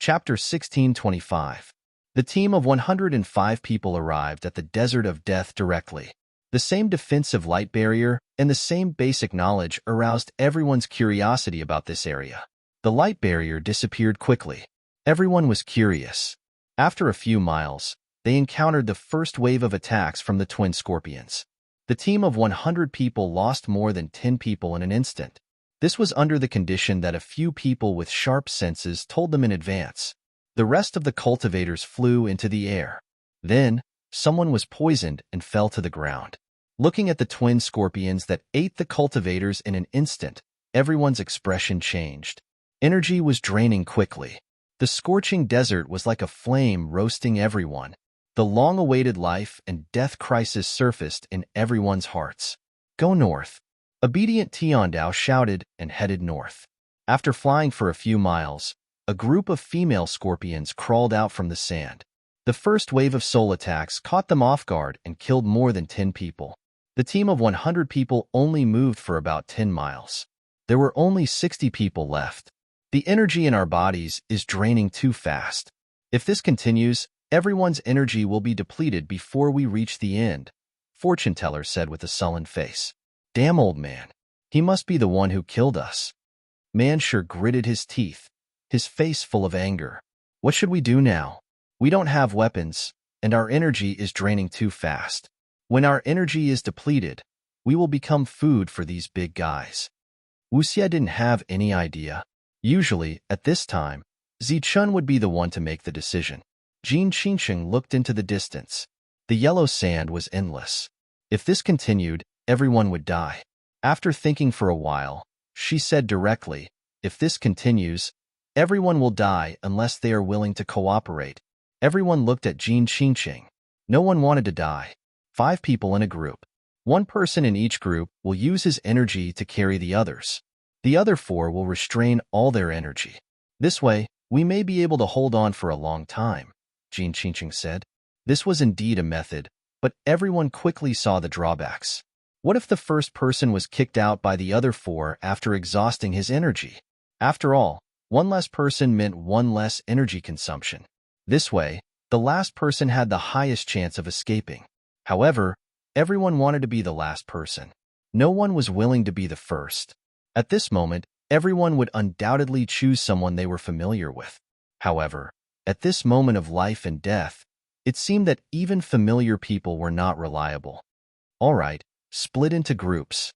Chapter 1625. The team of 105 people arrived at the Desert of Death directly. The same defensive light barrier and the same basic knowledge aroused everyone's curiosity about this area. The light barrier disappeared quickly. Everyone was curious. After a few miles, they encountered the first wave of attacks from the twin scorpions. The team of 100 people lost more than 10 people in an instant. This was under the condition that a few people with sharp senses told them in advance. The rest of the cultivators flew into the air. Then, someone was poisoned and fell to the ground. Looking at the twin scorpions that ate the cultivators in an instant, everyone's expression changed. Energy was draining quickly. The scorching desert was like a flame roasting everyone. The long-awaited life and death crisis surfaced in everyone's hearts. Go north. Obedient Tiandao shouted and headed north. After flying for a few miles, a group of female scorpions crawled out from the sand. The first wave of soul attacks caught them off guard and killed more than 10 people. The team of 100 people only moved for about 10 miles. There were only 60 people left. The energy in our bodies is draining too fast. If this continues, everyone's energy will be depleted before we reach the end, Fortune Teller said with a sullen face. Damn old man. He must be the one who killed us. Manshur gritted his teeth, his face full of anger. What should we do now? We don't have weapons, and our energy is draining too fast. When our energy is depleted, we will become food for these big guys. Wuxia didn't have any idea. Usually, at this time, Zichun would be the one to make the decision. Jin Qingsheng looked into the distance. The yellow sand was endless. If this continued, everyone would die. After thinking for a while, she said directly, if this continues, everyone will die unless they are willing to cooperate. Everyone looked at Jin Qingsheng. No one wanted to die. 5 people in a group. 1 person in each group will use his energy to carry the others. The other 4 will restrain all their energy. This way, we may be able to hold on for a long time, Jin Qingsheng said. This was indeed a method, but everyone quickly saw the drawbacks. What if the first person was kicked out by the other 4 after exhausting his energy? After all, 1 less person meant 1 less energy consumption. This way, the last person had the highest chance of escaping. However, everyone wanted to be the last person. No one was willing to be the first. At this moment, everyone would undoubtedly choose someone they were familiar with. However, at this moment of life and death, it seemed that even familiar people were not reliable. All right, split into groups.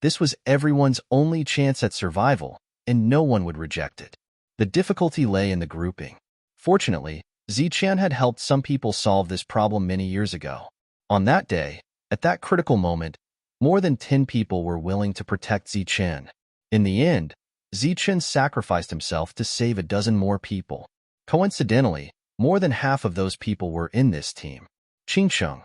This was everyone's only chance at survival, and no one would reject it. The difficulty lay in the grouping. Fortunately, Zichen had helped some people solve this problem many years ago. On that day, at that critical moment, more than 10 people were willing to protect Zichen. In the end, Zichen sacrificed himself to save a dozen more people. Coincidentally, more than half of those people were in this team. Qingsheng,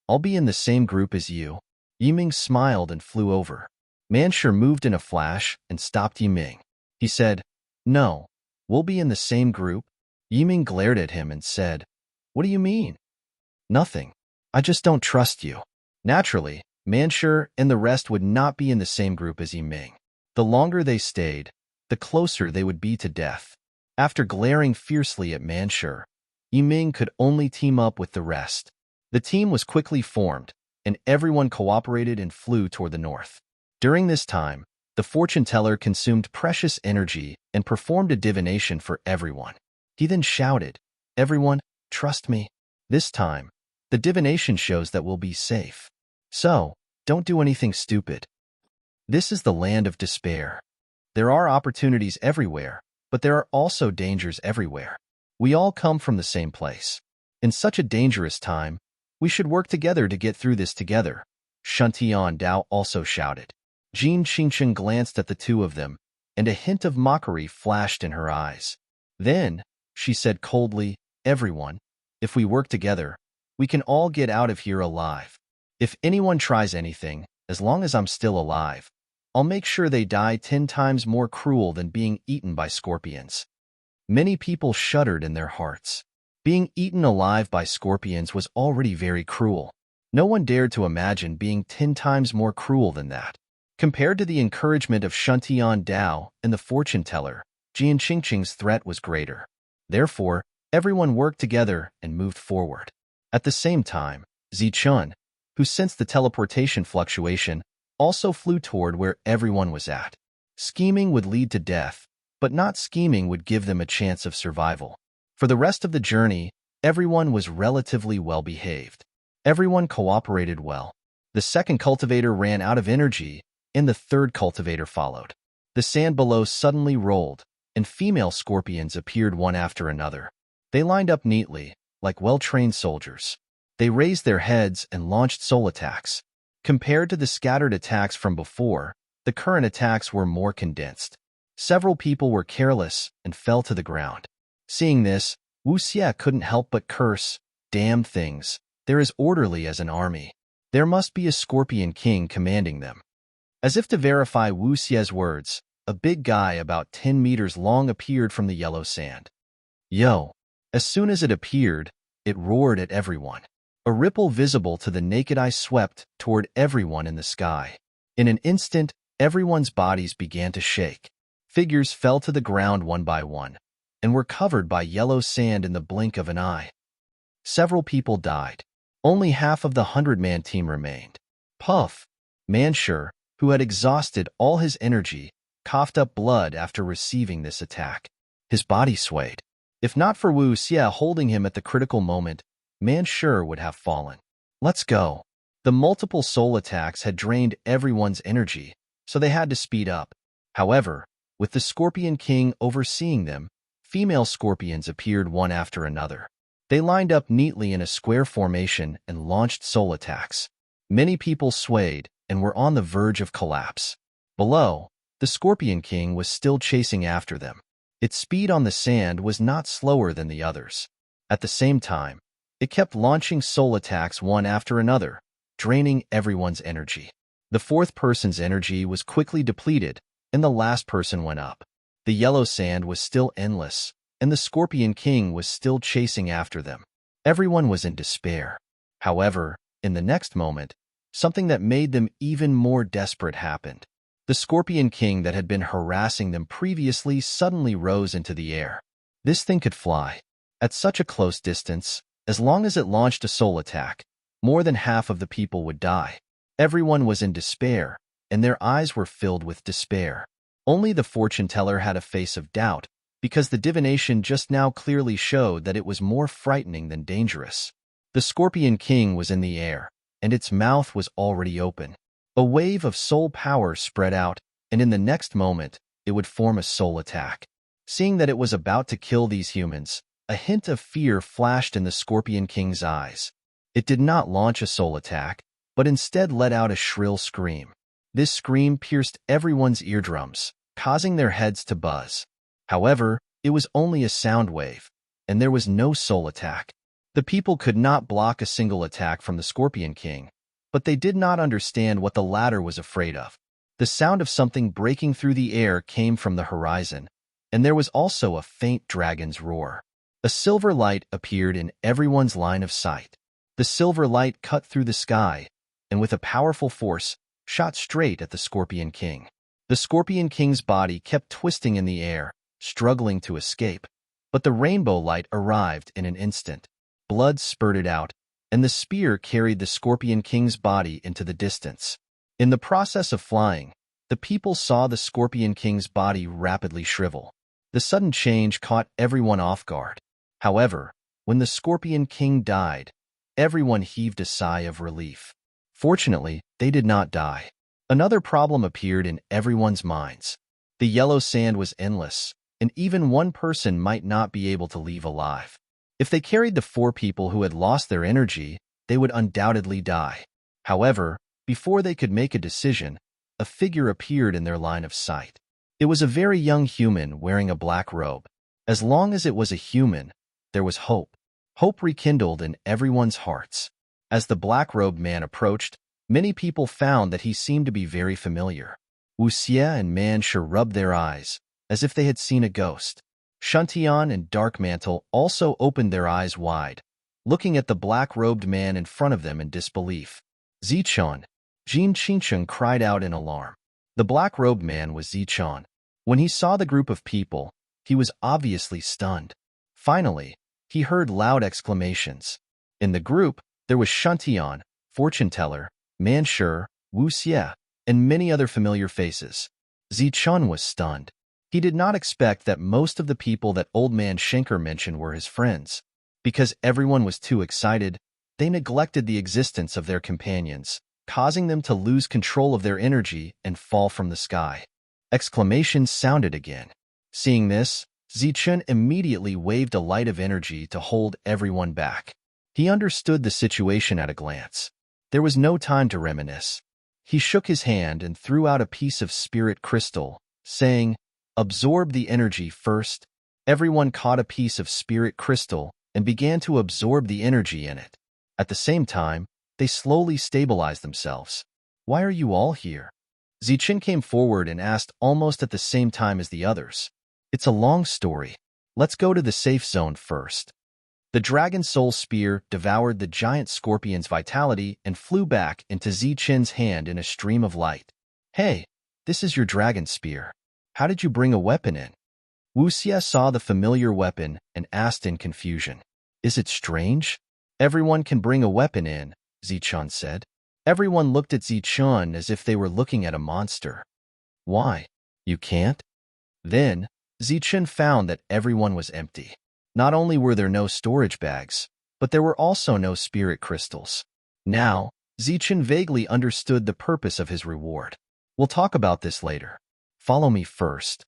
I'll be in the same group as you. Yiming smiled and flew over. Manshur moved in a flash and stopped Yiming. He said, No, we'll be in the same group. Yiming glared at him and said, What do you mean? Nothing. I just don't trust you. Naturally, Manshur and the rest would not be in the same group as Yiming. The longer they stayed, the closer they would be to death. After glaring fiercely at Manshur, Yiming could only team up with the rest. The team was quickly formed, and everyone cooperated and flew toward the north. During this time, the fortune teller consumed precious energy and performed a divination for everyone. He then shouted, Everyone, trust me. This time, the divination shows that we'll be safe. So, don't do anything stupid. This is the land of despair. There are opportunities everywhere, but there are also dangers everywhere. We all come from the same place. In such a dangerous time, we should work together to get through this together, Shuntian Dao also shouted. Jin Qingsheng glanced at the two of them, and a hint of mockery flashed in her eyes. Then, she said coldly, Everyone, if we work together, we can all get out of here alive. If anyone tries anything, as long as I'm still alive, I'll make sure they die 10 times more cruel than being eaten by scorpions. Many people shuddered in their hearts. Being eaten alive by scorpions was already very cruel. No one dared to imagine being 10 times more cruel than that. Compared to the encouragement of Shuntian Dao and the fortune teller, Jian Qingqing's threat was greater. Therefore, everyone worked together and moved forward. At the same time, Zichun, who sensed the teleportation fluctuation, also flew toward where everyone was at. Scheming would lead to death, but not scheming would give them a chance of survival. For the rest of the journey, everyone was relatively well behaved. Everyone cooperated well. The second cultivator ran out of energy, and the third cultivator followed. The sand below suddenly rolled, and female scorpions appeared one after another. They lined up neatly, like well-trained soldiers. They raised their heads and launched soul attacks. Compared to the scattered attacks from before, the current attacks were more condensed. Several people were careless and fell to the ground. Seeing this, Wu Xie couldn't help but curse, "Damn things, they're as orderly as an army. There must be a Scorpion King commanding them." As if to verify Wu Xie's words, a big guy about 10 meters long appeared from the yellow sand. Yo! As soon as it appeared, it roared at everyone. A ripple visible to the naked eye swept toward everyone in the sky. In an instant, everyone's bodies began to shake. Figures fell to the ground one by one, and were covered by yellow sand in the blink of an eye. Several people died. Only half of the 100-man team remained. Puff! Manshur, who had exhausted all his energy, coughed up blood after receiving this attack. His body swayed. If not for Wu Xie holding him at the critical moment, Manshur would have fallen. Let's go. The multiple soul attacks had drained everyone's energy, so they had to speed up. However, with the Scorpion King overseeing them, female scorpions appeared one after another. They lined up neatly in a square formation and launched soul attacks. Many people swayed and were on the verge of collapse. Below, the Scorpion King was still chasing after them. Its speed on the sand was not slower than the others. At the same time, it kept launching soul attacks one after another, draining everyone's energy. The fourth person's energy was quickly depleted, and the last person went up. The yellow sand was still endless, and the Scorpion King was still chasing after them. Everyone was in despair. However, in the next moment, something that made them even more desperate happened. The Scorpion King that had been harassing them previously suddenly rose into the air. This thing could fly. At such a close distance, as long as it launched a soul attack, more than half of the people would die. Everyone was in despair, and their eyes were filled with despair. Only the fortune teller had a face of doubt, because the divination just now clearly showed that it was more frightening than dangerous. The Scorpion King was in the air, and its mouth was already open. A wave of soul power spread out, and in the next moment, it would form a soul attack. Seeing that it was about to kill these humans, a hint of fear flashed in the Scorpion King's eyes. It did not launch a soul attack, but instead let out a shrill scream. This scream pierced everyone's eardrums, causing their heads to buzz. However, it was only a sound wave, and there was no soul attack. The people could not block a single attack from the Scorpion King, but they did not understand what the latter was afraid of. The sound of something breaking through the air came from the horizon, and there was also a faint dragon's roar. A silver light appeared in everyone's line of sight. The silver light cut through the sky, and with a powerful force, shot straight at the Scorpion King. The Scorpion King's body kept twisting in the air, struggling to escape, but the rainbow light arrived in an instant. Blood spurted out, and the spear carried the Scorpion King's body into the distance. In the process of flying, the people saw the Scorpion King's body rapidly shrivel. The sudden change caught everyone off guard. However, when the Scorpion King died, everyone heaved a sigh of relief. Fortunately, they did not die. Another problem appeared in everyone's minds. The yellow sand was endless, and even one person might not be able to leave alive. If they carried the 4 people who had lost their energy, they would undoubtedly die. However, before they could make a decision, a figure appeared in their line of sight. It was a very young human wearing a black robe. As long as it was a human, there was hope. Hope rekindled in everyone's hearts. As the black-robed man approached, many people found that he seemed to be very familiar. Wu Xie and Manshur rubbed their eyes, as if they had seen a ghost. Shuntian and Darkmantle also opened their eyes wide, looking at the black-robed man in front of them in disbelief. Zichun, Jin Qingcheng cried out in alarm. The black-robed man was Zichun. When he saw the group of people, he was obviously stunned. Finally, he heard loud exclamations. In the group, there was Shantian, fortune-teller, Manshur, Wu Xie, and many other familiar faces. Zichun was stunned. He did not expect that most of the people that old man Schenker mentioned were his friends. Because everyone was too excited, they neglected the existence of their companions, causing them to lose control of their energy and fall from the sky. Exclamations sounded again. Seeing this, Zichun immediately waved a light of energy to hold everyone back. He understood the situation at a glance. There was no time to reminisce. He shook his hand and threw out a piece of spirit crystal, saying, "Absorb the energy first." Everyone caught a piece of spirit crystal and began to absorb the energy in it. At the same time, they slowly stabilized themselves. "Why are you all here?" Zichun came forward and asked almost at the same time as the others. "It's a long story. Let's go to the safe zone first." The Dragon Soul Spear devoured the giant scorpion's vitality and flew back into Zichun's hand in a stream of light. "Hey, this is your dragon spear. How did you bring a weapon in?" Wu Xie saw the familiar weapon and asked in confusion. "Is it strange?" "Everyone can bring a weapon in," Zichun said. Everyone looked at Zichun as if they were looking at a monster. "Why? You can't?" Then, Zichun found that everyone was empty. Not only were there no storage bags, but there were also no spirit crystals. Now, Zichun vaguely understood the purpose of his reward. "We'll talk about this later. Follow me first."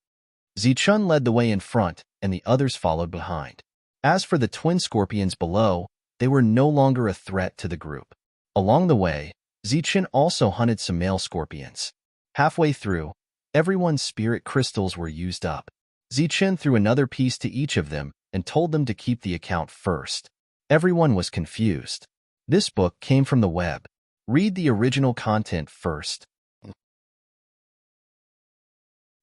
Zichun led the way in front, and the others followed behind. As for the twin scorpions below, they were no longer a threat to the group. Along the way, Zichun also hunted some male scorpions. Halfway through, everyone's spirit crystals were used up. Zichun threw another piece to each of them and told them to keep the account first. Everyone was confused. This book came from the web. Read the original content first.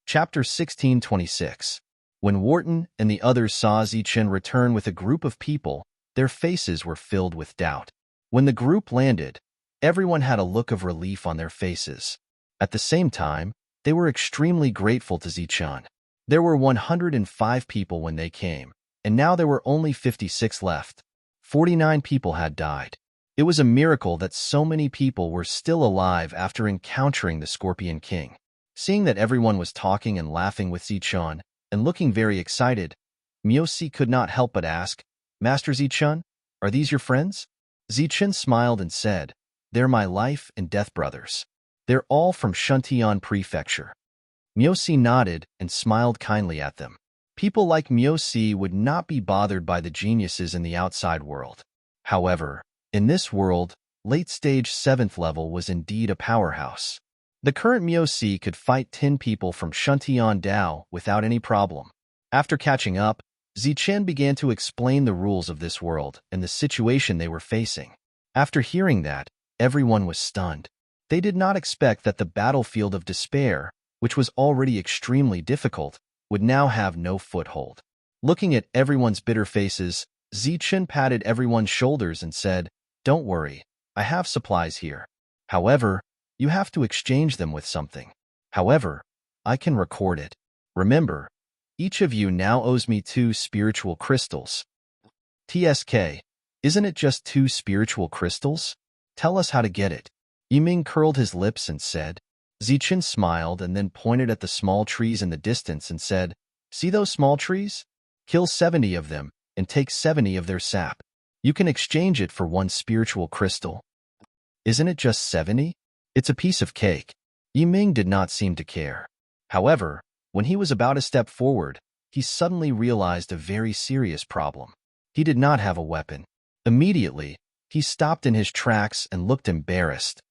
Chapter 1626. When Wharton and the others saw Zichun return with a group of people, their faces were filled with doubt. When the group landed, everyone had a look of relief on their faces. At the same time, they were extremely grateful to Zichun. There were 105 people when they came, and now there were only 56 left. 49 people had died. It was a miracle that so many people were still alive after encountering the Scorpion King. Seeing that everyone was talking and laughing with Zichun and looking very excited, Miyoshi could not help but ask, "Master Zichun, are these your friends?" Zichun smiled and said, "They're my life and death brothers. They're all from Shuntian Prefecture." Miyoshi nodded and smiled kindly at them. People like Miyoshi would not be bothered by the geniuses in the outside world. However, in this world, late-stage 7th level was indeed a powerhouse. The current Miyoshi could fight 10 people from Shuntian Dao without any problem. After catching up, Zichun began to explain the rules of this world and the situation they were facing. After hearing that, everyone was stunned. They did not expect that the battlefield of despair, which was already extremely difficult, would now have no foothold. Looking at everyone's bitter faces, Zichun patted everyone's shoulders and said, "Don't worry, I have supplies here. However, you have to exchange them with something. However, I can record it. Remember, each of you now owes me 2 spiritual crystals." "TSK, isn't it just 2 spiritual crystals? Tell us how to get it." Yiming curled his lips and said. Zichun smiled and then pointed at the small trees in the distance and said, "See those small trees? Kill 70 of them and take 70 of their sap. You can exchange it for 1 spiritual crystal." "Isn't it just 70? It's a piece of cake." Yiming did not seem to care. However, when he was about to step forward, he suddenly realized a very serious problem. He did not have a weapon. Immediately, he stopped in his tracks and looked embarrassed.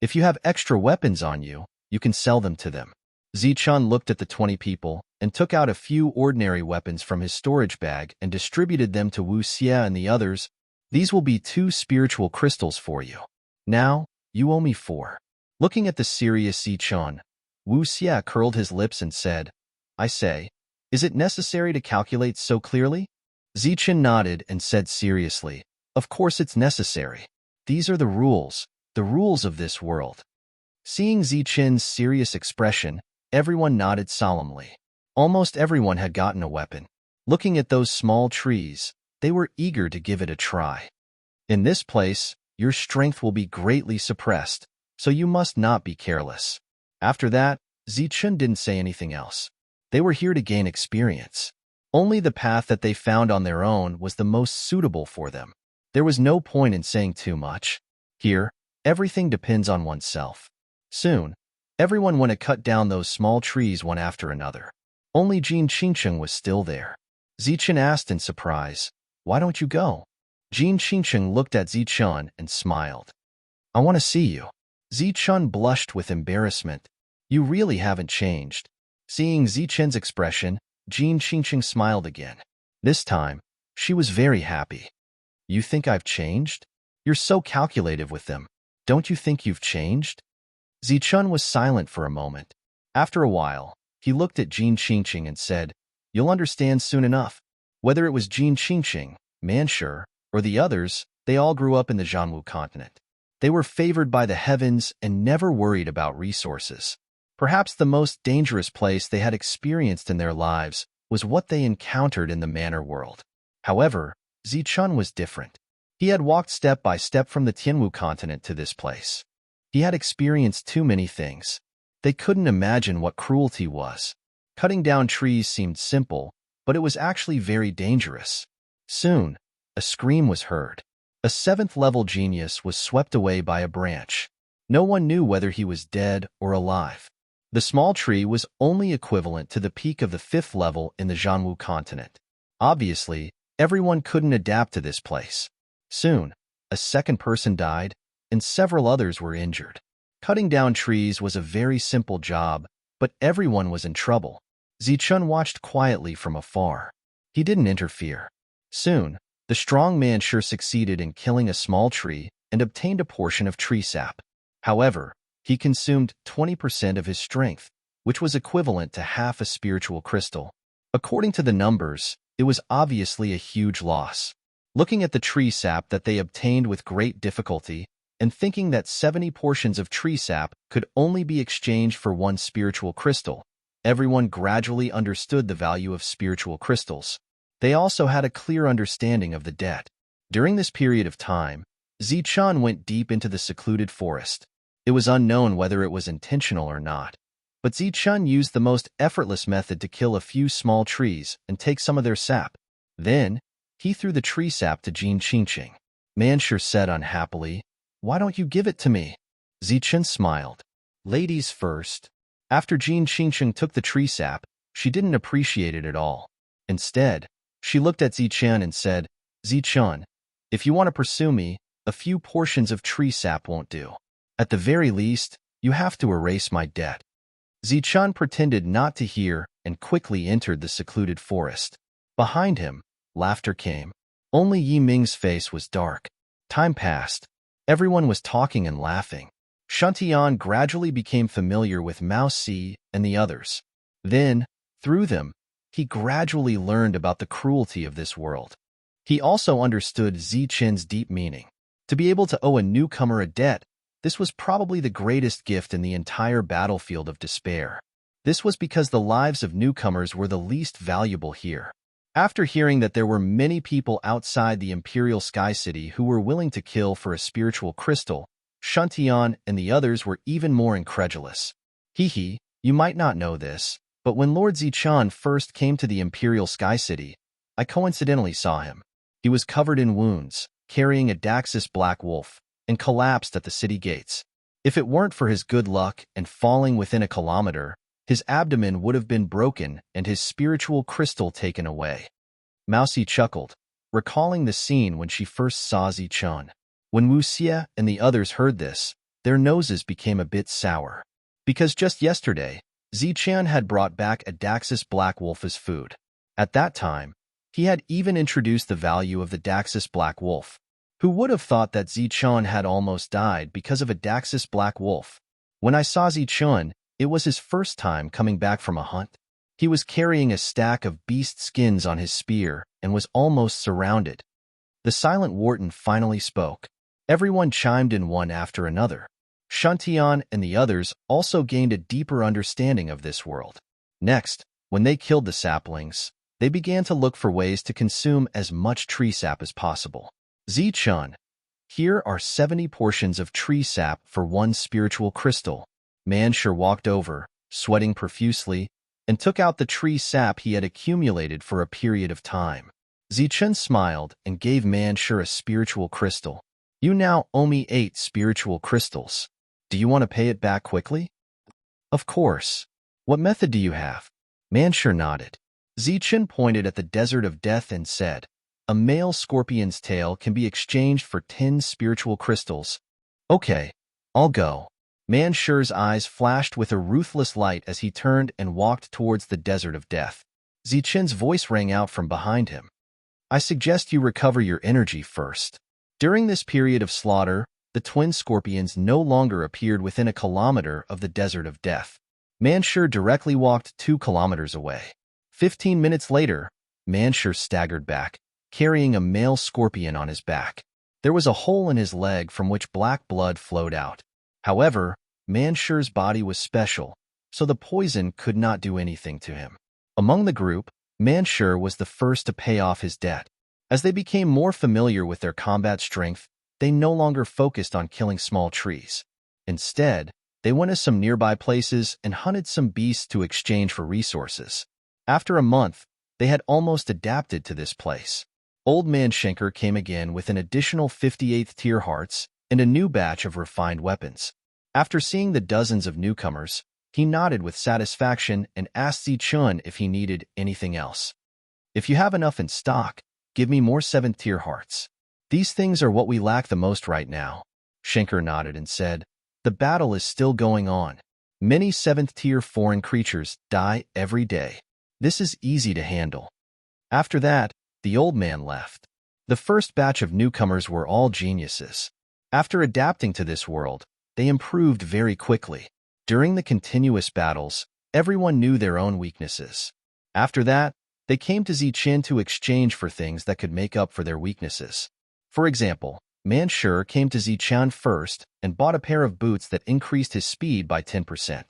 "If you have extra weapons on you, you can sell them to them." Zichun looked at the 20 people and took out a few ordinary weapons from his storage bag and distributed them to Wu Xie and the others. "These will be 2 spiritual crystals for you. Now, you owe me 4. Looking at the serious Zichun, Wu Xie curled his lips and said, "I say, is it necessary to calculate so clearly?" Zichun nodded and said seriously, "Of course it's necessary. These are the rules of this world." Seeing Zichun's serious expression, everyone nodded solemnly. Almost everyone had gotten a weapon. Looking at those small trees, they were eager to give it a try. In this place, your strength will be greatly suppressed, so you must not be careless. After that, Zichun didn't say anything else. They were here to gain experience. Only the path that they found on their own was the most suitable for them. There was no point in saying too much. Here, everything depends on oneself. Soon, everyone went to cut down those small trees one after another. Only Jin Qingcheng was still there. Zichun asked in surprise, "Why don't you go?" Jin Qingcheng looked at Zichun and smiled. "I want to see you." Zichun blushed with embarrassment. "You really haven't changed." Seeing Zichun's expression, Jin Qingcheng smiled again. This time, she was very happy. "You think I've changed? You're so calculative with them. Don't you think you've changed?" Zichun was silent for a moment. After a while, he looked at Jin Qingcheng and said, "You'll understand soon enough." Whether it was Jin Qingcheng, Manshur, or the others, they all grew up in the Zhanwu continent. They were favored by the heavens and never worried about resources. Perhaps the most dangerous place they had experienced in their lives was what they encountered in the manor world. However, Zichun was different. He had walked step by step from the Tianwu continent to this place. He had experienced too many things. They couldn't imagine what cruelty was. Cutting down trees seemed simple, but it was actually very dangerous. Soon, a scream was heard. A 7th-level genius was swept away by a branch. No one knew whether he was dead or alive. The small tree was only equivalent to the peak of the 5th level in the Zhanwu continent. Obviously, everyone couldn't adapt to this place. Soon, a second person died, and several others were injured. Cutting down trees was a very simple job, but everyone was in trouble. Zichun watched quietly from afar. He didn't interfere. Soon, the strong man sure succeeded in killing a small tree and obtained a portion of tree sap. However, he consumed 20% of his strength, which was equivalent to half a spiritual crystal. According to the numbers, it was obviously a huge loss. Looking at the tree sap that they obtained with great difficulty, and thinking that 70 portions of tree sap could only be exchanged for one spiritual crystal, everyone gradually understood the value of spiritual crystals. They also had a clear understanding of the debt. During this period of time, Zichun went deep into the secluded forest. It was unknown whether it was intentional or not, but Zichun used the most effortless method to kill a few small trees and take some of their sap. Then, he threw the tree sap to Jin Qingcheng. Manshur said unhappily, "Why don't you give it to me?" Zichun smiled. "Ladies first." After Jin Qingcheng took the tree sap, she didn't appreciate it at all. Instead, she looked at Zichun and said, "Zichun, if you want to pursue me, a few portions of tree sap won't do. At the very least, you have to erase my debt." Zichun pretended not to hear and quickly entered the secluded forest. Behind him, laughter came. Only Yi Ming's face was dark. Time passed. Everyone was talking and laughing. Shantian gradually became familiar with Mao Si and the others. Then, through them, he gradually learned about the cruelty of this world. He also understood Zichun's deep meaning. To be able to owe a newcomer a debt, this was probably the greatest gift in the entire battlefield of despair. This was because the lives of newcomers were the least valuable here. After hearing that there were many people outside the Imperial Sky City who were willing to kill for a spiritual crystal, Shantian and the others were even more incredulous. "Hee, you might not know this, but when Lord Zichun first came to the Imperial Sky City, I coincidentally saw him. He was covered in wounds, carrying a Daxus black wolf, and collapsed at the city gates. If it weren't for his good luck and falling within a kilometer, his abdomen would have been broken and his spiritual crystal taken away." Mousie chuckled, recalling the scene when she first saw Zichun. When Wu Xie and the others heard this, their noses became a bit sour. Because just yesterday, Zichun had brought back a Daxus black wolf as food. At that time, he had even introduced the value of the Daxus black wolf. Who would have thought that Zichun had almost died because of a Daxus black wolf? When I saw Zichun, it was his first time coming back from a hunt. He was carrying a stack of beast skins on his spear and was almost surrounded. The silent warden finally spoke. Everyone chimed in one after another. Shantian and the others also gained a deeper understanding of this world. Next, when they killed the saplings, They began to look for ways to consume as much tree sap as possible. Zichun, here are 70 portions of tree sap for one spiritual crystal. Manshur walked over, sweating profusely, and took out the tree sap he had accumulated for a period of time. Zichun smiled and gave Manshur a spiritual crystal. You now owe me 8 spiritual crystals. Do you want to pay it back quickly? Of course. What method do you have? Manshur nodded. Zichun pointed at the desert of death and said, a male scorpion's tail can be exchanged for 10 spiritual crystals. Okay, I'll go. Manshur's eyes flashed with a ruthless light as he turned and walked towards the desert of death. Zichun's voice rang out from behind him. I suggest you recover your energy first. During this period of slaughter, the twin scorpions no longer appeared within a kilometer of the desert of death. Manshur directly walked 2 kilometers away. 15 minutes later, Manshur staggered back, carrying a male scorpion on his back. There was a hole in his leg from which black blood flowed out. However, Manshur's body was special, so the poison could not do anything to him. Among the group, Manshur was the first to pay off his debt. As they became more familiar with their combat strength, they no longer focused on killing small trees. Instead, they went to some nearby places and hunted some beasts to exchange for resources. After a month, they had almost adapted to this place. Old Man Schenker came again with an additional 58th tier hearts and a new batch of refined weapons. After seeing the dozens of newcomers, he nodded with satisfaction and asked Zichun if he needed anything else. If you have enough in stock, give me more 7th tier hearts. These things are what we lack the most right now. Schenker nodded and said, the battle is still going on. Many 7th tier foreign creatures die every day. This is easy to handle. After that, the old man left. The first batch of newcomers were all geniuses. After adapting to this world, they improved very quickly. During the continuous battles, everyone knew their own weaknesses. After that, they came to Zichun to exchange for things that could make up for their weaknesses. For example, Manshur came to Zichun first and bought a pair of boots that increased his speed by 10%.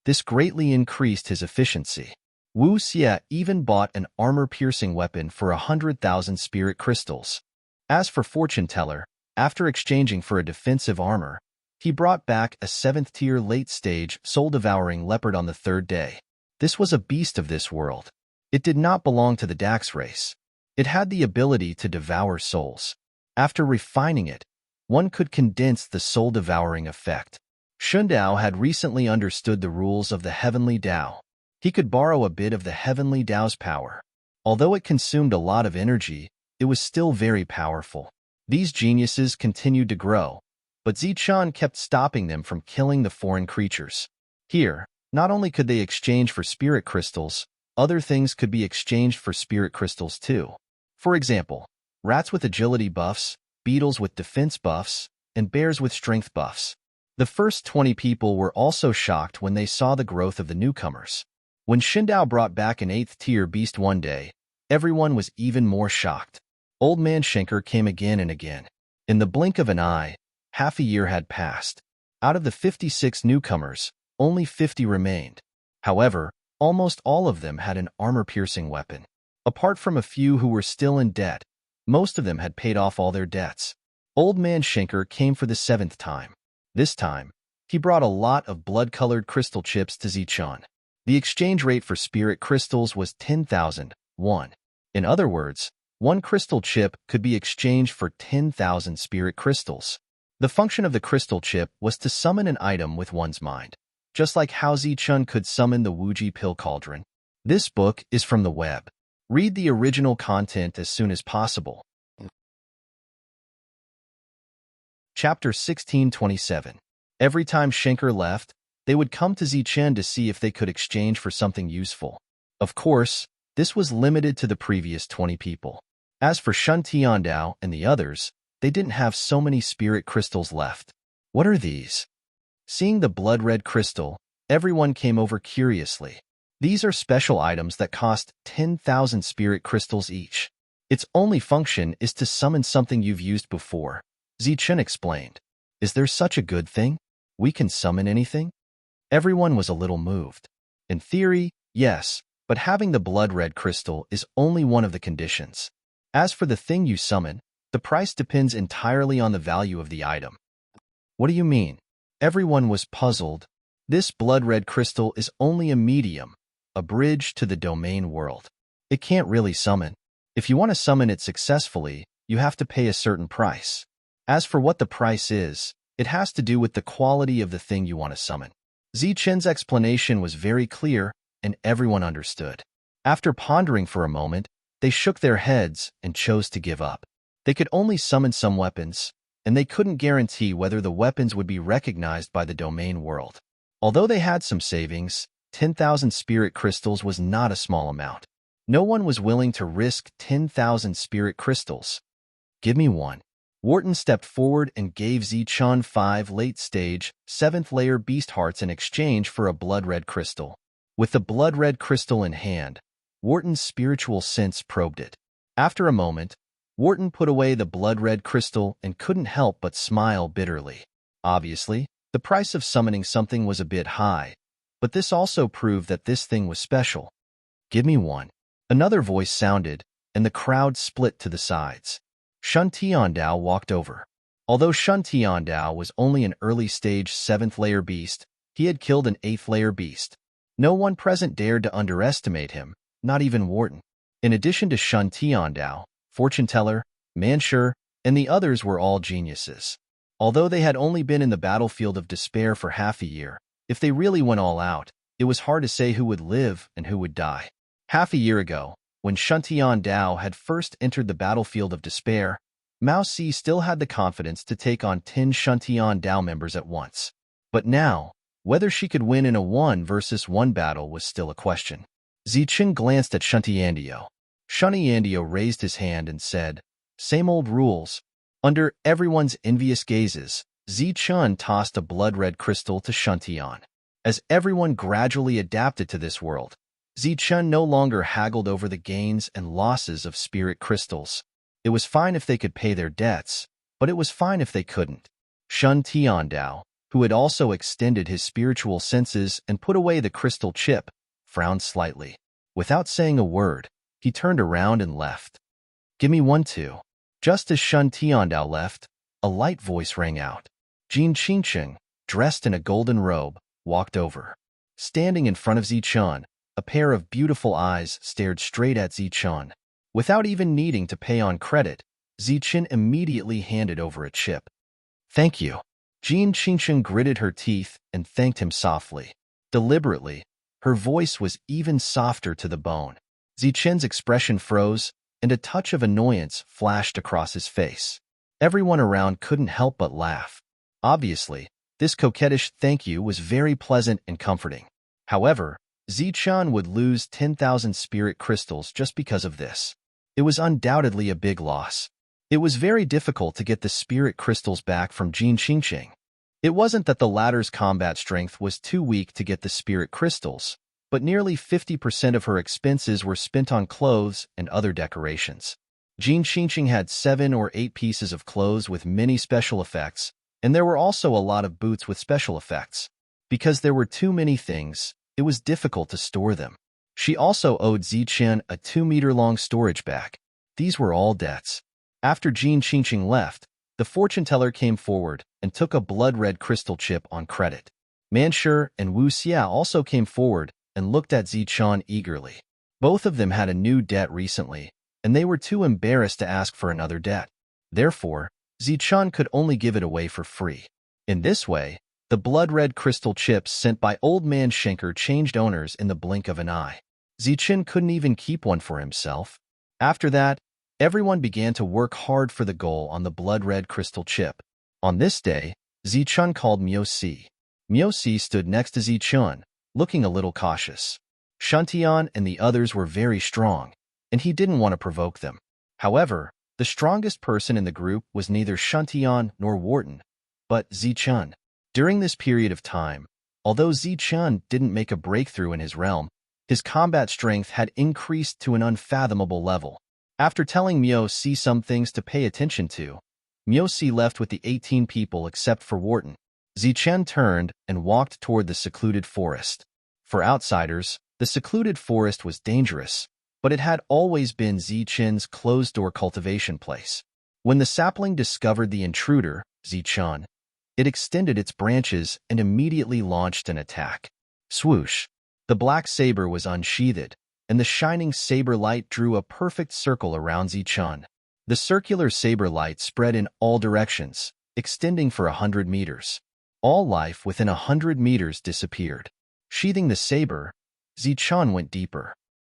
This greatly increased his efficiency. Wu Xie even bought an armor-piercing weapon for 100,000 spirit crystals. As for Fortune Teller, after exchanging for a defensive armor, he brought back a 7th-tier late-stage soul-devouring leopard on the 3rd day. This was a beast of this world. It did not belong to the Dax race. It had the ability to devour souls. After refining it, one could condense the soul-devouring effect. Shundao had recently understood the rules of the Heavenly Tao. He could borrow a bit of the Heavenly Tao's power. Although it consumed a lot of energy, it was still very powerful. These geniuses continued to grow, but Zichun kept stopping them from killing the foreign creatures. Here, not only could they exchange for spirit crystals, other things could be exchanged for spirit crystals too. For example, rats with agility buffs, beetles with defense buffs, and bears with strength buffs. The first 20 people were also shocked when they saw the growth of the newcomers. When Shindao brought back an 8th-tier beast one day, everyone was even more shocked. Old Man Schenker came again and again. In the blink of an eye, half a year had passed. Out of the 56 newcomers, only 50 remained. However, almost all of them had an armor-piercing weapon. Apart from a few who were still in debt, most of them had paid off all their debts. Old Man Schenker came for the 7th time. This time, he brought a lot of blood-colored crystal chips to Zichun. The exchange rate for spirit crystals was 10,000 won. In other words, one crystal chip could be exchanged for 10,000 spirit crystals. The function of the crystal chip was to summon an item with one's mind, just like how Zichun could summon the Wuji pill cauldron. This book is from the web. Read the original content as soon as possible. Chapter 1627. Every time Schenker left, they would come to Zichun to see if they could exchange for something useful. Of course, this was limited to the previous 20 people. As for Shun Tiandao and the others, they didn't have so many spirit crystals left. What are these? Seeing the blood-red crystal, everyone came over curiously. These are special items that cost 10,000 spirit crystals each. Its only function is to summon something you've used before. Zichun explained. Is there such a good thing? We can summon anything? Everyone was a little moved. In theory, yes, but having the blood-red crystal is only one of the conditions. As for the thing you summon, the price depends entirely on the value of the item. What do you mean? Everyone was puzzled. This blood-red crystal is only a medium, a bridge to the domain world. It can't really summon. If you want to summon it successfully, you have to pay a certain price. As for what the price is, it has to do with the quality of the thing you want to summon. Zichen's explanation was very clear, and everyone understood. After pondering for a moment, they shook their heads and chose to give up. They could only summon some weapons, and they couldn't guarantee whether the weapons would be recognized by the domain world. Although they had some savings, 10,000 spirit crystals was not a small amount. No one was willing to risk 10,000 spirit crystals. Give me one. Wharton stepped forward and gave Zichun 5 late-stage, 7th-layer beast hearts in exchange for a blood-red crystal. With the blood-red crystal in hand, Wharton's spiritual sense probed it. After a moment, Wharton put away the blood-red crystal and couldn't help but smile bitterly. Obviously, the price of summoning something was a bit high, but this also proved that this thing was special. Give me one. Another voice sounded, and the crowd split to the sides. Shun Tiandao walked over. Although Shun Tiandao was only an early-stage 7th-layer beast, he had killed an 8th-layer beast. No one present dared to underestimate him, not even Wharton. In addition to Shun Tiandao, Fortune Teller, Manshur, and the others were all geniuses. Although they had only been in the battlefield of despair for half a year, if they really went all out, it was hard to say who would live and who would die. Half a year ago, when Shun Tiandao had first entered the battlefield of despair, Mao Si still had the confidence to take on 10 Shun Tiandao members at once. But now, whether she could win in a 1-versus-1 battle was still a question. Zichen glanced at Shun Tiandao. Shun Tiandao raised his hand and said, "Same old rules." Under everyone's envious gazes, Zichun tossed a blood-red crystal to Shun Tian. As everyone gradually adapted to this world, Zichun no longer haggled over the gains and losses of spirit crystals. It was fine if they could pay their debts, but it was fine if they couldn't. Shun Tiandao, who had also extended his spiritual senses and put away the crystal chip, frowned slightly. Without saying a word, he turned around and left. "Give me one too." Just as Shun Tiandao left, a light voice rang out. Jin Qingqing, dressed in a golden robe, walked over. Standing in front of Zichun, a pair of beautiful eyes stared straight at Zichun. Without even needing to pay on credit, Zichun immediately handed over a chip. "Thank you." Jin Qingqing gritted her teeth and thanked him softly. Deliberately, her voice was even softer to the bone. Zichun's expression froze, and a touch of annoyance flashed across his face. Everyone around couldn't help but laugh. Obviously, this coquettish thank you was very pleasant and comforting. However, Zichun would lose 10,000 spirit crystals just because of this. It was undoubtedly a big loss. It was very difficult to get the spirit crystals back from Jin Qingqing. It wasn't that the latter's combat strength was too weak to get the spirit crystals, but nearly 50% of her expenses were spent on clothes and other decorations. Jin Qingqing had 7 or 8 pieces of clothes with many special effects, and there were also a lot of boots with special effects. Because there were too many things, it was difficult to store them. She also owed Zichen a 2-meter-long storage bag. These were all debts. After Jin Qingqing left, the fortune teller came forward and took a blood-red crystal chip on credit. Manshur and Wu Xia also came forward and looked at Zichun eagerly. Both of them had a new debt recently, and they were too embarrassed to ask for another debt. Therefore, Zichun could only give it away for free. In this way, the blood-red crystal chips sent by Old Man Schenker changed owners in the blink of an eye. Zichun couldn't even keep one for himself. After that, everyone began to work hard for the goal on the blood-red crystal chip. On this day, Zichun called Miao Si. Miao Si stood next to Zichun, looking a little cautious. Shuntian and the others were very strong, and he didn't want to provoke them. However, the strongest person in the group was neither Shuntian nor Wharton, but Zichun. During this period of time, although Zichun didn't make a breakthrough in his realm, his combat strength had increased to an unfathomable level. After telling Miao Si some things to pay attention to, Miao Si left with the 18 people except for Wharton. Zichen turned and walked toward the secluded forest. For outsiders, The secluded forest was dangerous, but it had always been Zichen's closed-door cultivation place. When the sapling discovered the intruder, Zichen, it extended its branches and immediately launched an attack. Swoosh! The black saber was unsheathed, and the shining saber light drew a perfect circle around Zichen. The circular saber light spread in all directions, extending for 100 meters. All life within 100 meters disappeared. Sheathing the saber, Zichen went deeper.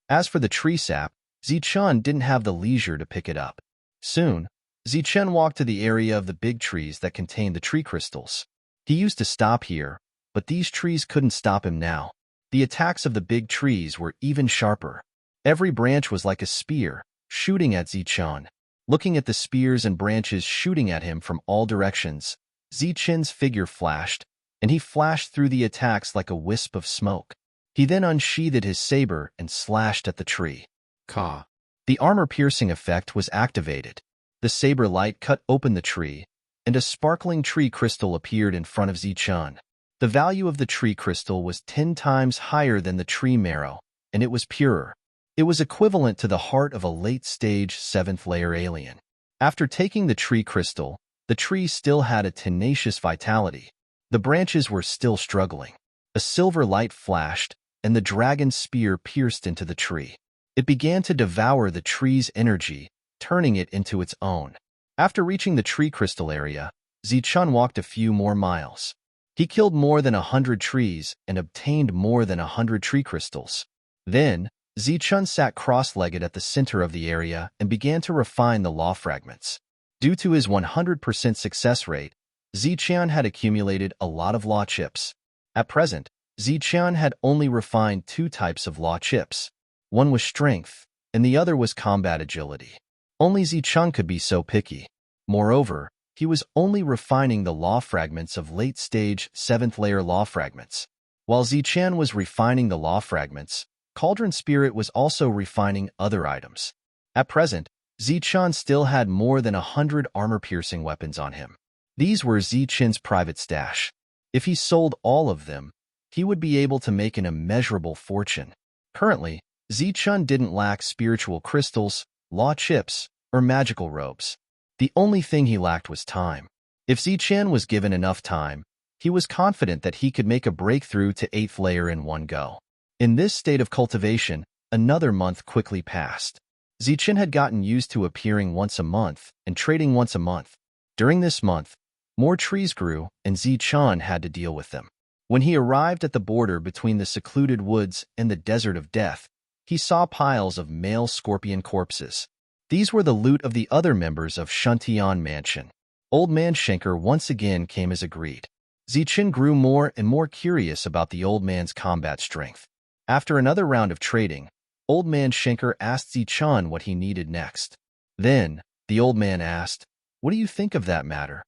As for the tree sap, Zichen didn't have the leisure to pick it up. Soon, Zichen walked to the area of the big trees that contained the tree crystals. He used to stop here, but these trees couldn't stop him now. The attacks of the big trees were even sharper. Every branch was like a spear, shooting at Zichen. Looking at the spears and branches shooting at him from all directions, Zichen's figure flashed, and he flashed through the attacks like a wisp of smoke. He then unsheathed his saber and slashed at the tree. Ka! The armor-piercing effect was activated. The saber light cut open the tree, and a sparkling tree crystal appeared in front of Zichen. The value of the tree crystal was 10 times higher than the tree marrow, and it was purer. It was equivalent to the heart of a late-stage 7th-layer alien. After taking the tree crystal, the tree still had a tenacious vitality. The branches were still struggling. A silver light flashed, and the dragon's spear pierced into the tree. It began to devour the tree's energy, turning it into its own. After reaching the tree crystal area, Zichen walked a few more miles. He killed more than 100 trees and obtained more than 100 tree crystals. Then, Zichen sat cross-legged at the center of the area and began to refine the law fragments. Due to his 100% success rate, Zichen had accumulated a lot of law chips. At present, Zichen had only refined 2 types of law chips. One was strength, and the other was combat agility. Only Zichen could be so picky. Moreover, he was only refining the law fragments of late-stage 7th-layer law fragments. While Zichen was refining the law fragments, Cauldron Spirit was also refining other items. At present, Zichen still had more than 100 armor-piercing weapons on him. These were Zichen's private stash. If he sold all of them, he would be able to make an immeasurable fortune. Currently, Zichen didn't lack spiritual crystals, law chips, or magical robes. The only thing he lacked was time. If Zichen was given enough time, he was confident that he could make a breakthrough to 8th layer in one go. In this state of cultivation, another month quickly passed. Zichen had gotten used to appearing once a month and trading once a month. During this month, more trees grew, and Zichen had to deal with them. When he arrived at the border between the secluded woods and the desert of death, he saw piles of male scorpion corpses. These were the loot of the other members of Shantian Mansion. Old Man Schenker once again came as agreed. Zichen grew more and more curious about the old man's combat strength. After another round of trading, Old Man Schenker asked Zichen what he needed next. Then, the old man asked, "What do you think of that matter?"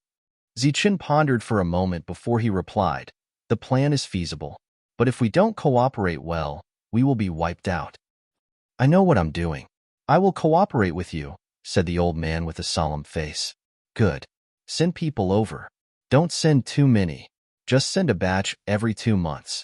Zichen pondered for a moment before he replied, "The plan is feasible, but if we don't cooperate well, we will be wiped out." "I know what I'm doing. I will cooperate with you," said the old man with a solemn face. "Good. Send people over. Don't send too many. Just send a batch every 2 months."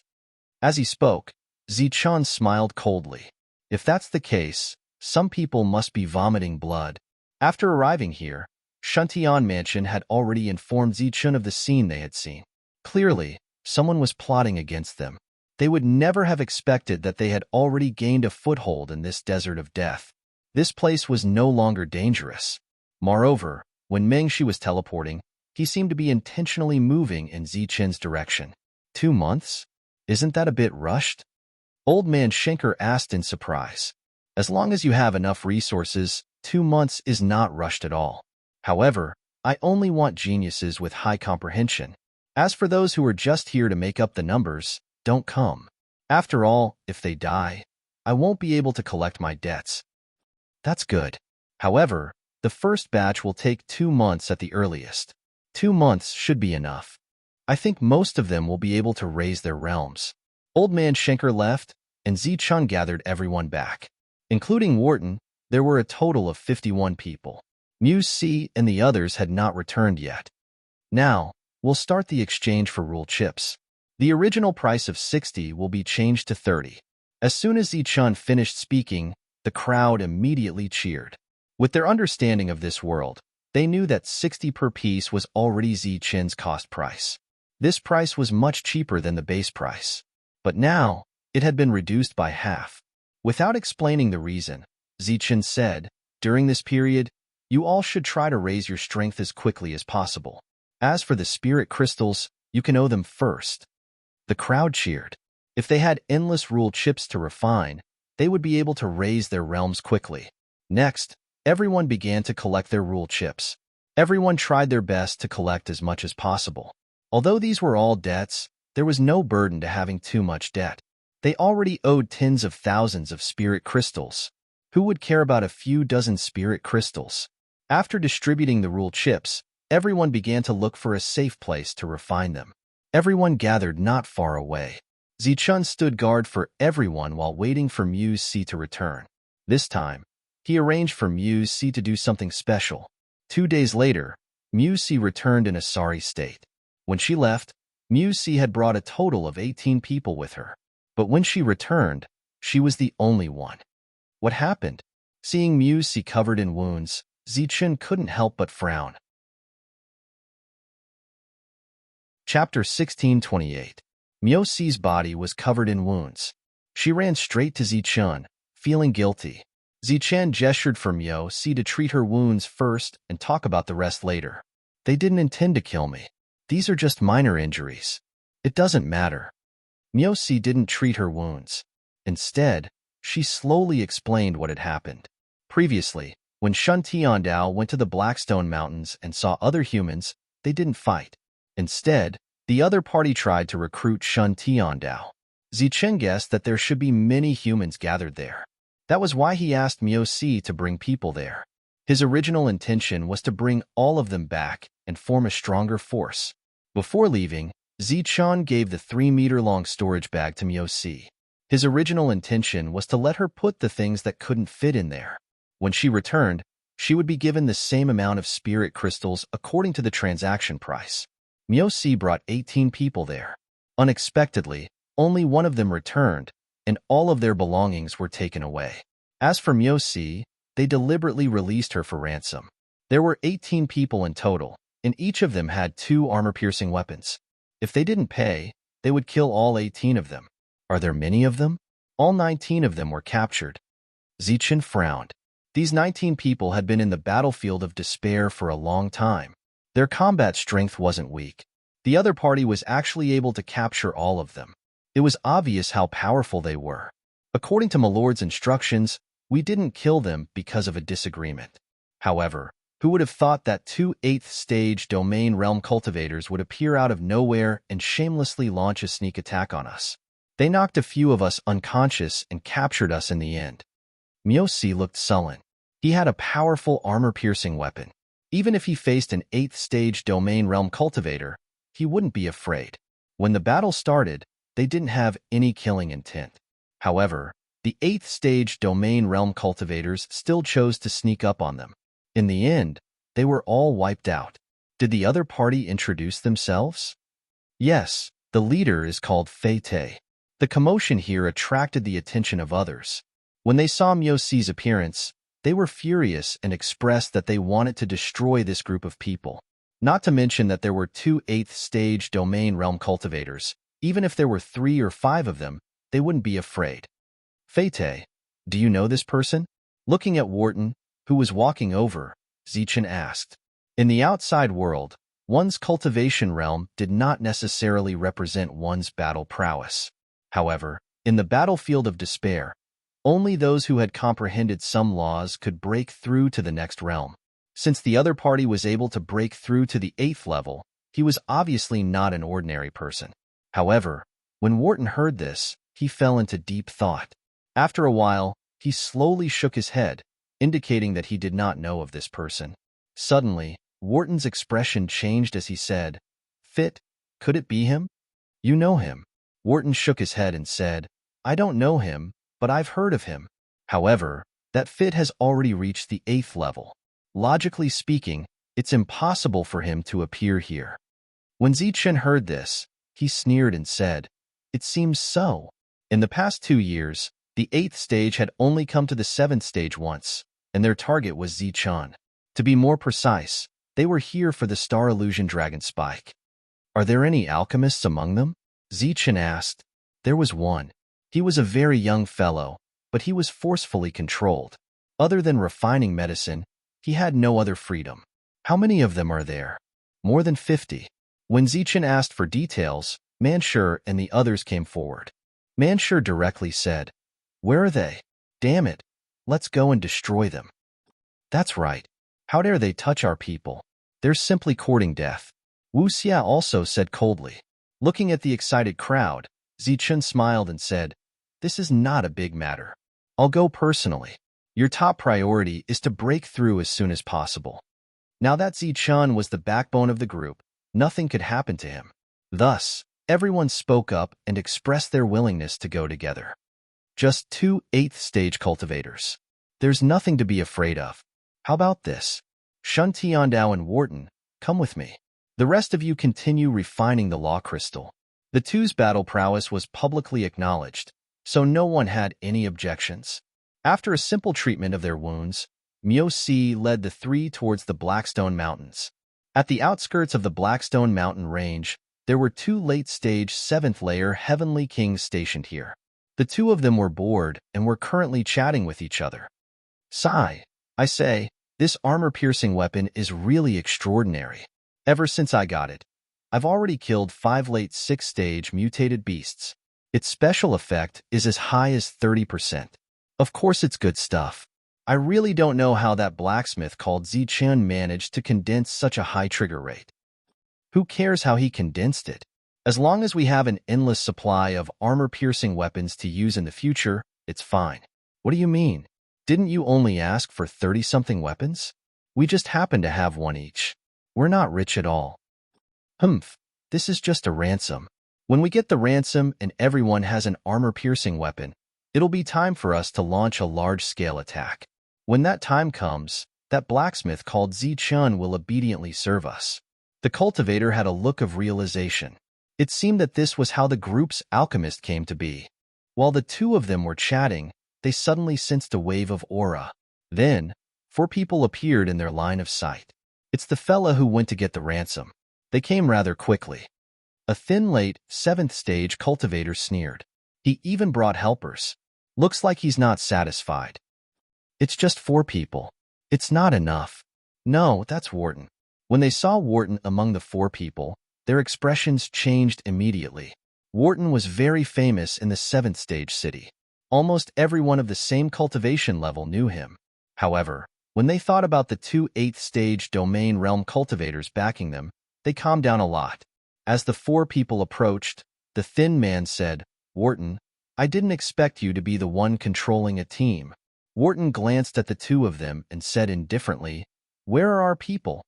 As he spoke, Zichen smiled coldly. If that's the case, some people must be vomiting blood. After arriving here, Shantian Mansion had already informed Zichen of the scene they had seen. Clearly, someone was plotting against them. They would never have expected that they had already gained a foothold in this desert of death. This place was no longer dangerous. Moreover, when Mengshi was teleporting, he seemed to be intentionally moving in Zichen's direction. 2 months? Isn't that a bit rushed? Old Man Schenker asked in surprise. As long as you have enough resources, 2 months is not rushed at all. However, I only want geniuses with high comprehension. As for those who are just here to make up the numbers, don't come. After all, if they die, I won't be able to collect my debts. That's good. However, the first batch will take 2 months at the earliest. 2 months should be enough. I think most of them will be able to raise their realms. Old Man Schenker left, and Zichen gathered everyone back. Including Wharton, there were a total of 51 people. Muse C and the others had not returned yet. Now, we'll start the exchange for rule chips. The original price of 60 will be changed to 30. As soon as Zichun finished speaking, the crowd immediately cheered. With their understanding of this world, they knew that 60 per piece was already Zichun's cost price. This price was much cheaper than the base price. But now, it had been reduced by half. Without explaining the reason, Zichun said, "During this period, you all should try to raise your strength as quickly as possible. As for the spirit crystals, you can owe them first." The crowd cheered. If they had endless rule chips to refine, they would be able to raise their realms quickly. Next, everyone began to collect their rule chips. Everyone tried their best to collect as much as possible. Although these were all debts, there was no burden to having too much debt. They already owed tens of thousands of spirit crystals. Who would care about a few dozen spirit crystals? After distributing the rule chips, everyone began to look for a safe place to refine them. Everyone gathered not far away. Zichun stood guard for everyone while waiting for Muse C to return. This time, he arranged for Muse C to do something special. 2 days later, Muse C returned in a sorry state. When she left, Muse C had brought a total of 18 people with her. But when she returned, she was the only one. What happened? Seeing Muse C covered in wounds, Zichun couldn't help but frown. Chapter 1628. Muse C's body was covered in wounds. She ran straight to Zichun, feeling guilty. Zichun gestured for Muse C to treat her wounds first and talk about the rest later. "They didn't intend to kill me. These are just minor injuries. It doesn't matter." Muse C didn't treat her wounds. Instead, she slowly explained what had happened. Previously, when Shun Tiandao went to the Blackstone Mountains and saw other humans, they didn't fight. Instead, the other party tried to recruit Shun Tiandao. Zichun guessed that there should be many humans gathered there. That was why he asked Muse C to bring people there. His original intention was to bring all of them back and form a stronger force. Before leaving, Zichun gave the 3-meter-long storage bag to Muse C. His original intention was to let her put the things that couldn't fit in there. When she returned, she would be given the same amount of spirit crystals according to the transaction price. Muse C brought 18 people there. Unexpectedly, only one of them returned, and all of their belongings were taken away. As for Muse C, they deliberately released her for ransom. There were 18 people in total, and each of them had 2 armor-piercing weapons. If they didn't pay, they would kill all 18 of them. Are there many of them? All 19 of them were captured. Zichun frowned. These 19 people had been in the battlefield of despair for a long time. Their combat strength wasn't weak. The other party was actually able to capture all of them. It was obvious how powerful they were. According to Milord's instructions, we didn't kill them because of a disagreement. However, who would have thought that 2 8th-stage domain realm cultivators would appear out of nowhere and shamelessly launch a sneak attack on us? They knocked a few of us unconscious and captured us in the end. Muse C looked sullen. He had a powerful armor-piercing weapon. Even if he faced an 8th-stage domain realm cultivator, he wouldn't be afraid. When the battle started, they didn't have any killing intent. However, the 8th-stage domain realm cultivators still chose to sneak up on them. In the end, they were all wiped out. Did the other party introduce themselves? Yes, the leader is called Fei. The commotion here attracted the attention of others. When they saw Muse C's appearance, they were furious and expressed that they wanted to destroy this group of people. Not to mention that there were 2 8th-stage domain realm cultivators. Even if there were 3 or 5 of them, they wouldn't be afraid. Fei, do you know this person? Looking at Wharton, who was walking over, Zichun asked. In the outside world, one's cultivation realm did not necessarily represent one's battle prowess. However, in the battlefield of despair, only those who had comprehended some laws could break through to the next realm. Since the other party was able to break through to the 8th level, he was obviously not an ordinary person. However, when Wharton heard this, he fell into deep thought. After a while, he slowly shook his head, indicating that he did not know of this person. Suddenly, Wharton's expression changed as he said, "Fit, could it be him?" "You know him." Wharton shook his head and said, "I don't know him, but I've heard of him. However, that Fit has already reached the 8th level. Logically speaking, it's impossible for him to appear here." When Zichun heard this, he sneered and said, "It seems so. In the past 2 years, the 8th stage had only come to the 7th stage once, and their target was Zichun. To be more precise, they were here for the Star Illusion Dragon Spike. Are there any alchemists among them? Zichun asked. There was one. He was a very young fellow, but he was forcefully controlled. Other than refining medicine, he had no other freedom. How many of them are there? More than 50. When Zichun asked for details, Manshur and the others came forward. Manshur directly said, "Where are they? Damn it. Let's go and destroy them." That's right. How dare they touch our people? They're simply courting death. Wu Xia also said coldly. Looking at the excited crowd, Zichun smiled and said, "This is not a big matter. I'll go personally. Your top priority is to break through as soon as possible." Now that Zichun was the backbone of the group, nothing could happen to him. Thus, everyone spoke up and expressed their willingness to go together. Just 2 8th stage cultivators. There's nothing to be afraid of. How about this? Shun Tiandao and Wharton, come with me. The rest of you continue refining the law crystal. The two's battle prowess was publicly acknowledged, so no one had any objections. After a simple treatment of their wounds, Miao Si led the three towards the Blackstone Mountains. At the outskirts of the Blackstone Mountain range, there were 2 late-stage 7th-layer Heavenly Kings stationed here. The two of them were bored and were currently chatting with each other. "Sai, I say, this armor-piercing weapon is really extraordinary. Ever since I got it, I've already killed 5 late 6th-stage mutated beasts. Its special effect is as high as 30%. Of course it's good stuff. I really don't know how that blacksmith called Zichun managed to condense such a high trigger rate. Who cares how he condensed it? As long as we have an endless supply of armor-piercing weapons to use in the future, it's fine." "What do you mean? Didn't you only ask for 30-something weapons? We just happen to have one each. We're not rich at all." "Humph, this is just a ransom. When we get the ransom and everyone has an armor-piercing weapon, it'll be time for us to launch a large-scale attack. When that time comes, that blacksmith called Zichun will obediently serve us." The cultivator had a look of realization. It seemed that this was how the group's alchemist came to be. While the two of them were chatting, they suddenly sensed a wave of aura. Then, 4 people appeared in their line of sight. "It's the fella who went to get the ransom." They came rather quickly. A thin late 7th stage cultivator sneered. "He even brought helpers. Looks like he's not satisfied." "It's just 4 people. It's not enough." "No, that's Wharton." When they saw Wharton among the 4 people, their expressions changed immediately. Wharton was very famous in the 7th stage city. Almost everyone of the same cultivation level knew him. However, when they thought about the 2 8th stage domain realm cultivators backing them, they calmed down a lot. As the 4 people approached, the thin man said, "Wharton, I didn't expect you to be the one controlling a team." Wharton glanced at the 2 of them and said indifferently, "Where are our people?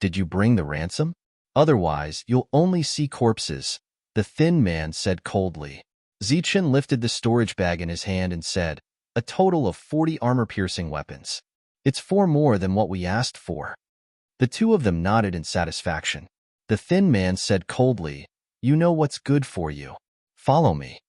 Did you bring the ransom? Otherwise, you'll only see corpses," the thin man said coldly. Zichun lifted the storage bag in his hand and said, "A total of 40 armor-piercing weapons. It's 4 more than what we asked for." The 2 of them nodded in satisfaction. The thin man said coldly, "You know what's good for you. Follow me."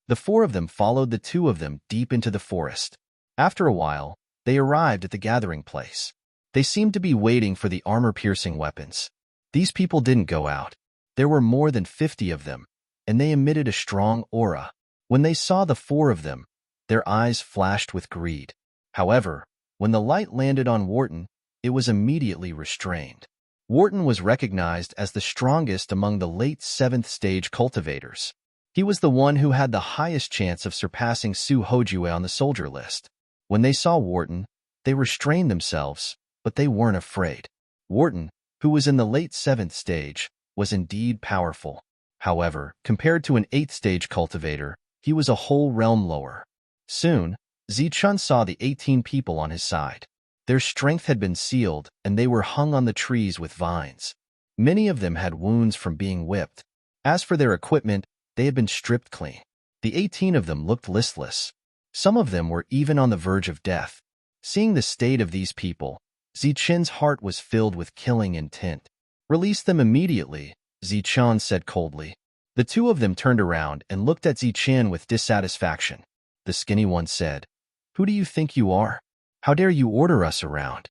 The 4 of them followed the 2 of them deep into the forest. After a while, they arrived at the gathering place. They seemed to be waiting for the armor-piercing weapons. These people didn't go out. There were more than 50 of them, and they emitted a strong aura. When they saw the 4 of them, their eyes flashed with greed. However, when the light landed on Wharton, it was immediately restrained. Wharton was recognized as the strongest among the late 7th stage cultivators. He was the one who had the highest chance of surpassing Su Hojue on the soldier list. When they saw Wharton, they restrained themselves, but they weren't afraid. Wharton, who was in the late 7th stage, was indeed powerful. However, compared to an 8th stage cultivator, he was a whole realm lower. Soon, Zichun saw the 18 people on his side. Their strength had been sealed, and they were hung on the trees with vines. Many of them had wounds from being whipped. As for their equipment, they had been stripped clean. The 18 of them looked listless. Some of them were even on the verge of death. Seeing the state of these people, Zichun's heart was filled with killing intent. "Release them immediately," Zichun said coldly. The two of them turned around and looked at Zichen with dissatisfaction. The skinny one said, "Who do you think you are? How dare you order us around?"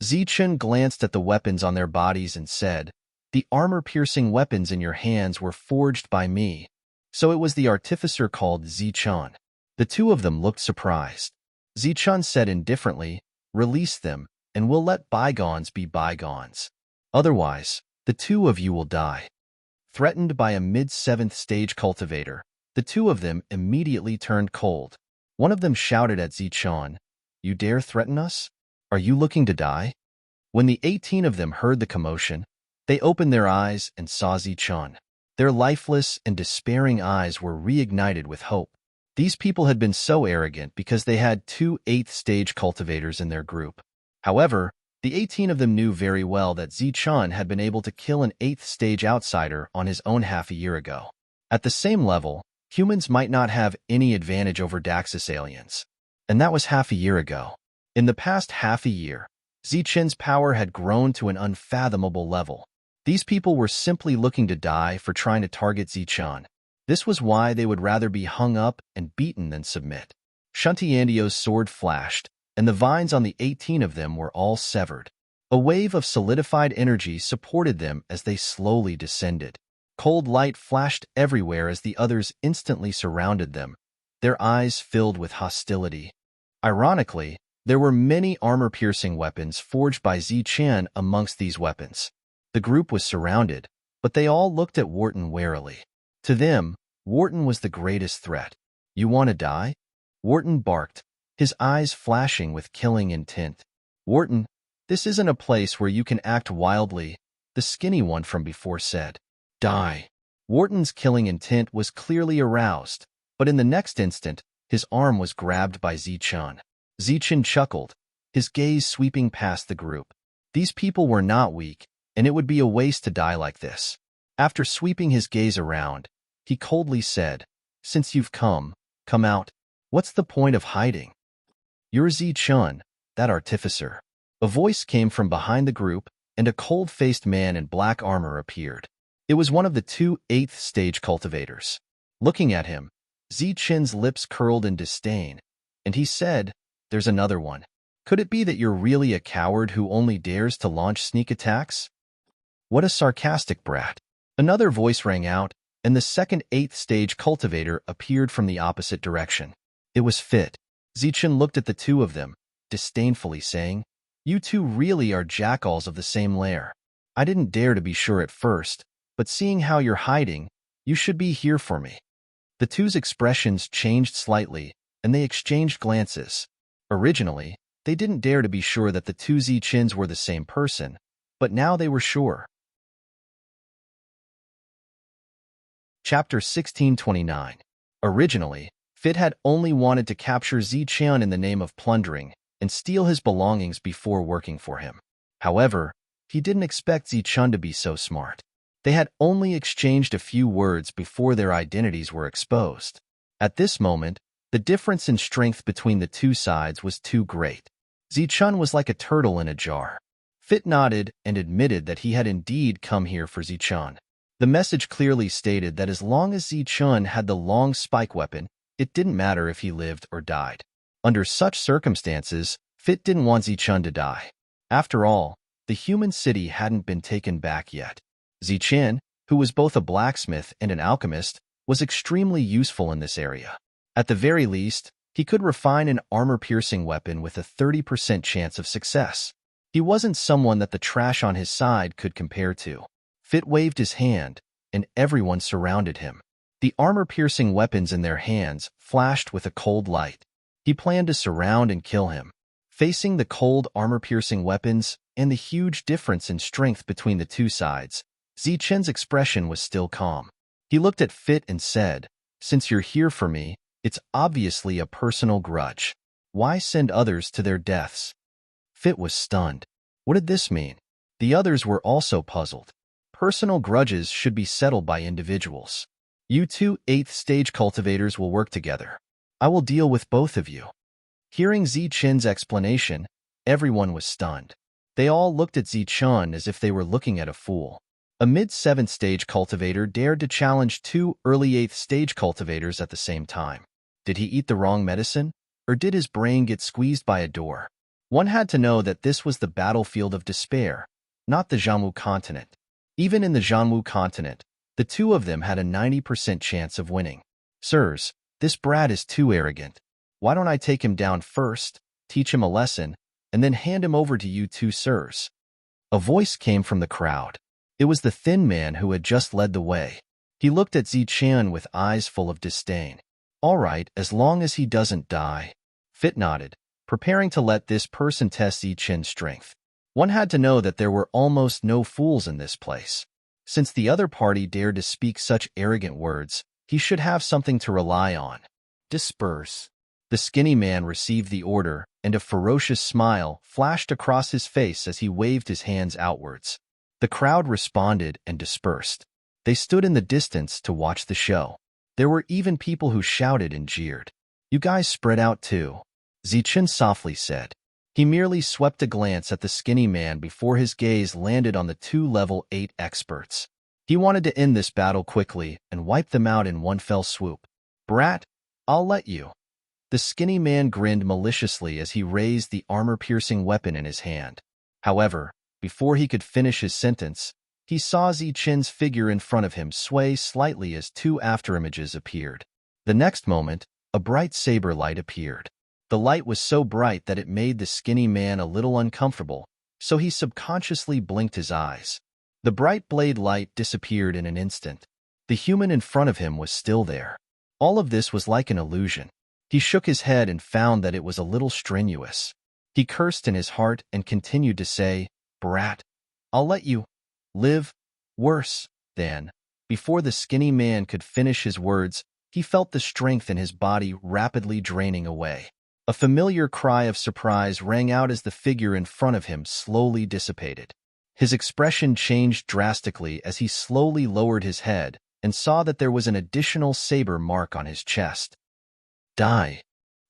Zichen glanced at the weapons on their bodies and said, "The armor-piercing weapons in your hands were forged by me." So it was the artificer called Zichen. The two of them looked surprised. Zichen said indifferently, "Release them, and we'll let bygones be bygones. Otherwise, the two of you will die." Threatened by a mid-7th stage cultivator, the two of them immediately turned cold. One of them shouted at Zichen, "You dare threaten us? Are you looking to die?" When the 18 of them heard the commotion, they opened their eyes and saw Zichen. Their lifeless and despairing eyes were reignited with hope. These people had been so arrogant because they had two 8th-stage cultivators in their group. However, the 18 of them knew very well that Zichen had been able to kill an 8th-stage outsider on his own half a year ago. At the same level, humans might not have any advantage over Daxus aliens. And that was half a year ago. In the past half a year, Zichen's power had grown to an unfathomable level. These people were simply looking to die for trying to target Zichen. This was why they would rather be hung up and beaten than submit. Shuntiandio's sword flashed, and the vines on the 18 of them were all severed. A wave of solidified energy supported them as they slowly descended. Cold light flashed everywhere as the others instantly surrounded them, their eyes filled with hostility. Ironically, there were many armor-piercing weapons forged by Zichen amongst these weapons. The group was surrounded, but they all looked at Wharton warily. To them, Wharton was the greatest threat. "You want to die?" Wharton barked, his eyes flashing with killing intent. "Wharton, this isn't a place where you can act wildly," the skinny one from before said. "Die." Wharton's killing intent was clearly aroused, but in the next instant, his arm was grabbed by Zichen. Zichen chuckled, his gaze sweeping past the group. These people were not weak, and it would be a waste to die like this. After sweeping his gaze around, he coldly said, "Since you've come out. What's the point of hiding?" "You're Zichen, that artificer." A voice came from behind the group, and a cold-faced man in black armor appeared. It was one of the two 8th-stage cultivators. Looking at him, Zichen's lips curled in disdain, and he said, "There's another one. Could it be that you're really a coward who only dares to launch sneak attacks?" "What a sarcastic brat." Another voice rang out, and the second 8th-stage cultivator appeared from the opposite direction. It was Fit. Zichen looked at the two of them, disdainfully saying, "You two really are jackals of the same lair. I didn't dare to be sure at first, but seeing how you're hiding, you should be here for me." The two's expressions changed slightly, and they exchanged glances. Originally, they didn't dare to be sure that the two Zichens were the same person, but now they were sure. Chapter 1629. Originally, Fit had only wanted to capture Zichen in the name of plundering and steal his belongings before working for him. However, he didn't expect Zichen to be so smart. They had only exchanged a few words before their identities were exposed. At this moment, the difference in strength between the two sides was too great. Zichen was like a turtle in a jar. Fit nodded and admitted that he had indeed come here for Zichen. The message clearly stated that as long as Zichen had the long spike weapon, it didn't matter if he lived or died. Under such circumstances, Fit didn't want Zichen to die. After all, the human city hadn't been taken back yet. Zichen, who was both a blacksmith and an alchemist, was extremely useful in this area. At the very least, he could refine an armor-piercing weapon with a 30% chance of success. He wasn't someone that the trash on his side could compare to. Fit waved his hand, and everyone surrounded him. The armor-piercing weapons in their hands flashed with a cold light. He planned to surround and kill him. Facing the cold armor-piercing weapons and the huge difference in strength between the two sides, Zichen's expression was still calm. He looked at Fit and said, "Since you're here for me, it's obviously a personal grudge. Why send others to their deaths?" Fit was stunned. What did this mean? The others were also puzzled. Personal grudges should be settled by individuals. "You two 8th-stage cultivators will work together. I will deal with both of you." Hearing Zichen's explanation, everyone was stunned. They all looked at Zichen as if they were looking at a fool. A mid-7th stage cultivator dared to challenge two early 8th stage cultivators at the same time. Did he eat the wrong medicine, or did his brain get squeezed by a door? One had to know that this was the battlefield of despair, not the Jammu continent. Even in the Jammu continent, the two of them had a 90% chance of winning. Sirs, this brat is too arrogant. Why don't I take him down first, teach him a lesson, and then hand him over to you two sirs? A voice came from the crowd. It was the thin man who had just led the way. He looked at Zichen with eyes full of disdain. All right, as long as he doesn't die. Fit nodded, preparing to let this person test Zichen's strength. One had to know that there were almost no fools in this place. Since the other party dared to speak such arrogant words, he should have something to rely on. Disperse. The skinny man received the order, and a ferocious smile flashed across his face as he waved his hands outwards. The crowd responded and dispersed. They stood in the distance to watch the show. There were even people who shouted and jeered. You guys spread out too, Zichen softly said. He merely swept a glance at the skinny man before his gaze landed on the two level 8 experts. He wanted to end this battle quickly and wipe them out in one fell swoop. Brat, I'll let you. The skinny man grinned maliciously as he raised the armor-piercing weapon in his hand. However, before he could finish his sentence, he saw Zichen's figure in front of him sway slightly as two afterimages appeared. The next moment, a bright saber light appeared. The light was so bright that it made the skinny man a little uncomfortable, so he subconsciously blinked his eyes. The bright blade light disappeared in an instant. The human in front of him was still there. All of this was like an illusion. He shook his head and found that it was a little strenuous. He cursed in his heart and continued to say, Brat, I'll let you live. Worse than. Before the skinny man could finish his words, he felt the strength in his body rapidly draining away. A familiar cry of surprise rang out as the figure in front of him slowly dissipated. His expression changed drastically as he slowly lowered his head and saw that there was an additional saber mark on his chest. Die.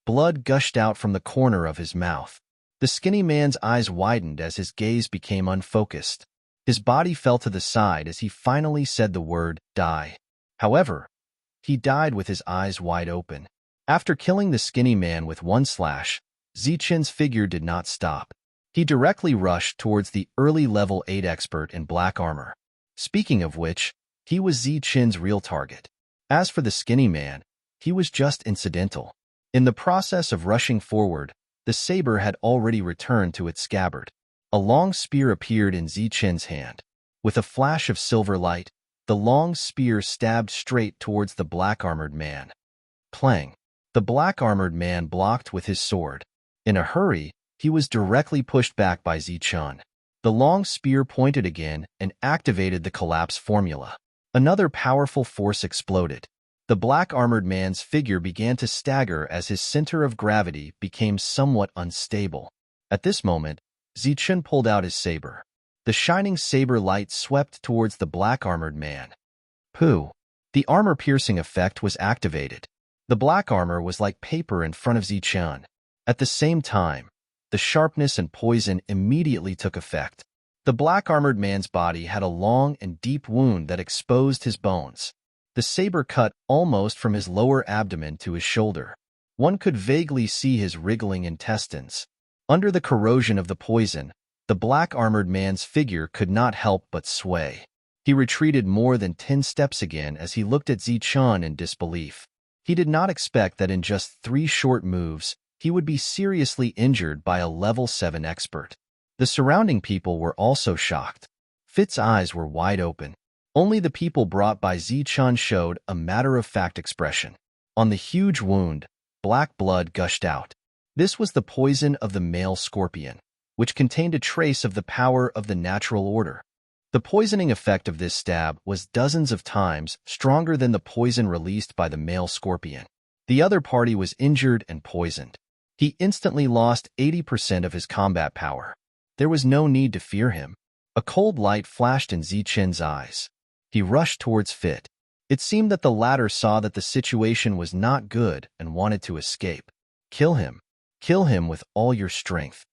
Blood gushed out from the corner of his mouth. The skinny man's eyes widened as his gaze became unfocused. His body fell to the side as he finally said the word, die. However, he died with his eyes wide open. After killing the skinny man with one slash, Zichen's figure did not stop. He directly rushed towards the early level 8 expert in black armor. Speaking of which, he was Zichen's real target. As for the skinny man, he was just incidental. In the process of rushing forward, the saber had already returned to its scabbard. A long spear appeared in Zichen's hand. With a flash of silver light, the long spear stabbed straight towards the black-armored man. Plang! The black-armored man blocked with his sword. In a hurry, he was directly pushed back by Zichen. The long spear pointed again and activated the collapse formula. Another powerful force exploded. The black-armored man's figure began to stagger as his center of gravity became somewhat unstable. At this moment, Zichen pulled out his saber. The shining saber light swept towards the black-armored man. Pooh! The armor-piercing effect was activated. The black armor was like paper in front of Zichen. At the same time, the sharpness and poison immediately took effect. The black-armored man's body had a long and deep wound that exposed his bones. The saber cut almost from his lower abdomen to his shoulder. One could vaguely see his wriggling intestines. Under the corrosion of the poison, the black-armored man's figure could not help but sway. He retreated more than 10 steps again as he looked at Zichen in disbelief. He did not expect that in just 3 short moves, he would be seriously injured by a level 7 expert. The surrounding people were also shocked. Fit's eyes were wide open. Only the people brought by Zichen showed a matter-of-fact expression. On the huge wound, black blood gushed out. This was the poison of the male scorpion, which contained a trace of the power of the natural order. The poisoning effect of this stab was dozens of times stronger than the poison released by the male scorpion. The other party was injured and poisoned. He instantly lost 80% of his combat power. There was no need to fear him. A cold light flashed in Zichen's eyes. He rushed towards Fit. It seemed that the latter saw that the situation was not good and wanted to escape. Kill him. Kill him with all your strength.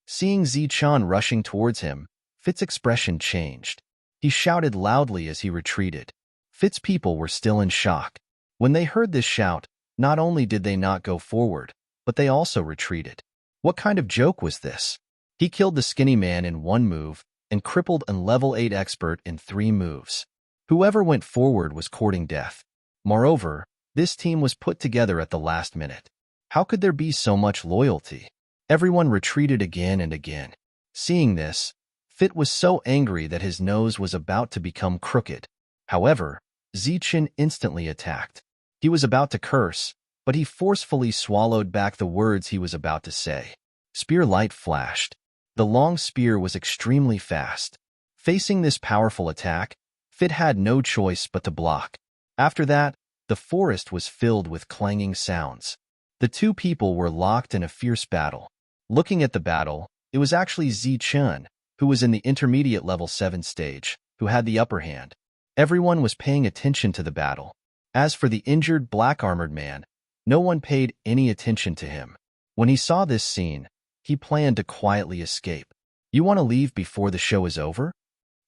Seeing Zichen rushing towards him, Fit's expression changed. He shouted loudly as he retreated. Fit's people were still in shock. When they heard this shout, not only did they not go forward, but they also retreated. What kind of joke was this? He killed the skinny man in 1 move and crippled a level 8 expert in 3 moves. Whoever went forward was courting death. Moreover, this team was put together at the last minute. How could there be so much loyalty? Everyone retreated again and again. Seeing this, Fit was so angry that his nose was about to become crooked. However, Zichen instantly attacked. He was about to curse, but he forcefully swallowed back the words he was about to say. Spear light flashed. The long spear was extremely fast. Facing this powerful attack, Fit had no choice but to block. After that, the forest was filled with clanging sounds. The two people were locked in a fierce battle. Looking at the battle, it was actually Zichen, who was in the intermediate level 7 stage, who had the upper hand. Everyone was paying attention to the battle. As for the injured black-armored man, no one paid any attention to him. When he saw this scene, he planned to quietly escape. "You want to leave before the show is over?"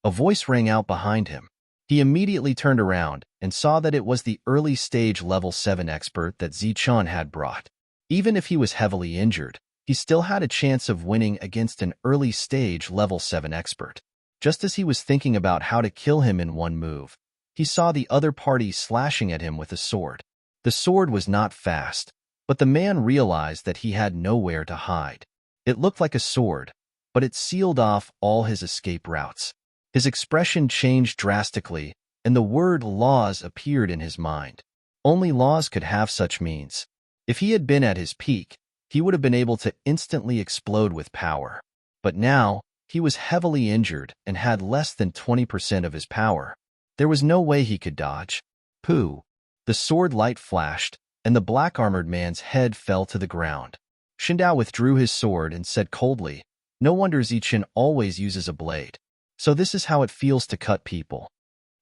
A voice rang out behind him. He immediately turned around and saw that it was the early stage level 7 expert that Zichen had brought. Even if he was heavily injured, he still had a chance of winning against an early stage level 7 expert. Just as he was thinking about how to kill him in 1 move, he saw the other party slashing at him with a sword. The sword was not fast, but the man realized that he had nowhere to hide. It looked like a sword, but it sealed off all his escape routes. His expression changed drastically, and the word laws appeared in his mind. Only laws could have such means. If he had been at his peak, he would have been able to instantly explode with power. But now, he was heavily injured and had less than 20% of his power. There was no way he could dodge. Pooh! The sword light flashed, and the black-armored man's head fell to the ground. Shindao withdrew his sword and said coldly, "No wonder Zichen always uses a blade. So this is how it feels to cut people."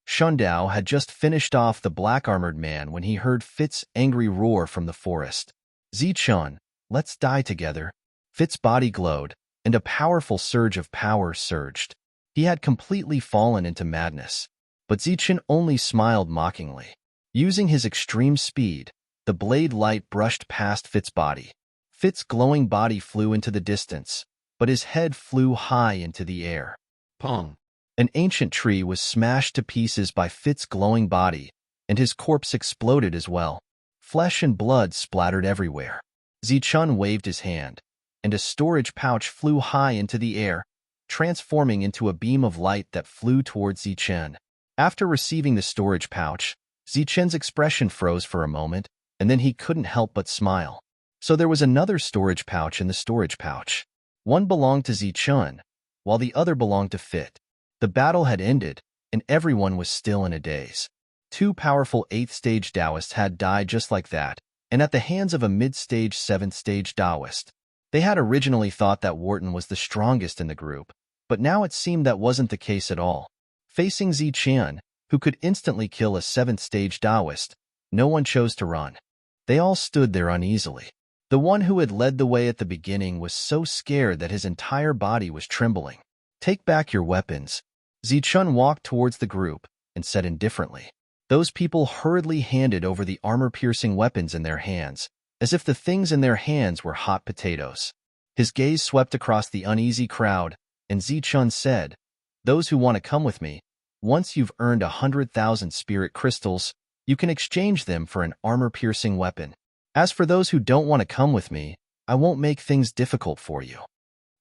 Shundao had just finished off the black-armored man when he heard Fit's angry roar from the forest. "Zichen, let's die together." Fit's body glowed, and a powerful surge of power surged. He had completely fallen into madness. But Zichen only smiled mockingly. Using his extreme speed, the blade light brushed past Fit's body. Fit's glowing body flew into the distance, but his head flew high into the air. Pong! An ancient tree was smashed to pieces by Fit's glowing body, and his corpse exploded as well. Flesh and blood splattered everywhere. Zichen waved his hand, and a storage pouch flew high into the air, transforming into a beam of light that flew towards Zichen. After receiving the storage pouch, Zichen's expression froze for a moment, and then he couldn't help but smile. So there was another storage pouch in the storage pouch. One belonged to Zichen, while the other belonged to Fit. The battle had ended, and everyone was still in a daze. 2 powerful 8th stage Taoists had died just like that, and at the hands of a mid-stage 7th stage Taoist. They had originally thought that Wharton was the strongest in the group, but now it seemed that wasn't the case at all. Facing Zichen, who could instantly kill a 7th stage Taoist, no one chose to run. They all stood there uneasily. The one who had led the way at the beginning was so scared that his entire body was trembling. "Take back your weapons." Zichen walked towards the group and said indifferently. Those people hurriedly handed over the armor-piercing weapons in their hands, as if the things in their hands were hot potatoes. His gaze swept across the uneasy crowd, and Zichen said, "Those who want to come with me, once you've earned 100,000 spirit crystals, you can exchange them for an armor-piercing weapon. As for those who don't want to come with me, I won't make things difficult for you."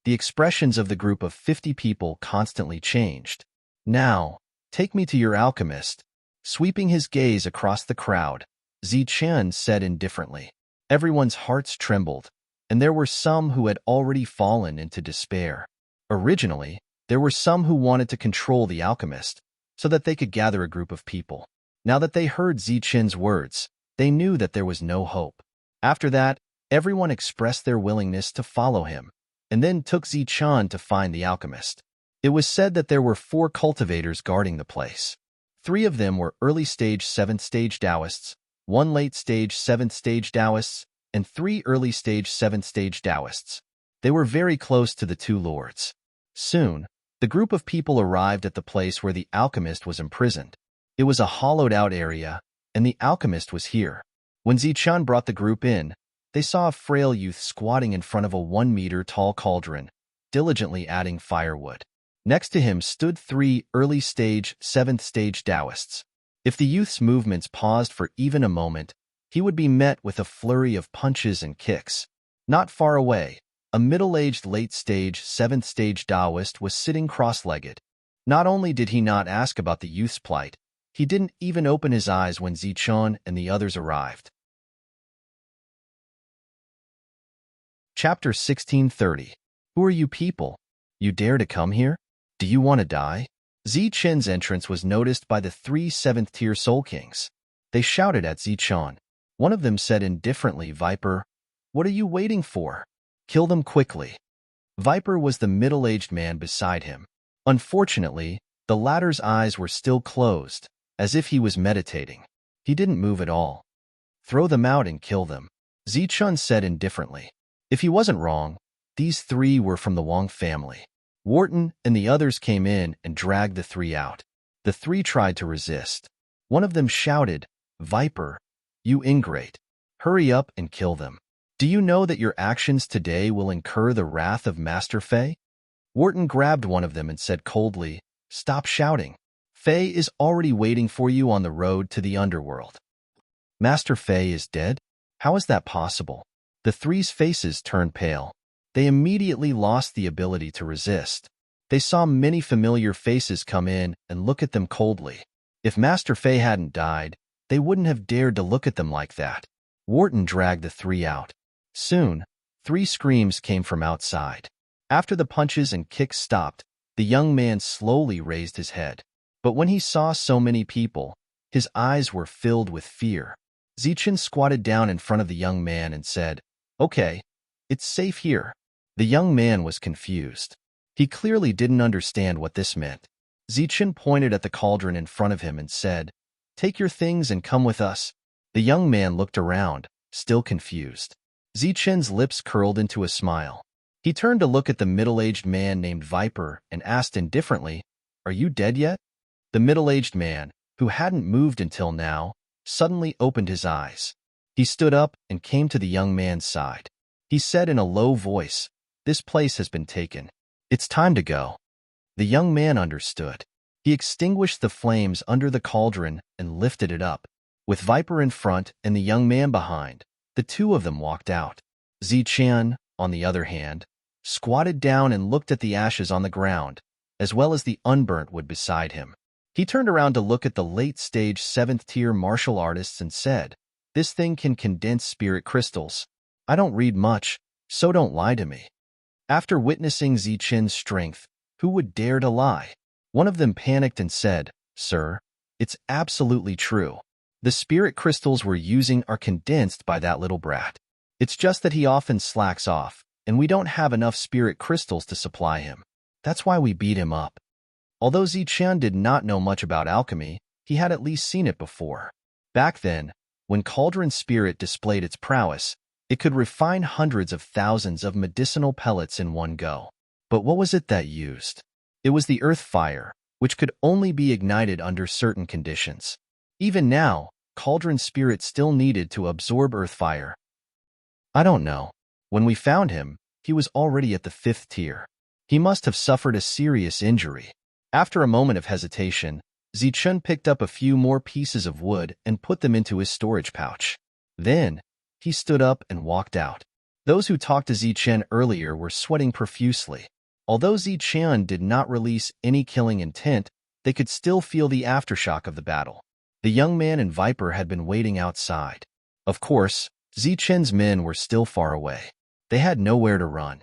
The expressions of the group of 50 people constantly changed. "Now, take me to your alchemist." Sweeping his gaze across the crowd, Zichen said indifferently. Everyone's hearts trembled, and there were some who had already fallen into despair. Originally, there were some who wanted to control the alchemist, so that they could gather a group of people. Now that they heard Zichen's words, they knew that there was no hope. After that, everyone expressed their willingness to follow him, and then took Zichen to find the alchemist. It was said that there were 4 cultivators guarding the place. 3 of them were early-stage 7th stage Taoists, 1 late-stage 7th stage Taoists, and 3 early-stage 7th stage Taoists. They were very close to the 2 lords. Soon, The group of people arrived at the place where the alchemist was imprisoned. It was a hollowed-out area, and the alchemist was here. When Zichun brought the group in, they saw a frail youth squatting in front of a 1-meter-tall cauldron, diligently adding firewood. Next to him stood 3 early-stage, 7th-stage Taoists. If the youth's movements paused for even a moment, he would be met with a flurry of punches and kicks. Not far away, a middle-aged late-stage, 7th-stage Taoist was sitting cross-legged. Not only did he not ask about the youth's plight, he didn't even open his eyes when Zichun and the others arrived. Chapter 1630. Who are you people? You dare to come here? Do you want to die? Zichun's entrance was noticed by the 3 7th-tier Soul Kings. They shouted at Zichun. One of them said indifferently, "Viper, what are you waiting for? Kill them quickly." Viper was the middle-aged man beside him. Unfortunately, the latter's eyes were still closed, as if he was meditating. He didn't move at all. "Throw them out and kill them," Zichun said indifferently. If he wasn't wrong, these 3 were from the Wang family. Wharton and the others came in and dragged the 3 out. The 3 tried to resist. One of them shouted, "Viper, you ingrate. Hurry up and kill them. Do you know that your actions today will incur the wrath of Master Fei?" Wharton grabbed one of them and said coldly, "Stop shouting. Fei is already waiting for you on the road to the underworld." "Master Fei is dead? How is that possible?" The 3's faces turned pale. They immediately lost the ability to resist. They saw many familiar faces come in and look at them coldly. If Master Fei hadn't died, they wouldn't have dared to look at them like that. Wharton dragged the 3 out. Soon, 3 screams came from outside. After the punches and kicks stopped, the young man slowly raised his head. But when he saw so many people, his eyes were filled with fear. Zichun squatted down in front of the young man and said, "Okay, it's safe here." The young man was confused. He clearly didn't understand what this meant. Zichun pointed at the cauldron in front of him and said, "Take your things and come with us." The young man looked around, still confused. Zichun's lips curled into a smile. He turned to look at the middle-aged man named Viper and asked indifferently, "Are you dead yet?" The middle-aged man, who hadn't moved until now, suddenly opened his eyes. He stood up and came to the young man's side. He said in a low voice, "This place has been taken. It's time to go." The young man understood. He extinguished the flames under the cauldron and lifted it up. With Viper in front and the young man behind, the 2 of them walked out. Zichun, on the other hand, squatted down and looked at the ashes on the ground, as well as the unburnt wood beside him. He turned around to look at the late-stage 7th-tier martial artists and said, "This thing can condense spirit crystals. I don't read much, so don't lie to me." After witnessing Zichun's strength, who would dare to lie? One of them panicked and said, "Sir, it's absolutely true. The spirit crystals we're using are condensed by that little brat. It's just that he often slacks off, and we don't have enough spirit crystals to supply him. That's why we beat him up." Although Zichun did not know much about alchemy, he had at least seen it before. Back then, when Cauldron Spirit displayed its prowess, it could refine hundreds of thousands of medicinal pellets in one go. But what was it that used? It was the earth fire, which could only be ignited under certain conditions. Even now, Cauldron Spirit still needed to absorb earth fire. "I don't know. When we found him, he was already at the 5th tier. He must have suffered a serious injury." After a moment of hesitation, Zichun picked up a few more pieces of wood and put them into his storage pouch. Then, he stood up and walked out. Those who talked to Zichun earlier were sweating profusely. Although Zichun did not release any killing intent, they could still feel the aftershock of the battle. The young man and Viper had been waiting outside. Of course, Zichun's men were still far away. They had nowhere to run.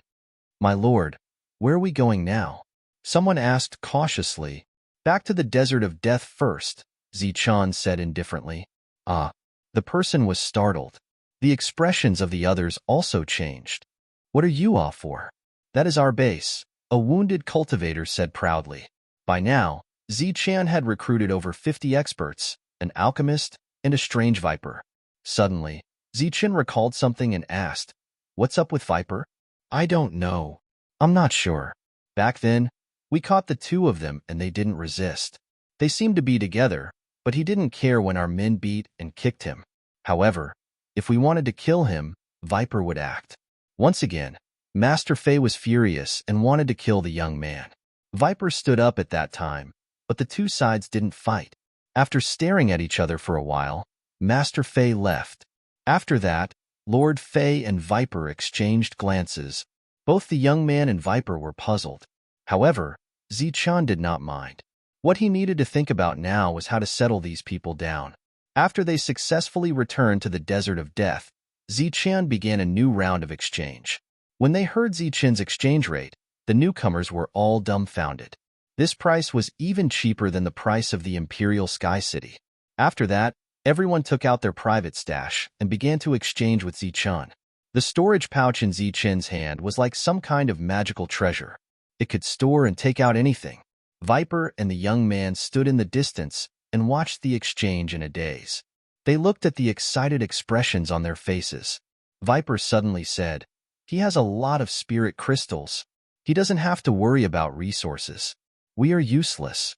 "My lord, where are we going now?" Someone asked cautiously. "Back to the desert of death first," Zichun said indifferently. "Ah." The person was startled. The expressions of the others also changed. "What are you off for?" "That is our base," a wounded cultivator said proudly. By now, Zichun had recruited over 50 experts, an alchemist, and a strange Viper. Suddenly, Zichun recalled something and asked, "What's up with Viper?" "I don't know. I'm not sure." Back then, We caught the two of them and they didn't resist. They seemed to be together, but he didn't care when our men beat and kicked him. However, if we wanted to kill him, Viper would act. Once again, Master Fei was furious and wanted to kill the young man. Viper stood up at that time, but the two sides didn't fight. After staring at each other for a while, Master Fei left. After that, Lord Fei and Viper exchanged glances. Both the young man and Viper were puzzled. However, Zichun did not mind. What he needed to think about now was how to settle these people down. After they successfully returned to the Desert of Death, Zichun began a new round of exchange. When they heard Zichun's exchange rate, the newcomers were all dumbfounded. This price was even cheaper than the price of the Imperial Sky City. After that, everyone took out their private stash and began to exchange with Zichun. The storage pouch in Zichun's hand was like some kind of magical treasure. It could store and take out anything. Viper and the young man stood in the distance and watched the exchange in a daze. They looked at the excited expressions on their faces. Viper suddenly said, "He has a lot of spirit crystals. He doesn't have to worry about resources. We are useless."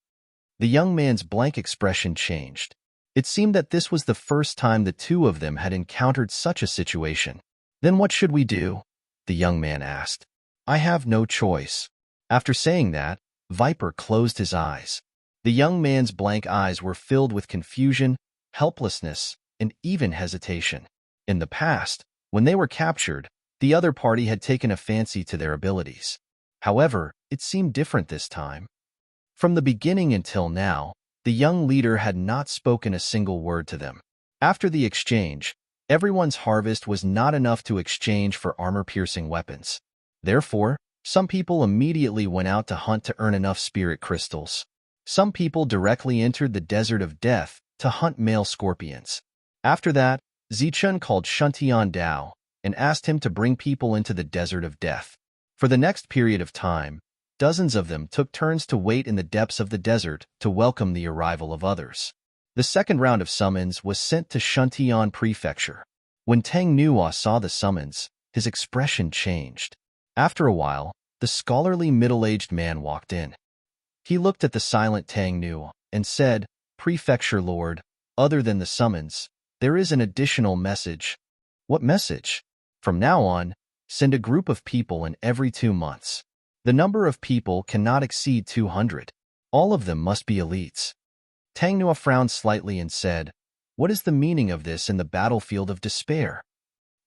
The young man's blank expression changed. It seemed that this was the first time the two of them had encountered such a situation. "Then what should we do?" the young man asked. "I have no choice." After saying that, Viper closed his eyes. The young man's blank eyes were filled with confusion, helplessness, and even hesitation. In the past, when they were captured, the other party had taken a fancy to their abilities. However, it seemed different this time. From the beginning until now, the young leader had not spoken a single word to them. After the exchange, everyone's harvest was not enough to exchange for armor-piercing weapons. Therefore, some people immediately went out to hunt to earn enough spirit crystals. Some people directly entered the Desert of Death to hunt male scorpions. After that, Zichun called Shuntian Dao and asked him to bring people into the Desert of Death. For the next period of time, dozens of them took turns to wait in the depths of the desert to welcome the arrival of others. The second round of summons was sent to Shuntian Prefecture. When Tang Nuo saw the summons, his expression changed. After a while, the scholarly middle-aged man walked in. He looked at the silent Tang Nuo and said, "Prefecture Lord, other than the summons, there is an additional message." "What message?" "From now on, send a group of people in every 2 months. The number of people cannot exceed 200. All of them must be elites." Tang Nuo frowned slightly and said, "What is the meaning of this in the battlefield of despair?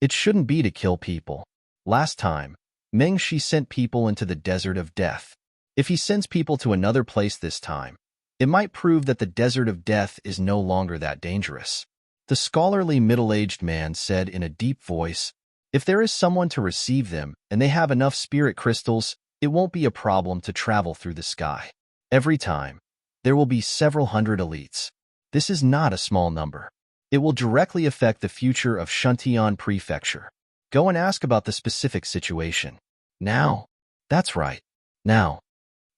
It shouldn't be to kill people. Last time, Meng Shi sent people into the Desert of Death. If he sends people to another place this time, it might prove that the Desert of Death is no longer that dangerous." The scholarly middle-aged man said in a deep voice, "If there is someone to receive them and they have enough spirit crystals, it won't be a problem to travel through the sky. Every time, there will be several hundred elites. This is not a small number. It will directly affect the future of Shuntian Prefecture. Go and ask about the specific situation. Now." "That's right. Now."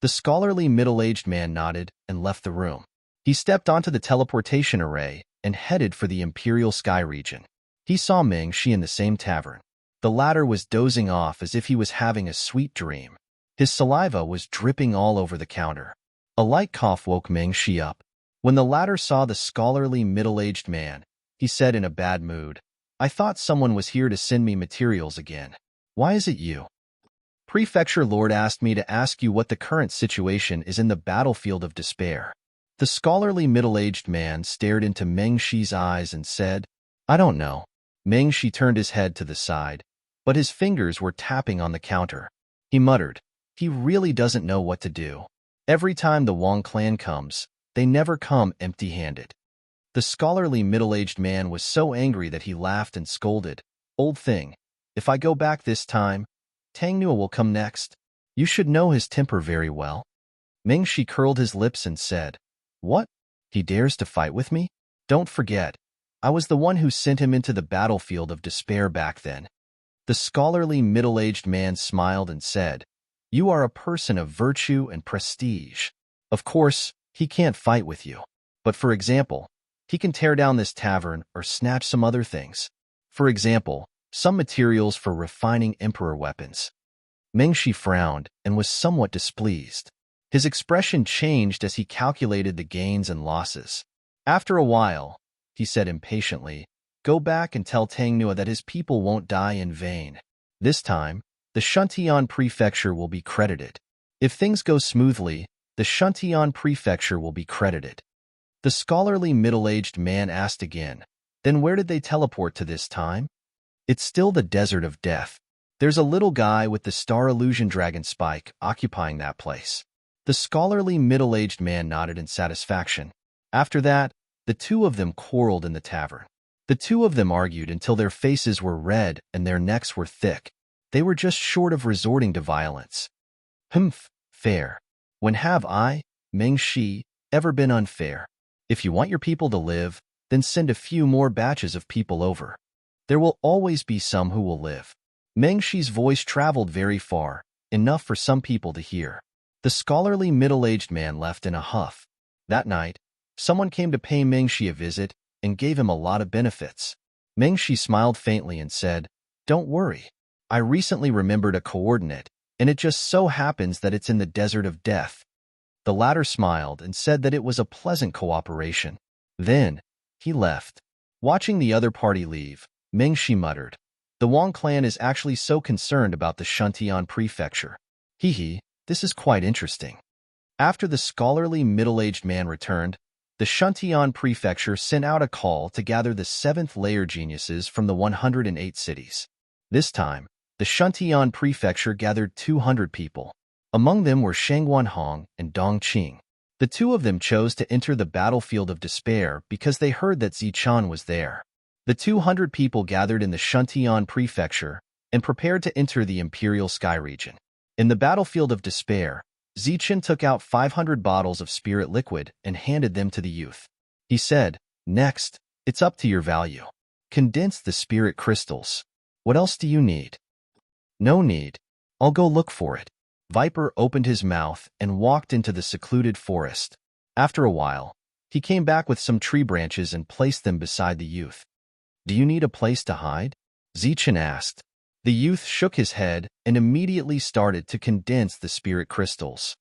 The scholarly middle-aged man nodded and left the room. He stepped onto the teleportation array and headed for the Imperial Sky region. He saw Meng Shi in the same tavern. The latter was dozing off as if he was having a sweet dream. His saliva was dripping all over the counter. A light cough woke Meng Shi up. When the latter saw the scholarly middle-aged man, he said in a bad mood, "I thought someone was here to send me materials again. Why is it you?" "Prefecture Lord asked me to ask you what the current situation is in the battlefield of despair." The scholarly middle-aged man stared into Meng Shi's eyes and said, "I don't know." Meng Shi turned his head to the side, but his fingers were tapping on the counter. He muttered, "He really doesn't know what to do. Every time the Wang clan comes, they never come empty-handed." The scholarly middle-aged man was so angry that he laughed and scolded, "Old thing, if I go back this time, Tang Nuo will come next. You should know his temper very well." Meng Shi curled his lips and said, "What? He dares to fight with me? Don't forget, I was the one who sent him into the battlefield of despair back then." The scholarly middle-aged man smiled and said, "You are a person of virtue and prestige. Of course, he can't fight with you. But for example, he can tear down this tavern or snatch some other things. For example, some materials for refining emperor weapons." Meng Shi frowned and was somewhat displeased. His expression changed as he calculated the gains and losses. After a while, he said impatiently, "Go back and tell Tangnua that his people won't die in vain. This time, the Shuntian prefecture will be credited. If things go smoothly, the Shuntian prefecture will be credited." The scholarly middle-aged man asked again, "Then where did they teleport to this time?" "It's still the desert of death. There's a little guy with the star illusion dragon spike occupying that place." The scholarly middle-aged man nodded in satisfaction. After that, the two of them quarreled in the tavern. The two of them argued until their faces were red and their necks were thick. They were just short of resorting to violence. Humph, fair. When have I, Meng Shi, ever been unfair? If you want your people to live, then send a few more batches of people over. There will always be some who will live. Meng Shi's voice traveled very far, enough for some people to hear. The scholarly middle-aged man left in a huff. That night, someone came to pay Meng Shi a visit and gave him a lot of benefits. Meng Shi smiled faintly and said, "Don't worry. I recently remembered a coordinate, and it just so happens that it's in the desert of death." The latter smiled and said that it was a pleasant cooperation. Then, he left. Watching the other party leave, Meng Shi muttered, "The Wang clan is actually so concerned about the Shuntian prefecture. Hee, this is quite interesting." After the scholarly middle-aged man returned, the Shuntian prefecture sent out a call to gather the 7th-layer geniuses from the 108 cities. This time, the Shuntian prefecture gathered 200 people. Among them were Shangguan Hong and Dong Qing. The two of them chose to enter the battlefield of despair because they heard that Zichun was there. The 200 people gathered in the Shuntian prefecture and prepared to enter the Imperial Sky region. In the battlefield of despair, Zichun took out 500 bottles of spirit liquid and handed them to the youth. He said, "Next, it's up to your value. Condense the spirit crystals. What else do you need?" "No need. I'll go look for it." Viper opened his mouth and walked into the secluded forest. After a while, he came back with some tree branches and placed them beside the youth. "Do you need a place to hide?" Zichun asked. The youth shook his head and immediately started to condense the spirit crystals.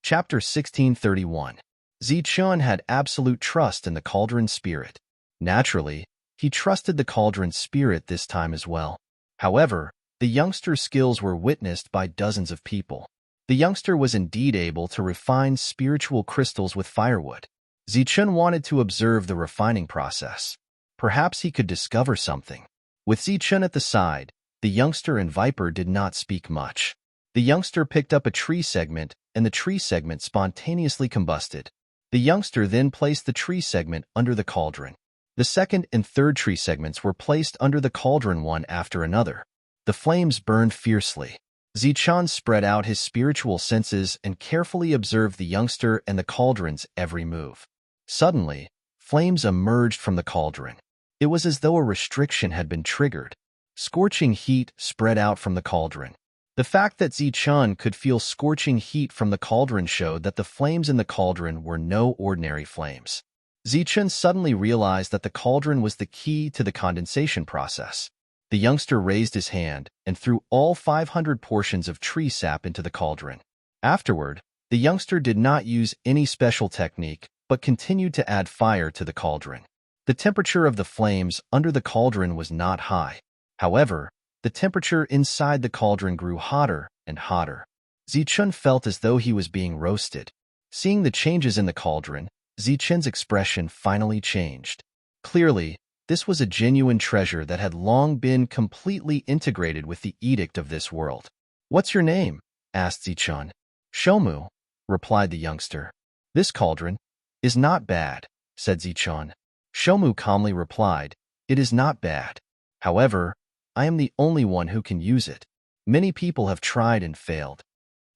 Chapter 1631. Zichun had absolute trust in the cauldron spirit. Naturally, he trusted the cauldron spirit this time as well. However, the youngster's skills were witnessed by dozens of people. The youngster was indeed able to refine spiritual crystals with firewood. Zichun wanted to observe the refining process. Perhaps he could discover something. With Zichun at the side, the youngster and Viper did not speak much. The youngster picked up a tree segment, and the tree segment spontaneously combusted. The youngster then placed the tree segment under the cauldron. The second and third tree segments were placed under the cauldron one after another. The flames burned fiercely. Zichun spread out his spiritual senses and carefully observed the youngster and the cauldron's every move. Suddenly, flames emerged from the cauldron. It was as though a restriction had been triggered. Scorching heat spread out from the cauldron. The fact that Zichun could feel scorching heat from the cauldron showed that the flames in the cauldron were no ordinary flames. Zichun suddenly realized that the cauldron was the key to the condensation process. The youngster raised his hand and threw all 500 portions of tree sap into the cauldron. Afterward, the youngster did not use any special technique, but continued to add fire to the cauldron. The temperature of the flames under the cauldron was not high. However, the temperature inside the cauldron grew hotter and hotter. Zichun felt as though he was being roasted. Seeing the changes in the cauldron, Zichun's expression finally changed. Clearly, this was a genuine treasure that had long been completely integrated with the edict of this world. "What's your name?" asked Zichun. "Shomu," replied the youngster. "This cauldron is not bad," said Zichun. Shomu calmly replied, "It is not bad. However, I am the only one who can use it. Many people have tried and failed."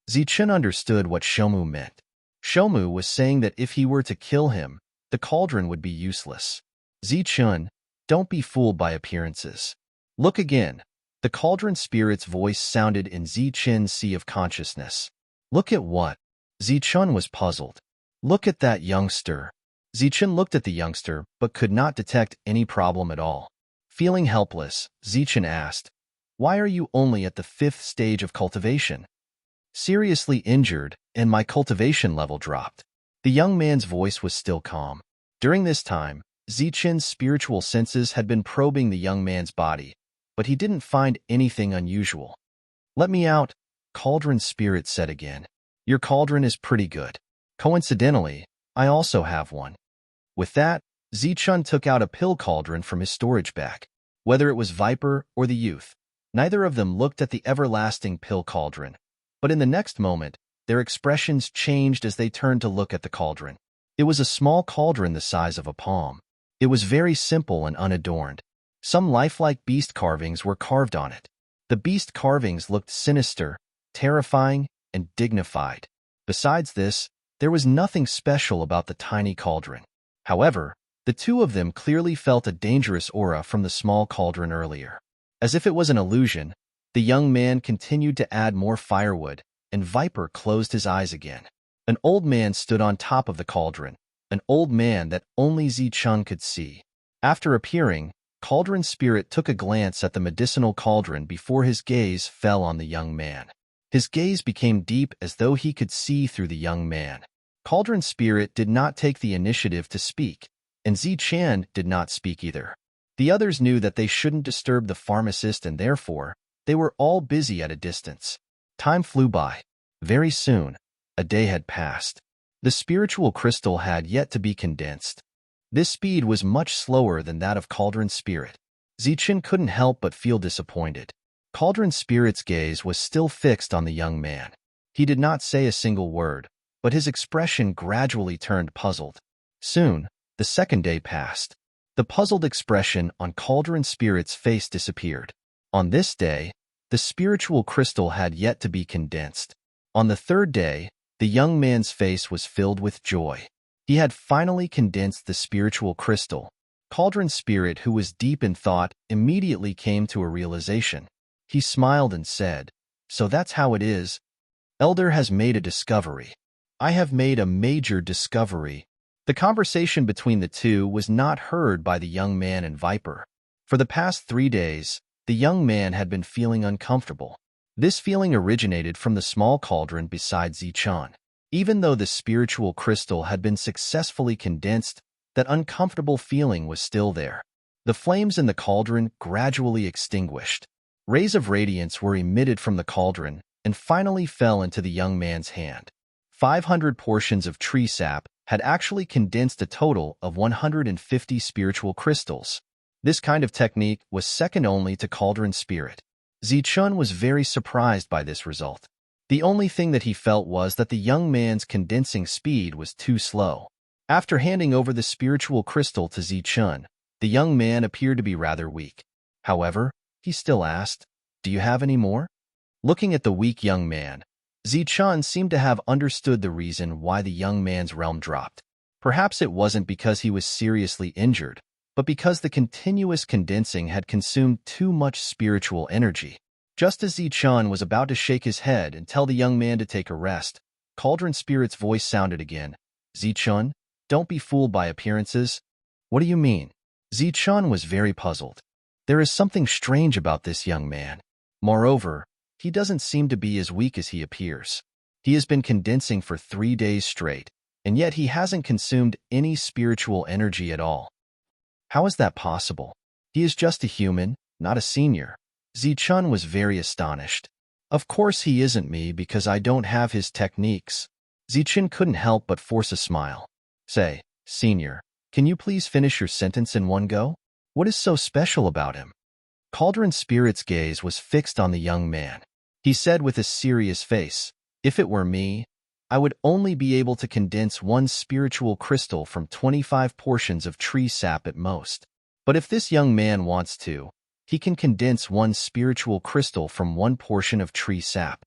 Zichun understood what Shomu meant. Shomu was saying that if he were to kill him, the cauldron would be useless. "Zichun, don't be fooled by appearances. Look again." The cauldron spirit's voice sounded in Zichun's sea of consciousness. "Look at what?" Zichun was puzzled. "Look at that youngster." Zichun looked at the youngster, but could not detect any problem at all. Feeling helpless, Zichun asked, Why are you only at the 5th stage of cultivation? Seriously injured, and my cultivation level dropped. The young man's voice was still calm. During this time, Zichen's spiritual senses had been probing the young man's body, but he didn't find anything unusual. Let me out, Cauldron Spirit said again. Your cauldron is pretty good. Coincidentally, I also have one. With that, Zichun took out a pill cauldron from his storage bag. Whether it was Viper or the youth, neither of them looked at the everlasting pill cauldron. But in the next moment, their expressions changed as they turned to look at the cauldron. It was a small cauldron the size of a palm. It was very simple and unadorned. Some lifelike beast carvings were carved on it. The beast carvings looked sinister, terrifying, and dignified. Besides this, there was nothing special about the tiny cauldron. However, the two of them clearly felt a dangerous aura from the small cauldron earlier. As if it was an illusion, the young man continued to add more firewood, and Viper closed his eyes again. An old man stood on top of the cauldron, an old man that only Zichun could see. After appearing, Cauldron Spirit took a glance at the medicinal cauldron before his gaze fell on the young man. His gaze became deep as though he could see through the young man. Cauldron Spirit did not take the initiative to speak, and Zichen did not speak either. The others knew that they shouldn't disturb the pharmacist, and therefore, they were all busy at a distance. Time flew by. Very soon, a day had passed. The spiritual crystal had yet to be condensed. This speed was much slower than that of Cauldron Spirit. Zichen couldn't help but feel disappointed. Cauldron Spirit's gaze was still fixed on the young man. He did not say a single word, but his expression gradually turned puzzled. Soon, the second day passed. The puzzled expression on Cauldron Spirit's face disappeared. On this day, the spiritual crystal had yet to be condensed. On the third day, the young man's face was filled with joy. He had finally condensed the spiritual crystal. Cauldron Spirit, who was deep in thought, immediately came to a realization. He smiled and said, "So that's how it is. Elder has made a discovery. I have made a major discovery." The conversation between the two was not heard by the young man and Viper. For the past 3 days, the young man had been feeling uncomfortable. This feeling originated from the small cauldron beside Zichun. Even though the spiritual crystal had been successfully condensed, that uncomfortable feeling was still there. The flames in the cauldron gradually extinguished. Rays of radiance were emitted from the cauldron and finally fell into the young man's hand. 500 portions of tree sap had actually condensed a total of 150 spiritual crystals. This kind of technique was second only to Cauldron Spirit. Zichun was very surprised by this result. The only thing that he felt was that the young man's condensing speed was too slow. After handing over the spiritual crystal to Zichun, the young man appeared to be rather weak. However, he still asked, "Do you have any more?" Looking at the weak young man, Zichun seemed to have understood the reason why the young man's realm dropped. Perhaps it wasn't because he was seriously injured, but because the continuous condensing had consumed too much spiritual energy. Just as Zichun was about to shake his head and tell the young man to take a rest, Cauldron Spirit's voice sounded again. "Zichun, don't be fooled by appearances." "What do you mean?" Zichun was very puzzled. There is something strange about this young man. Moreover, he doesn't seem to be as weak as he appears. He has been condensing for 3 days straight, and yet he hasn't consumed any spiritual energy at all. How is that possible? He is just a human, not a senior. Zichun was very astonished. Of course he isn't me because I don't have his techniques. Zichun couldn't help but force a smile. Say, "Senior, can you please finish your sentence in one go? What is so special about him?" Cauldron Spirit's gaze was fixed on the young man. He said with a serious face, "If it were me, I would only be able to condense 1 spiritual crystal from 25 portions of tree sap at most. But if this young man wants to, he can condense 1 spiritual crystal from 1 portion of tree sap."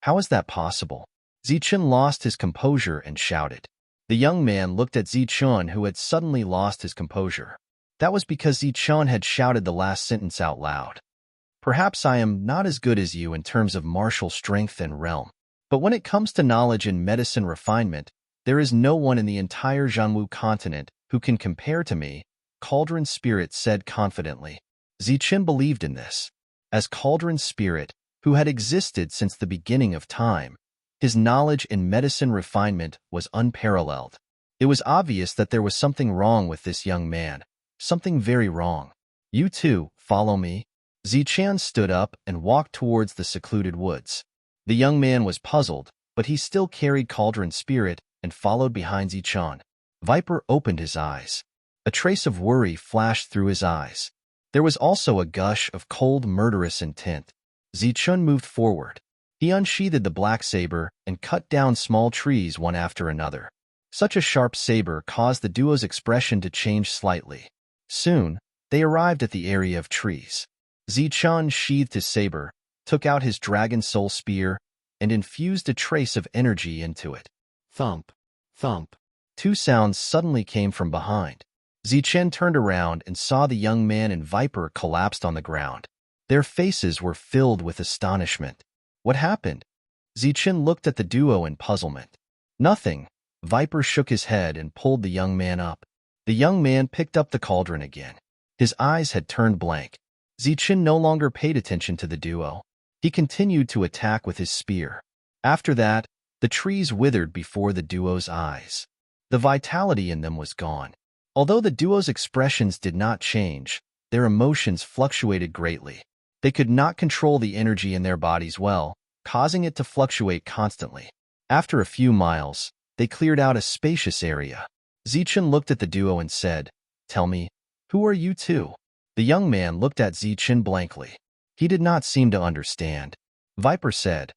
How is that possible? Zichun lost his composure and shouted. The young man looked at Zichun, who had suddenly lost his composure. That was because Zichun had shouted the last sentence out loud. "Perhaps I am not as good as you in terms of martial strength and realm. But when it comes to knowledge and medicine refinement, there is no one in the entire Zhanwu continent who can compare to me," Cauldron Spirit said confidently. Zichun believed in this. As Cauldron's spirit, who had existed since the beginning of time, his knowledge in medicine refinement was unparalleled. It was obvious that there was something wrong with this young man, something very wrong. "You too, follow me." Ziqian stood up and walked towards the secluded woods. The young man was puzzled, but he still carried Cauldron's spirit and followed behind Ziqian. Viper opened his eyes. A trace of worry flashed through his eyes. There was also a gush of cold, murderous intent. Zichun moved forward. He unsheathed the black saber and cut down small trees one after another. Such a sharp saber caused the duo's expression to change slightly. Soon, they arrived at the area of trees. Zichun sheathed his saber, took out his dragon soul spear, and infused a trace of energy into it. Thump, thump. Two sounds suddenly came from behind. Zichen turned around and saw the young man and Viper collapsed on the ground. Their faces were filled with astonishment. What happened? Zichen looked at the duo in puzzlement. Nothing. Viper shook his head and pulled the young man up. The young man picked up the cauldron again. His eyes had turned blank. Zichen no longer paid attention to the duo. He continued to attack with his spear. After that, the trees withered before the duo's eyes. The vitality in them was gone. Although the duo's expressions did not change, their emotions fluctuated greatly. They could not control the energy in their bodies well, causing it to fluctuate constantly. After a few miles, they cleared out a spacious area. Zichen looked at the duo and said, "Tell me, who are you two?" The young man looked at Zichen blankly. He did not seem to understand. Viper said,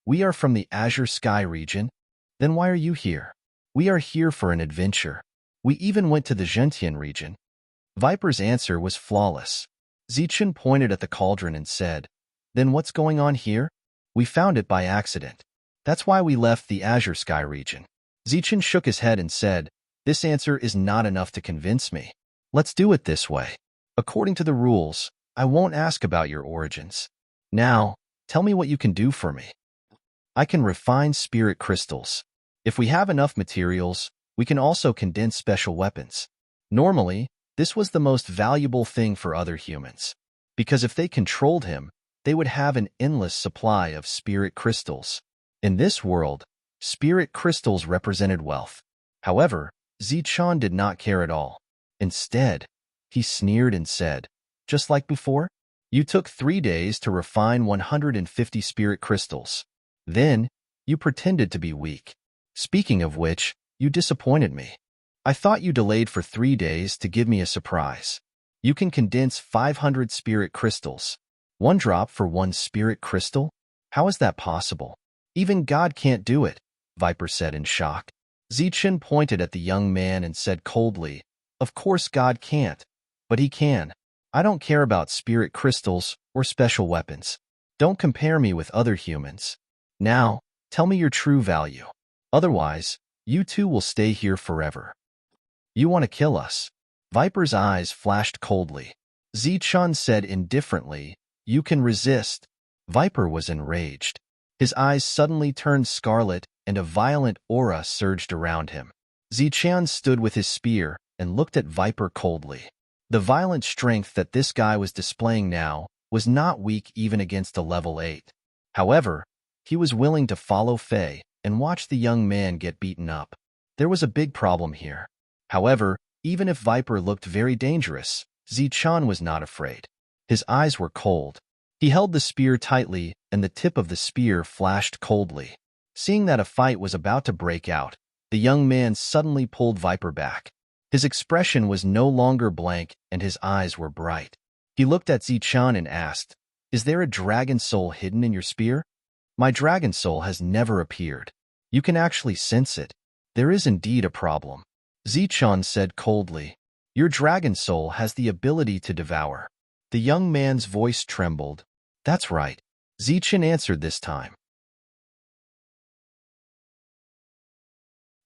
"We are from the Azure Sky region." "Then why are you here?" "We are here for an adventure. We even went to the Gentian region." Viper's answer was flawless. Zichen pointed at the cauldron and said, "Then what's going on here?" "We found it by accident. That's why we left the Azure Sky region." Zichen shook his head and said, "This answer is not enough to convince me. Let's do it this way. According to the rules, I won't ask about your origins. Now, tell me what you can do for me." "I can refine spirit crystals. If we have enough materials, we can also condense special weapons." Normally, this was the most valuable thing for other humans, because if they controlled him, they would have an endless supply of spirit crystals. In this world, spirit crystals represented wealth. However, Zichun did not care at all. Instead, he sneered and said, "Just like before? You took 3 days to refine 150 spirit crystals. Then, you pretended to be weak. Speaking of which, you disappointed me. I thought you delayed for 3 days to give me a surprise. You can condense 500 spirit crystals. 1 drop for 1 spirit crystal? How is that possible? Even God can't do it," Viper said in shock. Zichen pointed at the young man and said coldly, "Of course God can't, but he can. I don't care about spirit crystals or special weapons. Don't compare me with other humans. Now, tell me your true value. Otherwise, you two will stay here forever." "You want to kill us?" Viper's eyes flashed coldly. Zichun said indifferently, "You can resist." Viper was enraged. His eyes suddenly turned scarlet and a violent aura surged around him. Zichun stood with his spear and looked at Viper coldly. The violent strength that this guy was displaying now was not weak even against a level 8. However, he was willing to follow Faye and watch the young man get beaten up. There was a big problem here. However, even if Viper looked very dangerous, Zichun was not afraid. His eyes were cold. He held the spear tightly, and the tip of the spear flashed coldly. Seeing that a fight was about to break out, the young man suddenly pulled Viper back. His expression was no longer blank, and his eyes were bright. He looked at Zichun and asked, "Is there a dragon soul hidden in your spear?" "My dragon soul has never appeared. You can actually sense it. There is indeed a problem." Zichun said coldly, "Your dragon soul has the ability to devour." The young man's voice trembled. "That's right." Zichun answered this time.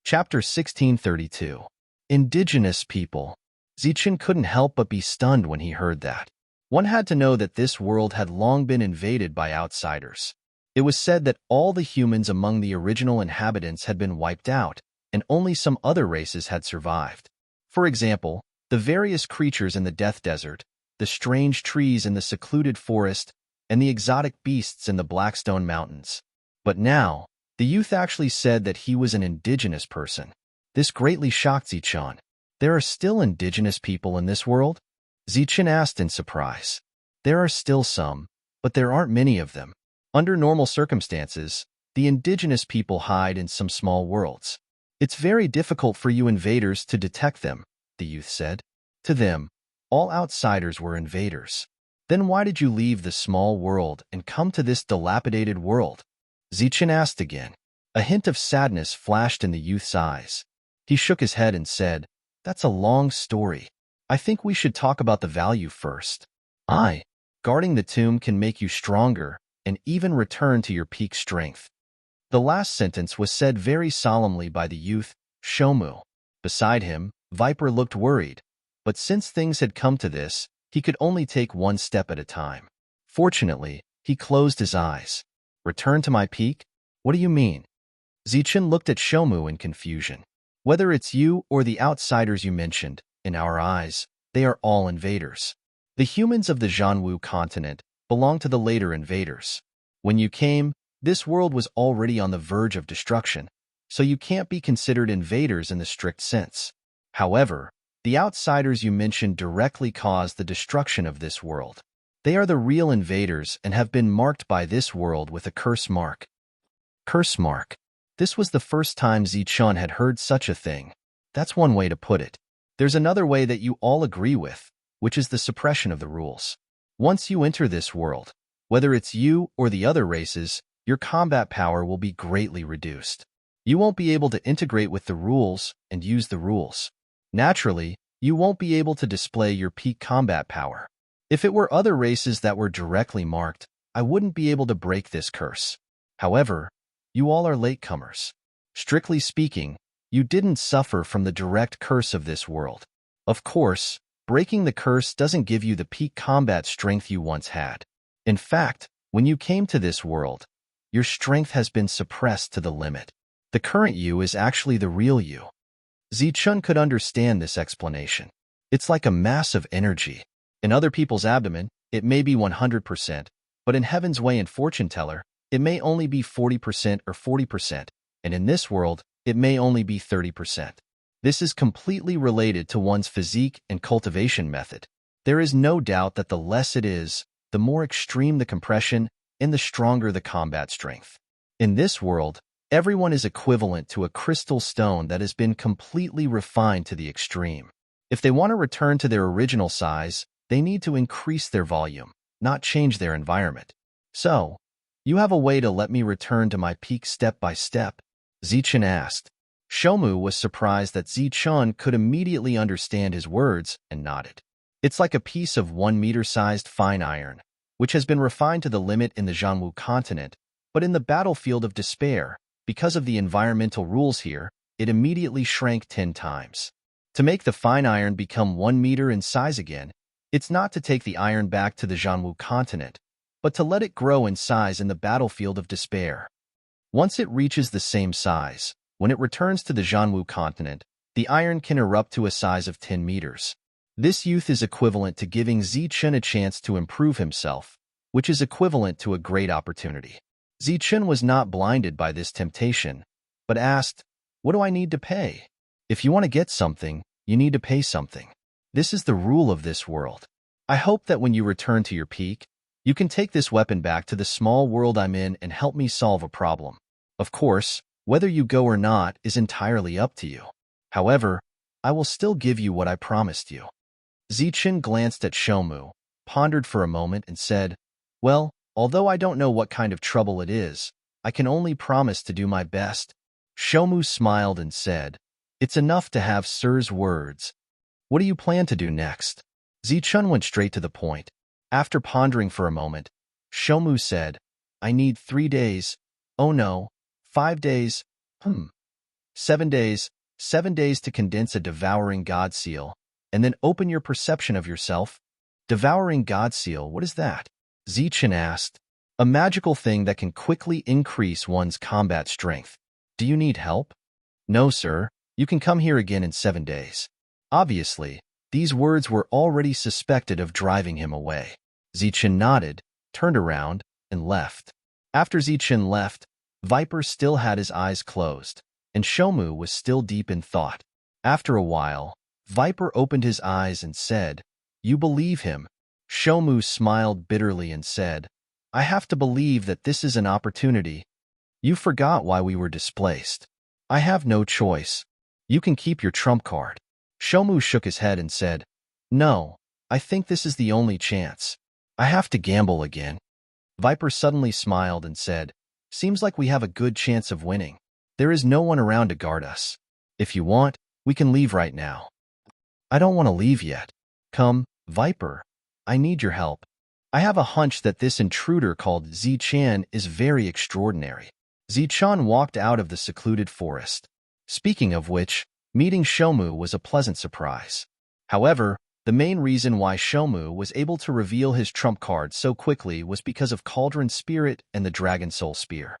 Chapter 1632. Indigenous People. Zichun couldn't help but be stunned when he heard that. One had to know that this world had long been invaded by outsiders. It was said that all the humans among the original inhabitants had been wiped out, and only some other races had survived. For example, the various creatures in the Death Desert, the strange trees in the secluded forest, and the exotic beasts in the Blackstone Mountains. But now, the youth actually said that he was an indigenous person. This greatly shocked Zichun. There are still indigenous people in this world? Zichun asked in surprise. There are still some, but there aren't many of them. Under normal circumstances, the indigenous people hide in some small worlds. It's very difficult for you invaders to detect them, the youth said. To them, all outsiders were invaders. Then why did you leave the small world and come to this dilapidated world? Zichun asked again. A hint of sadness flashed in the youth's eyes. He shook his head and said, "That's a long story. I think we should talk about the value first. Guarding the tomb can make you stronger and even return to your peak strength." The last sentence was said very solemnly by the youth, Shomu. Beside him, Viper looked worried, but since things had come to this, he could only take one step at a time. Fortunately, he closed his eyes. Return to my peak? What do you mean? Zichun looked at Shomu in confusion. Whether it's you or the outsiders you mentioned, in our eyes, they are all invaders. The humans of the Zhanwu continent belong to the later invaders. When you came, this world was already on the verge of destruction, so you can't be considered invaders in the strict sense. However, the outsiders you mentioned directly caused the destruction of this world. They are the real invaders and have been marked by this world with a curse mark. Curse mark. This was the first time Zichun had heard such a thing. That's one way to put it. There's another way that you all agree with, which is the suppression of the rules. Once you enter this world, whether it's you or the other races, your combat power will be greatly reduced. You won't be able to integrate with the rules and use the rules. Naturally, you won't be able to display your peak combat power. If it were other races that were directly marked, I wouldn't be able to break this curse. However, you all are latecomers. Strictly speaking, you didn't suffer from the direct curse of this world. Of course, breaking the curse doesn't give you the peak combat strength you once had. In fact, when you came to this world, your strength has been suppressed to the limit. The current you is actually the real you. Zichun could understand this explanation. It's like a mass of energy. In other people's abdomen, it may be 100%, but in Heaven's Way and Fortune Teller, it may only be 40% or 40%, and in this world, it may only be 30%. This is completely related to one's physique and cultivation method. There is no doubt that the less it is, the more extreme the compression and the stronger the combat strength. In this world, everyone is equivalent to a crystal stone that has been completely refined to the extreme. If they want to return to their original size, they need to increase their volume, not change their environment. So, you have a way to let me return to my peak step by step? Zichun asked. Shomu was surprised that Zichun could immediately understand his words and nodded. It's like a piece of 1-meter-sized fine iron, which has been refined to the limit in the Zhanwu continent, but in the battlefield of despair, because of the environmental rules here, it immediately shrank 10 times. To make the fine iron become 1 meter in size again, it's not to take the iron back to the Zhanwu continent, but to let it grow in size in the battlefield of despair. Once it reaches the same size, when it returns to the Zhanwu continent, the iron can erupt to a size of 10 meters. This youth is equivalent to giving Zichun a chance to improve himself, which is equivalent to a great opportunity. Zichun was not blinded by this temptation, but asked, "What do I need to pay?" If you want to get something, you need to pay something. This is the rule of this world. I hope that when you return to your peak, you can take this weapon back to the small world I'm in and help me solve a problem. Of course, whether you go or not is entirely up to you. However, I will still give you what I promised you. Zichun glanced at Shomu, pondered for a moment, and said, "Well, although I don't know what kind of trouble it is, I can only promise to do my best." Shomu smiled and said, "It's enough to have Sir's words. What do you plan to do next?" Zichun went straight to the point. After pondering for a moment, Shomu said, "I need 3 days. Oh no, 5 days. 7 days. 7 days to condense a devouring God seal, and then open your perception of yourself." Devouring God seal, what is that? Zichun asked. A magical thing that can quickly increase one's combat strength. Do you need help? No, sir. You can come here again in 7 days. Obviously, these words were already suspected of driving him away. Zichun nodded, turned around, and left. After Zichen left, Viper still had his eyes closed, and Shomu was still deep in thought. After a while, Viper opened his eyes and said, "You believe him?" Shomu smiled bitterly and said, "I have to believe that this is an opportunity. You forgot why we were displaced. I have no choice. You can keep your trump card." Shomu shook his head and said, "No, I think this is the only chance. I have to gamble again." Viper suddenly smiled and said, "Seems like we have a good chance of winning. There is no one around to guard us. If you want, we can leave right now." "I don't want to leave yet. Come, Viper. I need your help. I have a hunch that this intruder called Zichan is very extraordinary." Zichan walked out of the secluded forest. Speaking of which, meeting Shomu was a pleasant surprise. However, the main reason why Shomu was able to reveal his trump card so quickly was because of Cauldron Spirit and the Dragon Soul Spear.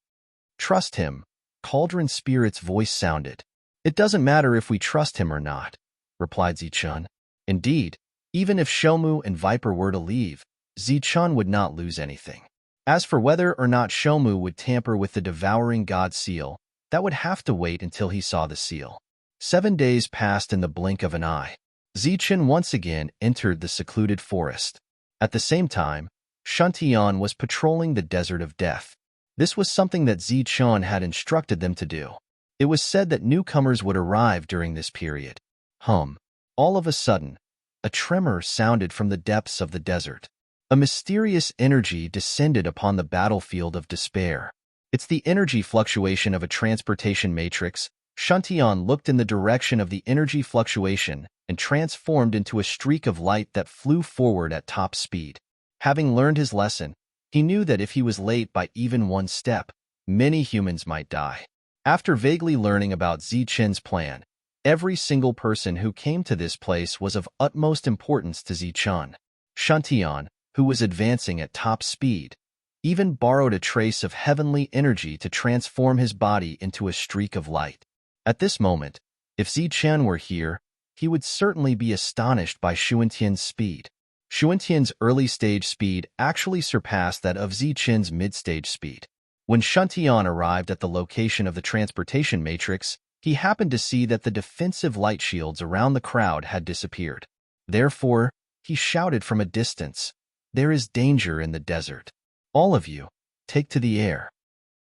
"Trust him," Cauldron Spirit's voice sounded. "It doesn't matter if we trust him or not," replied Zichun. Indeed, even if Shomu and Viper were to leave, Zichun would not lose anything. As for whether or not Shomu would tamper with the Devouring God seal, that would have to wait until he saw the seal. 7 days passed in the blink of an eye. Zichun once again entered the secluded forest. At the same time, Shuntian was patrolling the Desert of Death. This was something that Zichun had instructed them to do. It was said that newcomers would arrive during this period. All of a sudden, a tremor sounded from the depths of the desert. A mysterious energy descended upon the battlefield of despair. "It's the energy fluctuation of a transportation matrix." Shuntian looked in the direction of the energy fluctuation and transformed into a streak of light that flew forward at top speed. Having learned his lesson, he knew that if he was late by even one step, many humans might die. After vaguely learning about Zichen's plan, every single person who came to this place was of utmost importance to Zichun. Shuntian, who was advancing at top speed, even borrowed a trace of heavenly energy to transform his body into a streak of light. At this moment, if Zichen were here, he would certainly be astonished by Xuantian's speed. Xuantian's early-stage speed actually surpassed that of Zichen's mid-stage speed. When Shuntian arrived at the location of the transportation matrix, he happened to see that the defensive light shields around the crowd had disappeared. Therefore, he shouted from a distance, "There is danger in the desert. All of you, take to the air."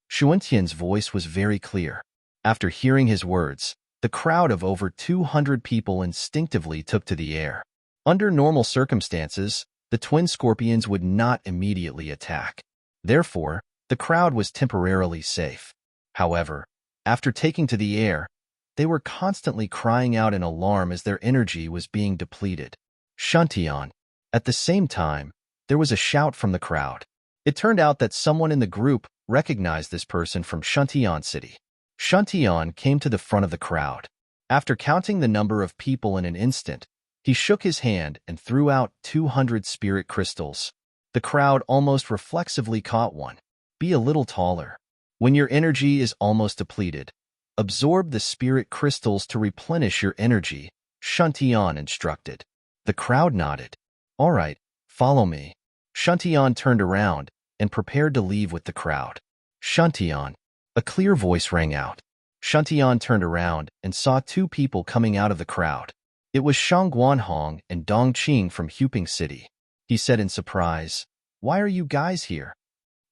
Xuantian's voice was very clear. After hearing his words, the crowd of over 200 people instinctively took to the air. Under normal circumstances, the twin scorpions would not immediately attack. Therefore, the crowd was temporarily safe. However, after taking to the air, they were constantly crying out in alarm as their energy was being depleted. Shuntian. At the same time, there was a shout from the crowd. It turned out that someone in the group recognized this person from Shuntian City. Shuntian came to the front of the crowd. After counting the number of people in an instant, he shook his hand and threw out 200 spirit crystals. The crowd almost reflexively caught one. "Be a little taller. When your energy is almost depleted, absorb the spirit crystals to replenish your energy," Shuntian instructed. The crowd nodded. "All right, follow me." Shuntian turned around and prepared to leave with the crowd. "Shuntian." A clear voice rang out. Shuntian turned around and saw 2 people coming out of the crowd. It was Shang Guanhong and Dong Qing from Huping City. He said in surprise, "Why are you guys here?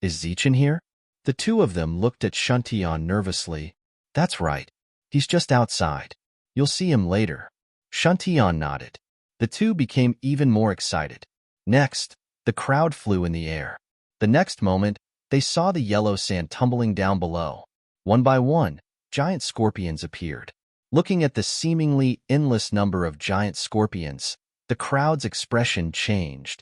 Is Zichen here?" The 2 of them looked at Shuntian nervously. "That's right. He's just outside. You'll see him later." Shuntian nodded. The 2 became even more excited. Next, the crowd flew in the air. The next moment, they saw the yellow sand tumbling down below. One by one, giant scorpions appeared. Looking at the seemingly endless number of giant scorpions, the crowd's expression changed.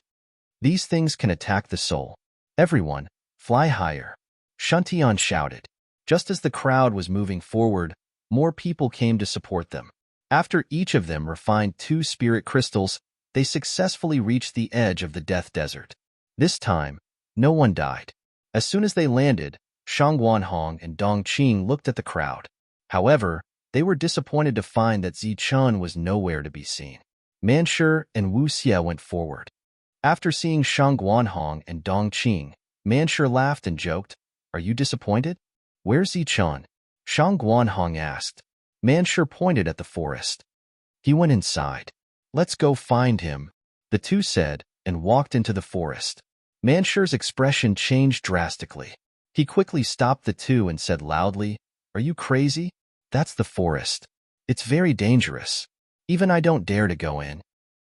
"These things can attack the soul. Everyone, fly higher," Shuntian shouted. Just as the crowd was moving forward, more people came to support them. After each of them refined 2 spirit crystals, they successfully reached the edge of the Death Desert. This time, no one died. As soon as they landed, Shang Guanhong and Dong Qing looked at the crowd. However, they were disappointed to find that Zichun was nowhere to be seen. Manshur and Wu Xie went forward. After seeing Shang Guanhong and Dong Qing, Manshur laughed and joked, "Are you disappointed? Where's Zichun?" Shang Guanhong asked. Manshur pointed at the forest. "He went inside. Let's go find him," the two said, and walked into the forest. Manshur's expression changed drastically. He quickly stopped the two and said loudly, "Are you crazy? That's the forest. It's very dangerous. Even I don't dare to go in."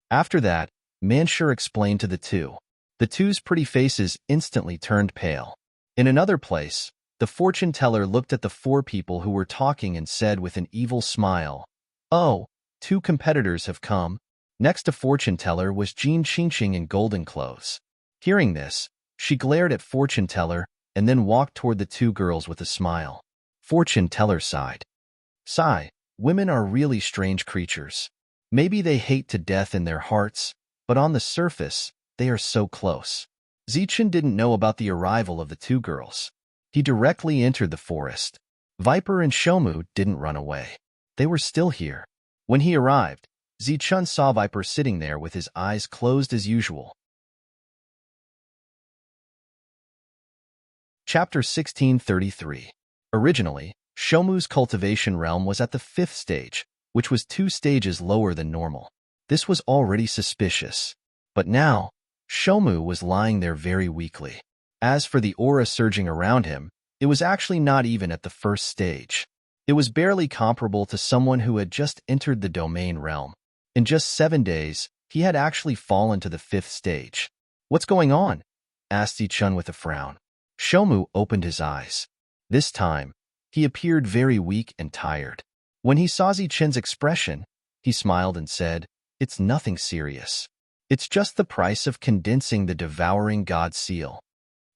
After that, Manshur explained to the two. The two's pretty faces instantly turned pale. In another place, the fortune teller looked at the four people who were talking and said with an evil smile, "Oh, two competitors have come." Next to fortune teller was Jean Qingqing in golden clothes. Hearing this, she glared at fortune teller and then walked toward the two girls with a smile. Fortune teller sighed. "Sigh, women are really strange creatures. Maybe they hate to death in their hearts, but on the surface, they are so close." Zichun didn't know about the arrival of the two girls. He directly entered the forest. Viper and Shomu didn't run away. They were still here. When he arrived, Zichun saw Viper sitting there with his eyes closed as usual. Chapter 1633. Originally, Shomu's cultivation realm was at the 5th stage, which was 2 stages lower than normal. This was already suspicious. But now, Shomu was lying there very weakly. As for the aura surging around him, it was actually not even at the 1st stage. It was barely comparable to someone who had just entered the domain realm. In just 7 days, he had actually fallen to the 5th stage. "What's going on?" asked Zichun with a frown. Shomu opened his eyes. This time, he appeared very weak and tired. When he saw Zichun's expression, he smiled and said, "It's nothing serious. It's just the price of condensing the devouring god seal."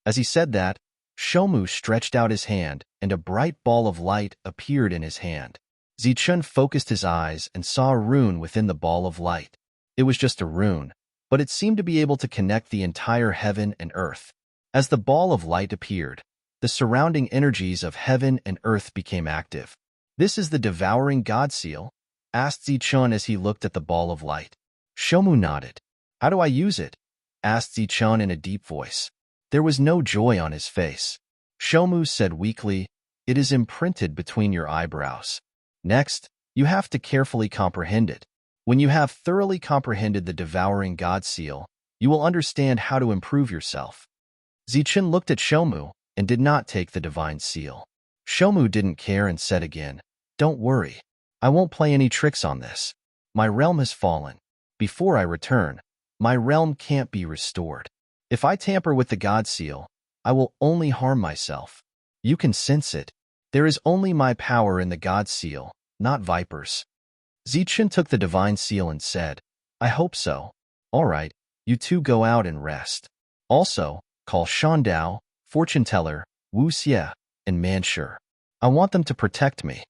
As he said that, Shomu stretched out his hand, and a bright ball of light appeared in his hand. Zichun focused his eyes and saw a rune within the ball of light. It was just a rune, but it seemed to be able to connect the entire heaven and earth. As the ball of light appeared, the surrounding energies of heaven and earth became active. "This is the devouring god seal?" asked Zichun as he looked at the ball of light. Shomu nodded. "How do I use it?" asked Zichun in a deep voice. There was no joy on his face. Shomu said weakly, "It is imprinted between your eyebrows. Next, you have to carefully comprehend it. When you have thoroughly comprehended the devouring god seal, you will understand how to improve yourself." Zichun looked at Shomu and did not take the divine seal. Shomu didn't care and said again, "Don't worry. I won't play any tricks on this. My realm has fallen. Before I return, my realm can't be restored. If I tamper with the god seal, I will only harm myself. You can sense it. There is only my power in the god seal, not Viper's." Zichun took the divine seal and said, "I hope so. All right, you two go out and rest. Also, call Shandao, fortune teller, Wu Xie, and Manshur. I want them to protect me."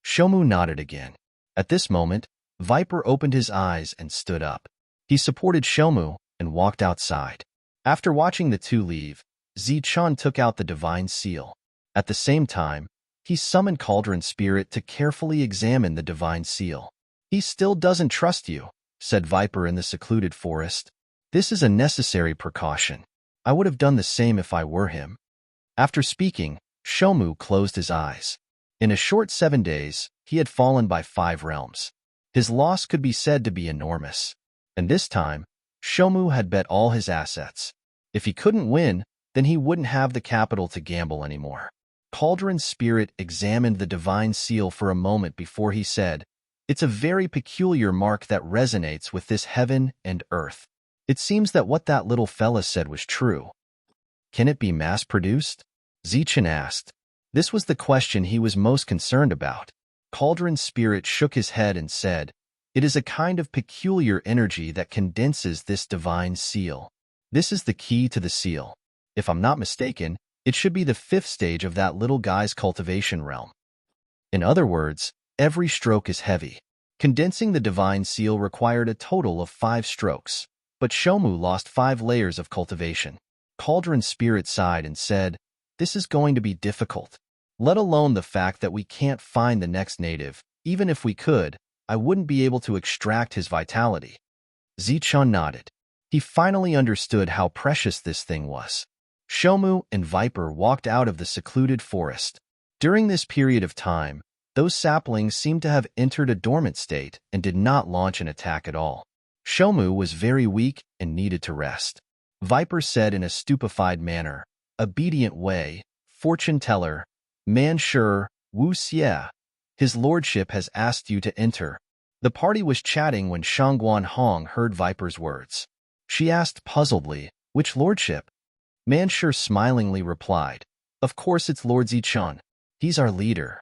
Shomu nodded again. At this moment, Viper opened his eyes and stood up. He supported Shomu and walked outside. After watching the two leave, Zichun took out the divine seal. At the same time, he summoned Cauldron Spirit to carefully examine the divine seal. "He still doesn't trust you," said Viper in the secluded forest. "This is a necessary precaution. I would have done the same if I were him." After speaking, Shomu closed his eyes. In a short 7 days, he had fallen by 5 realms. His loss could be said to be enormous. And this time, Shomu had bet all his assets. If he couldn't win, then he wouldn't have the capital to gamble anymore. Cauldron Spirit examined the divine seal for a moment before he said, "It's a very peculiar mark that resonates with this heaven and earth. It seems that what that little fella said was true. Can it be mass-produced?" Zichun asked. This was the question he was most concerned about. Cauldron Spirit shook his head and said, "It is a kind of peculiar energy that condenses this divine seal. This is the key to the seal. If I'm not mistaken, it should be the 5th stage of that little guy's cultivation realm. In other words, every stroke is heavy." Condensing the divine seal required a total of 5 strokes, but Shomu lost 5 layers of cultivation. Cauldron Spirit sighed and said, "This is going to be difficult. Let alone the fact that we can't find the next native. Even if we could, I wouldn't be able to extract his vitality." Zichun nodded. He finally understood how precious this thing was. Shomu and Viper walked out of the secluded forest. During this period of time, those saplings seemed to have entered a dormant state and did not launch an attack at all. Shomu was very weak and needed to rest. Viper said in a stupefied manner, "Obedient Wei, fortune teller, man sure, Wu Xie, his lordship has asked you to enter." The party was chatting when Shangguan Hong heard Viper's words. She asked puzzledly, "Which lordship?" Manshur smilingly replied, "Of course it's Lord Zichun. He's our leader."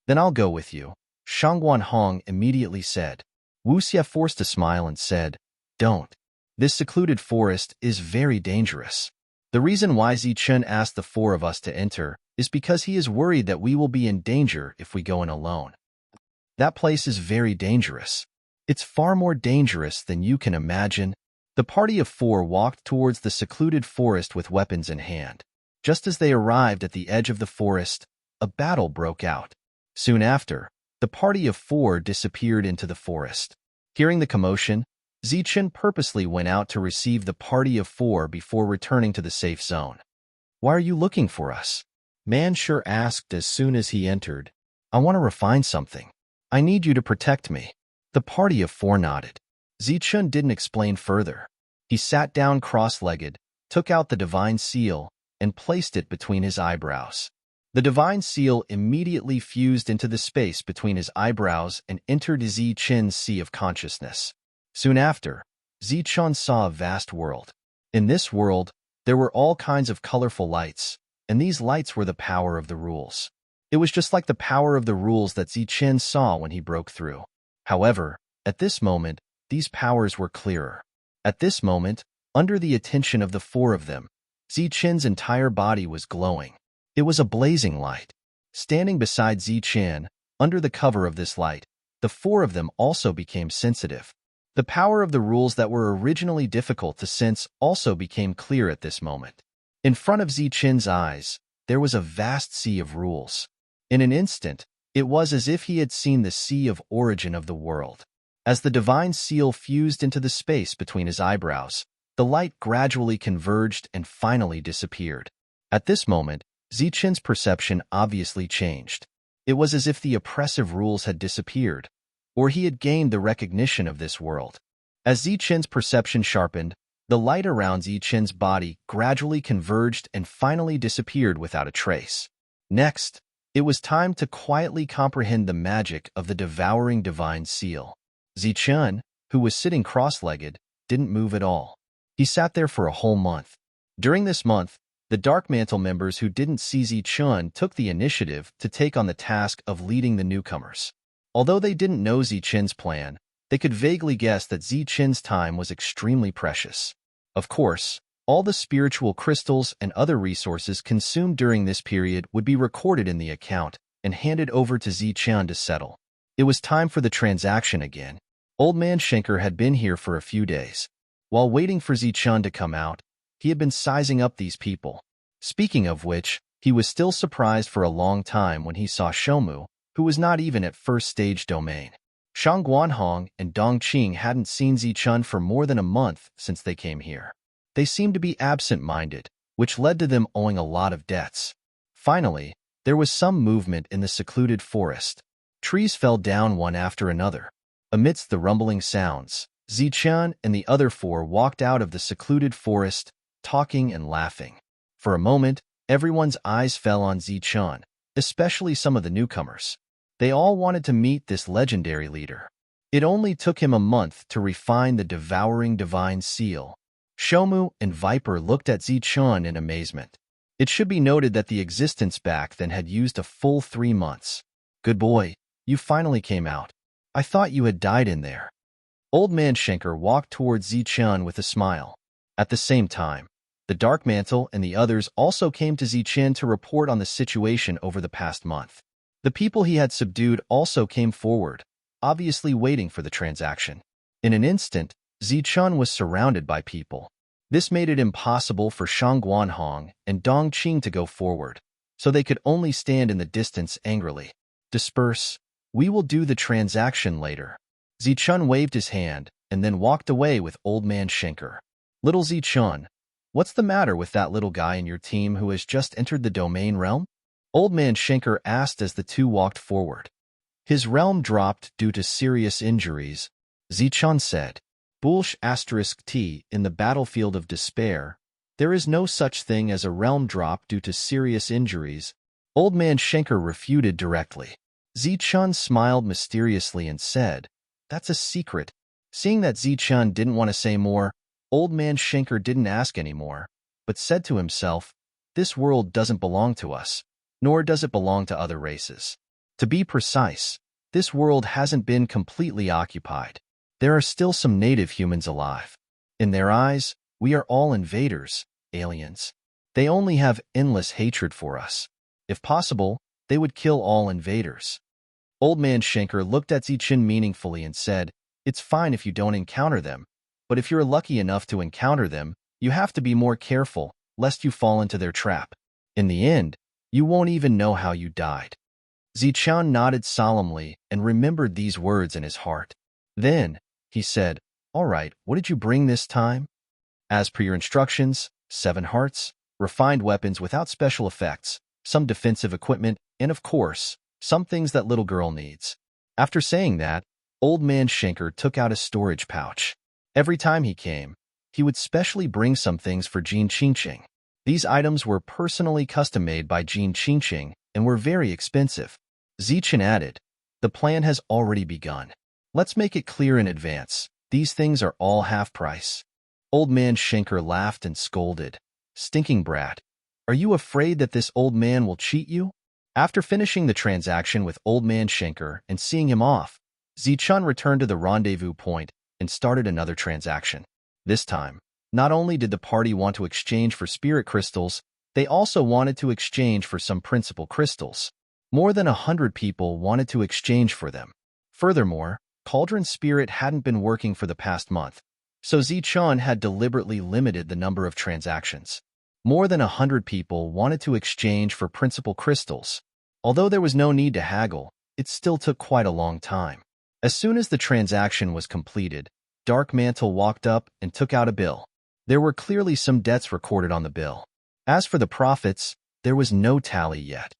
"Then I'll go with you," Shangguan Hong immediately said. Wu Xie forced a smile and said, "Don't. This secluded forest is very dangerous. The reason why Zichun asked the four of us to enter is because he is worried that we will be in danger if we go in alone. That place is very dangerous. It's far more dangerous than you can imagine." The party of four walked towards the secluded forest with weapons in hand. Just as they arrived at the edge of the forest, a battle broke out. Soon after, the party of four disappeared into the forest. Hearing the commotion, Zichun purposely went out to receive the party of four before returning to the safe zone. "Why are you looking for us?" Manshur asked as soon as he entered. "I want to refine something. I need you to protect me." The party of four nodded. Zichun didn't explain further. He sat down cross-legged, took out the divine seal, and placed it between his eyebrows. The divine seal immediately fused into the space between his eyebrows and entered Zichun's sea of consciousness. Soon after, Zichun saw a vast world. In this world, there were all kinds of colorful lights, and these lights were the power of the rules. It was just like the power of the rules that Zichun saw when he broke through. However, at this moment, these powers were clearer. At this moment, under the attention of the four of them, Zichun's entire body was glowing. It was a blazing light. Standing beside Zichun, under the cover of this light, the four of them also became sensitive. The power of the rules that were originally difficult to sense also became clear at this moment. In front of Zichun's eyes, there was a vast sea of rules. In an instant, it was as if he had seen the sea of origin of the world. As the divine seal fused into the space between his eyebrows, the light gradually converged and finally disappeared. At this moment, Zichun's perception obviously changed. It was as if the oppressive rules had disappeared, or he had gained the recognition of this world. As Zichun's perception sharpened, the light around Zichun's body gradually converged and finally disappeared without a trace. Next, it was time to quietly comprehend the magic of the devouring divine seal. Zichun, who was sitting cross-legged, didn't move at all. He sat there for a whole month. During this month, the Dark Mantle members who didn't see Zichun took the initiative to take on the task of leading the newcomers. Although they didn't know Zichun's plan, they could vaguely guess that Zichun's time was extremely precious. Of course, all the spiritual crystals and other resources consumed during this period would be recorded in the account and handed over to Zichun to settle. It was time for the transaction again. Old Man Schenker had been here for a few days. While waiting for Zichun to come out, he had been sizing up these people. Speaking of which, he was still surprised for a long time when he saw Shomu, who was not even at first stage domain. Shangguan Hong and Dong Qing hadn't seen Zichun for more than a month since they came here. They seemed to be absent-minded, which led to them owing a lot of debts. Finally, there was some movement in the secluded forest. Trees fell down one after another. Amidst the rumbling sounds, Zichun and the other four walked out of the secluded forest, talking and laughing. For a moment, everyone's eyes fell on Zichun, especially some of the newcomers. They all wanted to meet this legendary leader. It only took him a month to refine the devouring divine seal. Shomu and Viper looked at Zichun in amazement. It should be noted that the existence back then had used a full 3 months. "Good boy, you finally came out. I thought you had died in there." Old Man Schenker walked towards Zichun with a smile. At the same time, the Dark Mantle and the others also came to Zichun to report on the situation over the past month. The people he had subdued also came forward, obviously waiting for the transaction. In an instant, Zichun was surrounded by people. This made it impossible for Shangguan Hong and Dong Qing to go forward, so they could only stand in the distance angrily. "Disperse. We will do the transaction later." Zichun waved his hand and then walked away with Old Man Schenker. Little Zichun, what's the matter with that little guy in your team who has just entered the domain realm? Old Man Schenker asked as the two walked forward. His realm dropped due to serious injuries, Zichun said. Bulsh *T in the battlefield of despair. There is no such thing as a realm drop due to serious injuries. Old Man Schenker refuted directly. Zichun smiled mysteriously and said, "That's a secret." Seeing that Zichun didn't want to say more, Old Man Schenker didn't ask anymore, but said to himself, "This world doesn't belong to us, nor does it belong to other races. To be precise, this world hasn't been completely occupied. There are still some native humans alive. In their eyes, we are all invaders, aliens. They only have endless hatred for us. If possible, they would kill all invaders." Old Man Schenker looked at Zichun meaningfully and said, "It's fine if you don't encounter them, but if you're lucky enough to encounter them, you have to be more careful, lest you fall into their trap. In the end, you won't even know how you died." Zichun nodded solemnly and remembered these words in his heart. Then, he said, "All right, what did you bring this time?" "As per your instructions, 7 hearts, refined weapons without special effects, some defensive equipment, and of course, some things that little girl needs." After saying that, Old Man Schenker took out a storage pouch. Every time he came, he would specially bring some things for Jean Qingqing. These items were personally custom-made by Jean Qingqing and were very expensive. Zichun added, "The plan has already begun. Let's make it clear in advance. These things are all half price." Old Man Schenker laughed and scolded, "Stinking brat. Are you afraid that this old man will cheat you?" After finishing the transaction with Old Man Schenker and seeing him off, Zichun returned to the rendezvous point and started another transaction. This time, not only did the party want to exchange for spirit crystals, they also wanted to exchange for some principal crystals. More than 100 people wanted to exchange for them. Furthermore, Cauldron Spirit hadn't been working for the past month, so Zichun had deliberately limited the number of transactions. More than 100 people wanted to exchange for principal crystals. Although there was no need to haggle, it still took quite a long time. As soon as the transaction was completed, Dark Mantle walked up and took out a bill. There were clearly some debts recorded on the bill. As for the profits, there was no tally yet.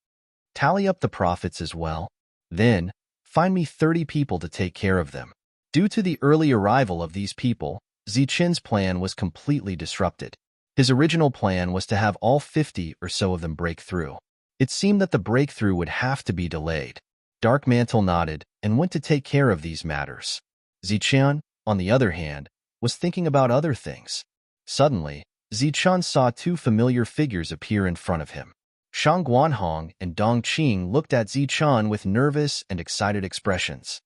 "Tally up the profits as well. Then, find me 30 people to take care of them." Due to the early arrival of these people, Zichun's plan was completely disrupted. His original plan was to have all 50 or so of them break through. It seemed that the breakthrough would have to be delayed. Dark Mantle nodded and went to take care of these matters. Zichun, on the other hand, was thinking about other things. Suddenly, Zichun saw 2 familiar figures appear in front of him. Shang Guanhong and Dong Qing looked at Zichun with nervous and excited expressions.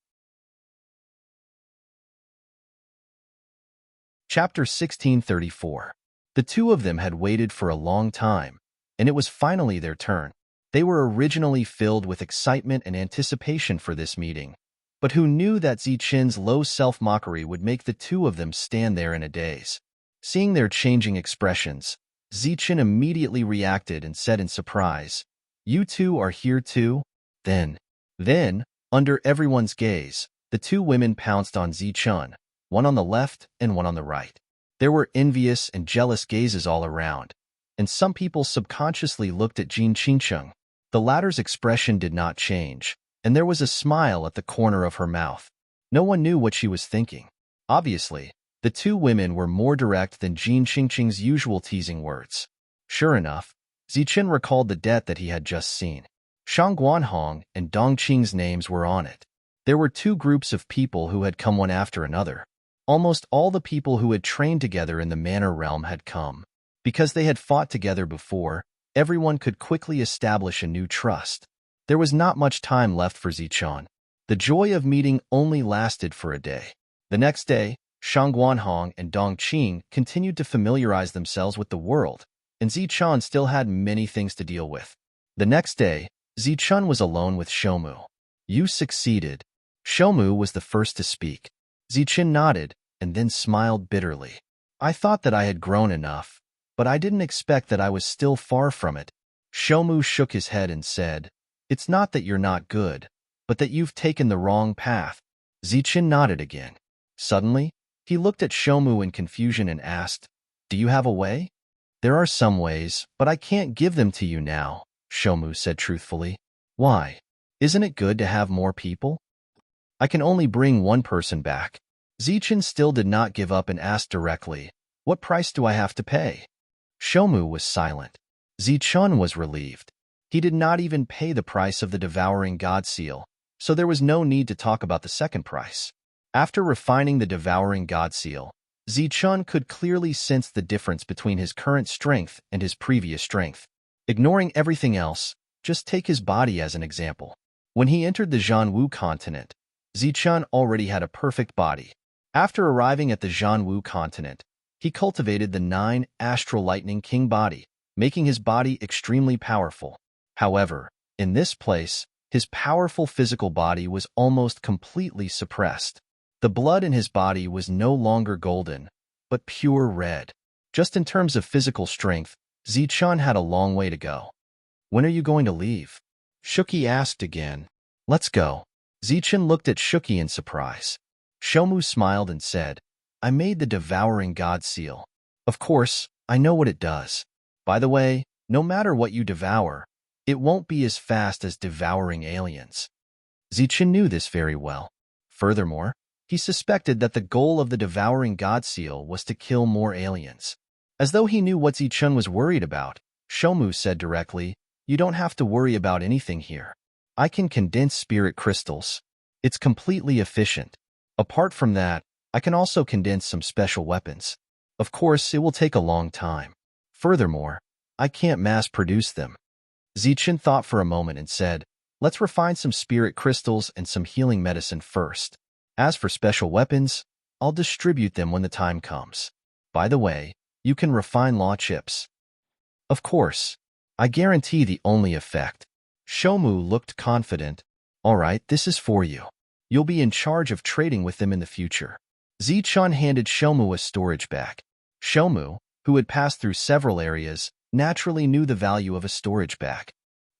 Chapter 1634. The two of them had waited for a long time, and it was finally their turn. They were originally filled with excitement and anticipation for this meeting, but who knew that Zichun's low self-mockery would make the two of them stand there in a daze. Seeing their changing expressions, Zichun immediately reacted and said in surprise, "You two are here too?" Then, under everyone's gaze, the 2 women pounced on Zichun, one on the left and one on the right. There were envious and jealous gazes all around, and some people subconsciously looked at Jean Qingqing. The latter's expression did not change, and there was a smile at the corner of her mouth. No one knew what she was thinking. Obviously, the 2 women were more direct than Jean Qingqing's usual teasing words. Sure enough, Zichun recalled the debt that he had just seen. Shang Guanhong and Dong Qing's names were on it. There were 2 groups of people who had come one after another. Almost all the people who had trained together in the Manor Realm had come. Because they had fought together before, everyone could quickly establish a new trust. There was not much time left for Zichun. The joy of meeting only lasted for a day. The next day, Shang Guanhong and Dong Qing continued to familiarize themselves with the world, and Zichun still had many things to deal with. The next day, Zichun was alone with Shomu. "You succeeded." Shomu was the first to speak. Zichun nodded and then smiled bitterly. "I thought that I had grown enough, but I didn't expect that I was still far from it." Shomu shook his head and said, "It's not that you're not good, but that you've taken the wrong path." Zichun nodded again. Suddenly, he looked at Shomu in confusion and asked, Do you have a way? There are some ways, but I can't give them to you now, Shomu said truthfully. Why? Isn't it good to have more people? I can only bring one person back. Zichen still did not give up and asked directly, what price do I have to pay? Shomu was silent. Zichun was relieved. He did not even pay the price of the devouring god seal, so there was no need to talk about the second price. After refining the devouring god seal, Zichun could clearly sense the difference between his current strength and his previous strength. Ignoring everything else, just take his body as an example. When he entered the Zhanwu continent, Zichun already had a perfect body. After arriving at the Zhanwu continent, he cultivated the 9 astral lightning king body, making his body extremely powerful. However, in this place, his powerful physical body was almost completely suppressed. The blood in his body was no longer golden, but pure red. Just in terms of physical strength, Zichun had a long way to go. When are you going to leave? Shuki asked again. Let's go. Zichun looked at Shuki in surprise. Shomu smiled and said, I made the devouring god seal. Of course, I know what it does. By the way, no matter what you devour, it won't be as fast as devouring aliens. Zichun knew this very well. Furthermore, he suspected that the goal of the devouring god seal was to kill more aliens. As though he knew what Zichun was worried about, Shomu said directly, You don't have to worry about anything here. I can condense spirit crystals. It's completely efficient. Apart from that, I can also condense some special weapons. Of course, it will take a long time. Furthermore, I can't mass-produce them. Zichun thought for a moment and said, Let's refine some spirit crystals and some healing medicine first. As for special weapons, I'll distribute them when the time comes. By the way, you can refine law chips. Of course. I guarantee the only effect. Shomu looked confident. All right, this is for you. You'll be in charge of trading with them in the future. Zichun handed Shomu a storage bag. Shomu, who had passed through several areas, naturally knew the value of a storage bag.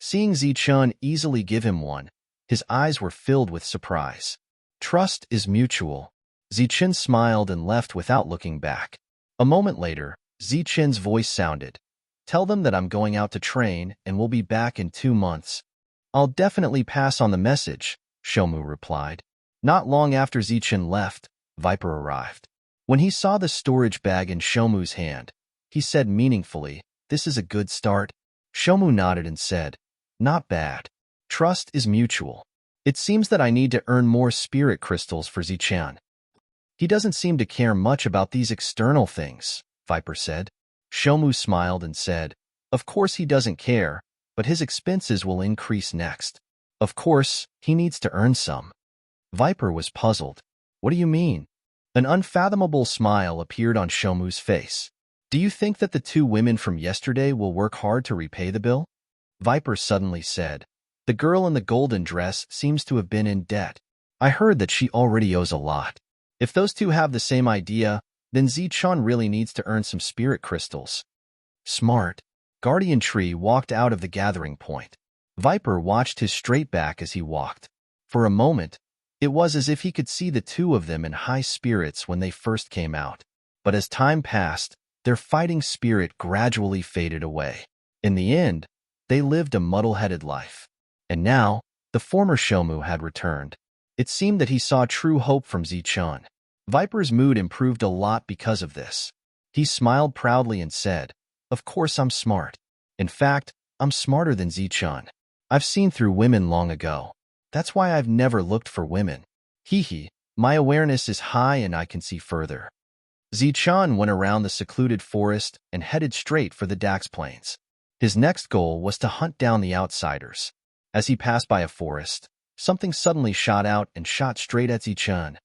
Seeing Zichun easily give him one, his eyes were filled with surprise. Trust is mutual. Zichun smiled and left without looking back. A moment later, Zichun's voice sounded. Tell them that I'm going out to train and will be back in 2 months. I'll definitely pass on the message, Shomu replied. Not long after Zichun left, Viper arrived. When he saw the storage bag in Shomu's hand, he said meaningfully, This is a good start. Shomu nodded and said, Not bad. Trust is mutual. It seems that I need to earn more spirit crystals for Zichun. He doesn't seem to care much about these external things, Viper said. Shomu smiled and said, Of course he doesn't care, but his expenses will increase next. Of course, he needs to earn some. Viper was puzzled. What do you mean? An unfathomable smile appeared on Shomu's face. Do you think that the 2 women from yesterday will work hard to repay the bill? Viper suddenly said. The girl in the golden dress seems to have been in debt. I heard that she already owes a lot. If those 2 have the same idea, then Zichun really needs to earn some spirit crystals. Smart. Guardian Tree walked out of the gathering point. Viper watched his straight back as he walked. For a moment, it was as if he could see the 2 of them in high spirits when they first came out. But as time passed, their fighting spirit gradually faded away. In the end, they lived a muddle-headed life. And now, the former Shomu had returned. It seemed that he saw true hope from Zichun. Viper's mood improved a lot because of this. He smiled proudly and said, Of course I'm smart. In fact, I'm smarter than Zichun. I've seen through women long ago. That's why I've never looked for women. Hee, my awareness is high and I can see further. Zichun went around the secluded forest and headed straight for the Dax Plains. His next goal was to hunt down the outsiders. As he passed by a forest, something suddenly shot out and shot straight at Zichun.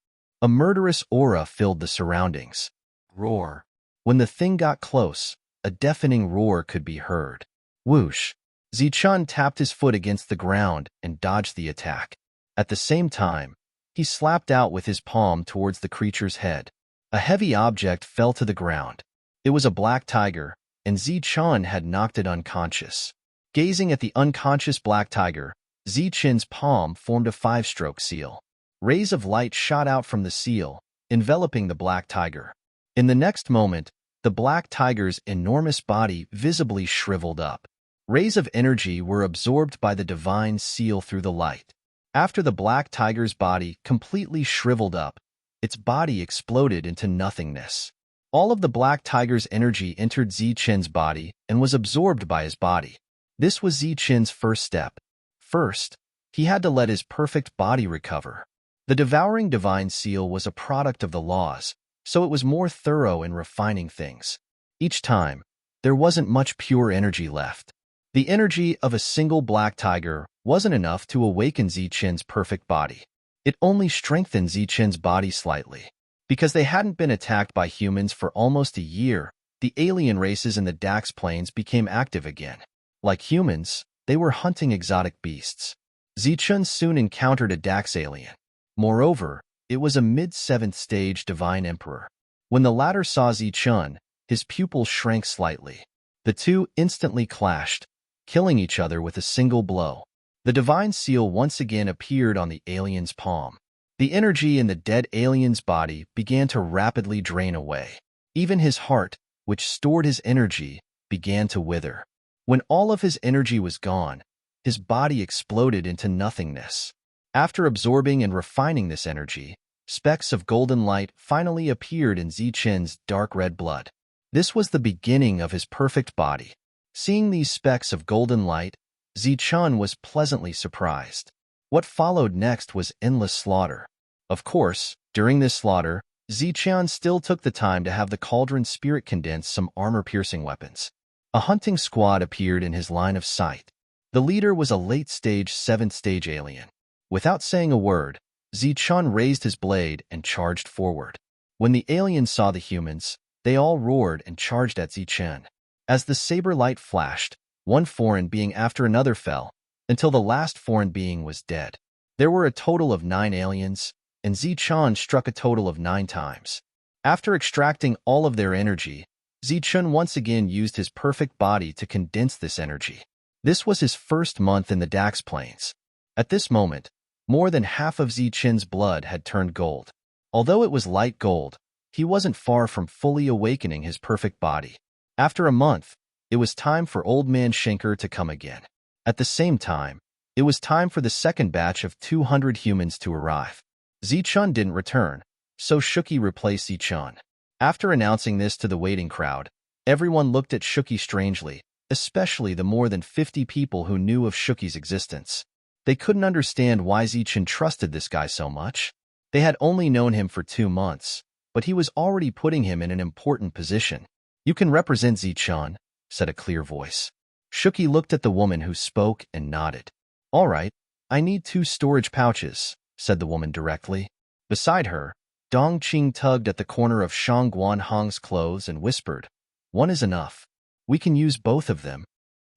A murderous aura filled the surroundings. Roar. When the thing got close, a deafening roar could be heard. Whoosh. Zichun tapped his foot against the ground and dodged the attack. At the same time, he slapped out with his palm towards the creature's head. A heavy object fell to the ground. It was a black tiger, and Zichun had knocked it unconscious. Gazing at the unconscious black tiger, Zichun's palm formed a 5-stroke seal. Rays of light shot out from the seal, enveloping the black tiger. In the next moment, the black tiger's enormous body visibly shriveled up. Rays of energy were absorbed by the divine seal through the light. After the black tiger's body completely shriveled up, its body exploded into nothingness. All of the black tiger's energy entered Zichen's body and was absorbed by his body. This was Zichen's first step. First, he had to let his perfect body recover. The devouring divine seal was a product of the laws, so it was more thorough in refining things. Each time, there wasn't much pure energy left. The energy of a single black tiger wasn't enough to awaken Zichen's perfect body. It only strengthened Zichen's body slightly. Because they hadn't been attacked by humans for almost a year, the alien races in the Dax Plains became active again. Like humans, they were hunting exotic beasts. Zichen soon encountered a Dax alien. Moreover, it was a mid-7th stage divine emperor. When the latter saw Zichen, his pupils shrank slightly. The two instantly clashed, killing each other with a single blow. The divine seal once again appeared on the alien's palm. The energy in the dead alien's body began to rapidly drain away. Even his heart, which stored his energy, began to wither. When all of his energy was gone, his body exploded into nothingness. After absorbing and refining this energy, specks of golden light finally appeared in Zichen's dark red blood. This was the beginning of his perfect body. Seeing these specks of golden light, Zichen was pleasantly surprised. What followed next was endless slaughter. Of course, during this slaughter, Zichen still took the time to have the cauldron spirit condense some armor-piercing weapons. A hunting squad appeared in his line of sight. The leader was a late-stage 7th stage alien. Without saying a word, Zichen raised his blade and charged forward. When the aliens saw the humans, they all roared and charged at Zichen. As the saber light flashed, one foreign being after another fell, until the last foreign being was dead. There were a total of 9 aliens, and Zichen struck a total of 9 times. After extracting all of their energy, Zichen once again used his perfect body to condense this energy. This was his first month in the Dax Plains. At this moment, more than half of Zichen's blood had turned gold. Although it was light gold, he wasn't far from fully awakening his perfect body. After a month, it was time for Old Man Schenker to come again. At the same time, it was time for the second batch of 200 humans to arrive. Zichen didn't return, so Shuki replaced Zichen. After announcing this to the waiting crowd, everyone looked at Shuki strangely, especially the more than 50 people who knew of Shuki's existence. They couldn't understand why Zichen trusted this guy so much. They had only known him for 2 months, but he was already putting him in an important position. "You can represent Zichen," said a clear voice. Shuki looked at the woman who spoke and nodded. "All right, I need 2 storage pouches," said the woman directly. Beside her, Dong Qing tugged at the corner of Shang Guanhong's clothes and whispered, "One is enough. We can use both of them."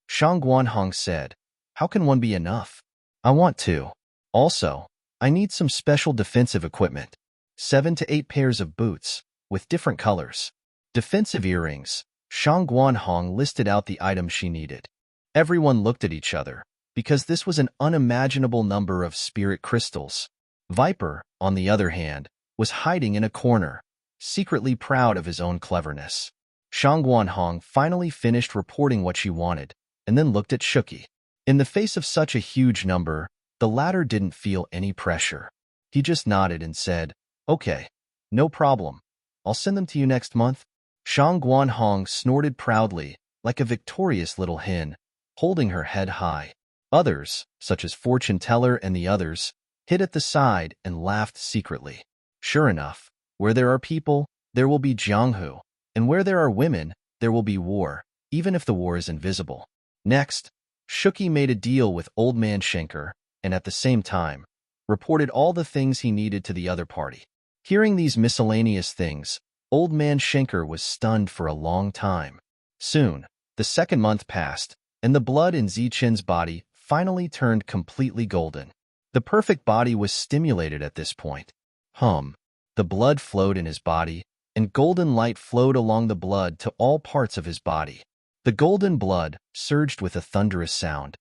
Shang Guanhong said, "How can one be enough? I want 2. Also, I need some special defensive equipment. 7 to 8 pairs of boots, with different colors. Defensive earrings." Shang Guanhong listed out the items she needed. Everyone looked at each other, because this was an unimaginable number of spirit crystals. Viper, on the other hand, was hiding in a corner, secretly proud of his own cleverness. Shang Guanhong finally finished reporting what she wanted, and then looked at Shuki. In the face of such a huge number, the latter didn't feel any pressure. He just nodded and said, "Okay, no problem. I'll send them to you next month." Shang Guanhong snorted proudly, like a victorious little hen, holding her head high. Others, such as Fortune Teller and the others, hid at the side and laughed secretly. Sure enough, where there are people, there will be Jianghu, and where there are women, there will be war, even if the war is invisible. Next, Shuki made a deal with Old Man Schenker, and at the same time, reported all the things he needed to the other party. Hearing these miscellaneous things, Old Man Schenker was stunned for a long time. Soon, the second month passed, and the blood in Zichen's body finally turned completely golden. The perfect body was stimulated at this point. The blood flowed in his body, and golden light flowed along the blood to all parts of his body. The golden blood surged with a thunderous sound.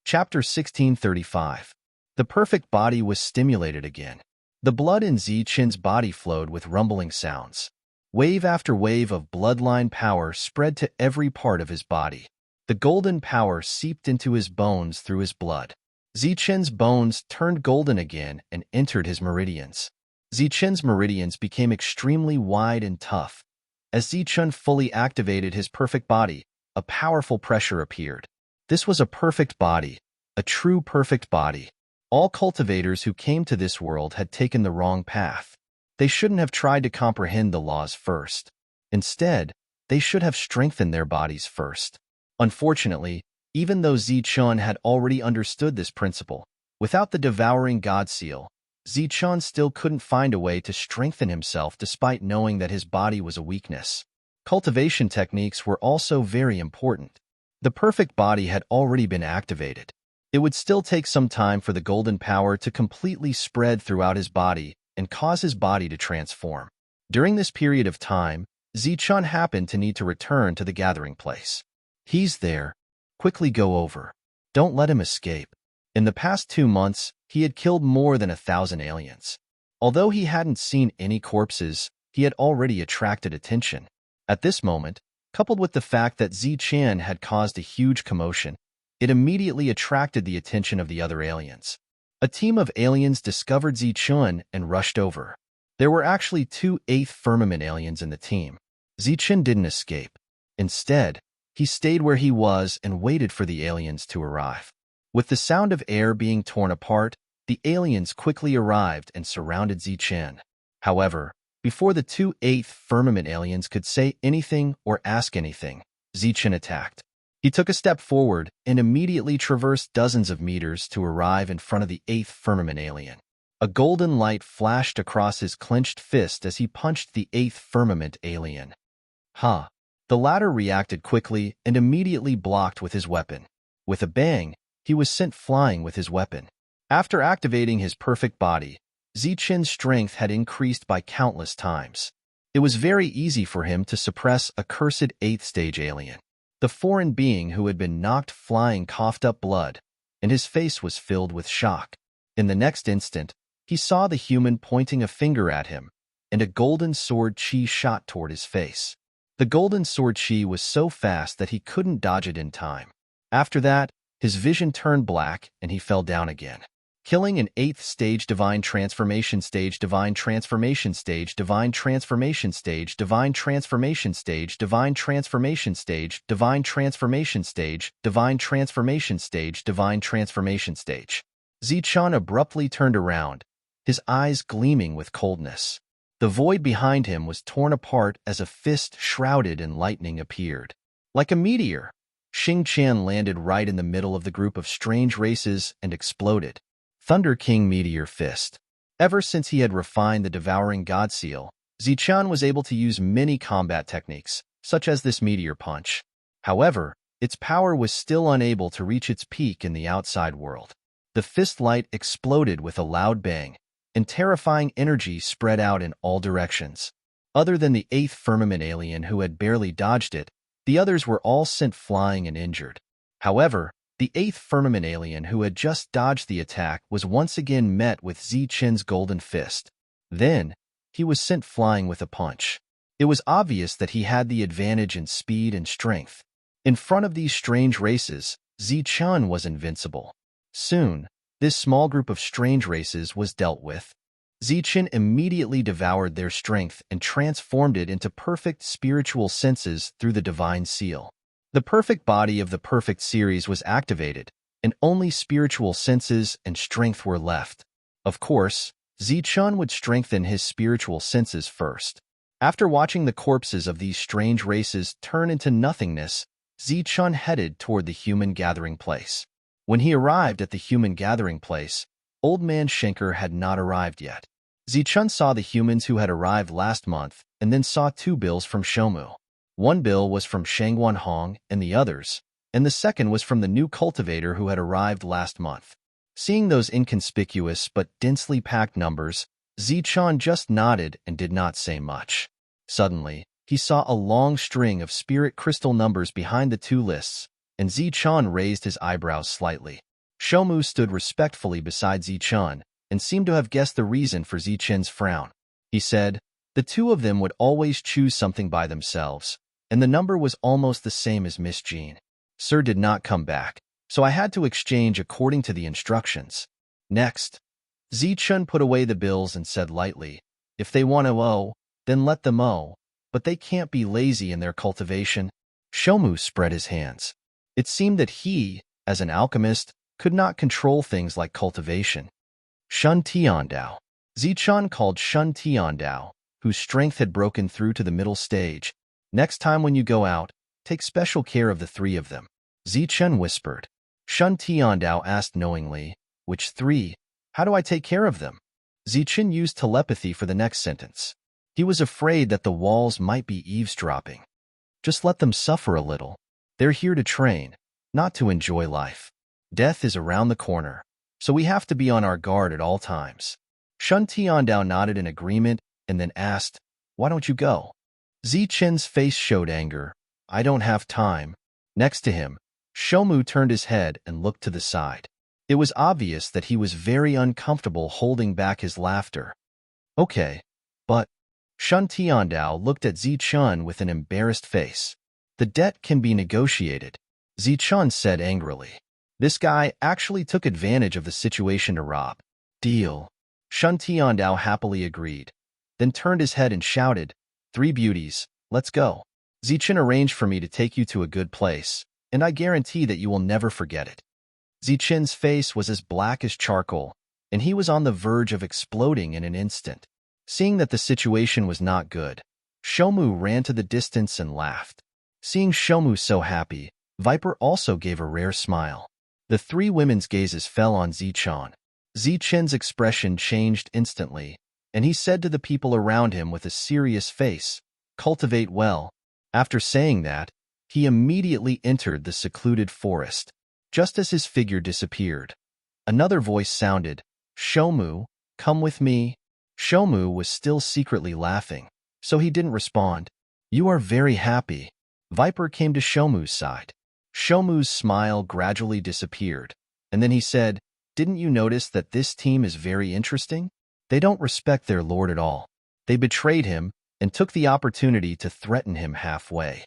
Chapter 1635. The perfect body was stimulated again. The blood in Zichen's body flowed with rumbling sounds. Wave after wave of bloodline power spread to every part of his body. The golden power seeped into his bones through his blood. Zichen's bones turned golden again and entered his meridians. Zichen's meridians became extremely wide and tough. As Zichen fully activated his perfect body, a powerful pressure appeared. This was a perfect body, a true perfect body. All cultivators who came to this world had taken the wrong path. They shouldn't have tried to comprehend the laws first. Instead, they should have strengthened their bodies first. Unfortunately, even though Zichen had already understood this principle, without the devouring God seal, Zichen still couldn't find a way to strengthen himself despite knowing that his body was a weakness. Cultivation techniques were also very important. The perfect body had already been activated. It would still take some time for the golden power to completely spread throughout his body and cause his body to transform. During this period of time, Zichen happened to need to return to the gathering place. He's there. Quickly go over. Don't let him escape. In the past 2 months, he had killed more than 1,000 aliens. Although he hadn't seen any corpses, he had already attracted attention. At this moment, coupled with the fact that Zichen had caused a huge commotion, it immediately attracted the attention of the other aliens. A team of aliens discovered Zichen and rushed over. There were actually 2 8th Firmament aliens in the team. Zichen didn't escape. Instead, he stayed where he was and waited for the aliens to arrive. With the sound of air being torn apart, the aliens quickly arrived and surrounded Zichen. However, before the 2 8th Firmament aliens could say anything or ask anything, Zichen attacked. He took a step forward and immediately traversed dozens of meters to arrive in front of the 8th Firmament alien. A golden light flashed across his clenched fist as he punched the 8th Firmament alien. Ha! The latter reacted quickly and immediately blocked with his weapon. With a bang, he was sent flying with his weapon. After activating his perfect body, Zichen's strength had increased by countless times. It was very easy for him to suppress a cursed 8th stage alien. The foreign being who had been knocked flying coughed up blood, and his face was filled with shock. In the next instant, he saw the human pointing a finger at him, and a golden sword chi shot toward his face. The golden sword chi was so fast that he couldn't dodge it in time. After that, his vision turned black and he fell down again. Killing an 8th stage divine transformation stage, divine transformation stage, divine transformation stage, divine transformation stage, divine transformation stage, divine transformation stage, divine transformation stage, divine transformation stage. Zichen abruptly turned around, his eyes gleaming with coldness. The void behind him was torn apart as a fist shrouded in lightning appeared. Like a meteor, Xing Qian landed right in the middle of the group of strange races and exploded. Thunder King Meteor Fist. Ever since he had refined the Devouring God Seal, Zichen was able to use many combat techniques, such as this meteor punch. However, its power was still unable to reach its peak in the outside world. The fist light exploded with a loud bang, and terrifying energy spread out in all directions. Other than the 8th Firmament alien who had barely dodged it, the others were all sent flying and injured. However, the 8th Firmament alien who had just dodged the attack was once again met with Zichen's golden fist. Then, he was sent flying with a punch. It was obvious that he had the advantage in speed and strength. In front of these strange races, Zichen was invincible. Soon, this small group of strange races was dealt with. Zichen immediately devoured their strength and transformed it into perfect spiritual senses through the divine seal. The perfect body of the perfect series was activated, and only spiritual senses and strength were left. Of course, Zichen would strengthen his spiritual senses first. After watching the corpses of these strange races turn into nothingness, Zichen headed toward the human gathering place. When he arrived at the human gathering place, Old Man Schenker had not arrived yet. Zichen saw the humans who had arrived last month and then saw 2 bills from Shomu. One bill was from Shangguan Hong and the second was from the new cultivator who had arrived last month. Seeing those inconspicuous but densely packed numbers, Zichen just nodded and did not say much. Suddenly, he saw a long string of spirit crystal numbers behind the 2 lists, and Zichen raised his eyebrows slightly. Shomu stood respectfully beside Zichen, and seemed to have guessed the reason for Zichen's frown. He said, the two of them would always choose something by themselves, and the number was almost the same as Miss Jean. Sir did not come back, so I had to exchange according to the instructions. Next, Zichun put away the bills and said lightly, if they want to owe, then let them owe, but they can't be lazy in their cultivation. Shomu spread his hands. It seemed that he, as an alchemist, could not control things like cultivation. Shun Tiandao. Zichun called Shun Tiandao, whose strength had broken through to the middle stage. Next time when you go out, take special care of the three of them. Zichun whispered. Shun Tiandao asked knowingly, which three? How do I take care of them? Zichun used telepathy for the next sentence. He was afraid that the walls might be eavesdropping. Just let them suffer a little. They're here to train, not to enjoy life. Death is around the corner, so we have to be on our guard at all times. Shun Tiandao nodded in agreement and then asked, why don't you go? Zichen's face showed anger. I don't have time. Next to him, Shomu turned his head and looked to the side. It was obvious that he was very uncomfortable holding back his laughter. Okay, but Shun Tiandao looked at Zichun with an embarrassed face. The debt can be negotiated, Zichun said angrily. This guy actually took advantage of the situation to rob. Deal. Shun Tiandao happily agreed, then turned his head and shouted, 3 beauties, let's go. Zichun arranged for me to take you to a good place, and I guarantee that you will never forget it. Zichun's face was as black as charcoal, and he was on the verge of exploding in an instant. Seeing that the situation was not good, Shomu ran to the distance and laughed. Seeing Shomu so happy, Viper also gave a rare smile. The 3 women's gazes fell on Zichun. Zichen's expression changed instantly, and he said to the people around him with a serious face, cultivate well. After saying that, he immediately entered the secluded forest. Just as his figure disappeared, another voice sounded, Shomu, come with me. Shomu was still secretly laughing, so he didn't respond. You are very happy. Viper came to Shomu's side. Shomu's smile gradually disappeared, and then he said, didn't you notice that this team is very interesting? They don't respect their lord at all. They betrayed him and took the opportunity to threaten him halfway.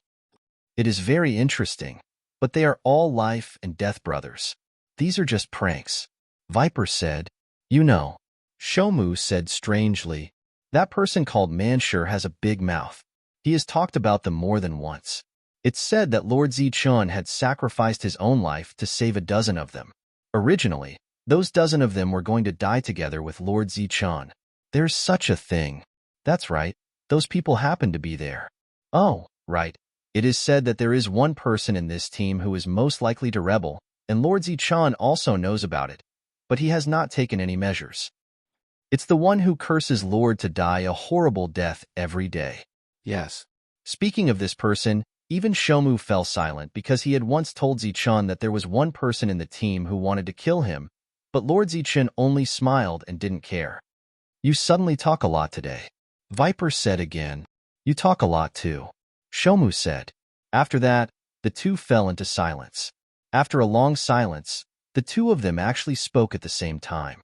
It is very interesting, but they are all life and death brothers. These are just pranks. Viper said, you know. Shomu said strangely, that person called Manshur has a big mouth. He has talked about them more than once. It's said that Lord Zichun had sacrificed his own life to save a dozen of them. Originally, those dozen of them were going to die together with Lord Zichun. There's such a thing. That's right, those people happen to be there. Oh, right. It is said that there is one person in this team who is most likely to rebel, and Lord Zichun also knows about it, but he has not taken any measures. It's the one who curses Lord to die a horrible death every day. Yes. Speaking of this person, even Shomu fell silent because he had once told Zichun that there was one person in the team who wanted to kill him, but Lord Zichun only smiled and didn't care. You suddenly talk a lot today. Viper said again. You talk a lot too. Shomu said. After that, the two fell into silence. After a long silence, the two of them actually spoke at the same time.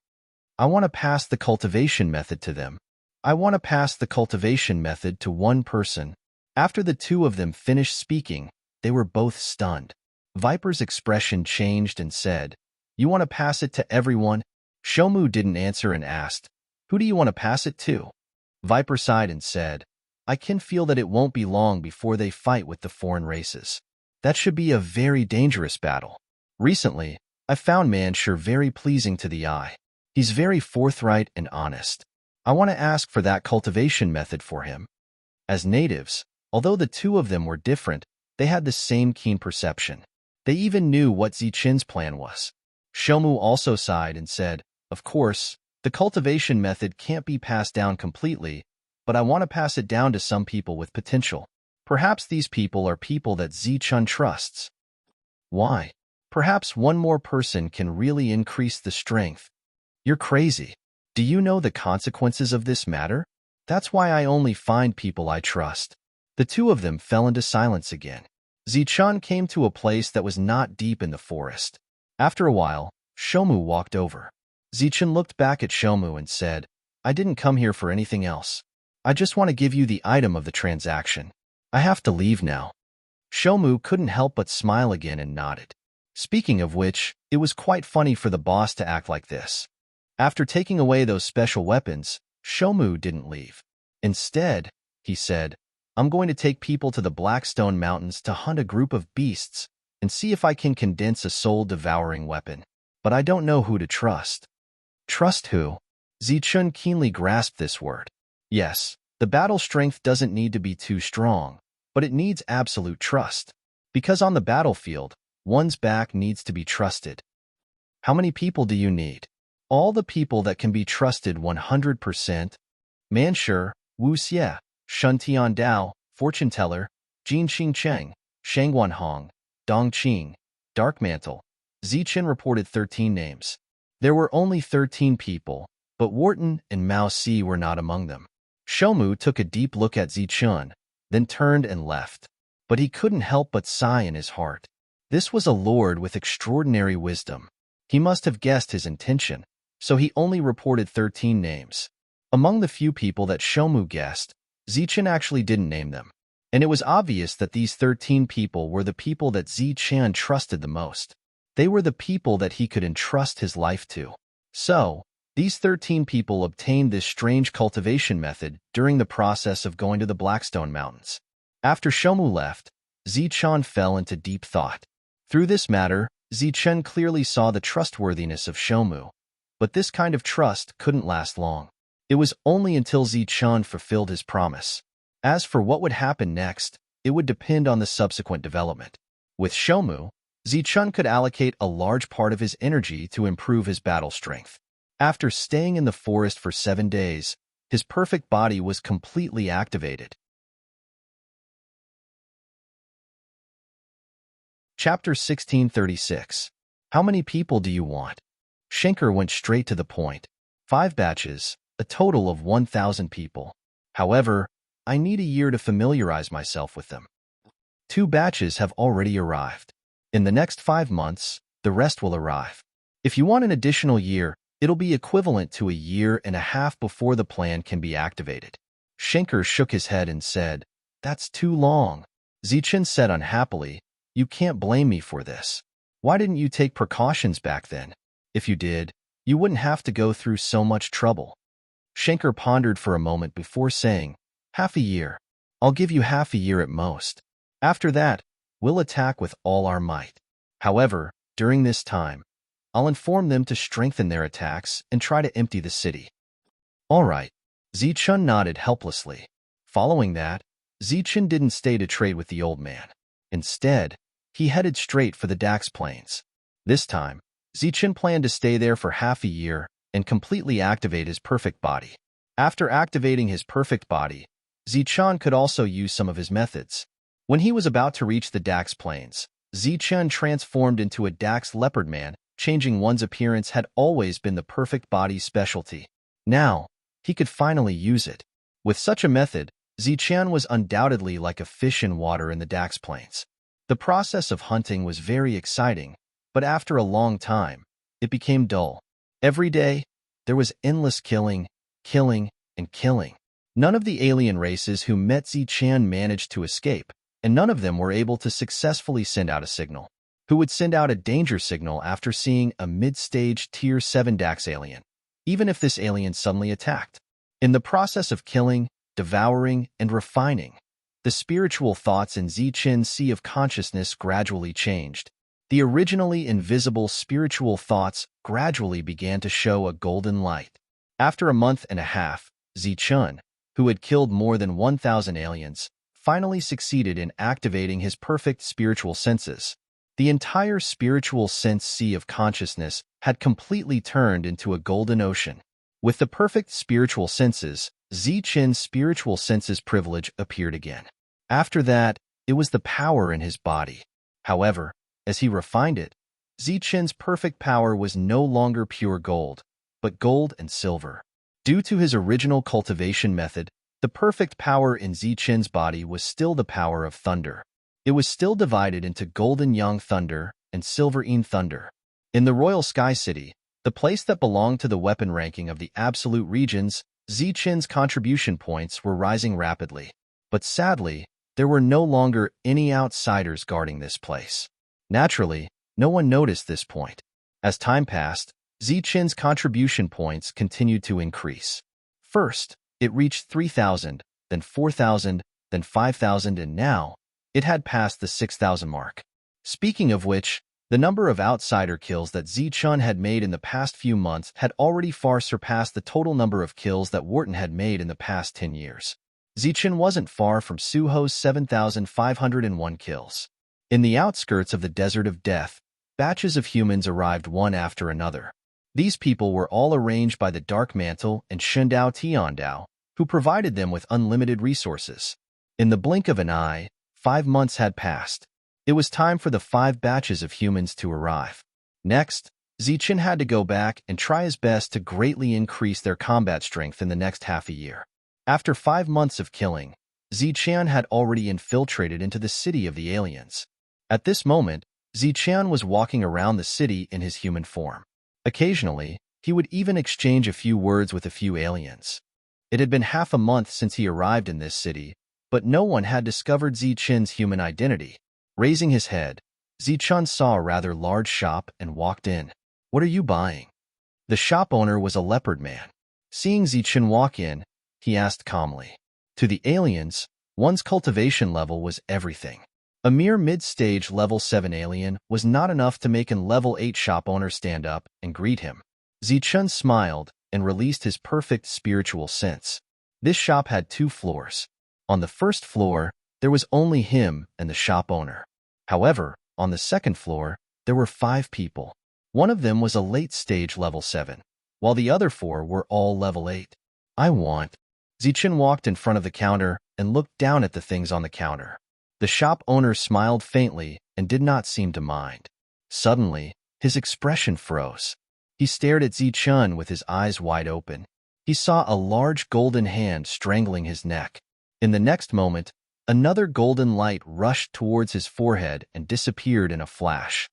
I want to pass the cultivation method to them. I want to pass the cultivation method to one person. After the two of them finished speaking, they were both stunned. Viper's expression changed and said, you want to pass it to everyone? Shomu didn't answer and asked, who do you want to pass it to? Viper sighed and said, I can feel that it won't be long before they fight with the foreign races. That should be a very dangerous battle. Recently, I found Manshur very pleasing to the eye. He's very forthright and honest. I want to ask for that cultivation method for him. As natives, although the two of them were different, they had the same keen perception. They even knew what Zichun's plan was. Shomu also sighed and said, of course, the cultivation method can't be passed down completely, but I want to pass it down to some people with potential. Perhaps these people are people that Zichun trusts. Why? Perhaps one more person can really increase the strength. You're crazy. Do you know the consequences of this matter? That's why I only find people I trust. The two of them fell into silence again. Zichun came to a place that was not deep in the forest. After a while, Shomu walked over. Zichen looked back at Shoumu and said, I didn't come here for anything else. I just want to give you the item of the transaction. I have to leave now. Shoumu couldn't help but smile again and nodded. Speaking of which, it was quite funny for the boss to act like this. After taking away those special weapons, Shoumu didn't leave. Instead, he said, I'm going to take people to the Blackstone Mountains to hunt a group of beasts and see if I can condense a soul-devouring weapon. But I don't know who to trust. Trust who? Zichun keenly grasped this word. Yes, the battle strength doesn't need to be too strong, but it needs absolute trust. Because on the battlefield, one's back needs to be trusted. How many people do you need? All the people that can be trusted 100%. Manshur, Wu Xie, Shun Tian Dao, Fortune Teller, Jin Xing Cheng, Shangguan Hong, Dong Qing, Darkmantle. Zichen reported 13 names. There were only 13 people, but Wharton and Mao Si were not among them. Shoumu took a deep look at Zichun, then turned and left. But he couldn't help but sigh in his heart. This was a lord with extraordinary wisdom. He must have guessed his intention, so he only reported 13 names. Among the few people that Shoumu guessed, Zichen actually didn't name them. And it was obvious that these 13 people were the people that Zichen trusted the most. They were the people that he could entrust his life to. So, these 13 people obtained this strange cultivation method during the process of going to the Blackstone Mountains. After Shoumu left, Zichen fell into deep thought. Through this matter, Zichen clearly saw the trustworthiness of Shoumu. But this kind of trust couldn't last long. It was only until Zichen fulfilled his promise. As for what would happen next, it would depend on the subsequent development. With Shoumu, Zichen could allocate a large part of his energy to improve his battle strength. After staying in the forest for 7 days, his perfect body was completely activated. Chapter 1636. How many people do you want? Schenker went straight to the point. 5 batches, a total of 1,000 people. However, I need a year to familiarize myself with them. 2 batches have already arrived. In the next 5 months, the rest will arrive. If you want an additional year, it'll be equivalent to a year and a half before the plan can be activated. Schenker shook his head and said, That's too long. Zichen said unhappily, You can't blame me for this. Why didn't you take precautions back then? If you did, you wouldn't have to go through so much trouble. Schenker pondered for a moment before saying, Half a year. I'll give you half a year at most. After that, we'll attack with all our might. However, during this time, I'll inform them to strengthen their attacks and try to empty the city. All right. Zichen nodded helplessly. Following that, Zichen didn't stay to trade with the old man. Instead, he headed straight for the Dax Plains. This time, Zichen planned to stay there for half a year and completely activate his perfect body. After activating his perfect body, Zichen could also use some of his methods. When he was about to reach the Dax Plains, Zichen transformed into a Dax leopard man. Changing one's appearance had always been the perfect body's specialty. Now, he could finally use it. With such a method, Zichen was undoubtedly like a fish in water in the Dax Plains. The process of hunting was very exciting, but after a long time, it became dull. Every day, there was endless killing, and killing. None of the alien races who met Zichen managed to escape, and none of them were able to successfully send out a signal. Who would send out a danger signal after seeing a mid-stage Tier 7 Dax alien, even if this alien suddenly attacked? In the process of killing, devouring, and refining, the spiritual thoughts in Zichen's sea of consciousness gradually changed. The originally invisible spiritual thoughts gradually began to show a golden light. After a month and a half, Zichen, who had killed more than 1,000 aliens, finally succeeded in activating his perfect spiritual senses. The entire spiritual sense sea of consciousness had completely turned into a golden ocean. With the perfect spiritual senses, Zichen's spiritual senses privilege appeared again. After that, it was the power in his body. However, as he refined it, Zichen's perfect power was no longer pure gold, but gold and silver. Due to his original cultivation method, the perfect power in Zichen's body was still the power of thunder. It was still divided into golden yang thunder and silver yin thunder. In the Royal Sky City, The place that belonged to the weapon ranking of the absolute regions, Zichen's contribution points were rising rapidly. But sadly, there were no longer any outsiders guarding this place. Naturally, no one noticed this point. As time passed, Zichen's contribution points continued to increase. First, it reached 3,000, then 4,000, then 5,000, and now, it had passed the 6,000 mark. Speaking of which, the number of outsider kills that Zichen had made in the past few months had already far surpassed the total number of kills that Wharton had made in the past 10 years. Zichen wasn't far from Suho's 7,501 kills. In the outskirts of the Desert of Death, batches of humans arrived one after another. These people were all arranged by the Dark Mantle and Shundao Tiandao, who provided them with unlimited resources. In the blink of an eye, 5 months had passed. It was time for the 5 batches of humans to arrive. Next, Zichen had to go back and try his best to greatly increase their combat strength in the next half a year. After 5 months of killing, Zichen had already infiltrated into the city of the aliens. At this moment, Zichen was walking around the city in his human form. Occasionally, he would even exchange a few words with a few aliens. It had been half a month since he arrived in this city, but no one had discovered Zichen's human identity. Raising his head, Zichen saw a rather large shop and walked in. "What are you buying?" The shop owner was a leopard man. Seeing Zichen walk in, he asked calmly. To the aliens, one's cultivation level was everything. A mere mid-stage level 7 alien was not enough to make an level 8 shop owner stand up and greet him. Zichen smiled and released his perfect spiritual sense. This shop had 2 floors. On the first floor, there was only him and the shop owner. However, on the second floor, there were 5 people. One of them was a late-stage level 7, while the other 4 were all level 8. "I want." Zichen walked in front of the counter and looked down at the things on the counter. The shop owner smiled faintly and did not seem to mind. Suddenly, his expression froze. He stared at Zichen with his eyes wide open. He saw a large golden hand strangling his neck. In the next moment, another golden light rushed towards his forehead and disappeared in a flash.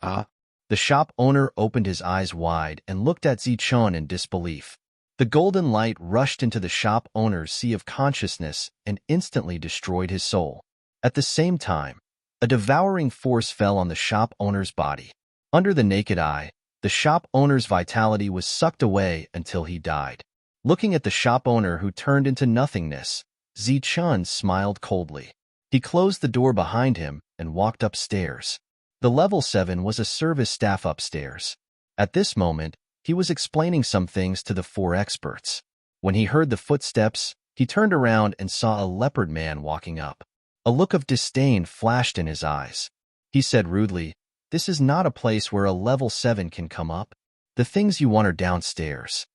"Ah!" The shop owner opened his eyes wide and looked at Zichen in disbelief. The golden light rushed into the shop owner's sea of consciousness and instantly destroyed his soul. At the same time, a devouring force fell on the shop owner's body. Under the naked eye, the shop owner's vitality was sucked away until he died. Looking at the shop owner who turned into nothingness, Zichen smiled coldly. He closed the door behind him and walked upstairs. The level 7 was a service staff upstairs. At this moment, he was explaining some things to the 4 experts. When he heard the footsteps, he turned around and saw a leopard man walking up. A look of disdain flashed in his eyes. He said rudely, "This is not a place where a level 7 can come up. The things you want are downstairs."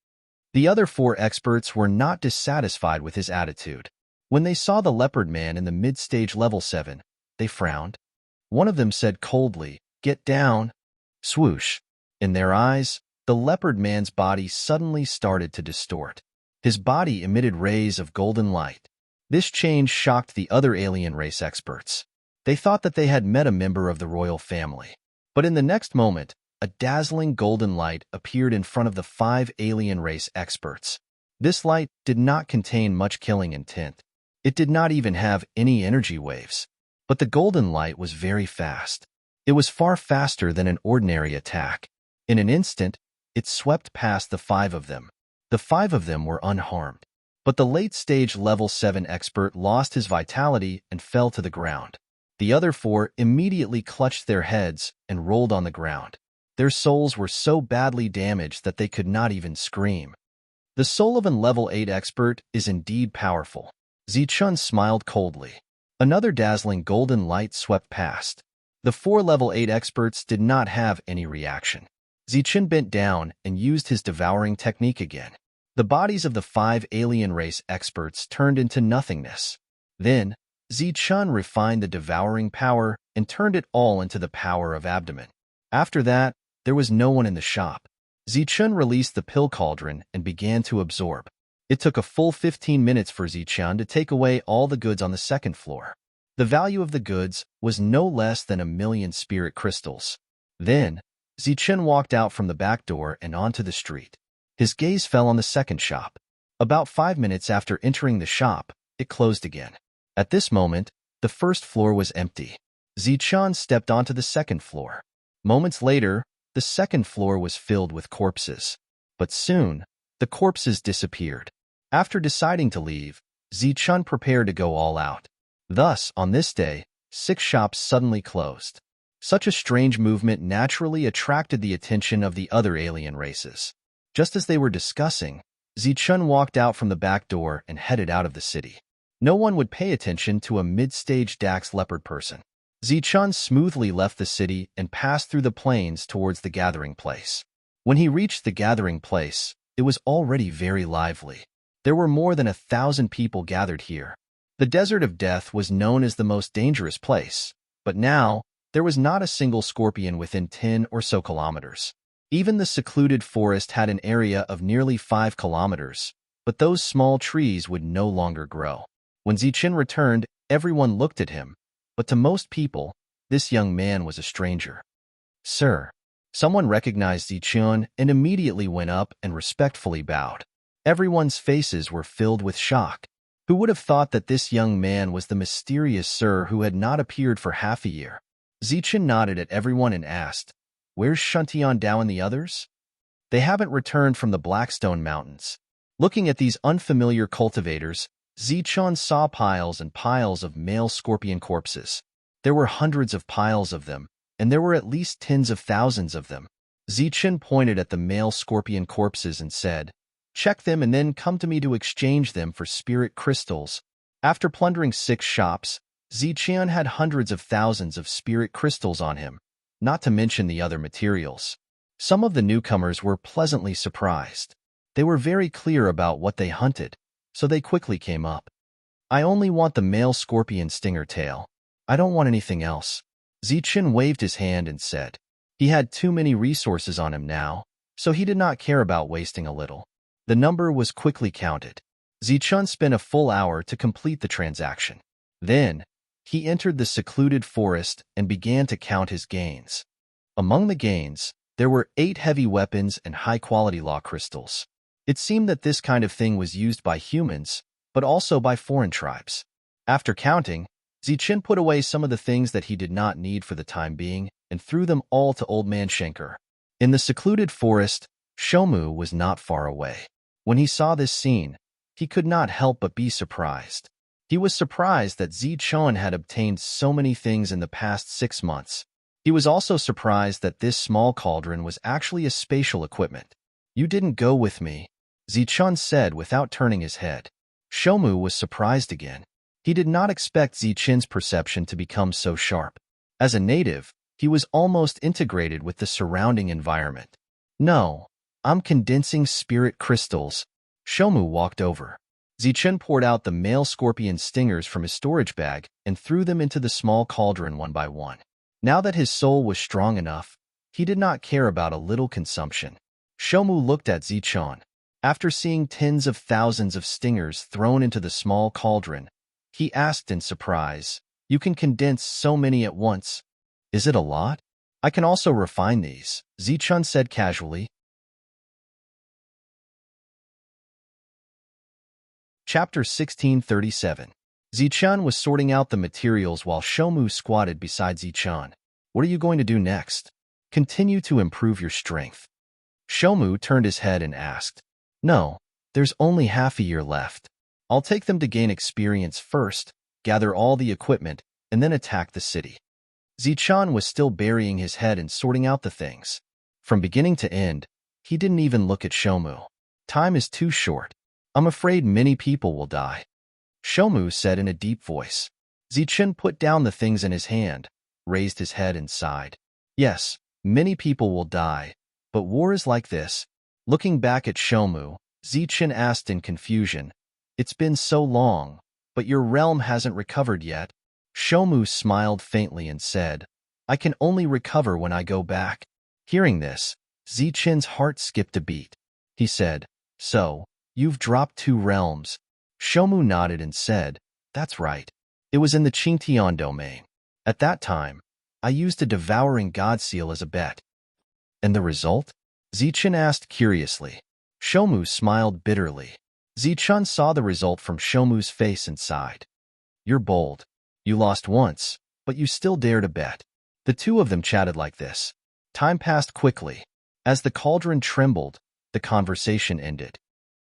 The other 4 experts were not dissatisfied with his attitude. When they saw the leopard man in the mid-stage level 7, they frowned. One of them said coldly, "Get down." Swoosh. In their eyes, the leopard man's body suddenly started to distort. His body emitted rays of golden light. This change shocked the other alien race experts. They thought that they had met a member of the royal family. But in the next moment, a dazzling golden light appeared in front of the 5 alien race experts. This light did not contain much killing intent. It did not even have any energy waves. But the golden light was very fast. It was far faster than an ordinary attack. In an instant, it swept past the 5 of them. The 5 of them were unharmed. But the late-stage level 7 expert lost his vitality and fell to the ground. The other 4 immediately clutched their heads and rolled on the ground. Their souls were so badly damaged that they could not even scream. The soul of an level 8 expert is indeed powerful. Zichen smiled coldly. Another dazzling golden light swept past. The 4 level 8 experts did not have any reaction. Zichen bent down and used his devouring technique again. The bodies of the 5 alien race experts turned into nothingness. Then, Zichen refined the devouring power and turned it all into the power of abdomen. After that, there was no one in the shop. Zichen released the pill cauldron and began to absorb. It took a full 15 minutes for Zichen to take away all the goods on the second floor. The value of the goods was no less than 1,000,000 spirit crystals. Then, Zichen walked out from the back door and onto the street. His gaze fell on the second shop. About 5 minutes after entering the shop, it closed again. At this moment, the first floor was empty. Zichen stepped onto the second floor. Moments later, the second floor was filled with corpses. But soon, the corpses disappeared. After deciding to leave, Zichen prepared to go all out. Thus, on this day, 6 shops suddenly closed. Such a strange movement naturally attracted the attention of the other alien races. Just as they were discussing, Zichen walked out from the back door and headed out of the city. No one would pay attention to a mid-stage Dax leopard person. Zichen smoothly left the city and passed through the plains towards the gathering place. When he reached the gathering place, it was already very lively. There were more than 1,000 people gathered here. The Desert of Death was known as the most dangerous place, but now, there was not a single scorpion within 10 or so kilometers. Even the secluded forest had an area of nearly 5 kilometers, but those small trees would no longer grow. When Zichen returned, everyone looked at him, but to most people, this young man was a stranger. "Sir." Someone recognized Zichen and immediately went up and respectfully bowed. Everyone's faces were filled with shock. Who would have thought that this young man was the mysterious sir who had not appeared for half a year? Zichen nodded at everyone and asked, "Where's Shuntian Dao and the others?" "They haven't returned from the Blackstone Mountains." Looking at these unfamiliar cultivators, Zichen saw piles and piles of male scorpion corpses. There were hundreds of piles of them, and there were at least tens of thousands of them. Zichen pointed at the male scorpion corpses and said, "Check them and then come to me to exchange them for spirit crystals." After plundering 6 shops, Zichen had hundreds of thousands of spirit crystals on him, not to mention the other materials. Some of the newcomers were pleasantly surprised. They were very clear about what they hunted, so they quickly came up. "I only want the male scorpion stinger tail. I don't want anything else." Zichen waved his hand and said. He had too many resources on him now, so he did not care about wasting a little. The number was quickly counted. Zichen spent a full hour to complete the transaction. Then, he entered the secluded forest and began to count his gains. Among the gains, there were 8 heavy weapons and high-quality law crystals. It seemed that this kind of thing was used by humans, but also by foreign tribes. After counting, Zichen put away some of the things that he did not need for the time being and threw them all to Old Man Schenker. In the secluded forest, Shomu was not far away. When he saw this scene, he could not help but be surprised. He was surprised that Zichen had obtained so many things in the past 6 months. He was also surprised that this small cauldron was actually a spatial equipment. "You didn't go with me," Zichen said without turning his head. Shomu was surprised again. He did not expect Zichen's perception to become so sharp. As a native, he was almost integrated with the surrounding environment. "No, I'm condensing spirit crystals." Shomu walked over. Zichen poured out the male scorpion stingers from his storage bag and threw them into the small cauldron one by one. Now that his soul was strong enough, he did not care about a little consumption. Shomu looked at Zichen. After seeing tens of thousands of stingers thrown into the small cauldron, he asked in surprise, "You can condense so many at once. Is it a lot?" "I can also refine these," Zichen said casually. Chapter 1637. Zichen was sorting out the materials while Shomu squatted beside Zichen. "What are you going to do next?" "Continue to improve your strength." Shomu turned his head and asked, "No, there's only half a year left. I'll take them to gain experience first, gather all the equipment, and then attack the city." Zichen was still burying his head and sorting out the things. From beginning to end, he didn't even look at Shomu. "Time is too short. I'm afraid many people will die," Shomu said in a deep voice. Zichen put down the things in his hand, raised his head and sighed. "Yes, many people will die, but war is like this." Looking back at Shomu, Zichen asked in confusion, "It's been so long, but your realm hasn't recovered yet." Shomu smiled faintly and said, "I can only recover when I go back." Hearing this, Zichen's heart skipped a beat. He said, "So, you've dropped 2 realms." Shomu nodded and said, "That's right. It was in the Qingtian domain. At that time, I used a devouring god seal as a bet." And the result? Zichen asked curiously. Shomu smiled bitterly. Zichun saw the result from Shomu's face and sighed. You're bold. You lost once, but you still dare to bet. The two of them chatted like this. Time passed quickly. As the cauldron trembled, the conversation ended.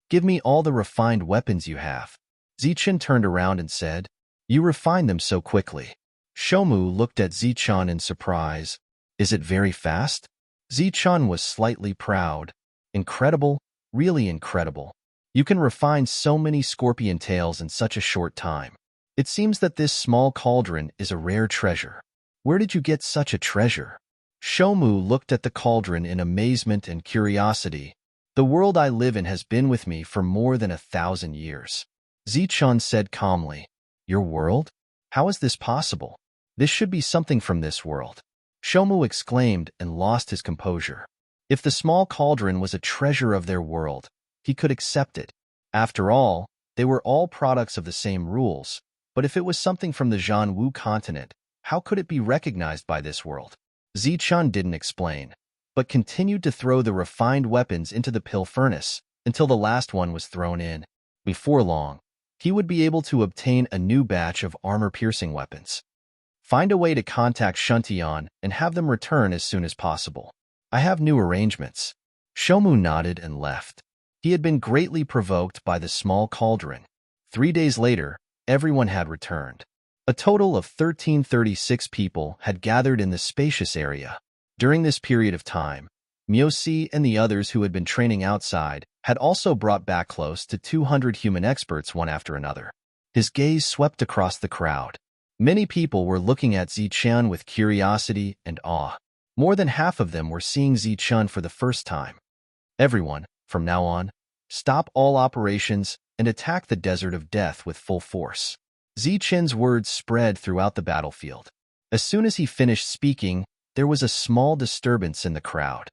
Give me all the refined weapons you have. Zichen turned around and said, You refined them so quickly. Shomu looked at Zichun in surprise. Is it very fast? Zichun was slightly proud. Incredible, really incredible. You can refine so many scorpion tails in such a short time. It seems that this small cauldron is a rare treasure. Where did you get such a treasure? Shomu looked at the cauldron in amazement and curiosity. The world I live in has been with me for more than 1,000 years. Zichun said calmly, Your world? How is this possible? This should be something from this world. Shomu exclaimed and lost his composure. If the small cauldron was a treasure of their world, he could accept it. After all, they were all products of the same rules. But if it was something from the Zhanwu continent, how could it be recognized by this world? Zichun didn't explain, but continued to throw the refined weapons into the pill furnace until the last one was thrown in. Before long, he would be able to obtain a new batch of armor-piercing weapons. Find a way to contact Shuntian and have them return as soon as possible. I have new arrangements. Shomu nodded and left. He had been greatly provoked by the small cauldron. 3 days later, everyone had returned. A total of 1,336 people had gathered in the spacious area. During this period of time, Myosi and the others who had been training outside had also brought back close to 200 human experts one after another. His gaze swept across the crowd. Many people were looking at Zichun with curiosity and awe. More than half of them were seeing Zichun for the first time. Everyone, from now on, stop all operations and attack the Desert of Death with full force. Zichun's words spread throughout the battlefield. As soon as he finished speaking, there was a small disturbance in the crowd.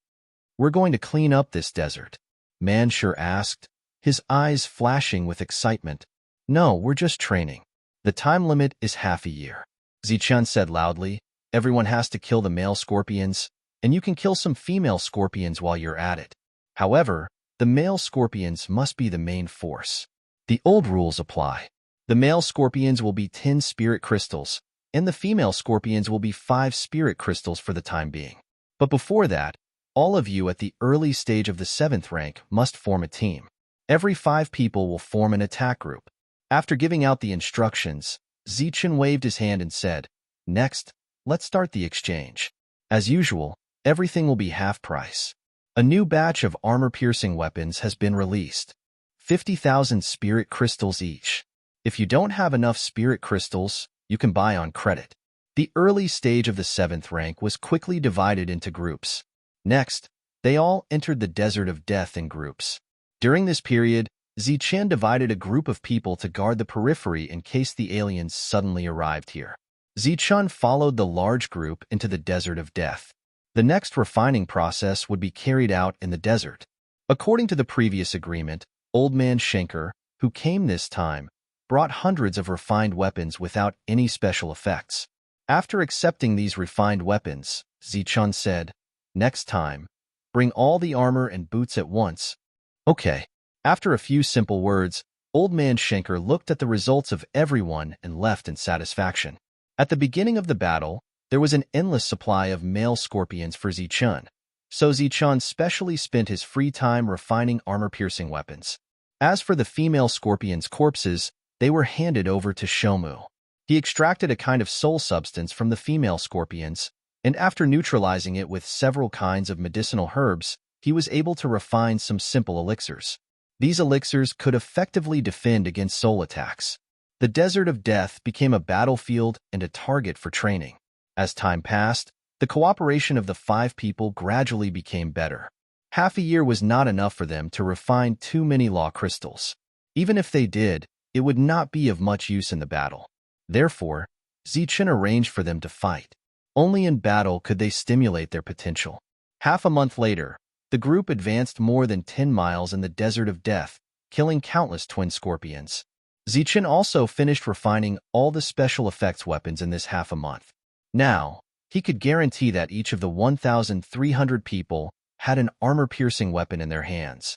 We're going to clean up this desert, Manshur asked, his eyes flashing with excitement. No, we're just training. The time limit is half a year. Zichun said loudly. Everyone has to kill the male scorpions, and you can kill some female scorpions while you're at it. However, the male scorpions must be the main force. The old rules apply. The male scorpions will be 10 spirit crystals, and the female scorpions will be 5 spirit crystals for the time being. But before that, all of you at the early stage of the 7th rank must form a team. Every 5 people will form an attack group. After giving out the instructions, Zichun waved his hand and said, Next, let's start the exchange. As usual, everything will be half price. A new batch of armor-piercing weapons has been released. 50,000 spirit crystals each. If you don't have enough spirit crystals, you can buy on credit. The early stage of the 7th rank was quickly divided into groups. Next, they all entered the Desert of Death in groups. During this period, Zichun divided a group of people to guard the periphery in case the aliens suddenly arrived here. Zichun followed the large group into the Desert of Death. The next refining process would be carried out in the desert. According to the previous agreement, Old Man Schenker, who came this time, brought hundreds of refined weapons without any special effects. After accepting these refined weapons, Zichun said, Next time, bring all the armor and boots at once. Okay. After a few simple words, Old Man Schenker looked at the results of everyone and left in satisfaction. At the beginning of the battle, there was an endless supply of male scorpions for Zichun, so Zichun specially spent his free time refining armor-piercing weapons. As for the female scorpions' corpses, they were handed over to Shomu. He extracted a kind of soul substance from the female scorpions, and after neutralizing it with several kinds of medicinal herbs, he was able to refine some simple elixirs. These elixirs could effectively defend against soul attacks. The Desert of Death became a battlefield and a target for training. As time passed, the cooperation of the 5 people gradually became better. Half a year was not enough for them to refine too many law crystals. Even if they did, it would not be of much use in the battle. Therefore, Zichun arranged for them to fight. Only in battle could they stimulate their potential. Half a month later, the group advanced more than 10 miles in the Desert of Death, killing countless twin scorpions. Zichun also finished refining all the special effects weapons in this half a month. Now, He could guarantee that each of the 1,300 people had an armor-piercing weapon in their hands.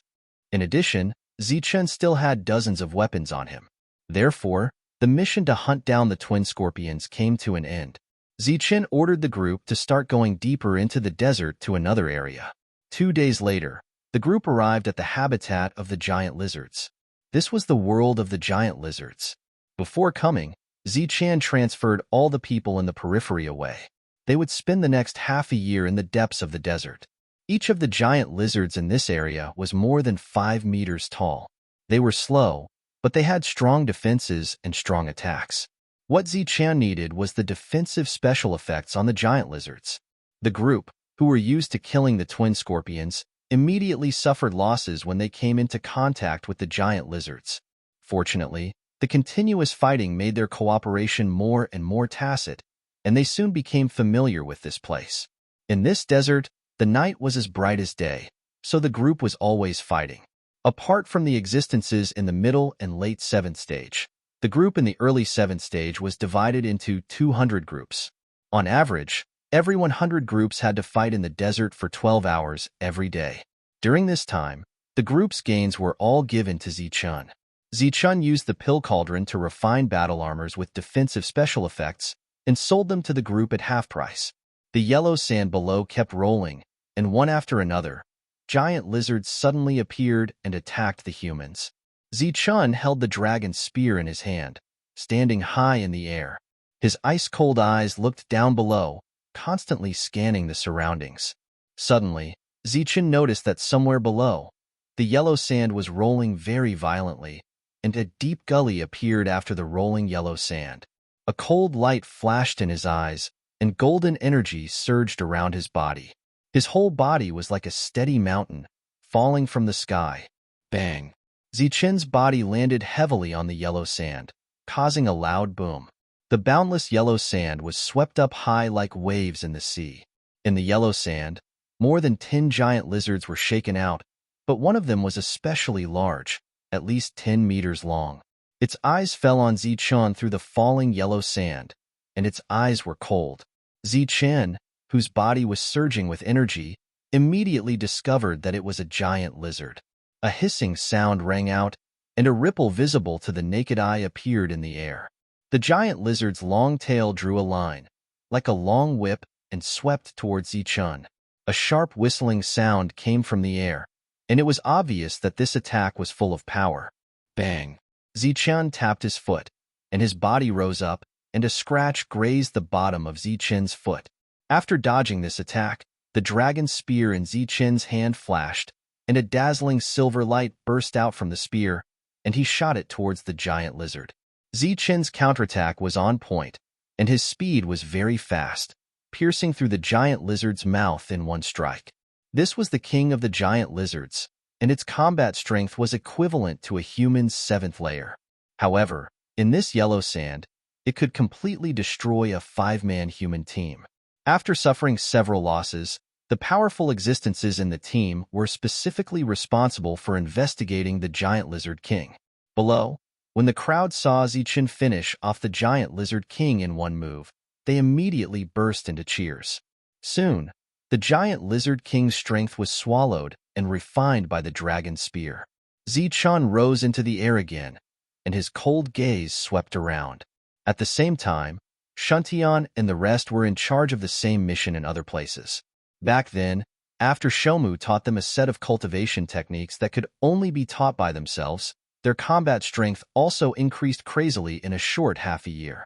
In addition, Zichen still had dozens of weapons on him. Therefore, the mission to hunt down the twin scorpions came to an end. Zichen ordered the group to start going deeper into the desert to another area. 2 days later, the group arrived at the habitat of the giant lizards. This was the world of the giant lizards. Before coming, Zichen transferred all the people in the periphery away. They would spend the next half a year in the depths of the desert. Each of the giant lizards in this area was more than 5 meters tall. They were slow, but they had strong defenses and strong attacks. What Zichen needed was the defensive special effects on the giant lizards. The group, who were used to killing the twin scorpions, immediately suffered losses when they came into contact with the giant lizards. Fortunately, the continuous fighting made their cooperation more and more tacit, and they soon became familiar with this place. In this desert, the night was as bright as day, so the group was always fighting. Apart from the existences in the middle and late 7th stage, the group in the early 7th stage was divided into 200 groups. On average, every 100 groups had to fight in the desert for 12 hours every day. During this time, the group's gains were all given to Zichen. Zichen used the pill cauldron to refine battle armors with defensive special effects and sold them to the group at half price. The yellow sand below kept rolling, and one after another, giant lizards suddenly appeared and attacked the humans. Zichen held the dragon's spear in his hand, standing high in the air. His ice-cold eyes looked down below, constantly scanning the surroundings. Suddenly, Zichen noticed that somewhere below, the yellow sand was rolling very violently, and a deep gully appeared after the rolling yellow sand. A cold light flashed in his eyes, and golden energy surged around his body. His whole body was like a steady mountain, falling from the sky. Bang! Zichen's body landed heavily on the yellow sand, causing a loud boom. The boundless yellow sand was swept up high like waves in the sea. In the yellow sand, more than 10 giant lizards were shaken out, but one of them was especially large, at least 10 meters long. Its eyes fell on Zichen through the falling yellow sand, and its eyes were cold. Zichen, whose body was surging with energy, immediately discovered that it was a giant lizard. A hissing sound rang out, and a ripple visible to the naked eye appeared in the air. The giant lizard's long tail drew a line, like a long whip, and swept towards Zichen. A sharp whistling sound came from the air, and it was obvious that this attack was full of power. Bang! Zichen tapped his foot, and his body rose up, and a scratch grazed the bottom of Zichen's foot. After dodging this attack, the dragon's spear in Zichen's hand flashed, and a dazzling silver light burst out from the spear, and he shot it towards the giant lizard. Zichen's counterattack was on point, and his speed was very fast, piercing through the giant lizard's mouth in one strike. This was the king of the giant lizards, and its combat strength was equivalent to a human's 7th layer. However, in this yellow sand, it could completely destroy a 5-man human team. After suffering several losses, the powerful existences in the team were specifically responsible for investigating the giant lizard king. Below, when the crowd saw Zichen finish off the giant lizard king in one move, they immediately burst into cheers. Soon, the giant lizard king's strength was swallowed and refined by the dragon's spear. Zichen rose into the air again, and his cold gaze swept around. At the same time, Shuntian and the rest were in charge of the same mission in other places. Back then, after Shomu taught them a set of cultivation techniques that could only be taught by themselves, their combat strength also increased crazily in a short half a year.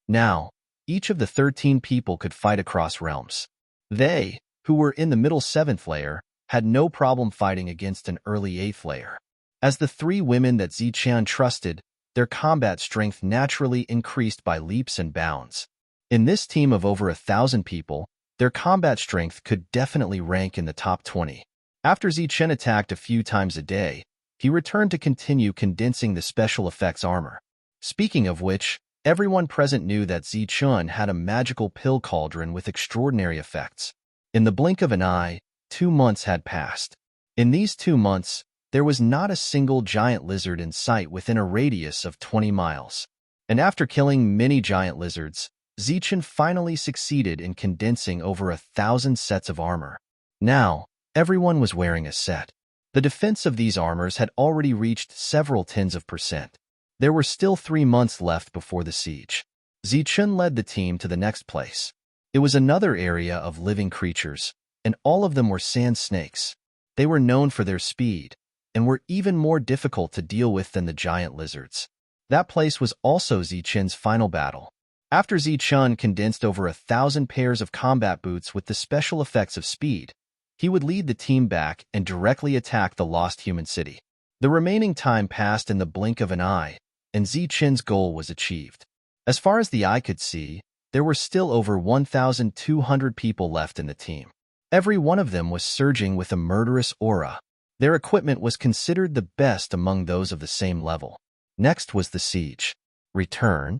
Now, each of the 13 people could fight across realms. They, who were in the middle 7th layer, had no problem fighting against an early 8th layer. As the 3 women that Zichen trusted, their combat strength naturally increased by leaps and bounds. In this team of over 1,000 people, their combat strength could definitely rank in the top 20. After Zichen attacked a few times a day, he returned to continue condensing the special effects armor. Speaking of which, everyone present knew that Zichen had a magical pill cauldron with extraordinary effects. In the blink of an eye, 2 months had passed. In these 2 months, there was not a single giant lizard in sight within a radius of 20 miles. And after killing many giant lizards, Zichen finally succeeded in condensing over 1,000 sets of armor. Now, everyone was wearing a set. The defense of these armors had already reached several tens of percent. There were still 3 months left before the siege. Zichen led the team to the next place. It was another area of living creatures, and all of them were sand snakes. They were known for their speed, and were even more difficult to deal with than the giant lizards. That place was also Zichen's final battle. After Zichen condensed over 1,000 pairs of combat boots with the special effects of speed, he would lead the team back and directly attack the lost human city. The remaining time passed in the blink of an eye, and Zichen's goal was achieved. As far as the eye could see, there were still over 1,200 people left in the team. Every one of them was surging with a murderous aura. Their equipment was considered the best among those of the same level. Next was the siege. Return.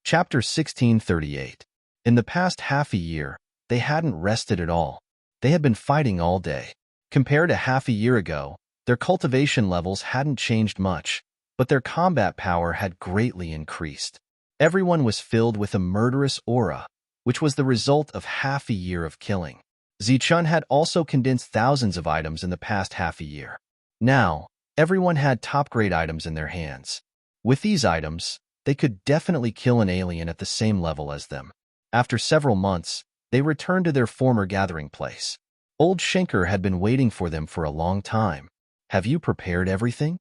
Chapter 1638. In the past half a year, they hadn't rested at all. They had been fighting all day. Compared to half a year ago, their cultivation levels hadn't changed much, but their combat power had greatly increased. Everyone was filled with a murderous aura, which was the result of half a year of killing. Zichen had also condensed thousands of items in the past half a year. Now, everyone had top-grade items in their hands. With these items, they could definitely kill an alien at the same level as them. After several months, they returned to their former gathering place. Old Schenker had been waiting for them for a long time. "Have you prepared everything?"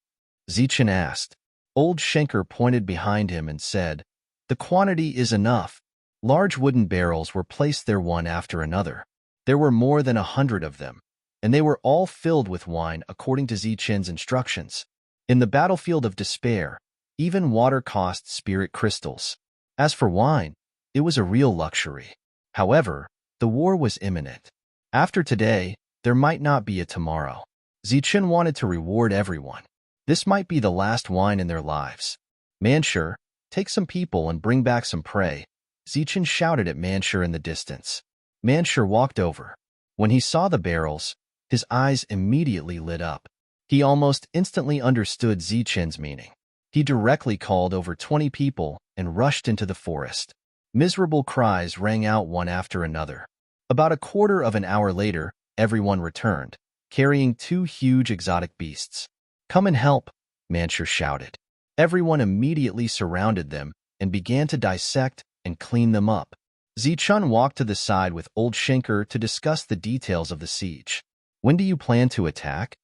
Zichen asked. Old Schenker pointed behind him and said, "The quantity is enough." Large wooden barrels were placed there one after another. There were more than 100 of them, and they were all filled with wine according to Zichen's instructions. In the battlefield of despair, even water cost spirit crystals. As for wine, it was a real luxury. However, the war was imminent. After today, there might not be a tomorrow. Zichen wanted to reward everyone. This might be the last wine in their lives. "Manshur, take some people and bring back some prey," Zichen shouted at Manshur in the distance. Manshur walked over. When he saw the barrels, his eyes immediately lit up. He almost instantly understood Zichen's meaning. He directly called over 20 people and rushed into the forest. Miserable cries rang out one after another. About a quarter of an hour later, everyone returned, carrying 2 huge exotic beasts. "Come and help," Manshur shouted. Everyone immediately surrounded them and began to dissect and clean them up. Zichen walked to the side with Old Schenker to discuss the details of the siege. "When do you plan to attack?"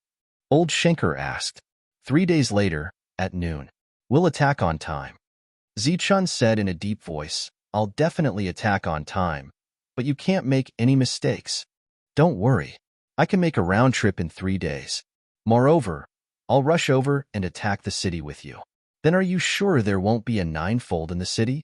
Old Schenker asked. 3 days later, at noon. "We'll attack on time." Zichen said in a deep voice, "I'll definitely attack on time, but you can't make any mistakes. Don't worry, I can make a round trip in 3 days. Moreover, I'll rush over and attack the city with you." "Then are you sure there won't be a ninefold in the city?"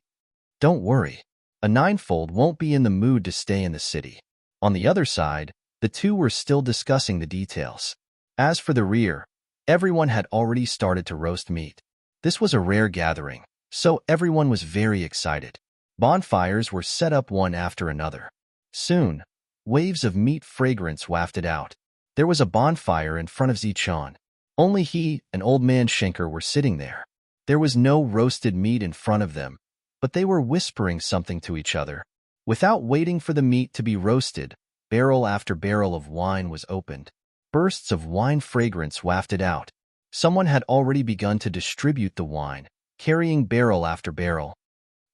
"Don't worry, a ninefold won't be in the mood to stay in the city." On the other side, the two were still discussing the details. As for the rear, everyone had already started to roast meat. This was a rare gathering, so everyone was very excited. Bonfires were set up one after another. Soon, waves of meat fragrance wafted out. There was a bonfire in front of Zichen. Only he and Old Man Schenker were sitting there. There was no roasted meat in front of them, but they were whispering something to each other. Without waiting for the meat to be roasted, barrel after barrel of wine was opened. Bursts of wine fragrance wafted out. Someone had already begun to distribute the wine, carrying barrel after barrel.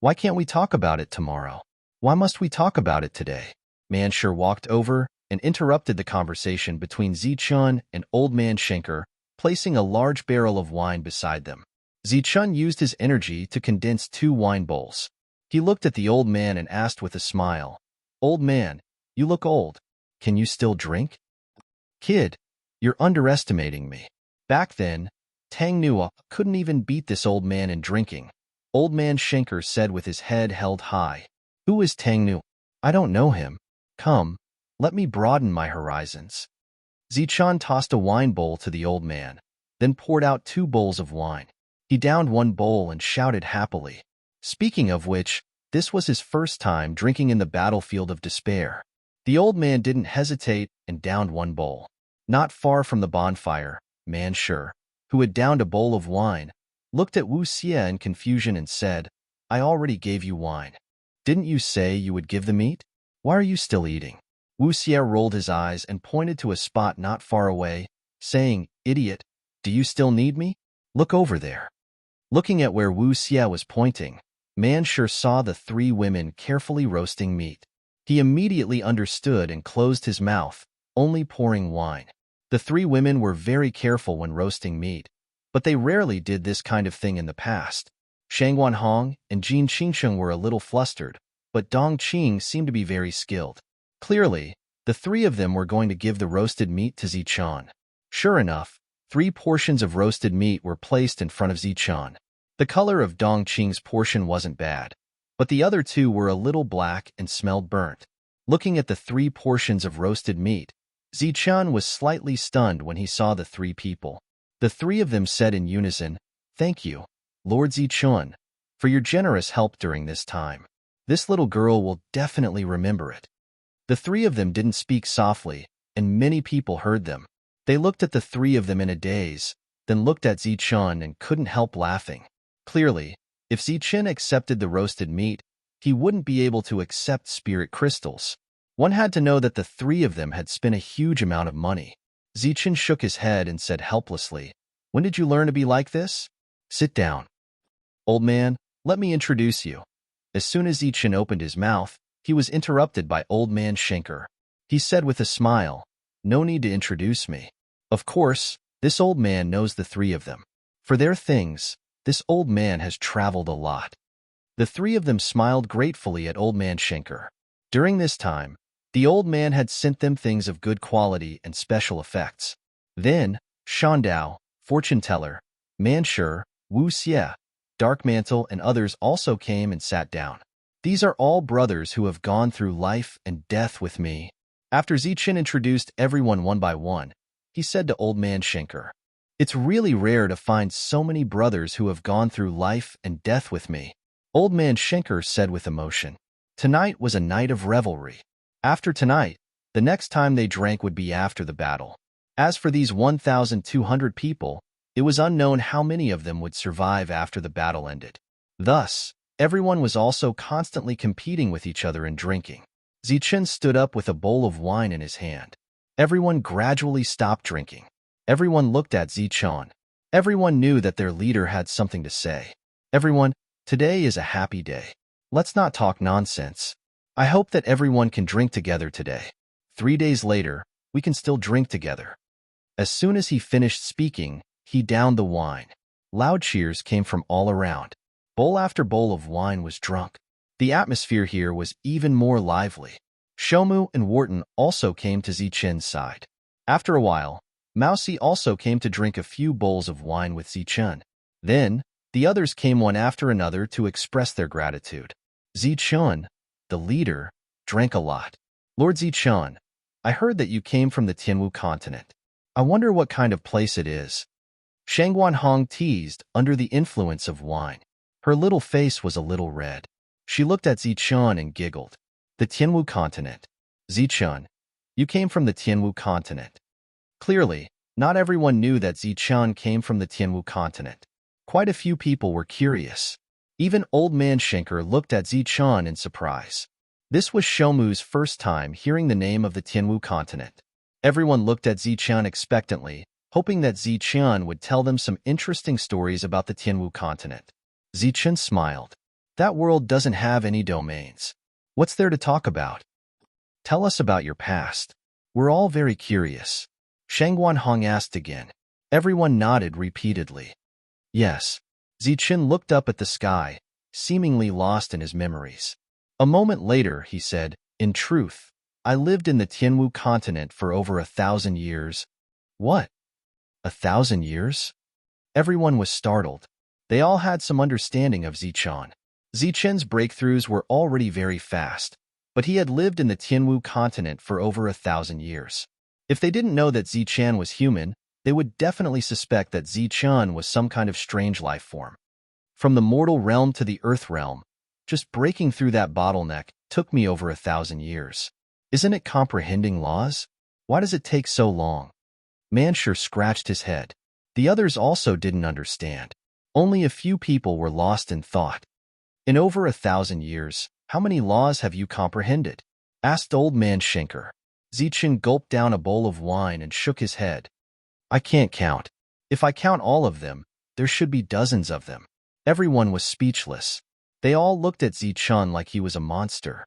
"Why can't we talk about it tomorrow? Why must we talk about it today?" Manshur walked over and interrupted the conversation between Zichen and Old Man Schenker, placing a large barrel of wine beside them. Zichen used his energy to condense 2 wine bowls. He looked at the old man and asked with a smile, "Old man, you look old. Can you still drink?" "Kid, you're underestimating me. Back then, Tang Nua couldn't even beat this old man in drinking," Old Man Schenker said with his head held high. "Who is Tang Nua? I don't know him. Come, let me broaden my horizons." Zichen tossed a wine bowl to the old man, then poured out 2 bowls of wine. He downed one bowl and shouted happily. Speaking of which, this was his first time drinking in the battlefield of despair. The old man didn't hesitate and downed one bowl. Not far from the bonfire, Manshur, who had downed a bowl of wine, looked at Wu Xie in confusion and said, I already gave you wine. Didn't you say you would give the meat? Why are you still eating? Wu Xie rolled his eyes and pointed to a spot not far away, saying, Idiot, do you still need me? Look over there. Looking at where Wu Xie was pointing, Man sure saw the three women carefully roasting meat. He immediately understood and closed his mouth, only pouring wine. The three women were very careful when roasting meat, but they rarely did this kind of thing in the past. Shang Wanhong and Jin Qingsheng were a little flustered, but Dong Qing seemed to be very skilled. Clearly, the three of them were going to give the roasted meat to Zichun. Sure enough, 3 portions of roasted meat were placed in front of Zichun. The color of Dong Qing's portion wasn't bad, but the other 2 were a little black and smelled burnt. Looking at the 3 portions of roasted meat, Zichun was slightly stunned when he saw the 3 people. The 3 of them said in unison, Thank you, Lord Zichun, for your generous help during this time. This little girl will definitely remember it. The 3 of them didn't speak softly, and many people heard them. They looked at the 3 of them in a daze, then looked at Zichun and couldn't help laughing. Clearly, if Zichun accepted the roasted meat, he wouldn't be able to accept spirit crystals. One had to know that the 3 of them had spent a huge amount of money. Zichun shook his head and said helplessly, When did you learn to be like this? Sit down. Old man, let me introduce you. As soon as Zichun opened his mouth, he was interrupted by Old Man Schenker. He said with a smile, No need to introduce me. Of course, this old man knows the 3 of them. For their things, this old man has traveled a lot. The 3 of them smiled gratefully at Old Man Schenker. During this time, the old man had sent them things of good quality and special effects. Then, Shandao, Fortune Teller, Manshur, Wu Xie, Dark Mantle, and others also came and sat down. These are all brothers who have gone through life and death with me. After Zichun introduced everyone one by one, he said to Old Man Schenker, It's really rare to find so many brothers who have gone through life and death with me. Old Man Schenker said with emotion, Tonight was a night of revelry. After tonight, the next time they drank would be after the battle. As for these 1,200 people, it was unknown how many of them would survive after the battle ended. Thus, everyone was also constantly competing with each other in drinking. Zichun stood up with a bowl of wine in his hand. Everyone gradually stopped drinking. Everyone looked at Zichun. Everyone knew that their leader had something to say. Everyone, today is a happy day. Let's not talk nonsense. I hope that everyone can drink together today. 3 days later, we can still drink together. As soon as he finished speaking, he downed the wine. Loud cheers came from all around. Bowl after bowl of wine was drunk. The atmosphere here was even more lively. Shomu and Wharton also came to Zichun's side. After a while, Mousy also came to drink a few bowls of wine with Zichun. Then, the others came one after another to express their gratitude. Zichun, the leader, drank a lot. Lord Zichun, I heard that you came from the Tianwu continent. I wonder what kind of place it is. Shang Wanhong teased under the influence of wine. Her little face was a little red. She looked at Zichun and giggled. The Tianwu continent. Zichun, you came from the Tianwu continent. Clearly, not everyone knew that Zichun came from the Tianwu continent. Quite a few people were curious. Even Old Man Schenker looked at Zichun in surprise. This was Shomu's first time hearing the name of the Tianwu continent. Everyone looked at Zichun expectantly, hoping that Zichun would tell them some interesting stories about the Tianwu continent. Zichun smiled. That world doesn't have any domains. What's there to talk about? Tell us about your past. We're all very curious. Shang Wanhong asked again. Everyone nodded repeatedly. Yes. Zichun looked up at the sky, seemingly lost in his memories. A moment later, he said, In truth, I lived in the Tianwu continent for over 1,000 years. What? 1,000 years? Everyone was startled. They all had some understanding of Zichun. Zichun's breakthroughs were already very fast, but he had lived in the Tianwu continent for over 1,000 years. If they didn't know that Zichun was human, they would definitely suspect that Zichun was some kind of strange life form. From the mortal realm to the earth realm, just breaking through that bottleneck took me over 1,000 years. Isn't it comprehending laws? Why does it take so long? Manshur scratched his head. The others also didn't understand. Only a few people were lost in thought. In over 1,000 years, how many laws have you comprehended? Asked old man Schenker. Zichen gulped down a bowl of wine and shook his head. I can't count. If I count all of them, there should be dozens of them. Everyone was speechless. They all looked at Zichen like he was a monster.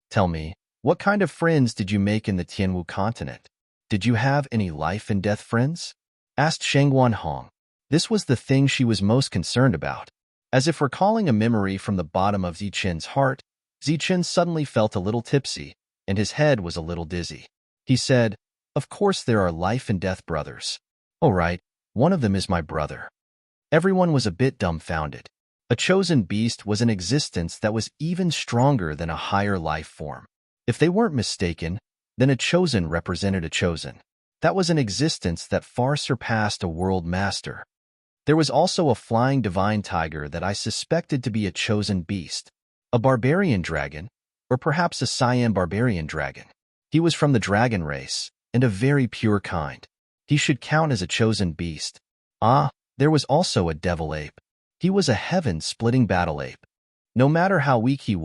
Tell me, what kind of friends did you make in the Tianwu continent? Did you have any life-and-death friends? Asked Shangguan Hong. This was the thing she was most concerned about. As if recalling a memory from the bottom of Zichen's heart, Zichen suddenly felt a little tipsy, and his head was a little dizzy. He said, Of course there are life-and-death brothers. Oh right, one of them is my brother. Everyone was a bit dumbfounded. A chosen beast was an existence that was even stronger than a higher life form. If they weren't mistaken, then a chosen represented a chosen. That was an existence that far surpassed a world master. There was also a flying divine tiger that I suspected to be a chosen beast, a barbarian dragon, or perhaps a Siam barbarian dragon. He was from the dragon race, and a very pure kind. He should count as a chosen beast. Ah, there was also a devil ape. He was a heaven-splitting battle ape. No matter how weak he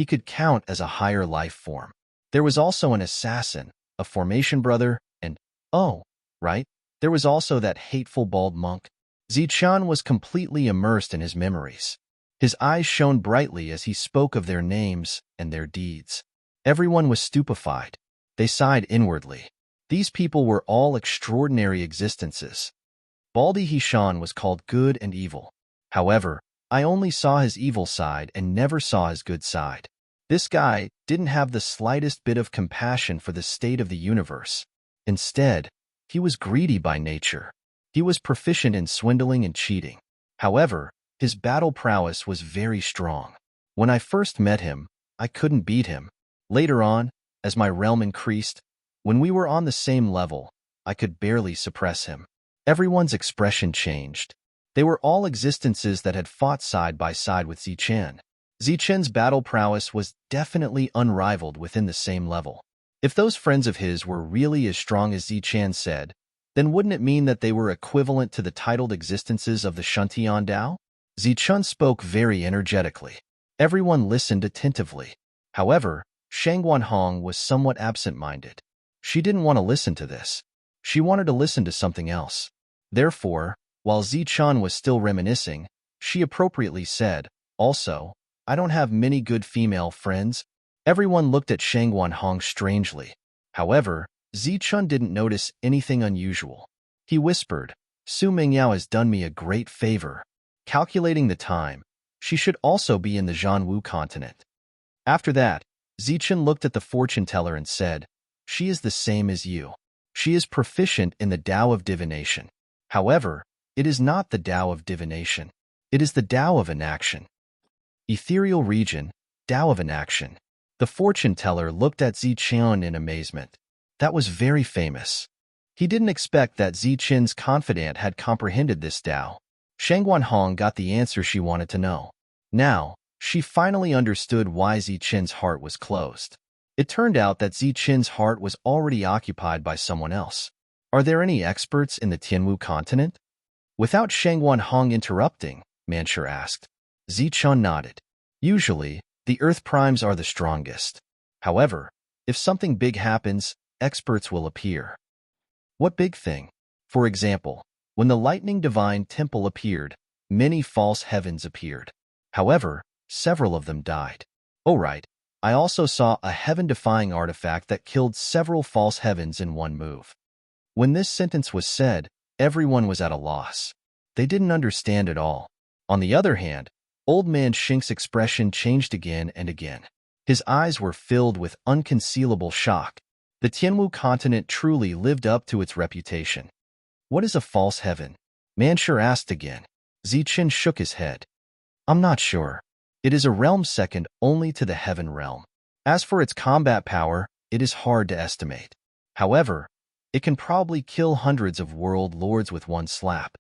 could count as a higher life form. There was also an assassin, a formation brother, and, oh, right, there was also that hateful bald monk. Zichen was completely immersed in his memories. His eyes shone brightly as he spoke of their names and their deeds. Everyone was stupefied. They sighed inwardly. These people were all extraordinary existences. Baldy Hishan was called good and evil. However, I only saw his evil side and never saw his good side. This guy didn't have the slightest bit of compassion for the state of the universe. Instead, he was greedy by nature. He was proficient in swindling and cheating. However, his battle prowess was very strong. When I first met him, I couldn't beat him. Later on, as my realm increased, when we were on the same level, I could barely suppress him. Everyone's expression changed. They were all existences that had fought side by side with Zichen. Zichen's battle prowess was definitely unrivaled within the same level. If those friends of his were really as strong as Zichen said, then wouldn't it mean that they were equivalent to the titled existences of the Shuntian Dao? Zichen spoke very energetically. Everyone listened attentively. However, Shangguan Hong was somewhat absent-minded. She didn't want to listen to this. She wanted to listen to something else. Therefore, while Zichen was still reminiscing, she appropriately said, Also, I don't have many good female friends. Everyone looked at Shangguan Hong strangely. However, Zichen didn't notice anything unusual. He whispered, Su Mingyao has done me a great favor. Calculating the time, she should also be in the Zhanwu continent. After that, Zichen looked at the fortune teller and said, She is the same as you. She is proficient in the Tao of divination. However, it is not the Tao of divination. It is the Tao of inaction. Ethereal region, Tao of inaction. The fortune teller looked at Zichen in amazement. That was very famous. He didn't expect that Zichen's confidant had comprehended this Tao. Shangguan Hong got the answer she wanted to know. Now, she finally understood why Zichen's heart was closed. It turned out that Zichen's heart was already occupied by someone else. Are there any experts in the Tianwu continent? Without Shangguan Hong interrupting, Manshur asked. Zichen nodded. Usually, the Earth Primes are the strongest. However, if something big happens, experts will appear. What big thing? For example, when the Lightning Divine Temple appeared, many false heavens appeared. However, several of them died. Oh right, I also saw a heaven-defying artifact that killed several false heavens in one move. When this sentence was said, everyone was at a loss. They didn't understand at all. On the other hand, Old Man Shink's expression changed again and again. His eyes were filled with unconcealable shock. The Tianwu continent truly lived up to its reputation. What is a false heaven? Manshur asked again. Zichen shook his head. I'm not sure. It is a realm second only to the heaven realm. As for its combat power, it is hard to estimate. However, it can probably kill hundreds of world lords with one slap.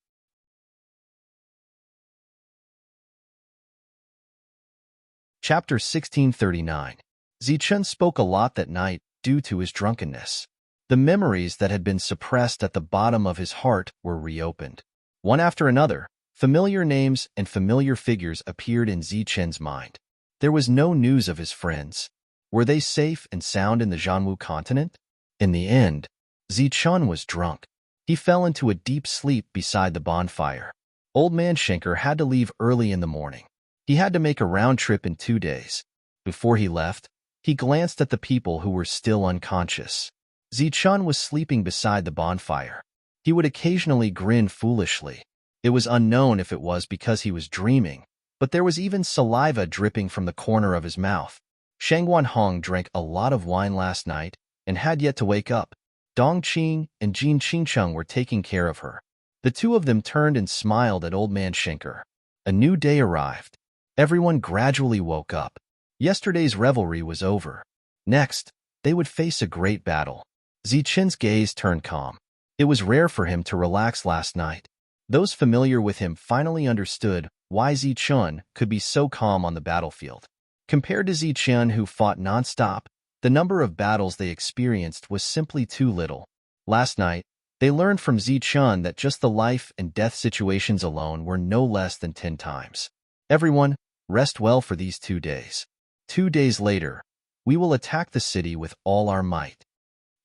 Chapter 1639. Zichen spoke a lot that night due to his drunkenness. The memories that had been suppressed at the bottom of his heart were reopened. One after another, Familiar names and familiar figures appeared in Zichen's mind. There was no news of his friends. Were they safe and sound in the Zhanwu continent? In the end, Zichen was drunk. He fell into a deep sleep beside the bonfire. Old man Schenker had to leave early in the morning. He had to make a round trip in 2 days. Before he left, he glanced at the people who were still unconscious. Zichen was sleeping beside the bonfire. He would occasionally grin foolishly. It was unknown if it was because he was dreaming, but there was even saliva dripping from the corner of his mouth. Shang Wanhong drank a lot of wine last night and had yet to wake up. Dong Qing and Jin Qingcheng were taking care of her. The two of them turned and smiled at old man Schenker. A new day arrived. Everyone gradually woke up. Yesterday's revelry was over. Next, they would face a great battle. Zichen's gaze turned calm. It was rare for him to relax last night. Those familiar with him finally understood why Zichen could be so calm on the battlefield. Compared to Zichen, who fought nonstop, the number of battles they experienced was simply too little. Last night, they learned from Zichen that just the life and death situations alone were no less than 10 times. Everyone, rest well for these 2 days. 2 days later, we will attack the city with all our might,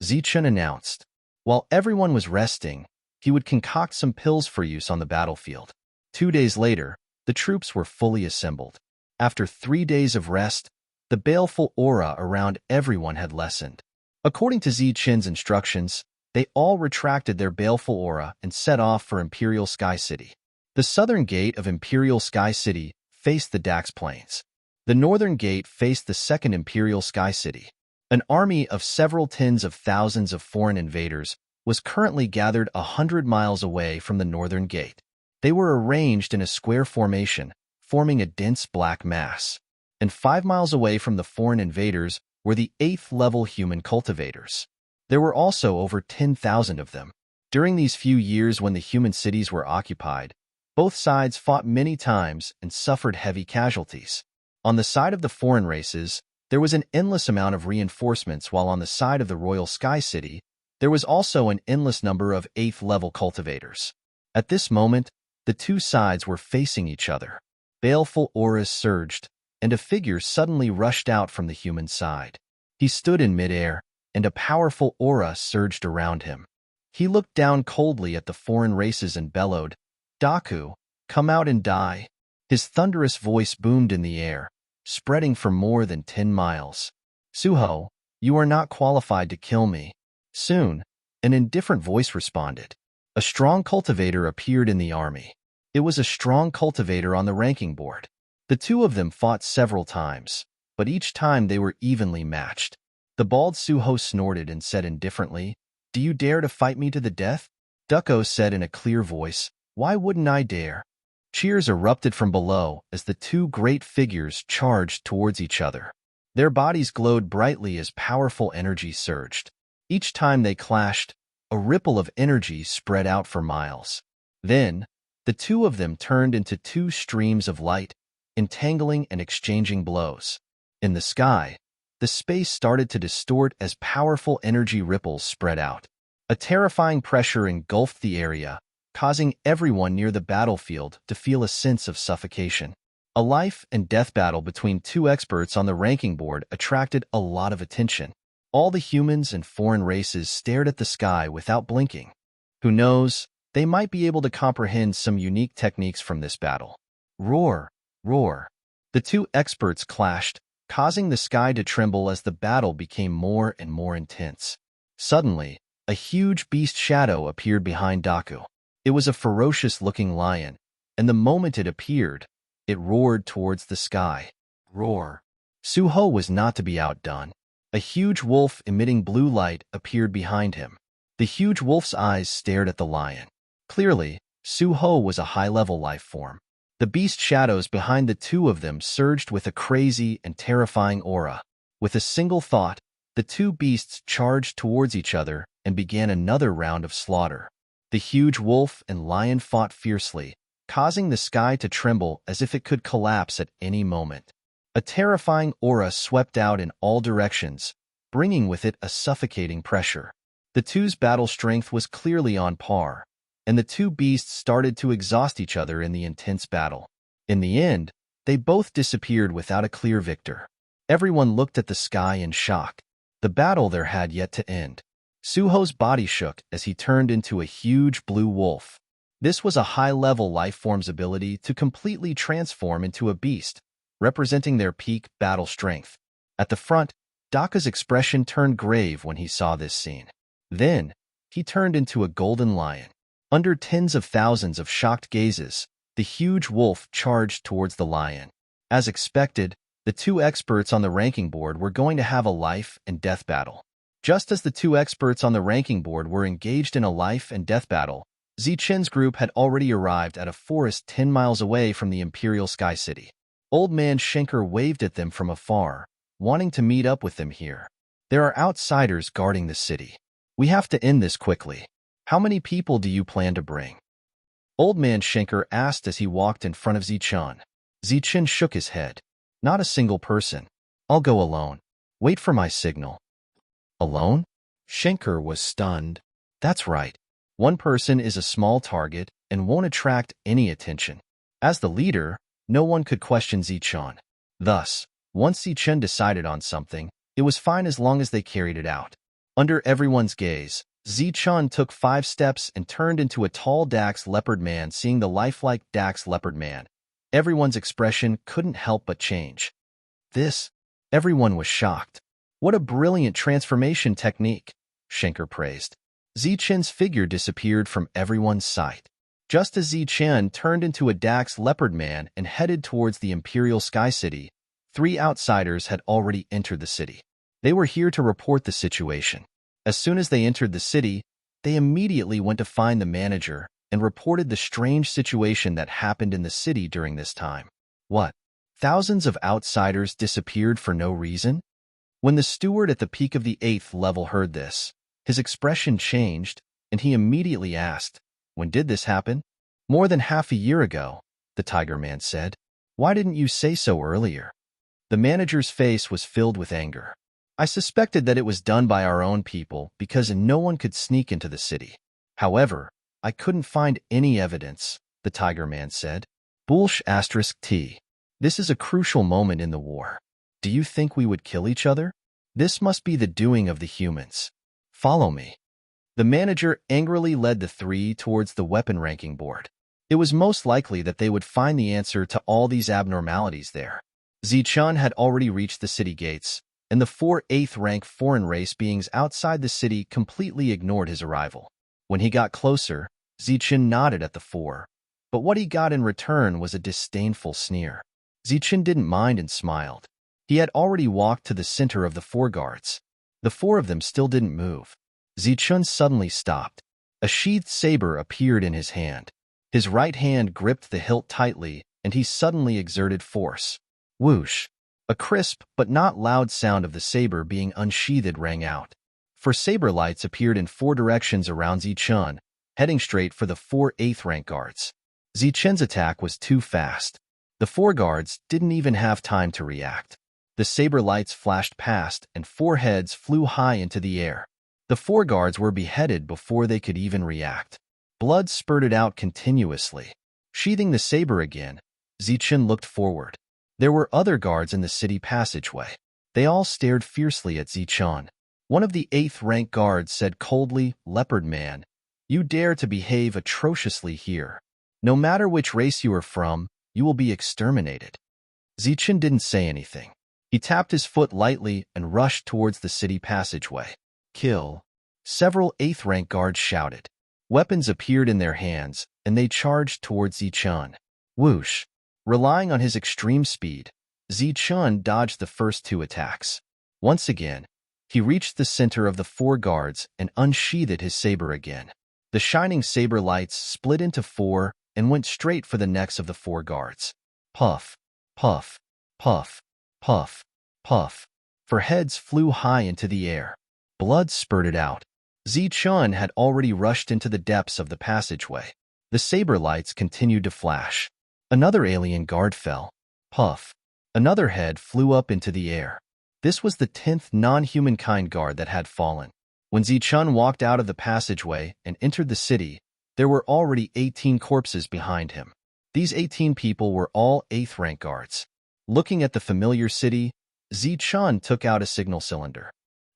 Zichen announced. While everyone was resting, he would concoct some pills for use on the battlefield. 2 days later, the troops were fully assembled. After 3 days of rest, the baleful aura around everyone had lessened. According to Zichen's instructions, they all retracted their baleful aura and set off for Imperial Sky City. The southern gate of Imperial Sky City faced the Dax Plains. The northern gate faced the second Imperial Sky City. An army of several tens of thousands of foreign invaders was currently gathered 100 miles away from the northern gate. They were arranged in a square formation, forming a dense black mass. And 5 miles away from the foreign invaders were the 8th-level human cultivators. There were also over 10,000 of them. During these few years when the human cities were occupied, both sides fought many times and suffered heavy casualties. On the side of the foreign races, there was an endless amount of reinforcements, while on the side of the Royal Sky City, there was also an endless number of 8th-level cultivators. At this moment, the two sides were facing each other. Baleful auras surged, and a figure suddenly rushed out from the human side. He stood in midair, and a powerful aura surged around him. He looked down coldly at the foreign races and bellowed, "Daku, come out and die." His thunderous voice boomed in the air, spreading for more than 10 miles. "Suho, you are not qualified to kill me." Soon, an indifferent voice responded. A strong cultivator appeared in the army. It was a strong cultivator on the ranking board. The two of them fought several times, but each time they were evenly matched. The bald Suho snorted and said indifferently, "Do you dare to fight me to the death?" Ducko said in a clear voice, "Why wouldn't I dare?" Cheers erupted from below as the two great figures charged towards each other. Their bodies glowed brightly as powerful energy surged. Each time they clashed, a ripple of energy spread out for miles. Then, the two of them turned into two streams of light, entangling and exchanging blows. In the sky, the space started to distort as powerful energy ripples spread out. A terrifying pressure engulfed the area, causing everyone near the battlefield to feel a sense of suffocation. A life and death battle between two experts on the ranking board attracted a lot of attention. All the humans and foreign races stared at the sky without blinking. Who knows, they might be able to comprehend some unique techniques from this battle. Roar, roar. The two experts clashed, causing the sky to tremble as the battle became more and more intense. Suddenly, a huge beast shadow appeared behind Daku. It was a ferocious-looking lion, and the moment it appeared, it roared towards the sky. Roar. Suho was not to be outdone. A huge wolf emitting blue light appeared behind him. The huge wolf's eyes stared at the lion. Clearly, Suho was a high-level life form. The beast shadows behind the two of them surged with a crazy and terrifying aura. With a single thought, the two beasts charged towards each other and began another round of slaughter. The huge wolf and lion fought fiercely, causing the sky to tremble as if it could collapse at any moment. A terrifying aura swept out in all directions, bringing with it a suffocating pressure. The two's battle strength was clearly on par, and the two beasts started to exhaust each other in the intense battle. In the end, they both disappeared without a clear victor. Everyone looked at the sky in shock. The battle there had yet to end. Suho's body shook as he turned into a huge blue wolf. This was a high-level life form's ability to completely transform into a beast, representing their peak battle strength. At the front, Daka's expression turned grave when he saw this scene. Then, he turned into a golden lion. Under tens of thousands of shocked gazes, the huge wolf charged towards the lion. As expected, the two experts on the ranking board were going to have a life and death battle. Just as the two experts on the ranking board were engaged in a life and death battle, Zichen's group had already arrived at a forest 10 miles away from the Imperial Sky City. Old Man Schenker waved at them from afar, wanting to meet up with them here. There are outsiders guarding the city. We have to end this quickly. How many people do you plan to bring? Old Man Schenker asked as he walked in front of Zichen. Zichen shook his head. Not a single person. I'll go alone. Wait for my signal. Alone? Schenker was stunned. That's right. One person is a small target and won't attract any attention. As the leader, no one could question Zichen. Thus, once Zichen decided on something, it was fine as long as they carried it out. Under everyone's gaze, Zichen took 5 steps and turned into a tall Dax leopard man. Seeing the lifelike Dax leopard man, everyone's expression couldn't help but change. Everyone was shocked. What a brilliant transformation technique, Schenker praised. Zichen's figure disappeared from everyone's sight. Just as Zichen turned into a Dax leopard man and headed towards the Imperial Sky City, 3 outsiders had already entered the city. They were here to report the situation. As soon as they entered the city, they immediately went to find the manager and reported the strange situation that happened in the city during this time. What? Thousands of outsiders disappeared for no reason? When the steward at the peak of the 8th level heard this, his expression changed, and he immediately asked, "When did this happen?" "More than half a year ago," the Tiger Man said. "Why didn't you say so earlier?" The manager's face was filled with anger. "I suspected that it was done by our own people because no one could sneak into the city. However, I couldn't find any evidence," the Tiger Man said. T. This is a crucial moment in the war. Do you think we would kill each other? This must be the doing of the humans. Follow me. The manager angrily led the 3 towards the weapon ranking board. It was most likely that they would find the answer to all these abnormalities there. Zichen had already reached the city gates, and the 4 8th-rank foreign race beings outside the city completely ignored his arrival. When he got closer, Zichen nodded at the 4, but what he got in return was a disdainful sneer. Zichen didn't mind and smiled. He had already walked to the center of the 4 guards. The 4 of them still didn't move. Zichen suddenly stopped. A sheathed saber appeared in his hand. His right hand gripped the hilt tightly, and he suddenly exerted force. Whoosh! A crisp but not loud sound of the saber being unsheathed rang out. 4 saber lights appeared in 4 directions around Zichen, heading straight for the 4 8th-rank guards. Zichen's attack was too fast. The 4 guards didn't even have time to react. The saber lights flashed past, and 4 heads flew high into the air. The 4 guards were beheaded before they could even react. Blood spurted out continuously. Sheathing the saber again, Zichen looked forward. There were other guards in the city passageway. They all stared fiercely at Zichen. One of the 8th-rank guards said coldly, "Leopard Man, you dare to behave atrociously here. No matter which race you are from, you will be exterminated." Zichen didn't say anything. He tapped his foot lightly and rushed towards the city passageway. "Kill!" Several 8th-rank guards shouted. Weapons appeared in their hands, and they charged towards Zichen. Whoosh! Relying on his extreme speed, Zichen dodged the first 2 attacks. Once again, he reached the center of the 4 guards and unsheathed his saber again. The shining saber lights split into 4 and went straight for the necks of the 4 guards. Puff, puff, puff, puff, puff. 4 heads flew high into the air. Blood spurted out. Zichen had already rushed into the depths of the passageway. The saber lights continued to flash. Another alien guard fell. Puff. Another head flew up into the air. This was the 10th non-humankind guard that had fallen. When Zichen walked out of the passageway and entered the city, there were already 18 corpses behind him. These 18 people were all 8th rank guards. Looking at the familiar city, Zichun took out a signal cylinder.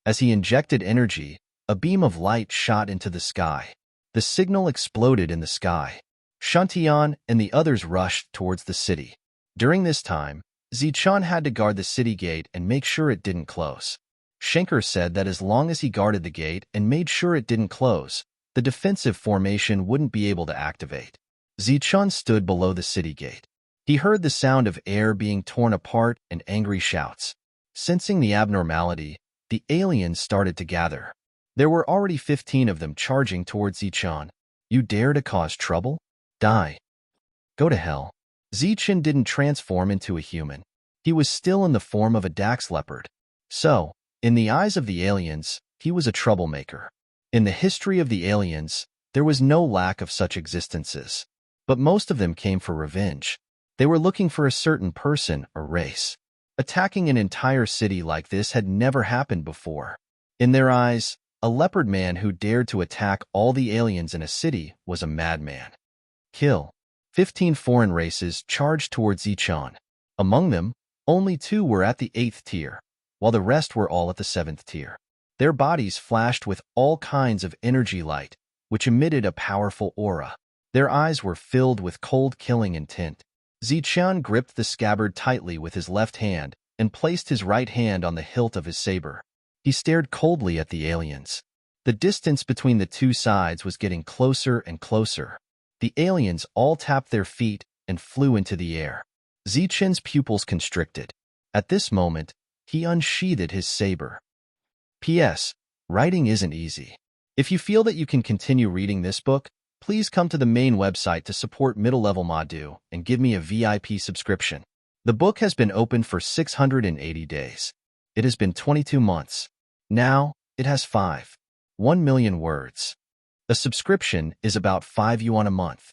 As he injected energy, a beam of light shot into the sky. The signal exploded in the sky. Shantian and the others rushed towards the city. During this time, Zichun had to guard the city gate and make sure it didn't close. Schenker said that as long as he guarded the gate and made sure it didn't close, the defensive formation wouldn't be able to activate. Zichun stood below the city gate. He heard the sound of air being torn apart and angry shouts. Sensing the abnormality, the aliens started to gather. There were already 15 of them charging towards Zichun. You dare to cause trouble? Die. Go to hell. Zichun didn't transform into a human. He was still in the form of a Dax leopard. So, in the eyes of the aliens, he was a troublemaker. In the history of the aliens, there was no lack of such existences. But most of them came for revenge. They were looking for a certain person or race. Attacking an entire city like this had never happened before. In their eyes, a leopard man who dared to attack all the aliens in a city was a madman. Kill. 15 foreign races charged towards Zichun. Among them, only 2 were at the 8th tier, while the rest were all at the 7th tier. Their bodies flashed with all kinds of energy light, which emitted a powerful aura. Their eyes were filled with cold killing intent. Zichun gripped the scabbard tightly with his left hand and placed his right hand on the hilt of his saber. He stared coldly at the aliens. The distance between the two sides was getting closer and closer. The aliens all tapped their feet and flew into the air. Zichun's pupils constricted. At this moment, he unsheathed his saber. P.S. Writing isn't easy. If you feel that you can continue reading this book, please come to the main website to support middle-level Madu and give me a VIP subscription. The book has been open for 680 days. It has been 22 months. Now, it has 1 million words. A subscription is about 5 yuan a month.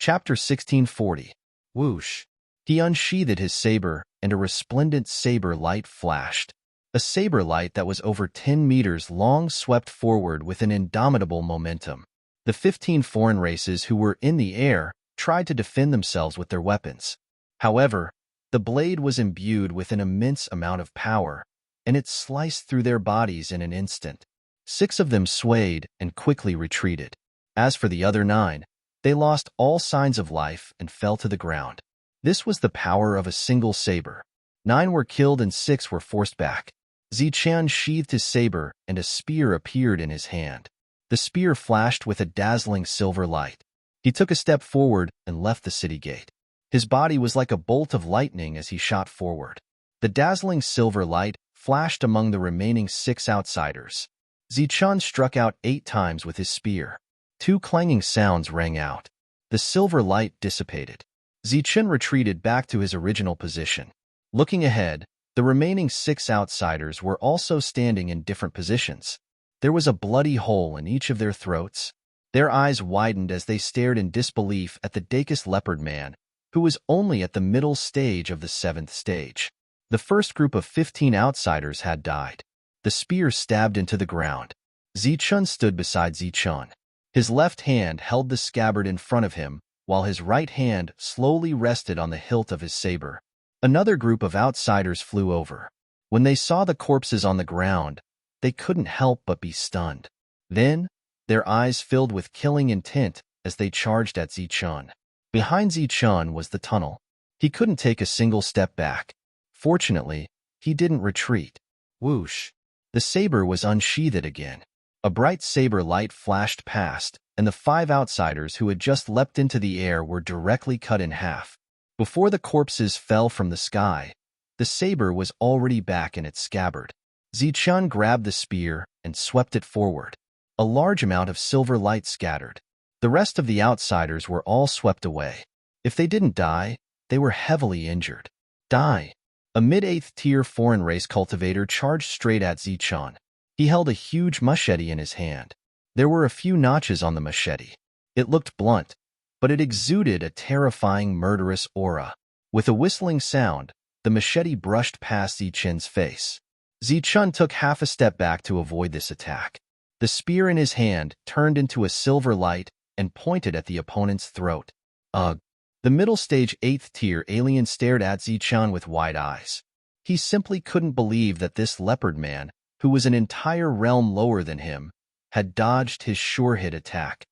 Chapter 1640. Whoosh. He unsheathed his saber, and a resplendent saber light flashed. A saber light that was over 10 meters long swept forward with an indomitable momentum. The 15 foreign races who were in the air tried to defend themselves with their weapons. However, the blade was imbued with an immense amount of power, and it sliced through their bodies in an instant. 6 of them swayed and quickly retreated. As for the other 9, they lost all signs of life and fell to the ground. This was the power of a single saber. 9 were killed and 6 were forced back. Zichun sheathed his saber and a spear appeared in his hand. The spear flashed with a dazzling silver light. He took a step forward and left the city gate. His body was like a bolt of lightning as he shot forward. The dazzling silver light flashed among the remaining 6 outsiders. Zichun struck out 8 times with his spear. 2 clanging sounds rang out. The silver light dissipated. Zichun retreated back to his original position. Looking ahead, the remaining 6 outsiders were also standing in different positions. There was a bloody hole in each of their throats. Their eyes widened as they stared in disbelief at the Dakis leopard man, who was only at the middle stage of the 7th stage. The first group of 15 outsiders had died. The spear stabbed into the ground. Zichun stood beside Zichun. His left hand held the scabbard in front of him, while his right hand slowly rested on the hilt of his saber. Another group of outsiders flew over. When they saw the corpses on the ground, they couldn't help but be stunned. Then, their eyes filled with killing intent as they charged at Zichun. Behind Zichun was the tunnel. He couldn't take a single step back. Fortunately, he didn't retreat. Whoosh! The saber was unsheathed again. A bright saber light flashed past, and the 5 outsiders who had just leapt into the air were directly cut in half. Before the corpses fell from the sky, the saber was already back in its scabbard. Zichun grabbed the spear and swept it forward. A large amount of silver light scattered. The rest of the outsiders were all swept away. If they didn't die, they were heavily injured. Die! A mid-8th tier foreign race cultivator charged straight at Zichun. He held a huge machete in his hand. There were a few notches on the machete. It looked blunt, but it exuded a terrifying murderous aura. With a whistling sound, the machete brushed past Zichun's face. Zichun took half a step back to avoid this attack. The spear in his hand turned into a silver light and pointed at the opponent's throat. Ugh! The middle stage 8th tier alien stared at Zichun with wide eyes. He simply couldn't believe that this leopard man, who was an entire realm lower than him, had dodged his sure-hit attack.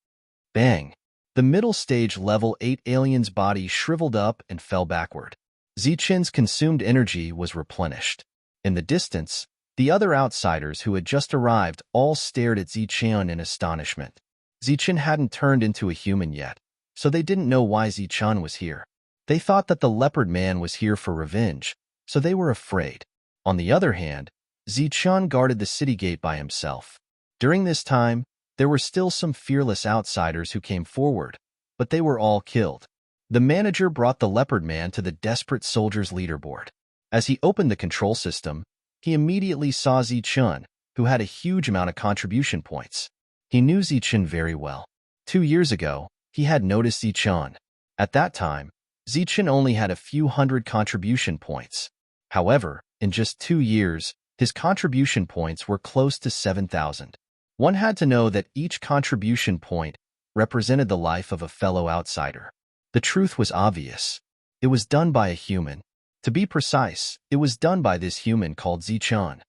Bang! The middle stage level 8 alien's body shriveled up and fell backward. Zichun's consumed energy was replenished. In the distance, the other outsiders who had just arrived all stared at Zichun in astonishment. Zichun hadn't turned into a human yet, so they didn't know why Zichun was here. They thought that the leopard man was here for revenge, so they were afraid. On the other hand, Zichun guarded the city gate by himself. During this time, there were still some fearless outsiders who came forward, but they were all killed. The manager brought the leopard man to the desperate soldiers' leaderboard. As he opened the control system, he immediately saw Zichun, who had a huge amount of contribution points. He knew Zichun very well. 2 years ago, he had noticed Zichun. At that time, Zichun only had a few hundred contribution points. However, in just 2 years, his contribution points were close to 7,000. One had to know that each contribution point represented the life of a fellow outsider. The truth was obvious. It was done by a human. To be precise, it was done by this human called Zichun.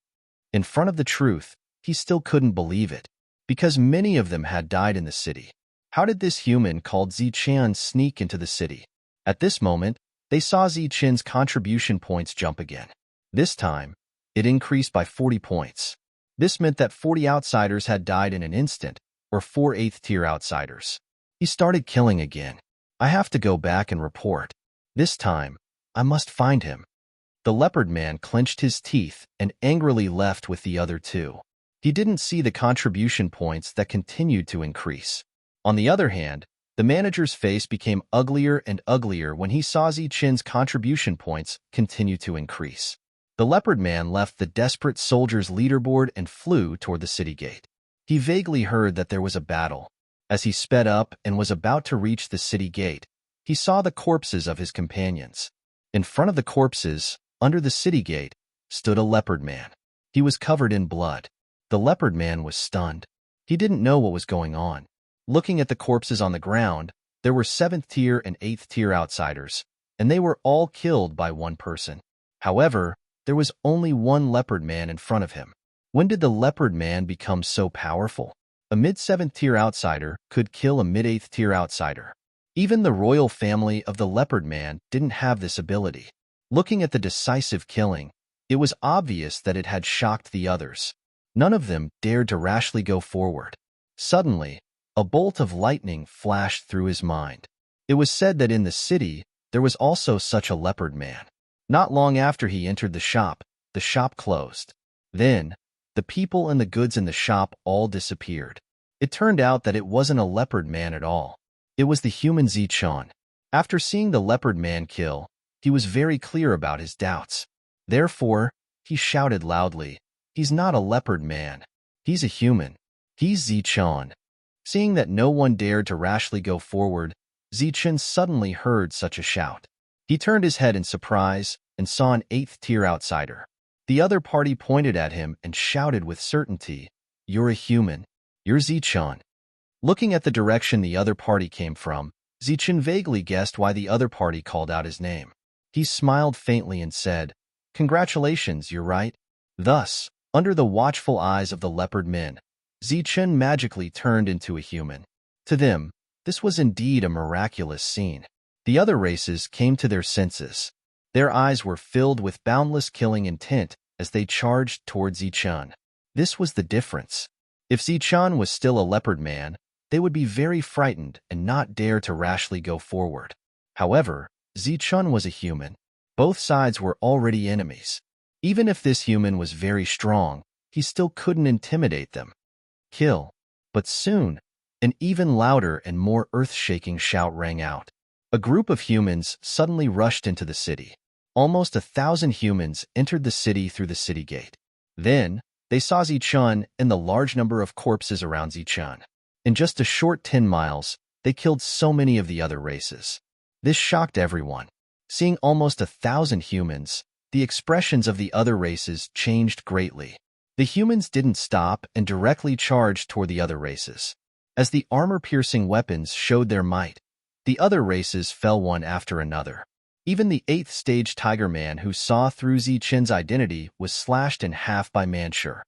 In front of the truth, he still couldn't believe it, because many of them had died in the city. How did this human called Zichun sneak into the city? At this moment, they saw Zichun's contribution points jump again. This time, it increased by 40 points. This meant that 40 outsiders had died in an instant, or 4 8th-tier outsiders. He started killing again. I have to go back and report. This time, I must find him. The leopard man clenched his teeth and angrily left with the other 2. He didn't see the contribution points that continued to increase. On the other hand, the manager's face became uglier and uglier when he saw Zichun's contribution points continue to increase. The leopard man left the desperate soldiers' leaderboard and flew toward the city gate. He vaguely heard that there was a battle. As he sped up and was about to reach the city gate, he saw the corpses of his companions. In front of the corpses, under the city gate, stood a leopard man. He was covered in blood. The leopard man was stunned. He didn't know what was going on. Looking at the corpses on the ground, there were 7th-tier and 8th-tier outsiders, and they were all killed by one person. However, there was only one leopard man in front of him. When did the leopard man become so powerful? A mid-7th-tier outsider could kill a mid-8th-tier outsider. Even the royal family of the leopard man didn't have this ability. Looking at the decisive killing, it was obvious that it had shocked the others. None of them dared to rashly go forward. Suddenly, a bolt of lightning flashed through his mind. It was said that in the city, there was also such a leopard man. Not long after he entered the shop closed. Then, the people and the goods in the shop all disappeared. It turned out that it wasn't a leopard man at all. It was the human Zichun. After seeing the leopard man kill, he was very clear about his doubts. Therefore, he shouted loudly, "He's not a leopard man. He's a human. He's Zichun." Seeing that no one dared to rashly go forward, Zichun suddenly heard such a shout. He turned his head in surprise and saw an 8th-tier outsider. The other party pointed at him and shouted with certainty, "You're a human. You're Zichun." Looking at the direction the other party came from, Zichun vaguely guessed why the other party called out his name. He smiled faintly and said, "Congratulations, you're right." Thus, under the watchful eyes of the leopard men, Zichun magically turned into a human. To them, this was indeed a miraculous scene. The other races came to their senses. Their eyes were filled with boundless killing intent as they charged towards Zichun. This was the difference. If Zichun was still a leopard man, they would be very frightened and not dare to rashly go forward. However, Zichun was a human. Both sides were already enemies. Even if this human was very strong, he still couldn't intimidate them. Kill. But soon, an even louder and more earth-shaking shout rang out. A group of humans suddenly rushed into the city. Almost 1,000 humans entered the city through the city gate. Then, they saw Zichun and the large number of corpses around Zichun. In just a short 10 miles, they killed so many of the other races. This shocked everyone. Seeing almost 1,000 humans, the expressions of the other races changed greatly. The humans didn't stop and directly charged toward the other races. As the armor-piercing weapons showed their might, the other races fell one after another. Even the 8th stage Tiger Man who saw through Zichen's identity was slashed in half by Manshur.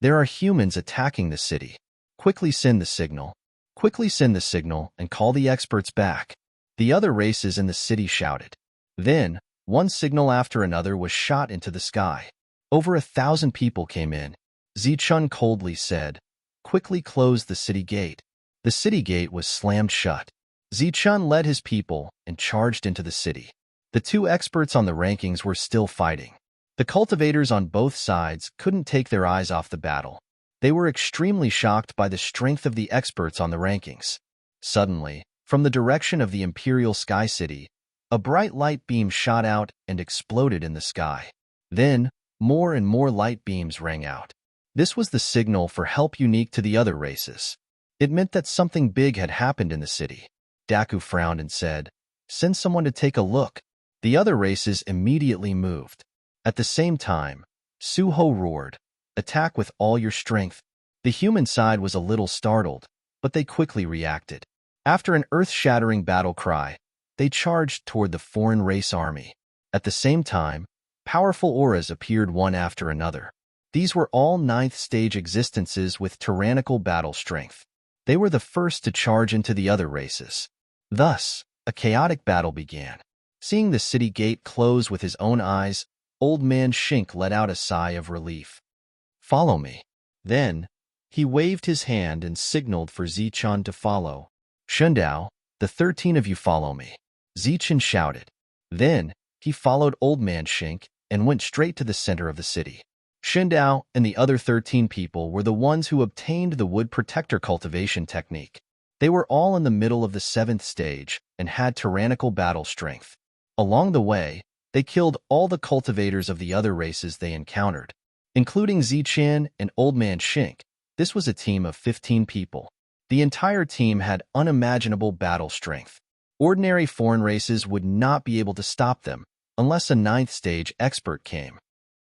There are humans attacking the city. Quickly send the signal. Quickly send the signal and call the experts back. The other races in the city shouted. Then, one signal after another was shot into the sky. Over 1,000 people came in. Zichun coldly said, "Quickly close the city gate." The city gate was slammed shut. Zichun led his people and charged into the city. The 2 experts on the rankings were still fighting. The cultivators on both sides couldn't take their eyes off the battle. They were extremely shocked by the strength of the experts on the rankings. Suddenly, from the direction of the Imperial Sky City, a bright light beam shot out and exploded in the sky. Then, more and more light beams rang out. This was the signal for help unique to the other races. It meant that something big had happened in the city. Daku frowned and said, "Send someone to take a look." The other races immediately moved. At the same time, Suho roared, "Attack with all your strength." The human side was a little startled, but they quickly reacted. After an earth-shattering battle cry, they charged toward the foreign race army. At the same time, powerful auras appeared one after another. These were all 9th stage existences with tyrannical battle strength. They were the first to charge into the other races. Thus, a chaotic battle began. Seeing the city gate close with his own eyes, Old Man Shink let out a sigh of relief. "Follow me." Then, he waved his hand and signaled for Zichun to follow. "Shundao, the 13 of you follow me." Zichun shouted. Then, he followed Old Man Shink and went straight to the center of the city. Shundao and the other 13 people were the ones who obtained the wood protector cultivation technique. They were all in the middle of the 7th stage and had tyrannical battle strength. Along the way, they killed all the cultivators of the other races they encountered. Including Zichen and Old Man Shink, this was a team of 15 people. The entire team had unimaginable battle strength. Ordinary foreign races would not be able to stop them unless a 9th stage expert came.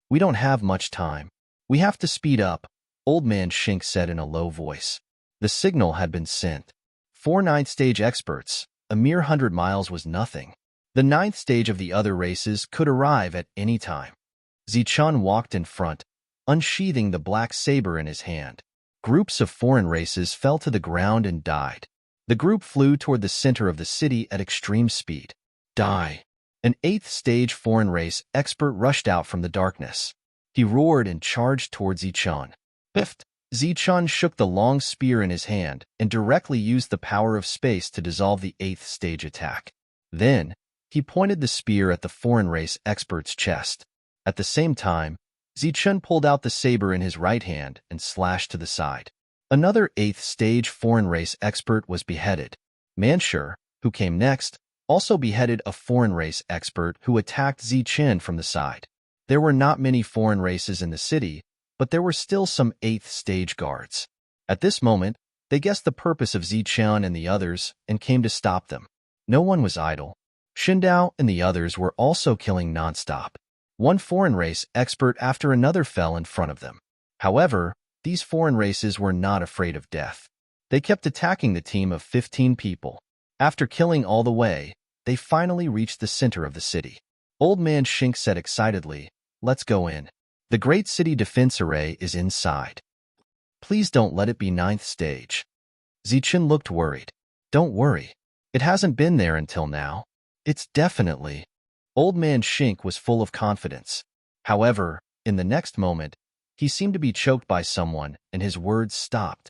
"We don't have much time. We have to speed up," Old Man Shink said in a low voice. The signal had been sent. 4 9th stage experts, a mere 100 miles was nothing. The 9th stage of the other races could arrive at any time. Zichun walked in front, unsheathing the black saber in his hand. Groups of foreign races fell to the ground and died. The group flew toward the center of the city at extreme speed. Die! An 8th stage foreign race expert rushed out from the darkness. He roared and charged towards Zichun. Biffed! Zichun shook the long spear in his hand and directly used the power of space to dissolve the 8th stage attack. Then, he pointed the spear at the foreign race expert's chest. At the same time, Zichun pulled out the saber in his right hand and slashed to the side. Another 8th stage foreign race expert was beheaded. Manshur, who came next, also beheaded a foreign race expert who attacked Zichen from the side. There were not many foreign races in the city, but there were still some 8th stage guards. At this moment, they guessed the purpose of Zichen and the others and came to stop them. No one was idle. Shindao and the others were also killing nonstop. One foreign race expert after another fell in front of them. However, these foreign races were not afraid of death. They kept attacking the team of 15 people. After killing all the way, they finally reached the center of the city. Old Man Shink said excitedly, "Let's go in. The Great City Defense Array is inside. Please don't let it be 9th stage." Zichen looked worried. "Don't worry. It hasn't been there until now. It's definitely..." Old Man Shink was full of confidence. However, in the next moment, he seemed to be choked by someone and his words stopped.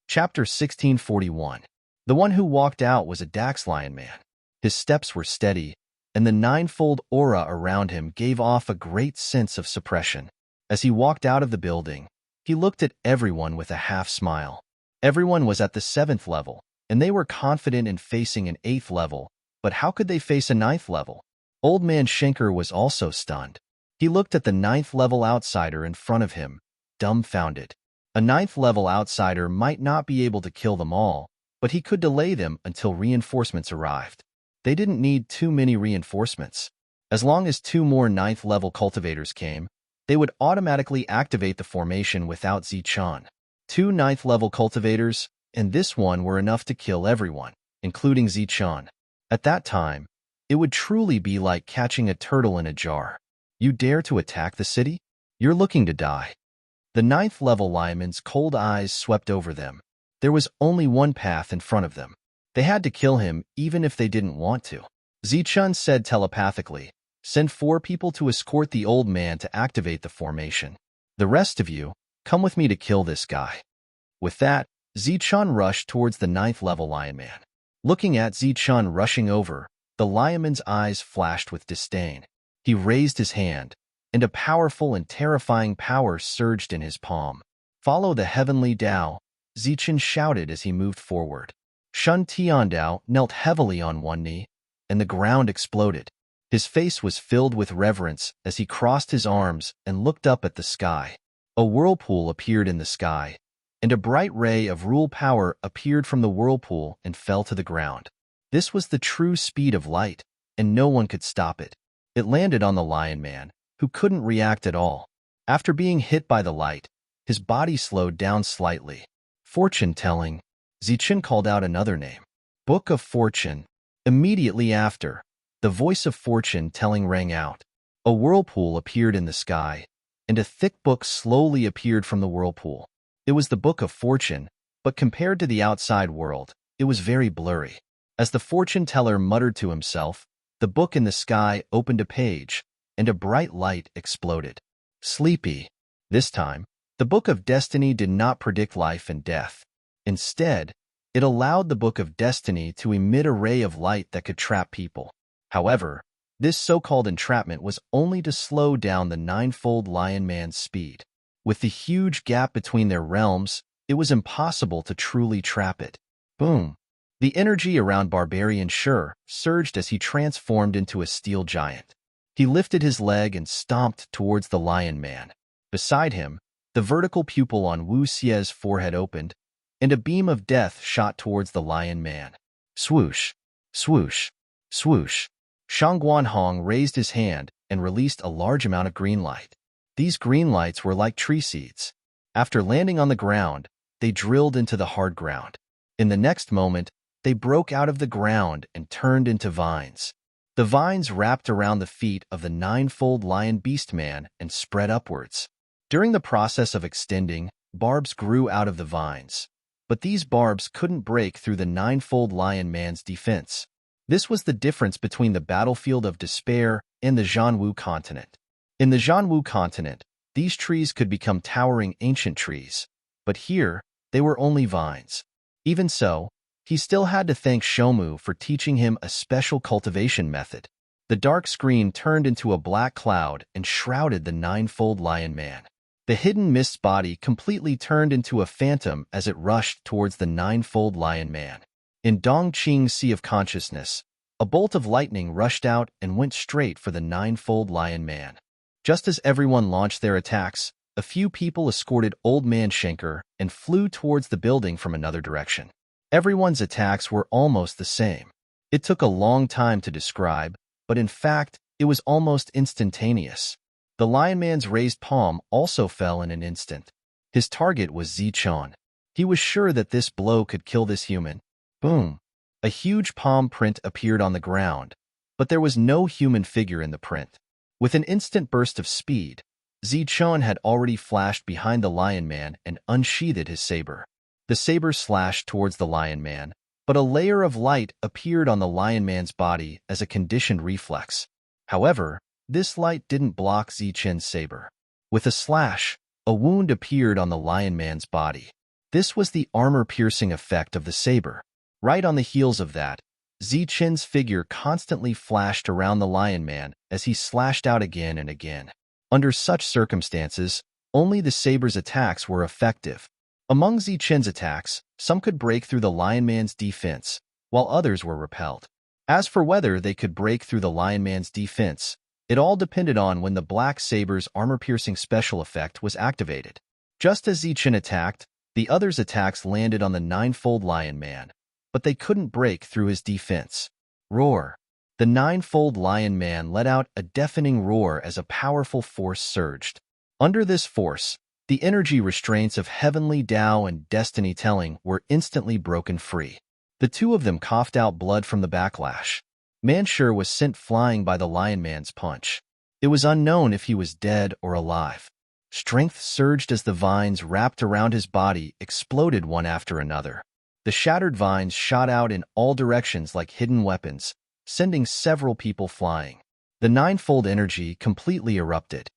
Chapter 1641. The one who walked out was a Daxlion man. His steps were steady, and the ninefold aura around him gave off a great sense of suppression. As he walked out of the building, he looked at everyone with a half-smile. Everyone was at the 7th level, and they were confident in facing an 8th level, but how could they face a 9th level? Old Man Shinker was also stunned. He looked at the 9th level outsider in front of him, dumbfounded. A 9th level outsider might not be able to kill them all, but he could delay them until reinforcements arrived. They didn't need too many reinforcements. As long as 2 more 9th-level cultivators came, they would automatically activate the formation without Zichun. 2 9th-level cultivators, and this one were enough to kill everyone, including Zichun. At that time, it would truly be like catching a turtle in a jar. You dare to attack the city? You're looking to die. The 9th-level lineman's cold eyes swept over them. There was only one path in front of them. They had to kill him even if they didn't want to. Zichun said telepathically, "Send 4 people to escort the old man to activate the formation. The rest of you, come with me to kill this guy." With that, Zichun rushed towards the 9th-level lion man. Looking at Zichun rushing over, the lionman's eyes flashed with disdain. He raised his hand, and a powerful and terrifying power surged in his palm. "Follow the heavenly Tao," Zichun shouted as he moved forward. Shun Tiandao knelt heavily on one knee, and the ground exploded. His face was filled with reverence as he crossed his arms and looked up at the sky. A whirlpool appeared in the sky, and a bright ray of rule power appeared from the whirlpool and fell to the ground. This was the true speed of light, and no one could stop it. It landed on the lion man, who couldn't react at all. After being hit by the light, his body slowed down slightly. "Fortune-telling," Zichun called out another name. "Book of Fortune." Immediately after, the voice of fortune-telling rang out. A whirlpool appeared in the sky, and a thick book slowly appeared from the whirlpool. It was the Book of Fortune, but compared to the outside world, it was very blurry. As the fortune-teller muttered to himself, the book in the sky opened a page, and a bright light exploded. Sleepy. This time, the Book of Destiny did not predict life and death. Instead, it allowed the Book of Destiny to emit a ray of light that could trap people. However, this so-called entrapment was only to slow down the 9-fold lion man's speed. With the huge gap between their realms, it was impossible to truly trap it. Boom! The energy around Barbarian Shur surged as he transformed into a steel giant. He lifted his leg and stomped towards the lion man. Beside him, the vertical pupil on Wu Xie's forehead opened, and a beam of death shot towards the lion man. Swoosh! Swoosh! Swoosh! Shang Guanhong raised his hand and released a large amount of green light. These green lights were like tree seeds. After landing on the ground, they drilled into the hard ground. In the next moment, they broke out of the ground and turned into vines. The vines wrapped around the feet of the 9-fold lion beast man and spread upwards. During the process of extending, barbs grew out of the vines. But these barbs couldn't break through the 9-fold lion man's defense. This was the difference between the battlefield of despair and the Zhanwu continent. In the Zhanwu continent, these trees could become towering ancient trees, but here, they were only vines. Even so, he still had to thank Shomu for teaching him a special cultivation method. The dark screen turned into a black cloud and shrouded the 9-fold lion man. The hidden mist's body completely turned into a phantom as it rushed towards the 9-fold lion man. In Dongqing's Sea of Consciousness, a bolt of lightning rushed out and went straight for the 9-fold lion man. Just as everyone launched their attacks, a few people escorted Old Man Schenker and flew towards the building from another direction. Everyone's attacks were almost the same. It took a long time to describe, but in fact, it was almost instantaneous. The lion man's raised palm also fell in an instant. His target was Zichun. He was sure that this blow could kill this human. Boom! A huge palm print appeared on the ground, but there was no human figure in the print. With an instant burst of speed, Zichun had already flashed behind the lion man and unsheathed his saber. The saber slashed towards the lion man, but a layer of light appeared on the lion man's body as a conditioned reflex. However, this light didn't block Zichun's saber. With a slash, a wound appeared on the lion man's body. This was the armor-piercing effect of the saber. Right on the heels of that, Zichun's figure constantly flashed around the lion man as he slashed out again and again. Under such circumstances, only the saber's attacks were effective. Among Zichun's attacks, some could break through the lion man's defense, while others were repelled. As for whether they could break through the lion man's defense, it all depended on when the black saber's armor-piercing special effect was activated. Just as Zichun attacked, the others' attacks landed on the 9-fold lion man, but they couldn't break through his defense. Roar! The ninefold lion man let out a deafening roar as a powerful force surged. Under this force, the energy restraints of heavenly Tao and destiny telling were instantly broken free. The two of them coughed out blood from the backlash. Manshur was sent flying by the lion man's punch. It was unknown if he was dead or alive. Strength surged as the vines wrapped around his body exploded one after another. The shattered vines shot out in all directions like hidden weapons, sending several people flying. The ninefold energy completely erupted.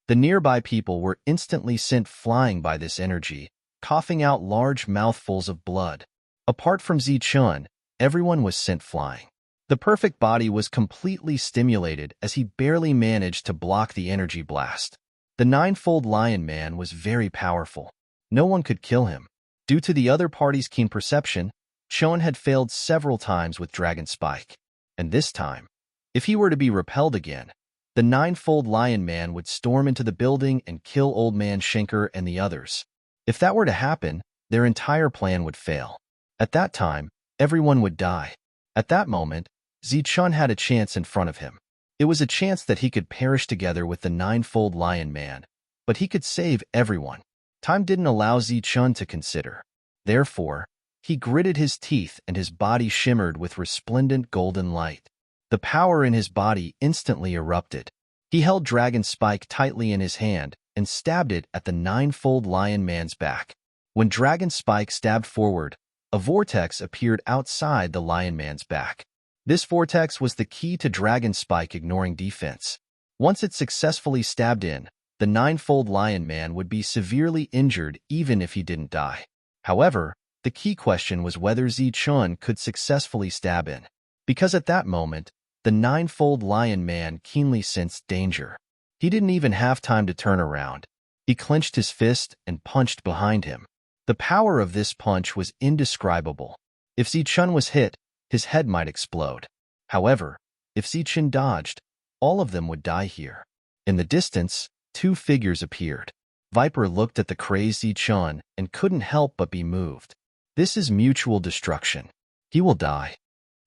The nearby people were instantly sent flying by this energy, coughing out large mouthfuls of blood. Apart from Zichun, everyone was sent flying. The perfect body was completely stimulated as he barely managed to block the energy blast. The ninefold lion man was very powerful. No one could kill him. Due to the other party's keen perception, Chon had failed several times with Dragon Spike. And this time, if he were to be repelled again, the ninefold lion man would storm into the building and kill Old Man Shinker and the others. If that were to happen, their entire plan would fail. At that time, everyone would die. At that moment, Zichun had a chance in front of him. It was a chance that he could perish together with the ninefold lion man, but he could save everyone. Time didn't allow Zichun to consider. Therefore, he gritted his teeth and his body shimmered with resplendent golden light. The power in his body instantly erupted. He held Dragon Spike tightly in his hand and stabbed it at the ninefold lion man's back. When Dragon Spike stabbed forward, a vortex appeared outside the lion man's back. This vortex was the key to Dragon Spike ignoring defense. Once it successfully stabbed in, the ninefold lion man would be severely injured even if he didn't die. However, the key question was whether Zichun could successfully stab in. Because at that moment, the ninefold lion man keenly sensed danger. He didn't even have time to turn around. He clenched his fist and punched behind him. The power of this punch was indescribable. If Zichun was hit, his head might explode. However, if Zichun dodged, all of them would die here. In the distance, two figures appeared. Viper looked at the crazed Zichun and couldn't help but be moved. This is mutual destruction. He will die.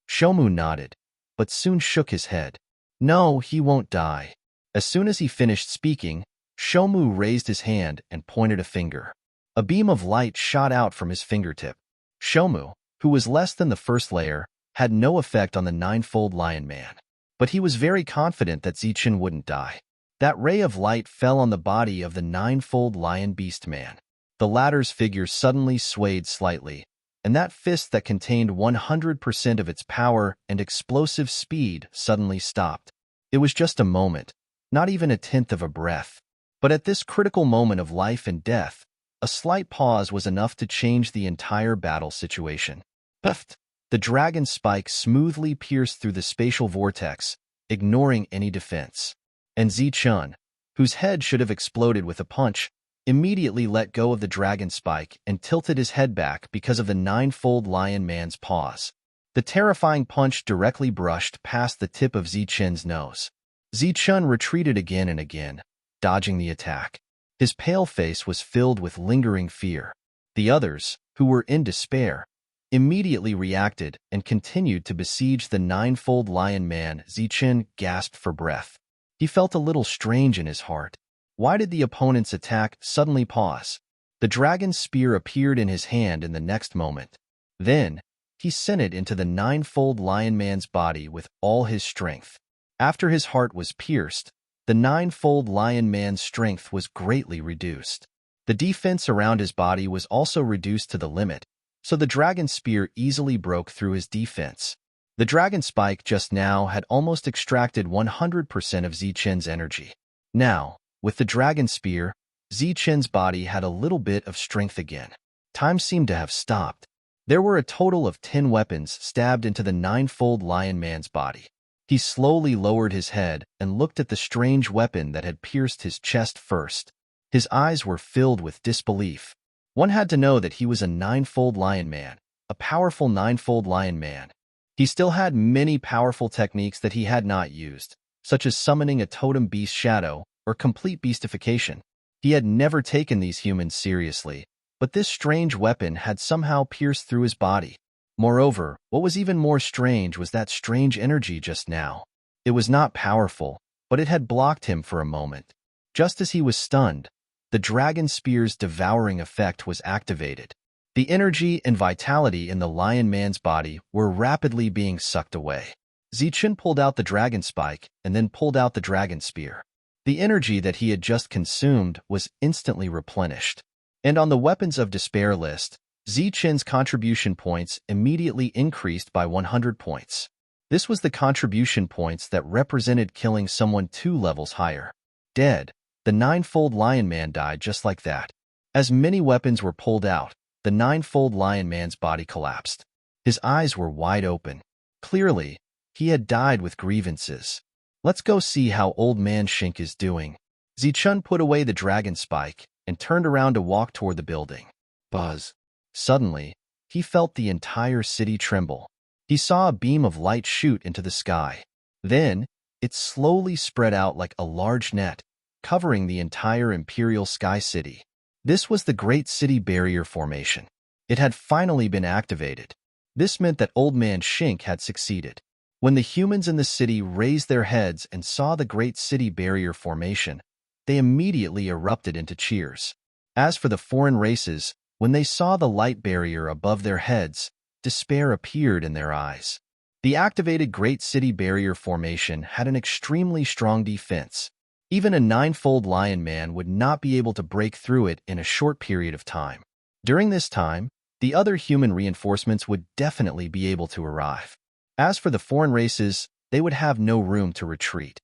Shomu nodded, but soon shook his head. No, he won't die. As soon as he finished speaking, Shomu raised his hand and pointed a finger. A beam of light shot out from his fingertip. Shomu, who was less than the first layer, had no effect on the ninefold lion man. But he was very confident that Zichun wouldn't die. That ray of light fell on the body of the ninefold lion beast man. The latter's figure suddenly swayed slightly, and that fist that contained 100% of its power and explosive speed suddenly stopped. It was just a moment, not even a tenth of a breath. But at this critical moment of life and death, a slight pause was enough to change the entire battle situation. Puffed! The dragon spike smoothly pierced through the spatial vortex, ignoring any defense. And Zichun, whose head should have exploded with a punch, immediately let go of the dragon spike and tilted his head back because of the ninefold lion man's paws. The terrifying punch directly brushed past the tip of Zichun's nose. Zichun retreated again and again, dodging the attack. His pale face was filled with lingering fear. The others, who were in despair, immediately reacted and continued to besiege the ninefold lion man. Zichun gasped for breath. He felt a little strange in his heart. Why did the opponent's attack suddenly pause? The dragon's spear appeared in his hand in the next moment. Then, he sent it into the ninefold lion man's body with all his strength. After his heart was pierced, the ninefold lion man's strength was greatly reduced. The defense around his body was also reduced to the limit, so the dragon spear easily broke through his defense. The dragon spike just now had almost extracted 100% of Zichun's energy. Now, with the dragon spear, Zichun's body had a little bit of strength again. Time seemed to have stopped. There were a total of 10 weapons stabbed into the ninefold lion man's body. He slowly lowered his head and looked at the strange weapon that had pierced his chest first. His eyes were filled with disbelief. One had to know that he was a ninefold lion man, a powerful ninefold lion man. He still had many powerful techniques that he had not used, such as summoning a totem beast shadow or complete beastification. He had never taken these humans seriously, but this strange weapon had somehow pierced through his body. Moreover, what was even more strange was that strange energy just now. It was not powerful, but it had blocked him for a moment. Just as he was stunned, the dragon spear's devouring effect was activated. The energy and vitality in the lion man's body were rapidly being sucked away. Zichun pulled out the dragon spike and then pulled out the dragon spear. The energy that he had just consumed was instantly replenished. And on the Weapons of Despair list, Zichun's contribution points immediately increased by 100 points. This was the contribution points that represented killing someone 2 levels higher. Dead, the ninefold lion man died just like that. As many weapons were pulled out, the ninefold lion man's body collapsed. His eyes were wide open. Clearly, he had died with grievances. Let's go see how Old Man Shink is doing. Zichun put away the dragon spike and turned around to walk toward the building. Buzz. Suddenly, he felt the entire city tremble. He saw a beam of light shoot into the sky. Then, it slowly spread out like a large net, covering the entire Imperial Sky City. This was the Great City Barrier Formation. It had finally been activated. This meant that Old Man Shink had succeeded. When the humans in the city raised their heads and saw the Great City Barrier Formation, they immediately erupted into cheers. As for the foreign races, when they saw the light barrier above their heads, despair appeared in their eyes. The activated Great City Barrier Formation had an extremely strong defense. Even a ninefold lion man would not be able to break through it in a short period of time. During this time, the other human reinforcements would definitely be able to arrive. As for the foreign races, they would have no room to retreat.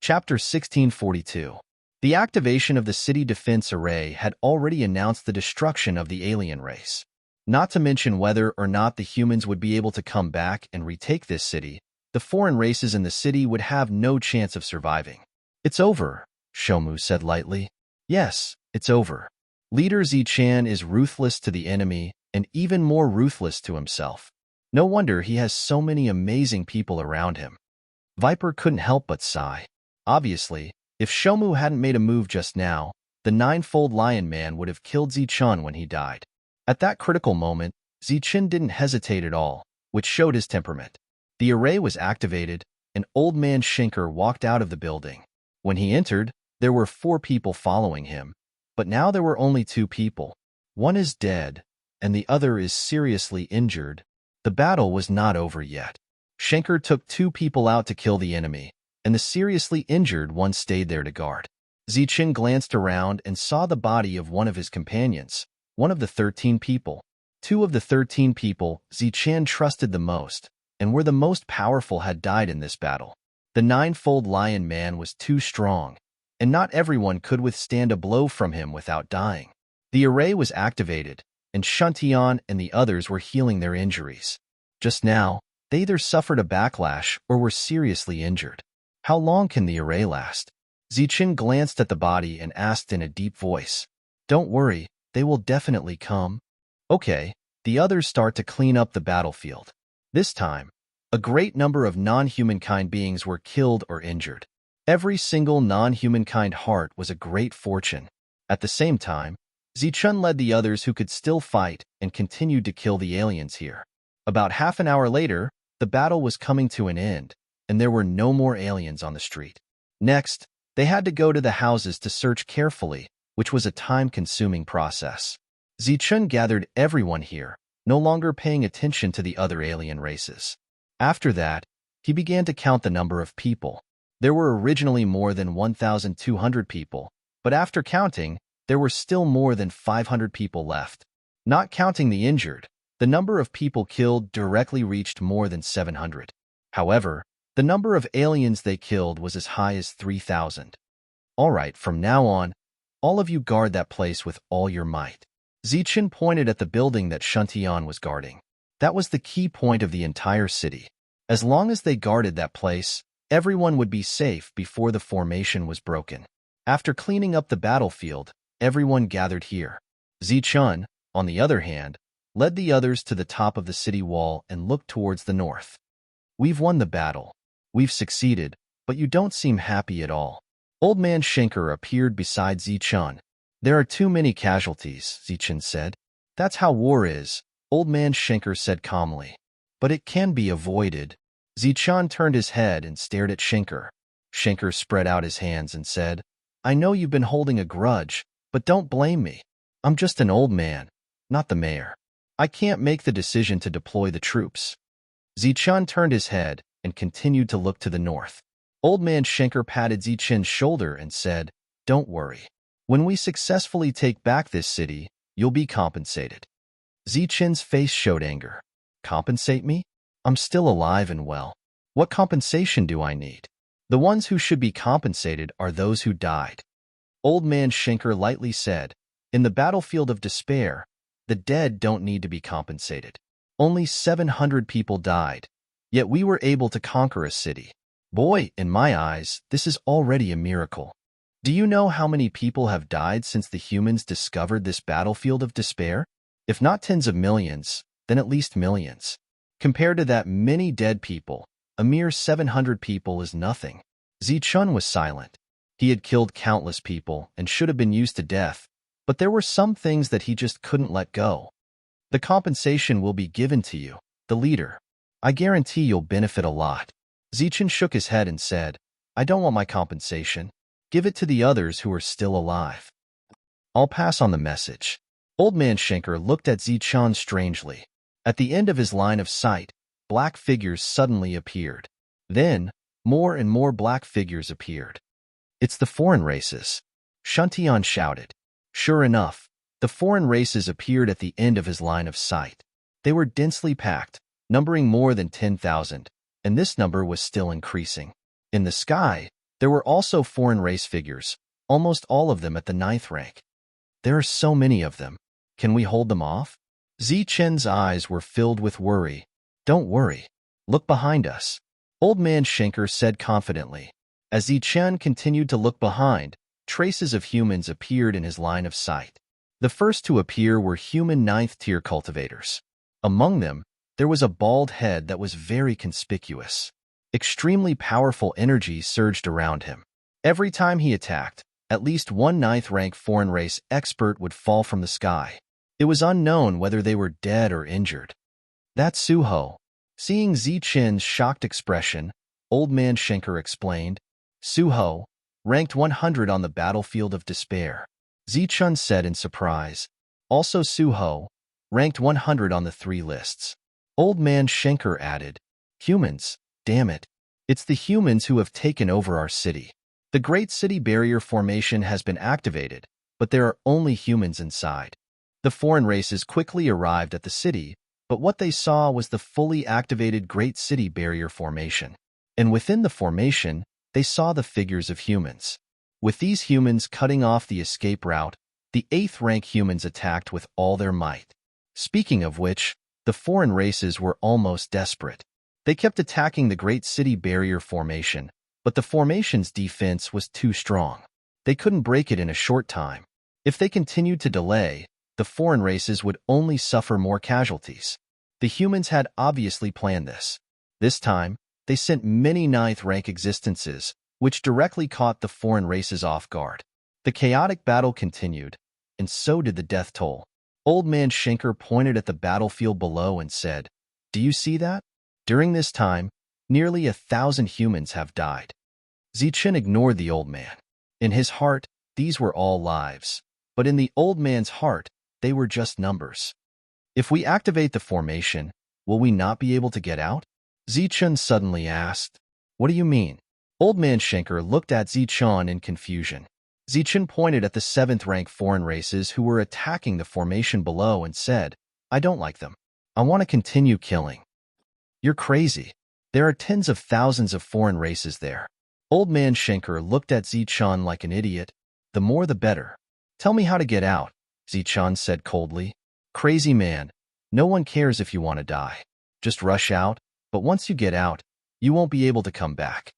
Chapter 1642. The activation of the city defense array had already announced the destruction of the alien race. Not to mention whether or not the humans would be able to come back and retake this city, the foreign races in the city would have no chance of surviving. It's over, Shomu said lightly. Yes, it's over. Leader Zichan is ruthless to the enemy and even more ruthless to himself. No wonder he has so many amazing people around him. Viper couldn't help but sigh. Obviously, if Shomu hadn't made a move just now, the ninefold lion man would have killed Zichun when he died. At that critical moment, Zichun didn't hesitate at all, which showed his temperament. The array was activated, and Old Man Shinker walked out of the building. When he entered, there were 4 people following him, but now there were only 2 people. One is dead, and the other is seriously injured. The battle was not over yet. Shinker took 2 people out to kill the enemy, and the seriously injured one stayed there to guard. Zichun glanced around and saw the body of one of his companions, one of the 13 people. 2 of the 13 people Zichun trusted the most, and were the most powerful, had died in this battle. The ninefold lion man was too strong, and not everyone could withstand a blow from him without dying. The array was activated, and Shuntian and the others were healing their injuries. Just now, they either suffered a backlash or were seriously injured. How long can the array last? Zichun glanced at the body and asked in a deep voice. Don't worry, they will definitely come. Okay, the others start to clean up the battlefield. This time, a great number of non-humankind beings were killed or injured. Every single non-humankind heart was a great fortune. At the same time, Zichun led the others who could still fight and continued to kill the aliens here. About half an hour later, the battle was coming to an end, and there were no more aliens on the street. Next, they had to go to the houses to search carefully, which was a time-consuming process. Zichun gathered everyone here, no longer paying attention to the other alien races. After that, he began to count the number of people. There were originally more than 1,200 people, but after counting, there were still more than 500 people left. Not counting the injured, the number of people killed directly reached more than 700. However, the number of aliens they killed was as high as 3,000. All right, from now on, all of you guard that place with all your might. Zichun pointed at the building that Shuntian was guarding. That was the key point of the entire city. As long as they guarded that place, everyone would be safe before the formation was broken. After cleaning up the battlefield, everyone gathered here. Zichun, on the other hand, led the others to the top of the city wall and looked towards the north. We've won the battle. We've succeeded, but you don't seem happy at all. Old Man Shinker appeared beside Zichun. There are too many casualties, Zichen said. That's how war is, Old Man Schenker said calmly. But it can be avoided. Zichen turned his head and stared at Schenker. Schenker spread out his hands and said, I know you've been holding a grudge, but don't blame me. I'm just an old man, not the mayor. I can't make the decision to deploy the troops. Zichen turned his head and continued to look to the north. Old Man Schenker patted Zichen's shoulder and said, Don't worry. When we successfully take back this city, you'll be compensated. Zichen's face showed anger. Compensate me? I'm still alive and well. What compensation do I need? The ones who should be compensated are those who died. Old Man Schenker lightly said, In the battlefield of despair, the dead don't need to be compensated. Only 700 people died, yet we were able to conquer a city. Boy, in my eyes, this is already a miracle. Do you know how many people have died since the humans discovered this battlefield of despair? If not tens of millions, then at least millions. Compared to that many dead people, a mere 700 people is nothing. Zichen was silent. He had killed countless people and should have been used to death, but there were some things that he just couldn't let go. The compensation will be given to you, the leader. I guarantee you'll benefit a lot. Zichen shook his head and said, I don't want my compensation. Give it to the others who are still alive. I'll pass on the message. Old Man Schenker looked at Zichen strangely. At the end of his line of sight, black figures suddenly appeared. Then, more and more black figures appeared. It's the foreign races. Shuntian shouted. Sure enough, the foreign races appeared at the end of his line of sight. They were densely packed, numbering more than 10,000, and this number was still increasing. In the sky, there were also foreign race figures, almost all of them at the 9th rank. There are so many of them. Can we hold them off? Zichen's eyes were filled with worry. Don't worry. Look behind us. Old Man Schenker said confidently. As Zichen continued to look behind, traces of humans appeared in his line of sight. The first to appear were human 9th-tier cultivators. Among them, there was a bald head that was very conspicuous. Extremely powerful energy surged around him. Every time he attacked, at least one 9th-rank foreign race expert would fall from the sky. It was unknown whether they were dead or injured. That's Suho. Seeing Zichen's shocked expression, Old Man Schenker explained, Suho, ranked 100 on the battlefield of despair. Zichen said in surprise. Also Suho, ranked 100 on the 3 lists. Old Man Schenker added, Humans, damn it. It's the humans who have taken over our city. The Great City Barrier Formation has been activated, but there are only humans inside. The foreign races quickly arrived at the city, but what they saw was the fully activated Great City Barrier Formation. And within the formation, they saw the figures of humans. With these humans cutting off the escape route, the 8th-rank humans attacked with all their might. Speaking of which, the foreign races were almost desperate. They kept attacking the Great City Barrier Formation, but the formation's defense was too strong. They couldn't break it in a short time. If they continued to delay, the foreign races would only suffer more casualties. The humans had obviously planned this. This time, they sent many 9th-rank existences, which directly caught the foreign races off guard. The chaotic battle continued, and so did the death toll. Old Man Schenker pointed at the battlefield below and said, Do you see that? During this time, nearly 1,000 humans have died. Zichen ignored the old man. In his heart, these were all lives. But in the old man's heart, they were just numbers. If we activate the formation, will we not be able to get out? Zichen suddenly asked. What do you mean? Old Man Schenker looked at Zichen in confusion. Zichen pointed at the 7th-rank foreign races who were attacking the formation below and said, I don't like them. I want to continue killing. You're crazy. There are tens of thousands of foreign races there. Old Man Schenker looked at Zichen like an idiot. The more the better. Tell me how to get out, Zichen said coldly. Crazy man. No one cares if you want to die. Just rush out, but once you get out, you won't be able to come back.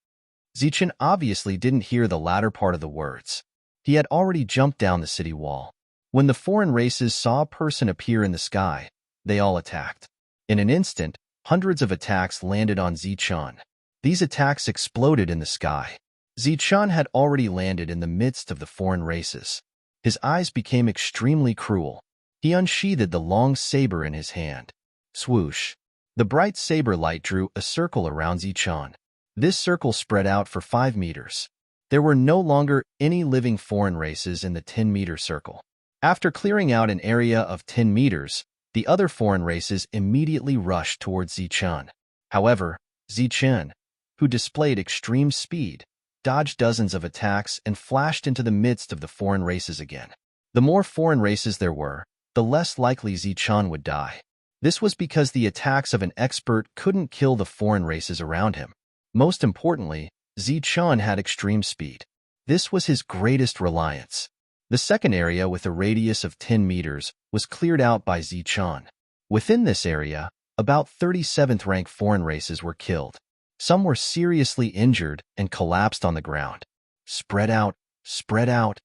Zichen obviously didn't hear the latter part of the words. He had already jumped down the city wall. When the foreign races saw a person appear in the sky, they all attacked. In an instant, hundreds of attacks landed on Zichen. These attacks exploded in the sky. Zichen had already landed in the midst of the foreign races. His eyes became extremely cruel. He unsheathed the long saber in his hand. Swoosh! The bright saber light drew a circle around Zichun. This circle spread out for 5 meters. There were no longer any living foreign races in the 10-meter circle. After clearing out an area of 10 meters, the other foreign races immediately rushed towards Zichun. However, Zichun, who displayed extreme speed, dodged dozens of attacks and flashed into the midst of the foreign races again. The more foreign races there were, the less likely Zichun would die. This was because the attacks of an expert couldn't kill the foreign races around him. Most importantly, Zichun had extreme speed. This was his greatest reliance. The second area with a radius of 10 meters was cleared out by Zichun. Within this area, about 37th rank foreign races were killed. Some were seriously injured and collapsed on the ground. Spread out, spread out,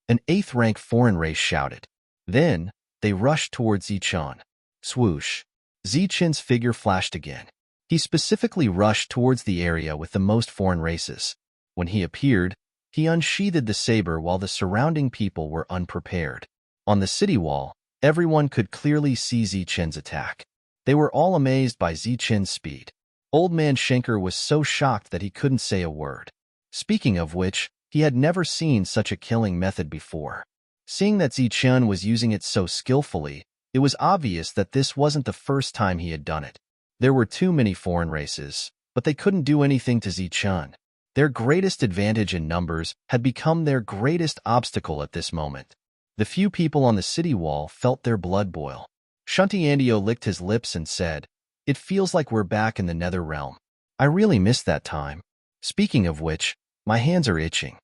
an 8th rank foreign race shouted. Then, they rushed towards Zichun. Swoosh! Zichun's figure flashed again. He specifically rushed towards the area with the most foreign races. When he appeared, he unsheathed the saber while the surrounding people were unprepared. On the city wall, everyone could clearly see Zichun's attack. They were all amazed by Zichun's speed. Old Man Schenker was so shocked that he couldn't say a word. Speaking of which, he had never seen such a killing method before. Seeing that Zichun was using it so skillfully, it was obvious that this wasn't the first time he had done it. There were too many foreign races, but they couldn't do anything to Zichun. Their greatest advantage in numbers had become their greatest obstacle at this moment. The few people on the city wall felt their blood boil. Shuntiandio licked his lips and said, "It feels like we're back in the Nether Realm. I really missed that time. Speaking of which, my hands are itching."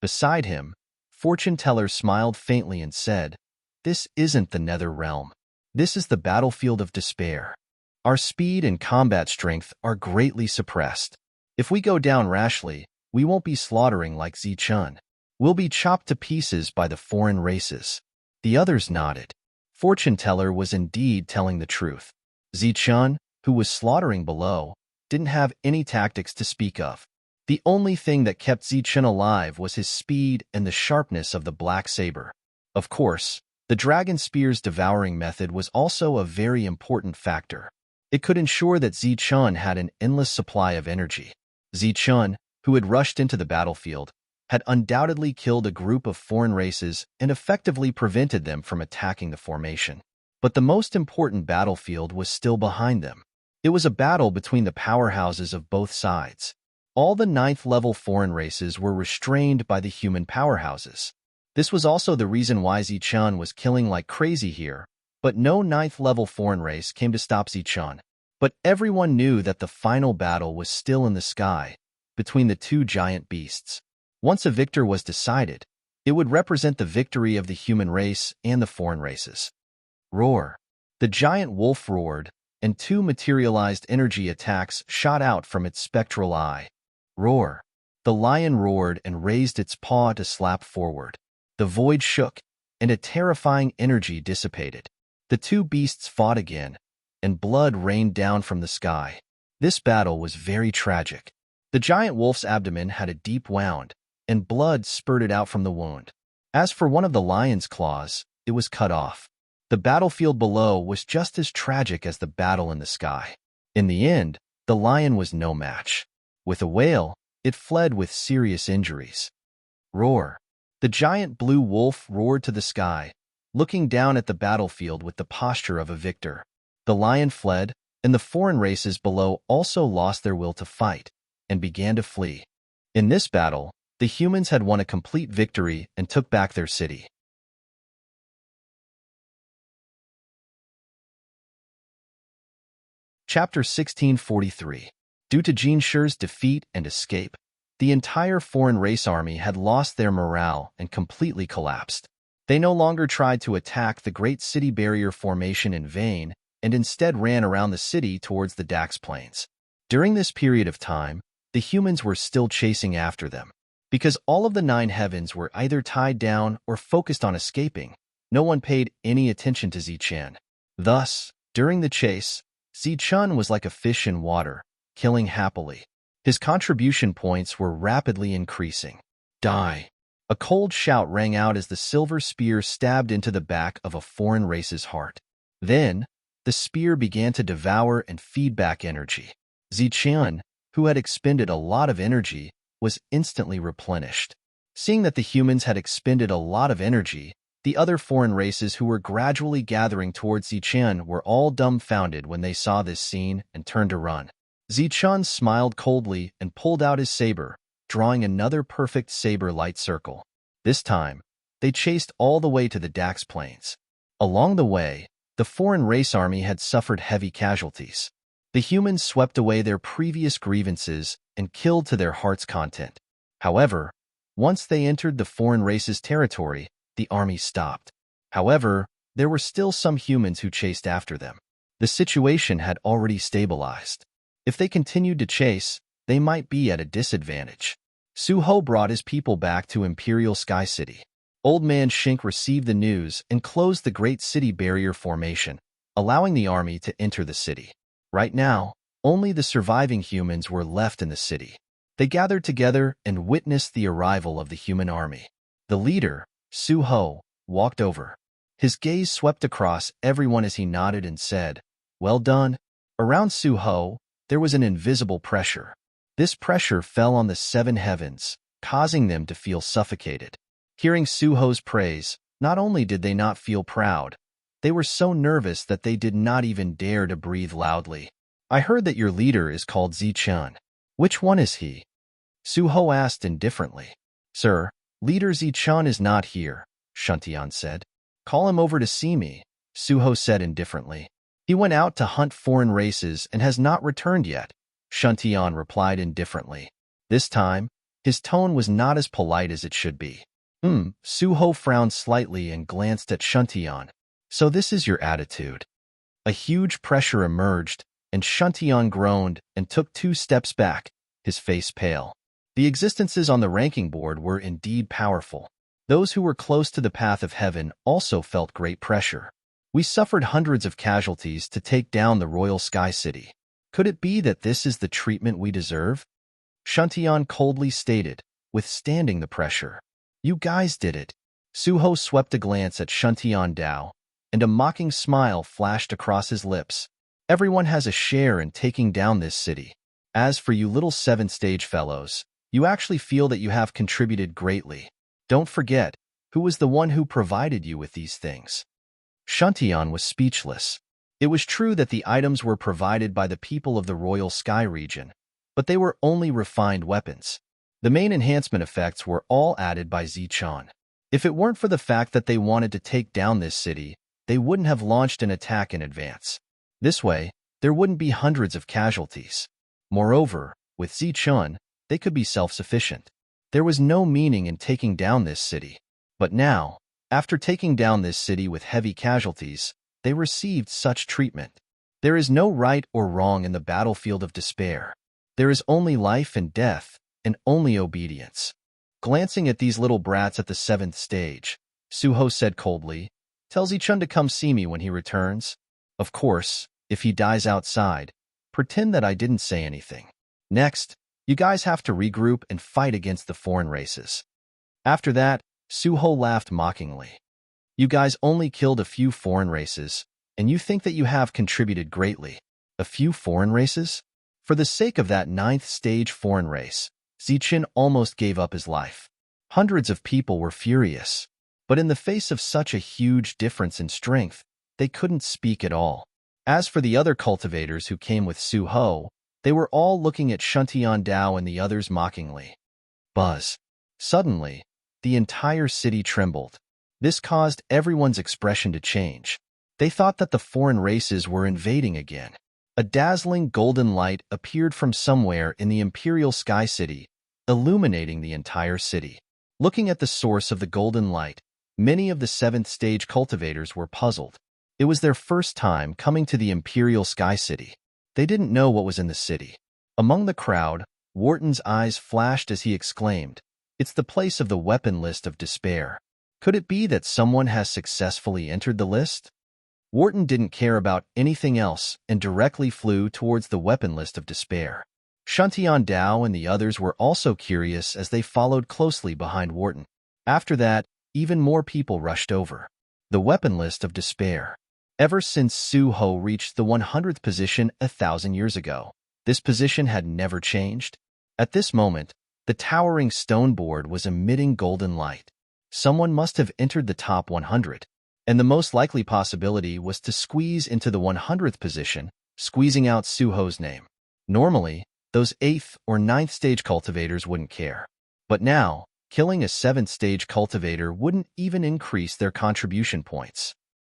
Beside him, Fortune Teller smiled faintly and said, "This isn't the Nether Realm. This is the battlefield of despair. Our speed and combat strength are greatly suppressed. If we go down rashly, we won't be slaughtering like Zichun. We'll be chopped to pieces by the foreign races." The others nodded. Fortune Teller was indeed telling the truth. Zichun, who was slaughtering below, didn't have any tactics to speak of. The only thing that kept Zichun alive was his speed and the sharpness of the black saber. Of course, the Dragon Spear's devouring method was also a very important factor. It could ensure that Zichun had an endless supply of energy. Zichun, who had rushed into the battlefield, had undoubtedly killed a group of foreign races and effectively prevented them from attacking the formation. But the most important battlefield was still behind them. It was a battle between the powerhouses of both sides. All the 9th-level foreign races were restrained by the human powerhouses. This was also the reason why Zichun was killing like crazy here, but no 9th-level foreign race came to stop Zichun. But everyone knew that the final battle was still in the sky, between the two giant beasts. Once a victor was decided, it would represent the victory of the human race and the foreign races. Roar! The giant wolf roared, and 2 materialized energy attacks shot out from its spectral eye. Roar! The lion roared and raised its paw to slap forward. The void shook, and a terrifying energy dissipated. The 2 beasts fought again, and blood rained down from the sky. This battle was very tragic. The giant wolf's abdomen had a deep wound, and blood spurted out from the wound. As for one of the lion's claws, it was cut off. The battlefield below was just as tragic as the battle in the sky. In the end, the lion was no match. With a wail, it fled with serious injuries. Roar! The giant blue wolf roared to the sky, looking down at the battlefield with the posture of a victor. The lion fled, and the foreign races below also lost their will to fight, and began to flee. In this battle, the humans had won a complete victory and took back their city. Chapter 1643. Due to Jean Shur's defeat and escape, the entire foreign race army had lost their morale and completely collapsed. They no longer tried to attack the Great City Barrier Formation in vain and instead ran around the city towards the Dax Plains. During this period of time, the humans were still chasing after them. Because all of the 9 heavens were either tied down or focused on escaping, no one paid any attention to Zichun. Thus, during the chase, Zichun was like a fish in water, killing happily. His contribution points were rapidly increasing. Die! A cold shout rang out as the silver spear stabbed into the back of a foreign race's heart. Then, the spear began to devour and feed back energy. Ziqian, who had expended a lot of energy, was instantly replenished. Seeing that the humans had expended a lot of energy, the other foreign races who were gradually gathering towards Ziqian were all dumbfounded when they saw this scene and turned to run. Ziqian smiled coldly and pulled out his saber, drawing another perfect saber light circle. This time, they chased all the way to the Dax Plains. Along the way, the foreign race army had suffered heavy casualties. The humans swept away their previous grievances and killed to their heart's content. However, once they entered the foreign race's territory, the army stopped. However, there were still some humans who chased after them. The situation had already stabilized. If they continued to chase, they might be at a disadvantage. Suho brought his people back to Imperial Sky City. Old Man Shink received the news and closed the Great City Barrier formation, allowing the army to enter the city. Right now, only the surviving humans were left in the city. They gathered together and witnessed the arrival of the human army. The leader, Suho, walked over. His gaze swept across everyone as he nodded and said, "Well done." Around Suho, there was an invisible pressure. This pressure fell on the seven heavens, causing them to feel suffocated. Hearing Suho's praise, not only did they not feel proud, they were so nervous that they did not even dare to breathe loudly. "I heard that your leader is called Ziqian. Which one is he?" Suho asked indifferently. "Sir, Leader Ziqian is not here," Shuntian said. "Call him over to see me," Suho said indifferently. "He went out to hunt foreign races and has not returned yet," Shuntian replied indifferently. This time, his tone was not as polite as it should be. Suho frowned slightly and glanced at Shuntian. "So this is your attitude." A huge pressure emerged, and Shuntian groaned and took 2 steps back, his face pale. The existences on the ranking board were indeed powerful. Those who were close to the path of heaven also felt great pressure. "We suffered hundreds of casualties to take down the Royal Sky City. Could it be that this is the treatment we deserve?" Shuntian coldly stated, withstanding the pressure. "You guys did it." Suho swept a glance at Shuntian Dao, and a mocking smile flashed across his lips. "Everyone has a share in taking down this city. As for you little 7th-stage fellows, you actually feel that you have contributed greatly. Don't forget, who was the one who provided you with these things?" Shuntian was speechless. It was true that the items were provided by the people of the Royal Sky region, but they were only refined weapons. The main enhancement effects were all added by Ziqian. If it weren't for the fact that they wanted to take down this city, they wouldn't have launched an attack in advance. This way, there wouldn't be hundreds of casualties. Moreover, with Ziqian, they could be self-sufficient. There was no meaning in taking down this city. But now, after taking down this city with heavy casualties, they received such treatment. There is no right or wrong in the battlefield of despair. There is only life and death, and only obedience. Glancing at these little brats at the 7th stage, Suho said coldly, "Tell Ziqian to come see me when he returns. Of course, if he dies outside, pretend that I didn't say anything. Next, you guys have to regroup and fight against the foreign races." After that, Suho laughed mockingly. "You guys only killed a few foreign races, and you think that you have contributed greatly. A few foreign races? For the sake of that 9th-stage foreign race, Ziqian almost gave up his life. Hundreds of people were furious, but in the face of such a huge difference in strength, they couldn't speak at all. As for the other cultivators who came with Suho, they were all looking at Shuntian Dao and the others mockingly. Buzz. Suddenly, the entire city trembled. This caused everyone's expression to change. They thought that the foreign races were invading again. A dazzling golden light appeared from somewhere in the Imperial Sky City, illuminating the entire city. Looking at the source of the golden light, many of the 7th-stage cultivators were puzzled. It was their first time coming to the Imperial Sky City. They didn't know what was in the city. Among the crowd, Wharton's eyes flashed as he exclaimed, "It's the place of the weapon list of despair. Could it be that someone has successfully entered the list?" Wharton didn't care about anything else and directly flew towards the weapon list of despair. Shuntian Dao and the others were also curious as they followed closely behind Wharton. After that, even more people rushed over. The weapon list of despair. Ever since Su Ho reached the 100th position 1,000 years ago, this position had never changed. At this moment, the towering stone board was emitting golden light. Someone must have entered the top 100, and the most likely possibility was to squeeze into the 100th position, squeezing out Su Ho's name. Normally, those 8th or 9th stage cultivators wouldn't care. But now, killing a 7th stage cultivator wouldn't even increase their contribution points.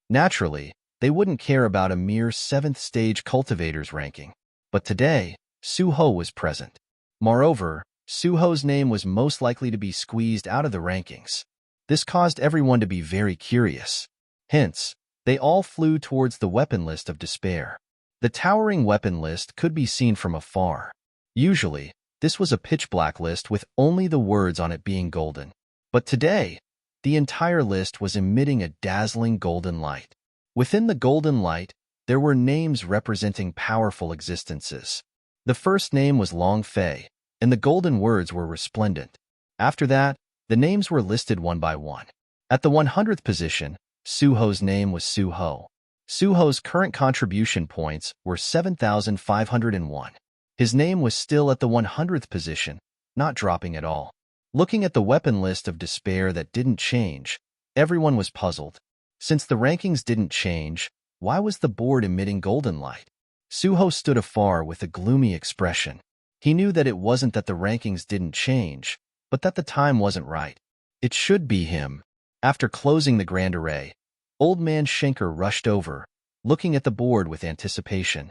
Naturally, they wouldn't care about a mere 7th stage cultivator's ranking. But today, Su Ho was present. Moreover, Su Ho's name was most likely to be squeezed out of the rankings. This caused everyone to be very curious. Hence, they all flew towards the weapon list of despair. The towering weapon list could be seen from afar. Usually, this was a pitch-black list with only the words on it being golden. But today, the entire list was emitting a dazzling golden light. Within the golden light, there were names representing powerful existences. The first name was Long Fei, and the golden words were resplendent. After that, the names were listed one by one. At the 100th position, Su Ho's name was Su Ho. Su Ho's current contribution points were 7,501. His name was still at the 100th position, not dropping at all. Looking at the weapon list of despair that didn't change, everyone was puzzled. Since the rankings didn't change, why was the board emitting golden light? Su Ho stood afar with a gloomy expression. He knew that it wasn't that the rankings didn't change, but that the time wasn't right. It should be him. After closing the grand array, Old Man Schenker rushed over, looking at the board with anticipation.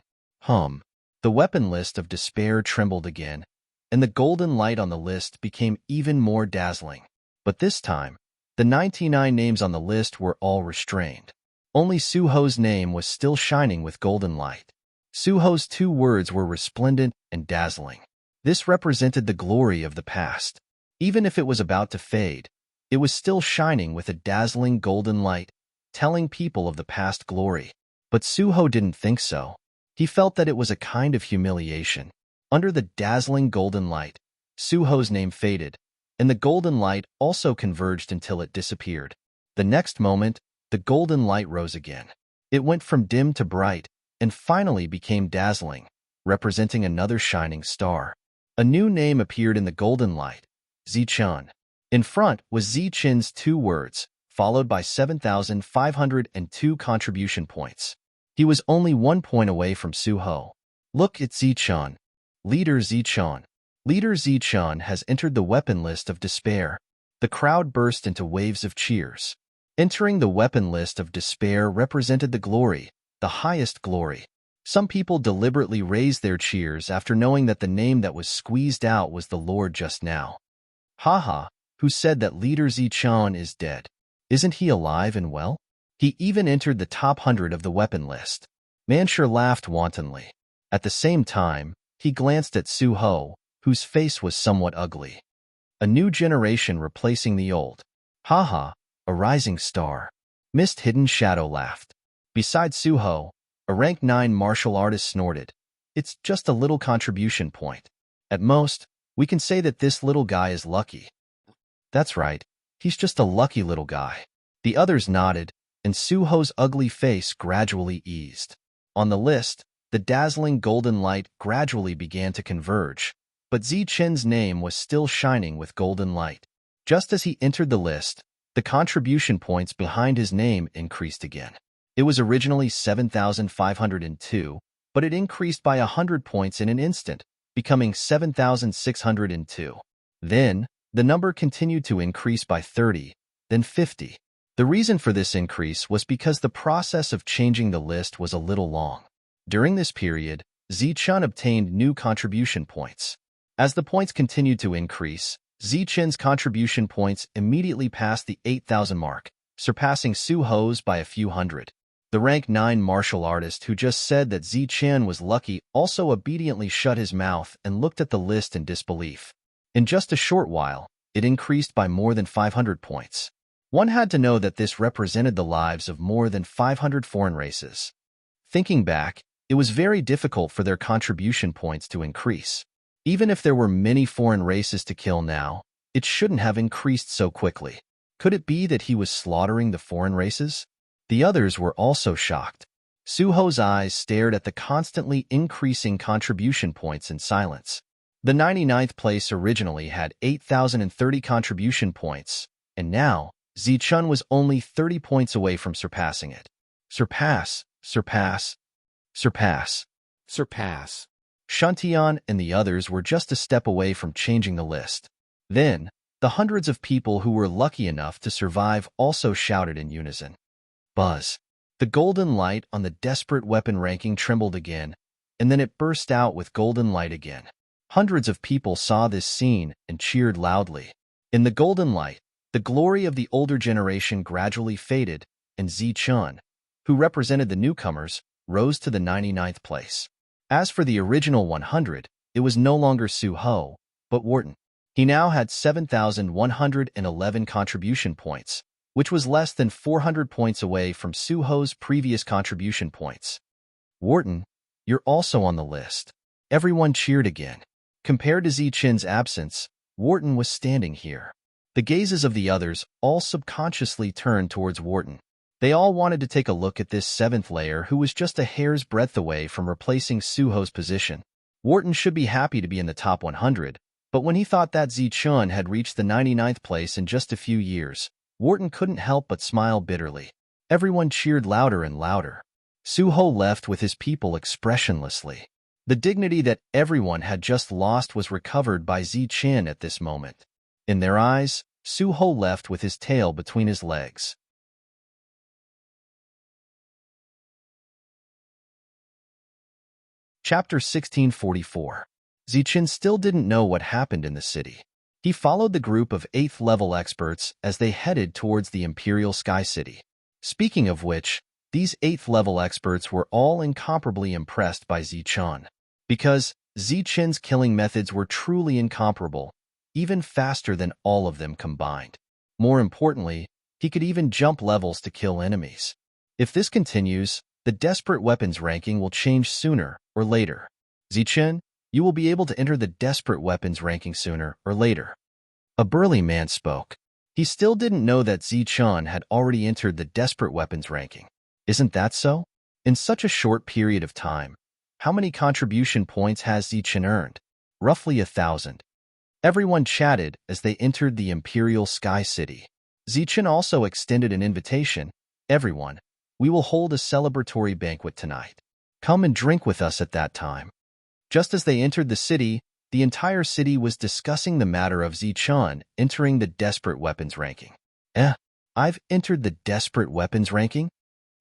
The weapon list of despair trembled again, and the golden light on the list became even more dazzling. But this time, the 99 names on the list were all restrained. Only Su Ho's name was still shining with golden light. Su Ho's 2 words were resplendent and dazzling. This represented the glory of the past. Even if it was about to fade, it was still shining with a dazzling golden light, telling people of the past glory. But Su Ho didn't think so. He felt that it was a kind of humiliation. Under the dazzling golden light, Su Ho's name faded, and the golden light also converged until it disappeared. The next moment, the golden light rose again. It went from dim to bright, and finally became dazzling, representing another shining star. A new name appeared in the golden light, Zichun. In front was Zichin's 2 words, followed by 7,502 contribution points. He was only 1 point away from Su Ho. Look at Zichun. Leader Zichun. Leader Zichun has entered the weapon list of despair. The crowd burst into waves of cheers. Entering the weapon list of despair represented the glory, the highest glory. Some people deliberately raised their cheers after knowing that the name that was squeezed out was the Lord just now. Haha, who said that Leader Zichun is dead? Isn't he alive and well? He even entered the top 100 of the weapon list. Manshur laughed wantonly. At the same time, he glanced at Su Ho, whose face was somewhat ugly. A new generation replacing the old. Haha, a rising star. Mist Hidden Shadow laughed. Beside Su Ho, a rank 9 martial artist snorted. It's just a little contribution point. At most, we can say that this little guy is lucky. That's right, he's just a lucky little guy. The others nodded, and Su Ho's ugly face gradually eased. On the list, the dazzling golden light gradually began to converge, but Zichen's name was still shining with golden light. Just as he entered the list, the contribution points behind his name increased again. It was originally 7,502, but it increased by 100 points in an instant, becoming 7,602. Then, the number continued to increase by 30, then 50. The reason for this increase was because the process of changing the list was a little long. During this period, Zichun obtained new contribution points. As the points continued to increase, Zichen's contribution points immediately passed the 8,000 mark, surpassing Su Ho's by a few hundred. The rank 9 martial artist who just said that Zichen was lucky also obediently shut his mouth and looked at the list in disbelief. In just a short while, it increased by more than 500 points. One had to know that this represented the lives of more than 500 foreign races. Thinking back, it was very difficult for their contribution points to increase. Even if there were many foreign races to kill now, it shouldn't have increased so quickly. Could it be that he was slaughtering the foreign races? The others were also shocked. Suho's eyes stared at the constantly increasing contribution points in silence. The 99th place originally had 8,030 contribution points, and now Zichun was only 30 points away from surpassing it. Surpass, surpass, surpass, surpass. Shantian and the others were just a step away from changing the list. Then, the hundreds of people who were lucky enough to survive also shouted in unison. Buzz. The golden light on the desperate weapon ranking trembled again, and then it burst out with golden light again. Hundreds of people saw this scene and cheered loudly. In the golden light, the glory of the older generation gradually faded, and Zichun, who represented the newcomers, rose to the 99th place. As for the original 100, it was no longer Suho, but Wharton. He now had 7,111 contribution points, which was less than 400 points away from Suho's previous contribution points. Wharton, you're also on the list. Everyone cheered again. Compared to Zichin's absence, Wharton was standing here. The gazes of the others all subconsciously turned towards Wharton. They all wanted to take a look at this seventh layer who was just a hair's breadth away from replacing Suho's position. Wharton should be happy to be in the top 100, but when he thought that Zichun had reached the 99th place in just a few years, Wharton couldn't help but smile bitterly. Everyone cheered louder and louder. Suho left with his people expressionlessly. The dignity that everyone had just lost was recovered by Zichin at this moment. In their eyes, Suho left with his tail between his legs. Chapter 1644. Zichin still didn't know what happened in the city. He followed the group of 8th-level experts as they headed towards the Imperial Sky City. Speaking of which, these 8th-level experts were all incomparably impressed by Zichin. Because Zichin's killing methods were truly incomparable, even faster than all of them combined. More importantly, he could even jump levels to kill enemies. If this continues, the desperate weapons ranking will change sooner or later. Zichin, you will be able to enter the desperate weapons ranking sooner or later. A burly man spoke. He still didn't know that Zichin had already entered the desperate weapons ranking. Isn't that so? In such a short period of time, how many contribution points has Zichin earned? Roughly 1,000. Everyone chatted as they entered the Imperial Sky City. Zichin also extended an invitation. Everyone, we will hold a celebratory banquet tonight. Come and drink with us at that time. Just as they entered the city, the entire city was discussing the matter of Zichin entering the desperate weapons ranking. I've entered the desperate weapons ranking?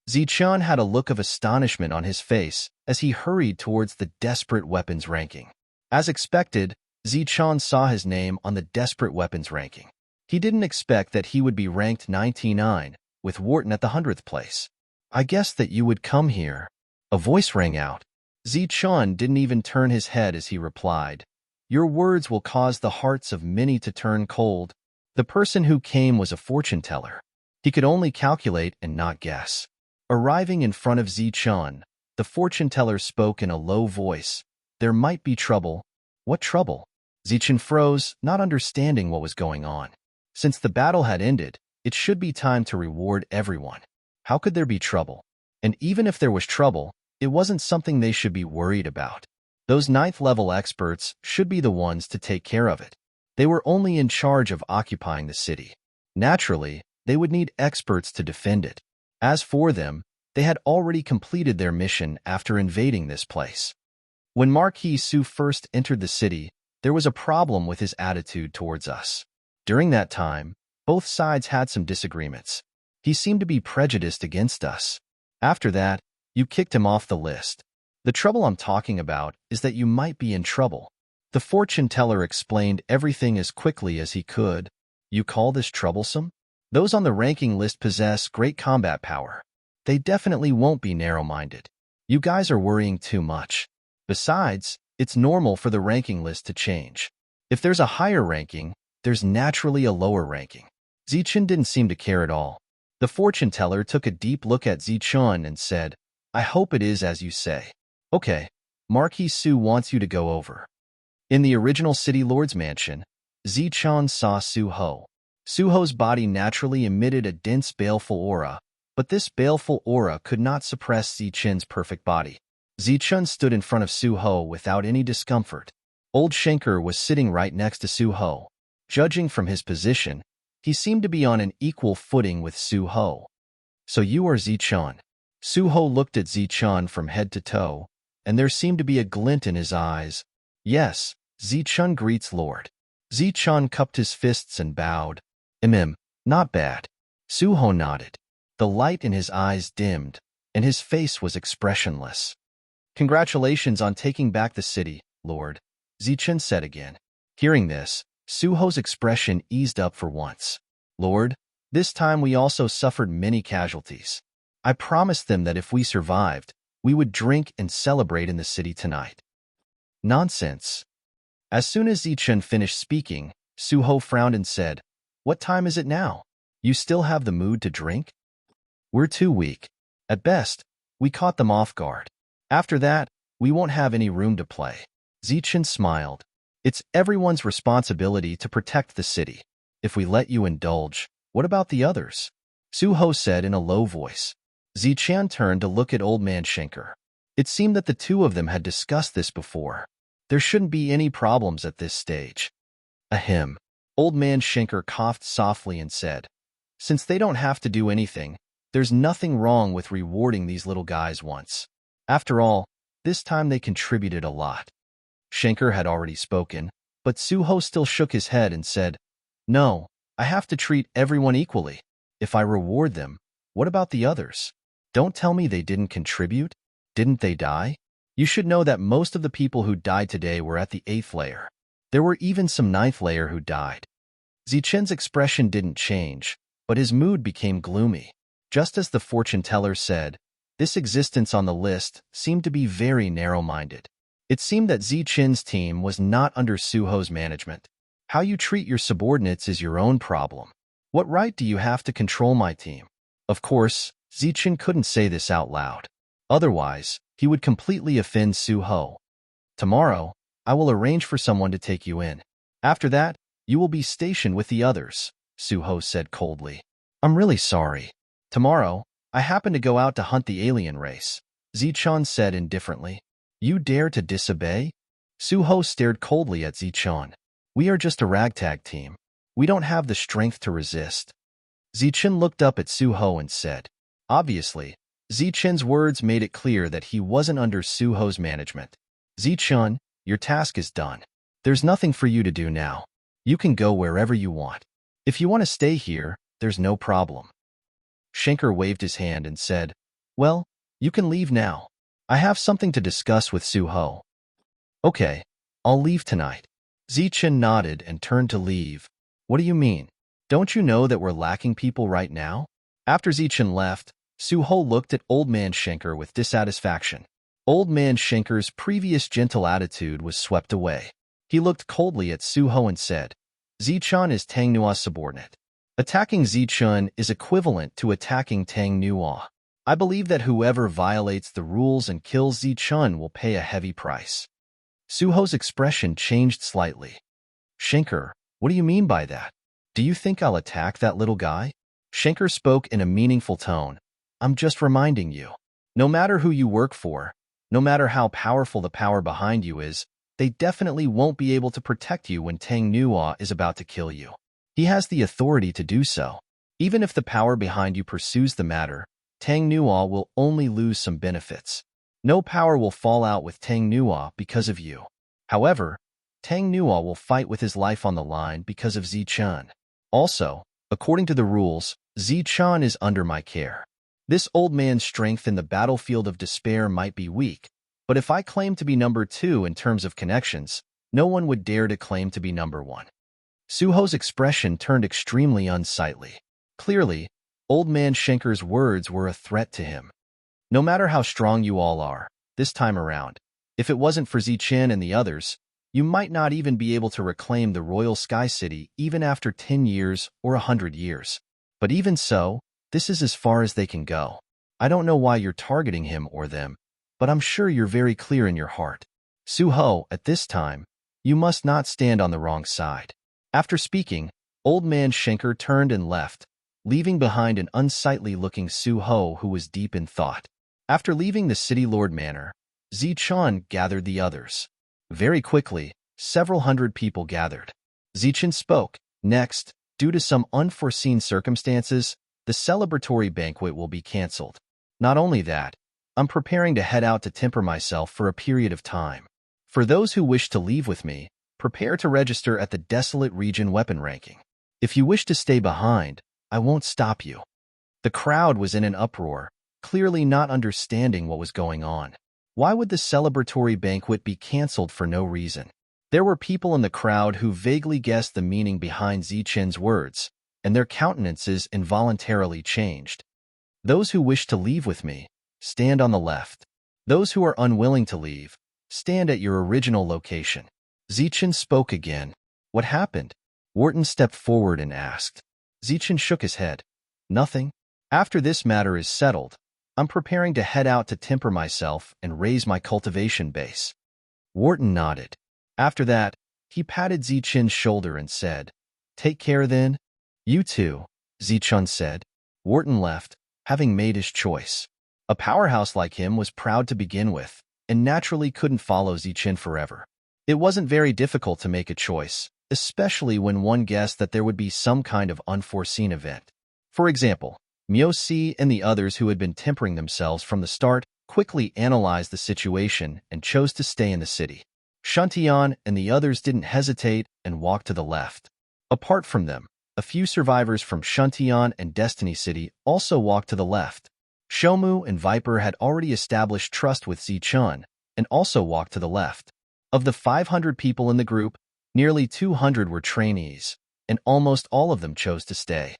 Zichin had a look of astonishment on his face as he hurried towards the desperate weapons ranking. As expected, Zichin saw his name on the desperate weapons ranking. He didn't expect that he would be ranked 99, with Wharton at the 100th place. I guessed that you would come here. A voice rang out. Zichin didn't even turn his head as he replied, Your words will cause the hearts of many to turn cold. The person who came was a fortune teller. He could only calculate and not guess. Arriving in front of Zichin, the fortune teller spoke in a low voice. There might be trouble. What trouble? Zichin froze, not understanding what was going on. Since the battle had ended, it should be time to reward everyone. How could there be trouble? And even if there was trouble, it wasn't something they should be worried about. Those 9th-level experts should be the ones to take care of it. They were only in charge of occupying the city. Naturally, they would need experts to defend it. As for them, they had already completed their mission after invading this place. When Marquis Su first entered the city, there was a problem with his attitude towards us. During that time, both sides had some disagreements. He seemed to be prejudiced against us. After that, you kicked him off the list. The trouble I'm talking about is that you might be in trouble. The fortune teller explained everything as quickly as he could. You call this troublesome? Those on the ranking list possess great combat power. They definitely won't be narrow-minded. You guys are worrying too much. Besides, it's normal for the ranking list to change. If there's a higher ranking, there's naturally a lower ranking. Zichin didn't seem to care at all. The fortune teller took a deep look at Zichin and said, I hope it is as you say. Okay, Marquis Su wants you to go over. In the original City Lord's mansion, Zichin saw Suho. Suho's body naturally emitted a dense, baleful aura, but this baleful aura could not suppress Zichen's perfect body. Zichen stood in front of Suho without any discomfort. Old Schenker was sitting right next to Suho. Judging from his position, he seemed to be on an equal footing with Suho. So you are Zichen. Suho looked at Zichen from head to toe, and there seemed to be a glint in his eyes. Yes, Zichen greets Lord. Zichen cupped his fists and bowed. Not bad. Suho nodded. The light in his eyes dimmed, and his face was expressionless. Congratulations on taking back the city, Lord, Zichen said again. Hearing this, Suho's expression eased up for once. Lord, this time we also suffered many casualties. I promised them that if we survived, we would drink and celebrate in the city tonight. Nonsense. As soon as Zichen finished speaking, Suho frowned and said, What time is it now? You still have the mood to drink? We're too weak. At best, we caught them off guard. After that, we won't have any room to play. Zichen smiled. It's everyone's responsibility to protect the city. If we let you indulge, what about the others? Suho said in a low voice. Zichen turned to look at Old Man Schenker. It seemed that the two of them had discussed this before. There shouldn't be any problems at this stage. Ahem. Old Man Schenker coughed softly and said, Since they don't have to do anything, there's nothing wrong with rewarding these little guys once. After all, this time they contributed a lot. Schenker had already spoken, but Suho still shook his head and said, No, I have to treat everyone equally. If I reward them, what about the others? Don't tell me they didn't contribute. Didn't they die? You should know that most of the people who died today were at the 8th layer. There were even some 9th layer who died. Zichen's expression didn't change, but his mood became gloomy. Just as the fortune teller said, this existence on the list seemed to be very narrow-minded. It seemed that Zichen's team was not under Suho's management. How you treat your subordinates is your own problem. What right do you have to control my team? Of course, Zichen couldn't say this out loud. Otherwise, he would completely offend Suho. Tomorrow, I will arrange for someone to take you in. After that, you will be stationed with the others, Suho said coldly. I'm really sorry. Tomorrow, I happen to go out to hunt the alien race, Zichen said indifferently. You dare to disobey? Suho stared coldly at Zichen. We are just a ragtag team. We don't have the strength to resist. Zichen looked up at Suho and said. Obviously, Zichen's words made it clear that he wasn't under Suho's management. Zichen, your task is done. There's nothing for you to do now. You can go wherever you want. If you want to stay here, there's no problem. Schenker waved his hand and said, Well, you can leave now. I have something to discuss with Suho. Okay, I'll leave tonight. Zichen nodded and turned to leave. What do you mean? Don't you know that we're lacking people right now? After Zichen left, Suho looked at Old Man Schenker with dissatisfaction. Old Man Schenker's previous gentle attitude was swept away. He looked coldly at Suho and said, Zichen is Tang Nua's subordinate. Attacking Zichen is equivalent to attacking Tang Nua. I believe that whoever violates the rules and kills Zichen will pay a heavy price. Suho's expression changed slightly. Schenker, what do you mean by that? Do you think I'll attack that little guy? Schenker spoke in a meaningful tone. I'm just reminding you. No matter who you work for, no matter how powerful the power behind you is, they definitely won't be able to protect you when Tang Nua is about to kill you. He has the authority to do so. Even if the power behind you pursues the matter, Tang Nua will only lose some benefits. No power will fall out with Tang Nua because of you. However, Tang Nua will fight with his life on the line because of Zichen. Also, according to the rules, Zichen is under my care. This old man's strength in the battlefield of despair might be weak, but if I claim to be number 2 in terms of connections, no one would dare to claim to be number 1. Suho's expression turned extremely unsightly. Clearly, Old Man Schenker's words were a threat to him. No matter how strong you all are, this time around, if it wasn't for Zichen and the others, you might not even be able to reclaim the Royal Sky City even after 10 years or 100 years. But even so, this is as far as they can go. I don't know why you're targeting him or them, but I'm sure you're very clear in your heart. Suho, at this time, you must not stand on the wrong side. After speaking, Old man Schenker turned and left, leaving behind an unsightly-looking Su-ho who was deep in thought. After leaving the city lord manor, Zi-chan gathered the others. Very quickly, several hundred people gathered. Zi-chan spoke. Next, due to some unforeseen circumstances, the celebratory banquet will be cancelled. Not only that, I'm preparing to head out to temper myself for a period of time. For those who wish to leave with me, prepare to register at the Desolate Region Weapon Ranking. If you wish to stay behind, I won't stop you. The crowd was in an uproar, clearly not understanding what was going on. Why would the celebratory banquet be cancelled for no reason? There were people in the crowd who vaguely guessed the meaning behind Zi-chen's words, and their countenances involuntarily changed. Those who wish to leave with me, stand on the left. Those who are unwilling to leave, stand at your original location. Zi-chen spoke again. What happened? Wharton stepped forward and asked. Zi-chen shook his head. Nothing. After this matter is settled, I'm preparing to head out to temper myself and raise my cultivation base. Wharton nodded. After that, he patted Zi-chen's shoulder and said, Take care then. You too, Zi-chen said. Wharton left, having made his choice. A powerhouse like him was proud to begin with, and naturally couldn't follow Zi-chen forever. It wasn't very difficult to make a choice, especially when one guessed that there would be some kind of unforeseen event. For example, Mio-si and the others who had been tempering themselves from the start quickly analyzed the situation and chose to stay in the city. Shuntian and the others didn't hesitate and walked to the left. Apart from them, a few survivors from Shuntian and Destiny City also walked to the left. Shomu and Viper had already established trust with Zi-chan and also walked to the left. Of the 500 people in the group, nearly 200 were trainees, and almost all of them chose to stay.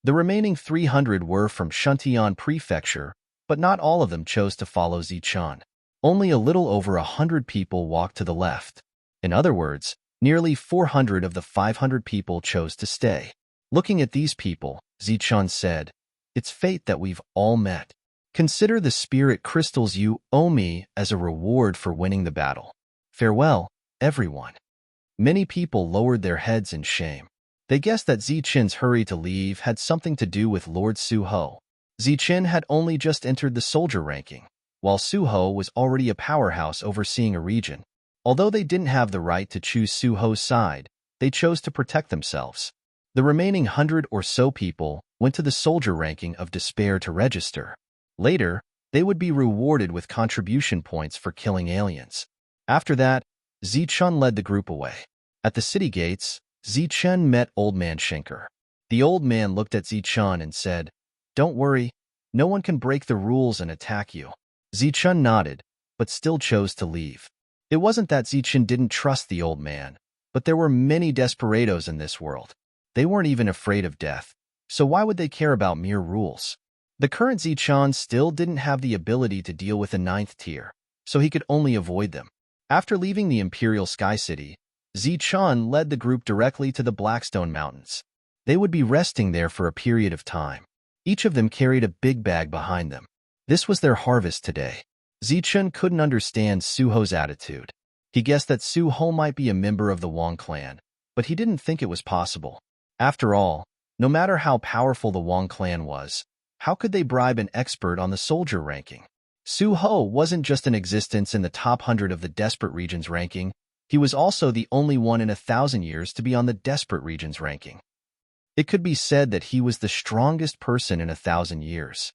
The remaining 300 were from Shuntian Prefecture, but not all of them chose to follow Zi-chan. Only a little over 100 people walked to the left. In other words, nearly 400 of the 500 people chose to stay. Looking at these people, Zi-chan said, It's fate that we've all met. Consider the spirit crystals you owe me as a reward for winning the battle. Farewell, everyone. Many people lowered their heads in shame. They guessed that Zi-chen's hurry to leave had something to do with Lord Su-ho. Zi-chen had only just entered the soldier ranking, while Su-ho was already a powerhouse overseeing a region. Although they didn't have the right to choose Su-ho's side, they chose to protect themselves. The remaining 100 or so people went to the soldier ranking of despair to register. Later, they would be rewarded with contribution points for killing aliens. After that, Zi-chen led the group away. At the city gates, Zi-chen met Old Man Schenker. The old man looked at Zi-chen and said, Don't worry, no one can break the rules and attack you. Zi-chen nodded, but still chose to leave. It wasn't that Zi-chen didn't trust the old man, but there were many desperados in this world. They weren't even afraid of death, so why would they care about mere rules? The current Zi-chen still didn't have the ability to deal with the 9th tier, so he could only avoid them. After leaving the Imperial Sky City, Zi-chen led the group directly to the Blackstone Mountains. They would be resting there for a period of time. Each of them carried a big bag behind them. This was their harvest today. Zi-chen couldn't understand Su-ho's attitude. He guessed that Su-ho might be a member of the Wang clan, but he didn't think it was possible. After all, no matter how powerful the Wang clan was, how could they bribe an expert on the soldier ranking? Su-ho wasn't just an existence in the top 100 of the Desperate Regions ranking, he was also the only one in 1,000 years to be on the Desperate Regions ranking. It could be said that he was the strongest person in 1,000 years.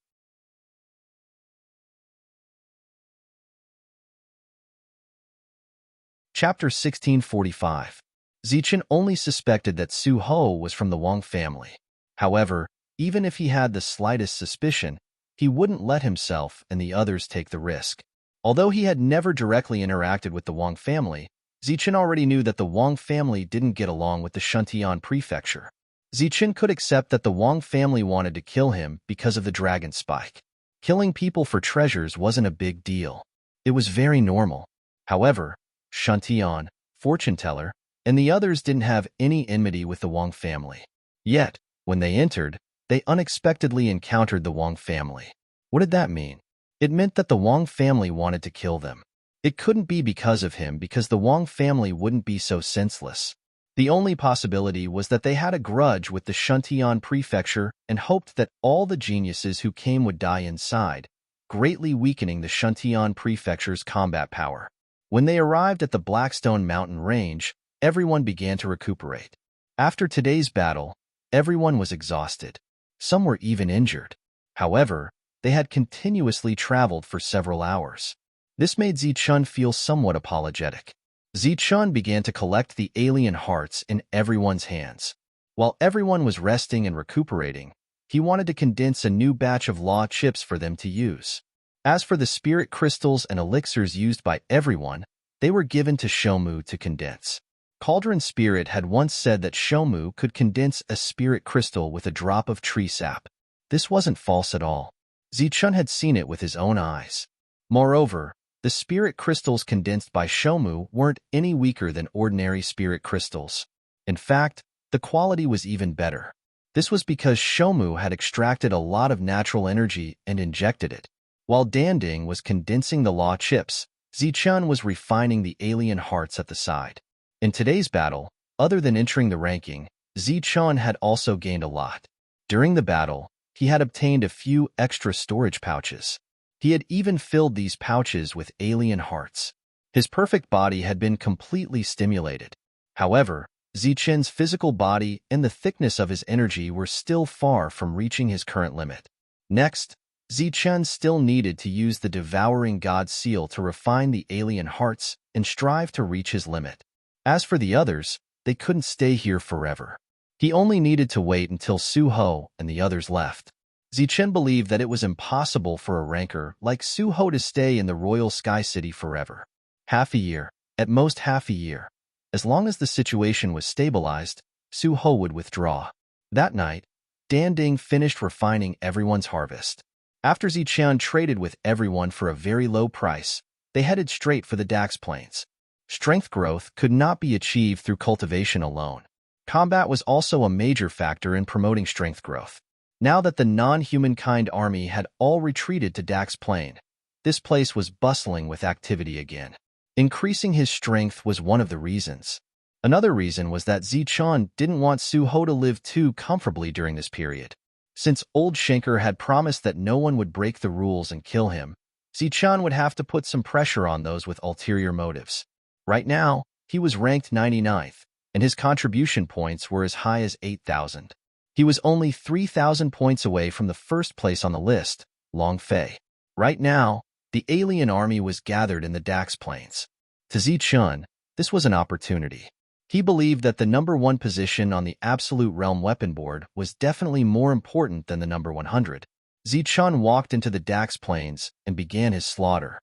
Chapter 1645. Zi-chen only suspected that Su-ho was from the Wang family. However, even if he had the slightest suspicion, he wouldn't let himself and the others take the risk. Although he had never directly interacted with the Wang family, Zi-chen already knew that the Wang family didn't get along with the Shuntian Prefecture. Zi-chen could accept that the Wang family wanted to kill him because of the dragon spike. Killing people for treasures wasn't a big deal. It was very normal. However, Shuntian, Fortune Teller, and the others didn't have any enmity with the Wang family. Yet, when they entered, they unexpectedly encountered the Wang family. What did that mean? It meant that the Wang family wanted to kill them. It couldn't be because of him because the Wang family wouldn't be so senseless. The only possibility was that they had a grudge with the Shuntian prefecture and hoped that all the geniuses who came would die inside, greatly weakening the Shuntian prefecture's combat power. When they arrived at the Blackstone Mountain Range, everyone began to recuperate. After today's battle, everyone was exhausted. Some were even injured. However, they had continuously traveled for several hours. This made Zichun feel somewhat apologetic. Zichun began to collect the alien hearts in everyone's hands. While everyone was resting and recuperating, he wanted to condense a new batch of law chips for them to use. As for the spirit crystals and elixirs used by everyone, they were given to Shomu to condense. Cauldron Spirit had once said that Shomu could condense a spirit crystal with a drop of tree sap. This wasn't false at all. Zichun had seen it with his own eyes. Moreover, the spirit crystals condensed by Shomu weren't any weaker than ordinary spirit crystals. In fact, the quality was even better. This was because Shomu had extracted a lot of natural energy and injected it. While Danding was condensing the law chips, Zichun was refining the alien hearts at the side. In today's battle, other than entering the ranking, Zichun had also gained a lot. During the battle, he had obtained a few extra storage pouches. He had even filled these pouches with alien hearts. His perfect body had been completely stimulated. However, Zichun's physical body and the thickness of his energy were still far from reaching his current limit. Next, Zichun still needed to use the Devouring God Seal to refine the alien hearts and strive to reach his limit. As for the others, they couldn't stay here forever. He only needed to wait until Suho and the others left. Zichun believed that it was impossible for a ranker like Suho to stay in the Royal Sky City forever. Half a year, at most half a year. As long as the situation was stabilized, Suho would withdraw. That night, Danding finished refining everyone's harvest. After Zichun traded with everyone for a very low price, they headed straight for the Dax Plains. Strength growth could not be achieved through cultivation alone. Combat was also a major factor in promoting strength growth. Now that the non-humankind army had all retreated to Dax Plain, this place was bustling with activity again. Increasing his strength was one of the reasons. Another reason was that Zichun didn't want Suho to live too comfortably during this period. Since old Shanker had promised that no one would break the rules and kill him, Zichun would have to put some pressure on those with ulterior motives. Right now, he was ranked 99th, and his contribution points were as high as 8,000. He was only 3,000 points away from the first place on the list, Long Fei. Right now, the alien army was gathered in the Dax Plains. To Zichun, this was an opportunity. He believed that the number 1 position on the Absolute Realm weapon board was definitely more important than the number 100. Zichun walked into the Dax Plains and began his slaughter.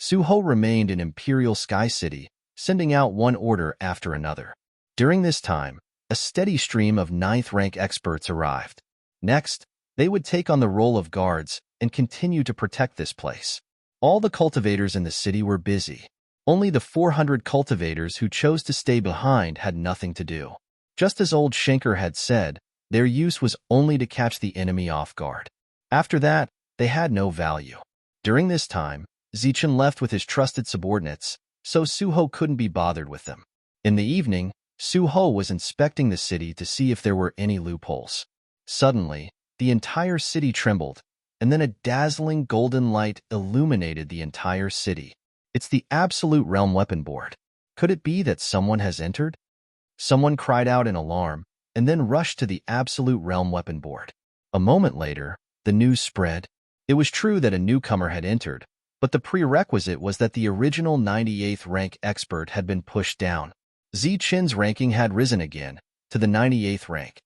Suho remained in Imperial Sky City, sending out one order after another. During this time, a steady stream of 9th rank experts arrived. Next, they would take on the role of guards and continue to protect this place. All the cultivators in the city were busy. Only the 400 cultivators who chose to stay behind had nothing to do. Just as old Shanker had said, their use was only to catch the enemy off guard. After that, they had no value. During this time, Zichun left with his trusted subordinates, so Suho couldn't be bothered with them. In the evening, Suho was inspecting the city to see if there were any loopholes. Suddenly, the entire city trembled, and then a dazzling golden light illuminated the entire city. It's the Absolute Realm weapon board. Could it be that someone has entered? Someone cried out in alarm, and then rushed to the Absolute Realm weapon board. A moment later, the news spread. It was true that a newcomer had entered, but the prerequisite was that the original 98th rank expert had been pushed down. Zichun's ranking had risen again, to the 98th rank.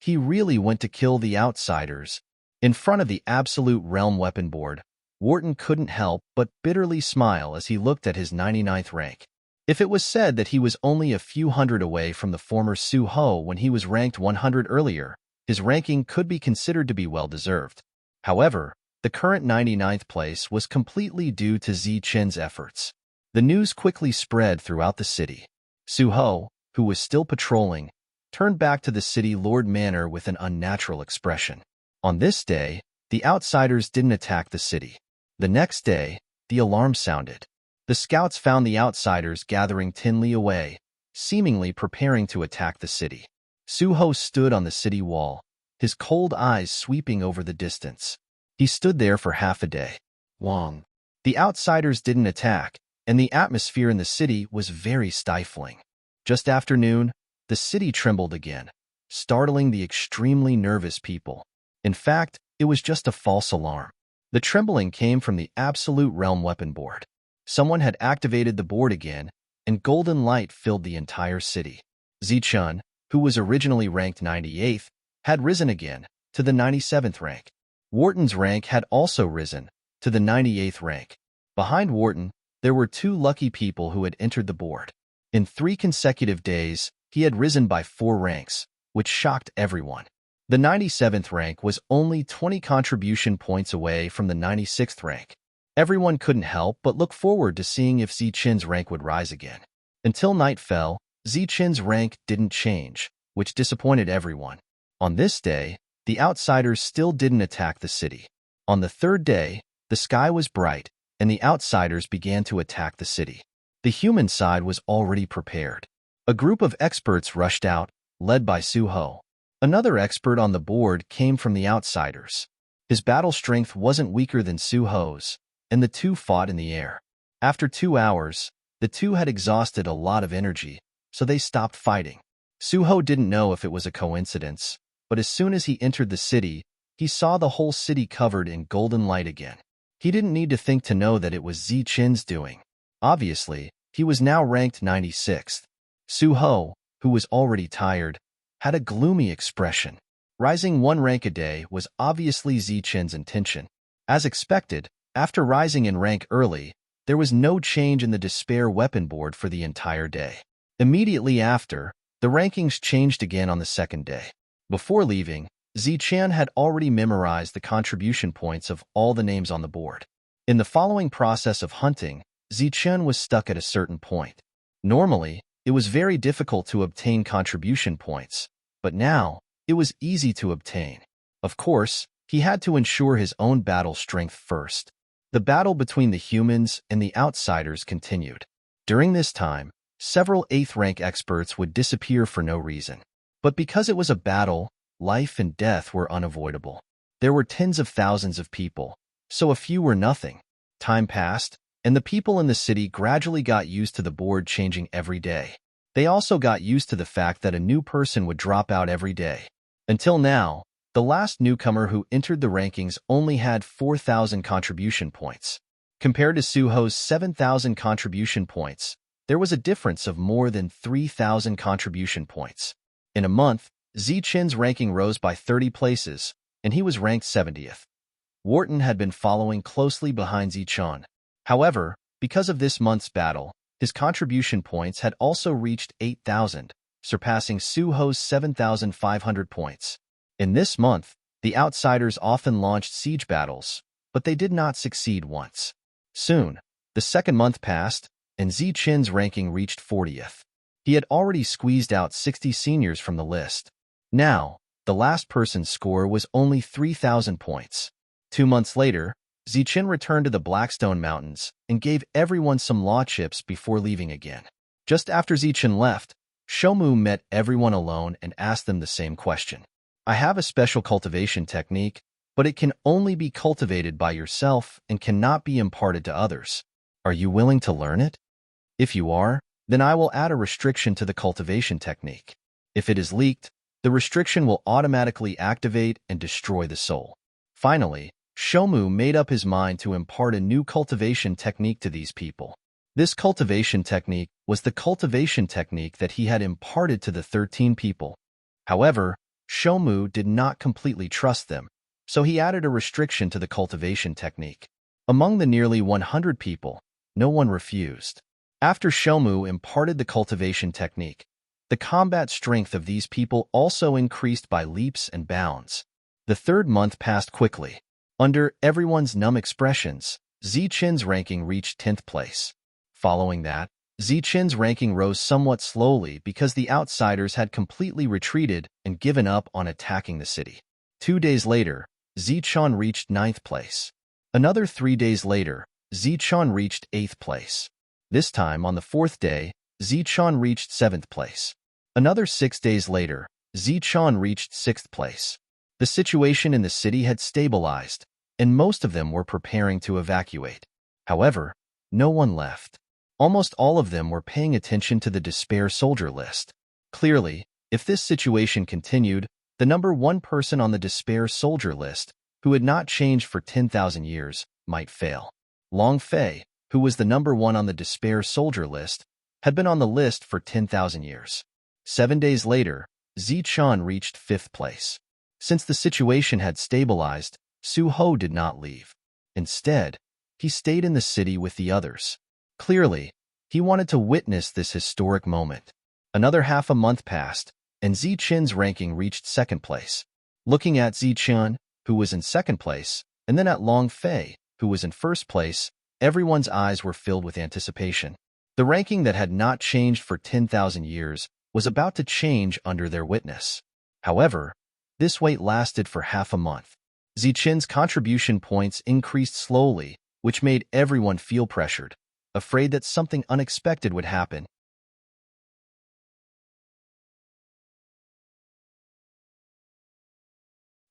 He really went to kill the outsiders. In front of the Absolute Realm weapon board, Wharton couldn't help but bitterly smile as he looked at his 99th rank. If it was said that he was only a few hundred away from the former Suho when he was ranked 100 earlier, his ranking could be considered to be well-deserved. However, the current 99th place was completely due to Zichun's efforts. The news quickly spread throughout the city. Suho, who was still patrolling, turned back to the city Lord Manor with an unnatural expression. On this day, the outsiders didn't attack the city. The next day, the alarm sounded. The scouts found the outsiders gathering 10 li away, seemingly preparing to attack the city. Suho stood on the city wall, his cold eyes sweeping over the distance. He stood there for half a day long. The outsiders didn't attack, and the atmosphere in the city was very stifling. Just after noon, the city trembled again, startling the extremely nervous people. In fact, it was just a false alarm. The trembling came from the Absolute Realm weapon board. Someone had activated the board again, and golden light filled the entire city. Zichun, who was originally ranked 98th, had risen again to the 97th rank. Wharton's rank had also risen to the 98th rank. Behind Wharton, there were two lucky people who had entered the board. In 3 consecutive days, he had risen by 4 ranks, which shocked everyone. The 97th rank was only 20 contribution points away from the 96th rank. Everyone couldn't help but look forward to seeing if Zichun's rank would rise again. Until night fell, Zichun's rank didn't change, which disappointed everyone. On this day, the outsiders still didn't attack the city. On the 3rd day, the sky was bright, and the outsiders began to attack the city. The human side was already prepared. A group of experts rushed out, led by Suho. Another expert on the board came from the outsiders. His battle strength wasn't weaker than Suho's, and the two fought in the air. After 2 hours, the two had exhausted a lot of energy, so they stopped fighting. Suho didn't know if it was a coincidence, but as soon as he entered the city, he saw the whole city covered in golden light again. He didn't need to think to know that it was Zichun's doing. Obviously, he was now ranked 96th. Suho, who was already tired, had a gloomy expression. Rising 1 rank a day was obviously Zichun's intention. As expected, after rising in rank early, there was no change in the despair weapon board for the entire day. Immediately after, the rankings changed again on the 2nd day. Before leaving, Zichun had already memorized the contribution points of all the names on the board. In the following process of hunting, Zichun was stuck at a certain point. Normally, it was very difficult to obtain contribution points, but now, it was easy to obtain. Of course, he had to ensure his own battle strength first. The battle between the humans and the outsiders continued. During this time, several 8th rank experts would disappear for no reason. But because it was a battle, life and death were unavoidable. There were tens of thousands of people, so a few were nothing. Time passed, and the people in the city gradually got used to the board changing every day. They also got used to the fact that a new person would drop out every day. Until now, the last newcomer who entered the rankings only had 4,000 contribution points. Compared to Suho's 7,000 contribution points, there was a difference of more than 3,000 contribution points. In a month, Zichun's ranking rose by 30 places, and he was ranked 70th. Wharton had been following closely behind Zichun. However, because of this month's battle, his contribution points had also reached 8,000, surpassing Suho's 7,500 points. In this month, the outsiders often launched siege battles, but they did not succeed once. Soon, the 2nd month passed, and Zichun's ranking reached 40th. He had already squeezed out 60 seniors from the list. Now, the last person's score was only 3,000 points. 2 months later, Zichun returned to the Blackstone Mountains and gave everyone some law chips before leaving again. Just after Zichun left, Shomu met everyone alone and asked them the same question. I have a special cultivation technique, but it can only be cultivated by yourself and cannot be imparted to others. Are you willing to learn it? If you are, then I will add a restriction to the cultivation technique. If it is leaked, the restriction will automatically activate and destroy the soul. Finally, Shomu made up his mind to impart a new cultivation technique to these people. This cultivation technique was the cultivation technique that he had imparted to the 13 people. However, Shomu did not completely trust them, so he added a restriction to the cultivation technique. Among the nearly 100 people, no one refused. After Shomu imparted the cultivation technique, the combat strength of these people also increased by leaps and bounds. The 3rd month passed quickly. Under everyone's numb expressions, Zichun's ranking reached 10th place. Following that, Zichun's ranking rose somewhat slowly because the outsiders had completely retreated and given up on attacking the city. 2 days later, Zichun reached 9th place. Another 3 days later, Zichun reached 8th place. This time, on the 4th day, Zichun reached 7th place. Another 6 days later, Zichun reached 6th place. The situation in the city had stabilized, and most of them were preparing to evacuate. However, no one left. Almost all of them were paying attention to the despair soldier list. Clearly, if this situation continued, the number one person on the despair soldier list, who had not changed for 10,000 years, might fail. Long Fei, who was the number one on the despair soldier list, had been on the list for 10,000 years. 7 days later, Zichun reached 5th place. Since the situation had stabilized, Su Ho did not leave. Instead, he stayed in the city with the others. Clearly, he wanted to witness this historic moment. Another half a month passed, and Zichun's ranking reached 2nd place. Looking at Zichun, who was in 2nd place, and then at Long Fei, who was in 1st place, everyone's eyes were filled with anticipation. The ranking that had not changed for 10,000 years was about to change under their witness. However, this wait lasted for half a month. Zichun's contribution points increased slowly, which made everyone feel pressured, afraid that something unexpected would happen.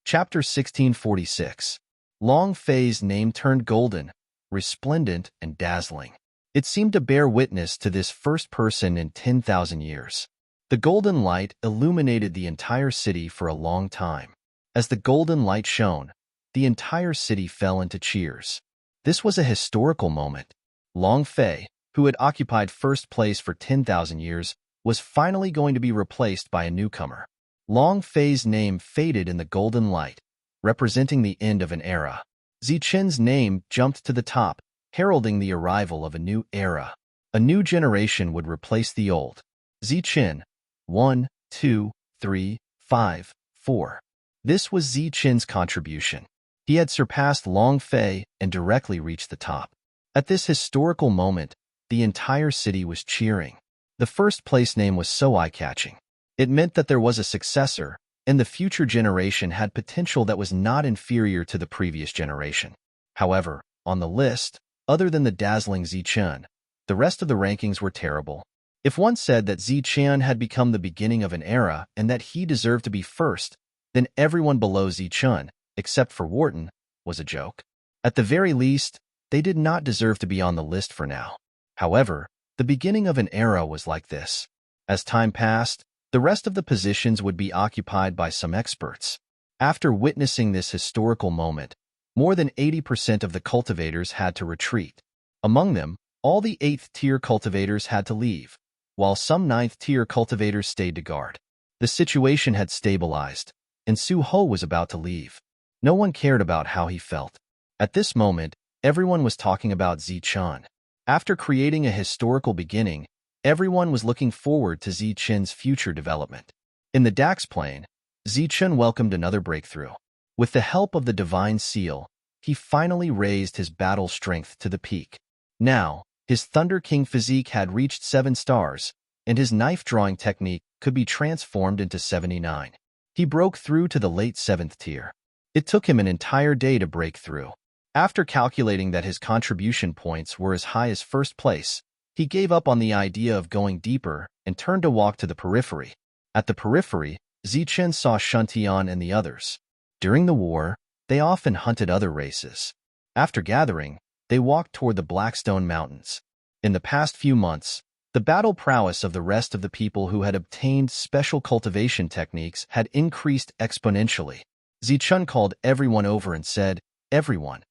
Chapter 1646. Long Fei's name turned golden, resplendent, and dazzling. It seemed to bear witness to this first person in 10,000 years. The golden light illuminated the entire city for a long time. As the golden light shone, the entire city fell into cheers. This was a historical moment. Long Fei, who had occupied 1st place for 10,000 years, was finally going to be replaced by a newcomer. Long Fei's name faded in the golden light, representing the end of an era. Zichun's name jumped to the top, heralding the arrival of a new era. A new generation would replace the old. Zichun, 1, 2, 3, 5, 4. This was Zichun's contribution. He had surpassed Long Fei and directly reached the top. At this historical moment, the entire city was cheering. The 1st place name was so eye-catching. It meant that there was a successor, and the future generation had potential that was not inferior to the previous generation. However, on the list, other than the dazzling Zichun, the rest of the rankings were terrible. If one said that Zichun had become the beginning of an era and that he deserved to be first, then everyone below Zichun, except for Wharton, was a joke. At the very least, they did not deserve to be on the list for now. However, the beginning of an era was like this. As time passed, the rest of the positions would be occupied by some experts. After witnessing this historical moment, more than 80% of the cultivators had to retreat. Among them, all the 8th-tier cultivators had to leave, while some 9th-tier cultivators stayed to guard. The situation had stabilized, and Su Ho was about to leave. No one cared about how he felt. At this moment, everyone was talking about Zichun. After creating a historical beginning, everyone was looking forward to Zichun's future development. In the Dax plane, Zichun welcomed another breakthrough. With the help of the Divine Seal, he finally raised his battle strength to the peak. Now, his Thunder King physique had reached 7 stars, and his knife-drawing technique could be transformed into 79. He broke through to the late 7th tier. It took him an entire day to break through. After calculating that his contribution points were as high as 1st place, he gave up on the idea of going deeper and turned to walk to the periphery. At the periphery, Zichun saw Shuntian and the others. During the war, they often hunted other races. After gathering, they walked toward the Blackstone Mountains. In the past few months, the battle prowess of the rest of the people who had obtained special cultivation techniques had increased exponentially. Zichun called everyone over and said, "Everyone,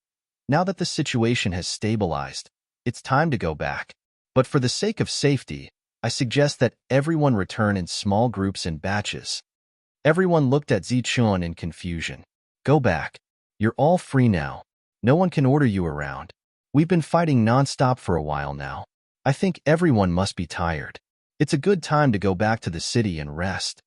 now that the situation has stabilized, it's time to go back. But for the sake of safety, I suggest that everyone return in small groups and batches." Everyone looked at Zichun in confusion. "Go back. You're all free now. No one can order you around. We've been fighting non-stop for a while now. I think everyone must be tired. It's a good time to go back to the city and rest."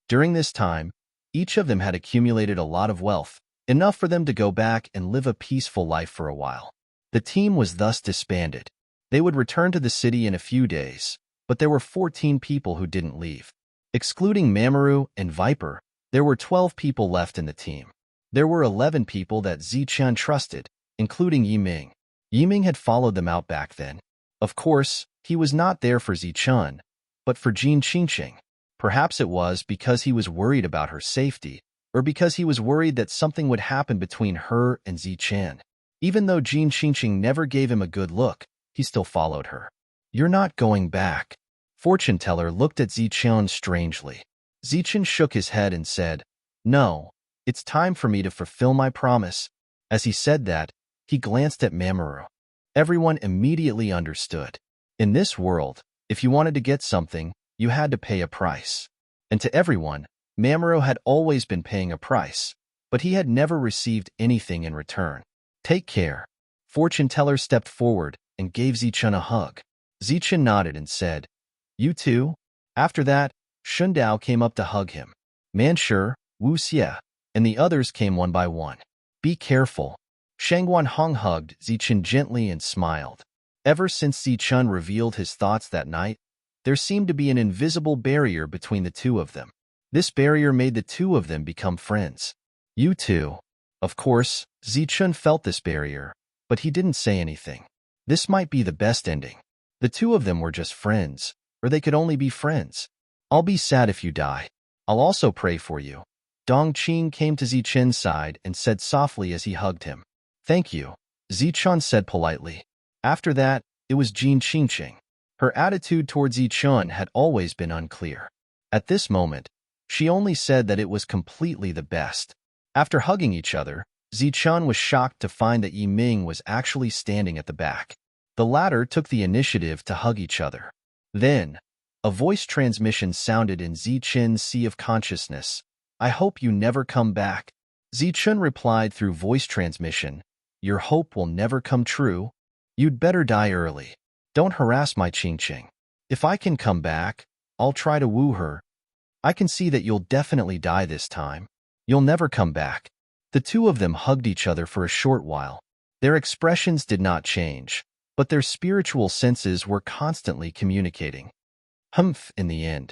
During this time, each of them had accumulated a lot of wealth, enough for them to go back and live a peaceful life for a while. The team was thus disbanded. They would return to the city in a few days, but there were 14 people who didn't leave. Excluding Mamoru and Viper, there were 12 people left in the team. There were 11 people that Zichun trusted, including Yiming. Yiming had followed them out back then. Of course, He was not there for Zichun, but for Jin Qingqing. Perhaps it was because he was worried about her safety, or because he was worried that something would happen between her and Zichun. Even though Jin Qingqing never gave him a good look, he still followed her. "You're not going back." Fortune teller looked at Zichun strangely. Zichun shook his head and said, "No, it's time for me to fulfill my promise." As he said that, he glanced at Mamoru. Everyone immediately understood. In this world, if you wanted to get something, you had to pay a price. And to everyone, Mamoru had always been paying a price, but he had never received anything in return. "Take care." Fortune teller stepped forward and gave Zichun a hug. Zichun nodded and said, "You too?" After that, Shundao came up to hug him. Manshur, Wu Xie, and the others came one by one. "Be careful." Shangguan Hong hugged Zichun gently and smiled. Ever since Zichun revealed his thoughts that night, there seemed to be an invisible barrier between the two of them. This barrier made the two of them become friends. "You too." Of course, Zichun felt this barrier, but he didn't say anything. This might be the best ending. The two of them were just friends, or they could only be friends. "I'll be sad if you die. I'll also pray for you." Dongqing came to Zichun's side and said softly as he hugged him. "Thank you," Zichun said politely. After that, it was Jin Qingqing. Her attitude towards Zichun had always been unclear. At this moment, she only said that it was completely the best. After hugging each other, Zichun was shocked to find that Yiming was actually standing at the back. The latter took the initiative to hug each other. Then, a voice transmission sounded in Zichun's sea of consciousness. "I hope you never come back." Zichun replied through voice transmission, "Your hope will never come true. You'd better die early. Don't harass my Qingqing. If I can come back, I'll try to woo her. I can see that you'll definitely die this time. You'll never come back." The two of them hugged each other for a short while. Their expressions did not change, but their spiritual senses were constantly communicating. Humph, in the end.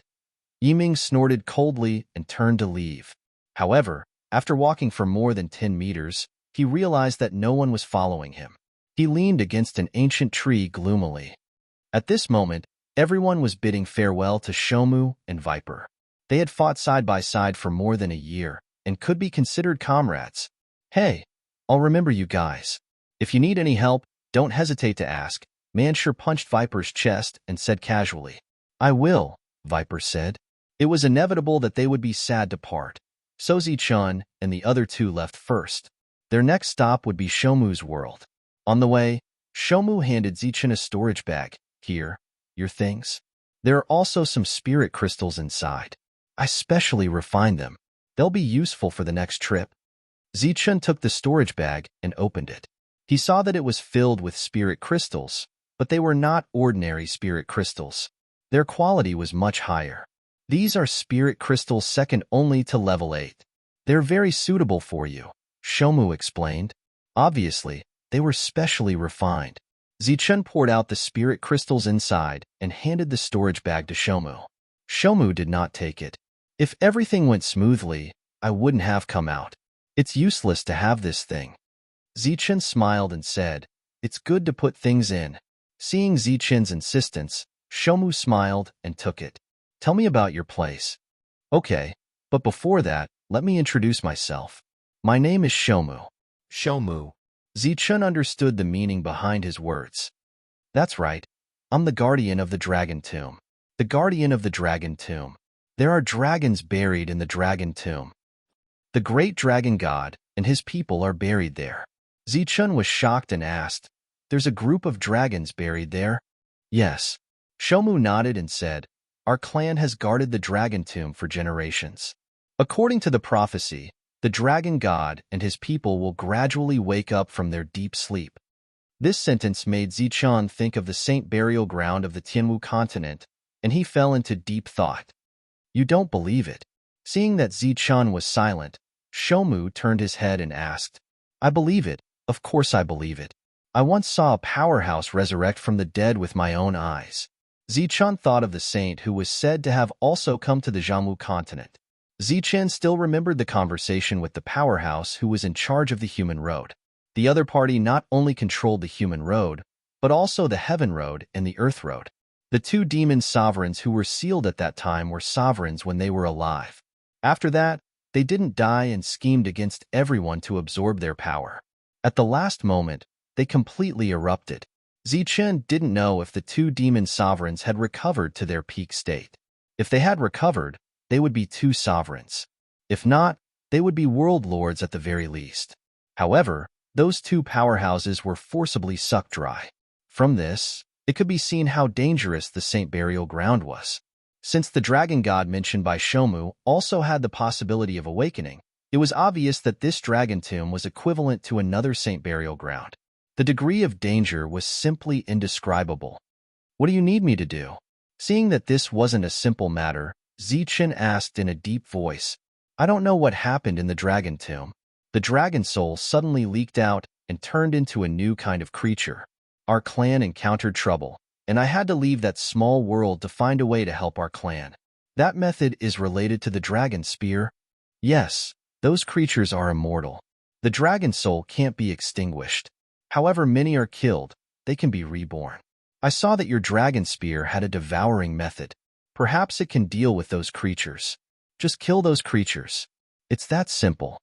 Yiming snorted coldly and turned to leave. However, after walking for more than 10 meters, he realized that no one was following him. He leaned against an ancient tree gloomily. At this moment, everyone was bidding farewell to Shomu and Viper. They had fought side by side for more than a year and could be considered comrades. "Hey, I'll remember you guys. If you need any help, don't hesitate to ask." Manshur punched Viper's chest and said casually. "I will," Viper said. It was inevitable that they would be sad to part. So Zichun and the other two left first. Their next stop would be Shomu's world. On the way, Shomu handed Zichun a storage bag. "Here, your things. There are also some spirit crystals inside. I specially refined them. They'll be useful for the next trip." Zichun took the storage bag and opened it. He saw that it was filled with spirit crystals, but they were not ordinary spirit crystals. Their quality was much higher. "These are spirit crystals second only to level 8. They're very suitable for you," Shomu explained. Obviously, they were specially refined. Zichun poured out the spirit crystals inside and handed the storage bag to Shomu. Shomu did not take it. "If everything went smoothly, I wouldn't have come out. It's useless to have this thing." Zichun smiled and said, "It's good to put things in." Seeing Zichun's insistence, Shomu smiled and took it. "Tell me about your place." "Okay, but before that, let me introduce myself. My name is Shomu." Shomu. Zichun understood the meaning behind his words. "That's right. I'm the guardian of the Dragon Tomb." The guardian of the Dragon Tomb. There are dragons buried in the Dragon Tomb. The great dragon god and his people are buried there. Zichun was shocked and asked, "There's a group of dragons buried there?" "Yes." Shomu nodded and said, "Our clan has guarded the Dragon Tomb for generations. According to the prophecy, the dragon god and his people will gradually wake up from their deep sleep." This sentence made Zichun think of the saint burial ground of the Tianwu continent, and he fell into deep thought. "You don't believe it?" Seeing that Zichun was silent, Shomu turned his head and asked, "I believe it, of course I believe it. I once saw a powerhouse resurrect from the dead with my own eyes." Zichun thought of the saint who was said to have also come to the Jiangwu continent. Zichun still remembered the conversation with the powerhouse who was in charge of the human road. The other party not only controlled the human road, but also the heaven road and the earth road. The two demon sovereigns who were sealed at that time were sovereigns when they were alive. After that, they didn't die and schemed against everyone to absorb their power. At the last moment, they completely erupted. Zichen didn't know if the two demon sovereigns had recovered to their peak state. If they had recovered, they would be two sovereigns. If not, they would be world lords at the very least. However, those two powerhouses were forcibly sucked dry. From this, it could be seen how dangerous the Saint Burial Ground was. Since the dragon god mentioned by Shomu also had the possibility of awakening, it was obvious that this dragon tomb was equivalent to another Saint Burial Ground. The degree of danger was simply indescribable. "What do you need me to do?" Seeing that this wasn't a simple matter, Zichen asked in a deep voice. "I don't know what happened in the dragon tomb. The dragon soul suddenly leaked out and turned into a new kind of creature. Our clan encountered trouble, and I had to leave that small world to find a way to help our clan. That method is related to the dragon spear?" "Yes, those creatures are immortal. The dragon soul can't be extinguished. However many are killed, they can be reborn. I saw that your dragon spear had a devouring method. Perhaps it can deal with those creatures. Just kill those creatures. It's that simple."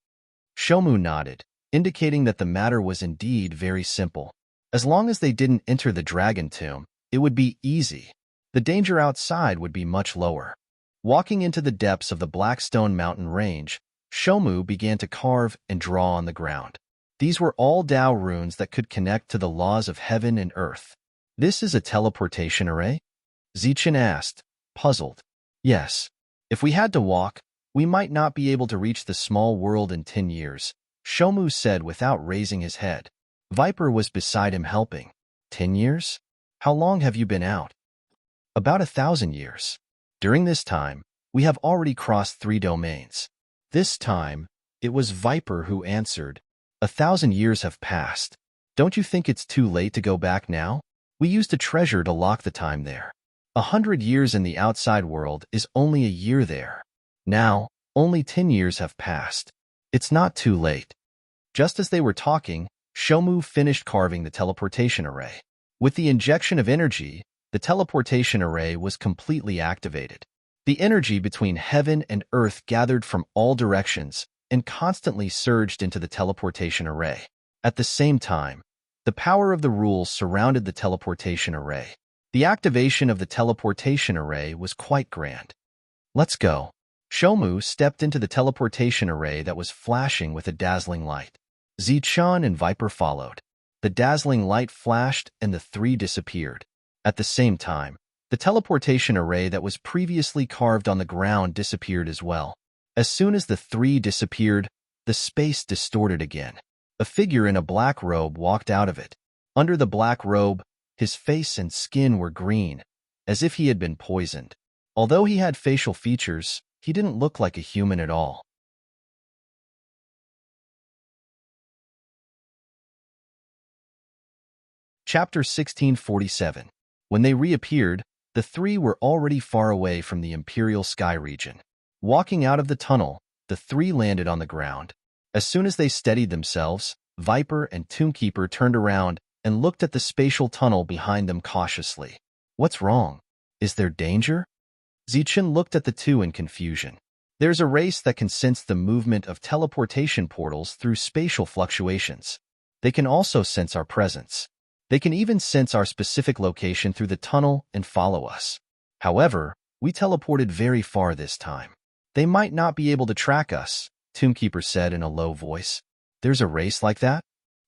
Shomu nodded, indicating that the matter was indeed very simple. As long as they didn't enter the dragon tomb, it would be easy. The danger outside would be much lower. Walking into the depths of the Blackstone Mountain range, Shomu began to carve and draw on the ground. These were all Tao runes that could connect to the laws of heaven and earth. "This is a teleportation array?" Zichen asked, puzzled. "Yes. If we had to walk, we might not be able to reach the small world in 10 years, Shomu said without raising his head. Viper was beside him helping. 10 years? How long have you been out?" "About 1,000 years. During this time, we have already crossed 3 domains." This time, it was Viper who answered. 1,000 years have passed. Don't you think it's too late to go back now? We used a treasure to lock the time there. 100 years in the outside world is only a year there. Now, only 10 years have passed. It's not too late. Just as they were talking, Shomu finished carving the teleportation array. With the injection of energy, the teleportation array was completely activated. The energy between heaven and earth gathered from all directions and constantly surged into the teleportation array. At the same time, the power of the rules surrounded the teleportation array. The activation of the teleportation array was quite grand. "Let's go." Shomu stepped into the teleportation array that was flashing with a dazzling light. Zichen and Viper followed. The dazzling light flashed and the three disappeared. At the same time, the teleportation array that was previously carved on the ground disappeared as well. As soon as the three disappeared, the space distorted again. A figure in a black robe walked out of it. Under the black robe, his face and skin were green, as if he had been poisoned. Although he had facial features, he didn't look like a human at all. Chapter 1647. When they reappeared, the three were already far away from the Imperial Sky region. Walking out of the tunnel, the three landed on the ground. As soon as they steadied themselves, Viper and Tombkeeper turned around and looked at the spatial tunnel behind them cautiously. "What's wrong? Is there danger?" Zichen looked at the two in confusion. There's a race that can sense the movement of teleportation portals through spatial fluctuations. They can also sense our presence. They can even sense our specific location through the tunnel and follow us. However, we teleported very far this time. They might not be able to track us, Tombkeeper said in a low voice. "There's a race like that?"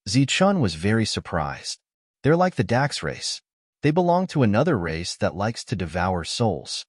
Zichen was very surprised. "They're like the Dax race. They belong to another race that likes to devour souls."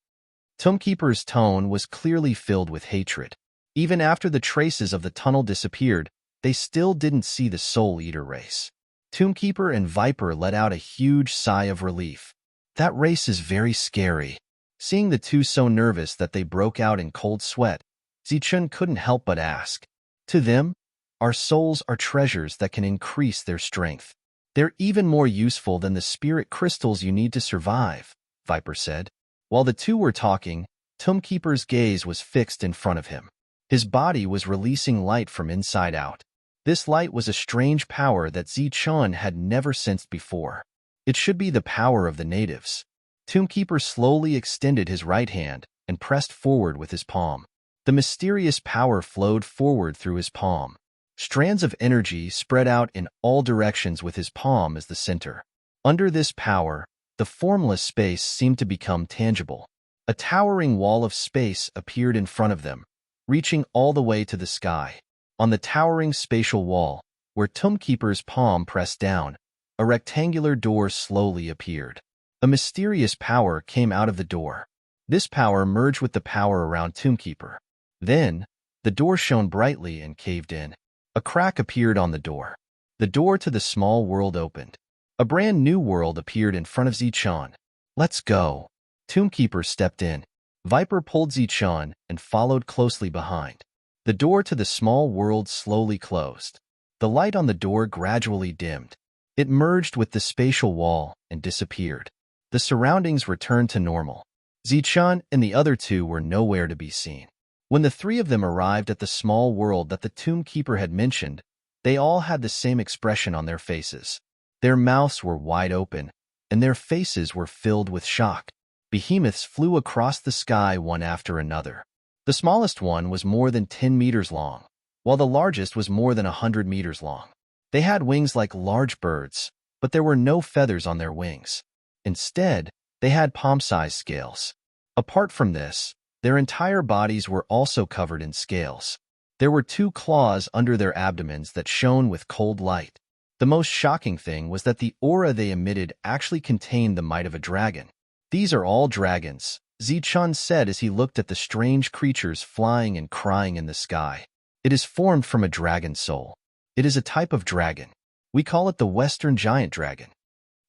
Tombkeeper's tone was clearly filled with hatred. Even after the traces of the tunnel disappeared, they still didn't see the Soul Eater race. Tombkeeper and Viper let out a huge sigh of relief. That race is very scary. Seeing the two so nervous that they broke out in cold sweat, Zichen couldn't help but ask. To them, our souls are treasures that can increase their strength. They're even more useful than the spirit crystals you need to survive, Viper said. While the two were talking, Tombkeeper's gaze was fixed in front of him. His body was releasing light from inside out. This light was a strange power that Zichen had never sensed before. It should be the power of the natives. Tombkeeper slowly extended his right hand and pressed forward with his palm. The mysterious power flowed forward through his palm. Strands of energy spread out in all directions with his palm as the center. Under this power, the formless space seemed to become tangible. A towering wall of space appeared in front of them, reaching all the way to the sky. On the towering spatial wall, where Tombkeeper's palm pressed down, a rectangular door slowly appeared. A mysterious power came out of the door. This power merged with the power around Tombkeeper. Then, the door shone brightly and caved in. A crack appeared on the door. The door to the small world opened. A brand new world appeared in front of Zichun. "Let's go." Tombkeeper stepped in. Viper pulled Zichun and followed closely behind. The door to the small world slowly closed. The light on the door gradually dimmed. It merged with the spatial wall and disappeared. The surroundings returned to normal. Zichun and the other two were nowhere to be seen. When the three of them arrived at the small world that the Tombkeeper had mentioned, they all had the same expression on their faces. Their mouths were wide open, and their faces were filled with shock. Behemoths flew across the sky one after another. The smallest one was more than 10 meters long, while the largest was more than 100 meters long. They had wings like large birds, but there were no feathers on their wings. Instead, they had palm-sized scales. Apart from this, their entire bodies were also covered in scales. There were 2 claws under their abdomens that shone with cold light. The most shocking thing was that the aura they emitted actually contained the might of a dragon. "These are all dragons," Zichun said as he looked at the strange creatures flying and crying in the sky. "It is formed from a dragon soul. It is a type of dragon. We call it the Western Giant Dragon."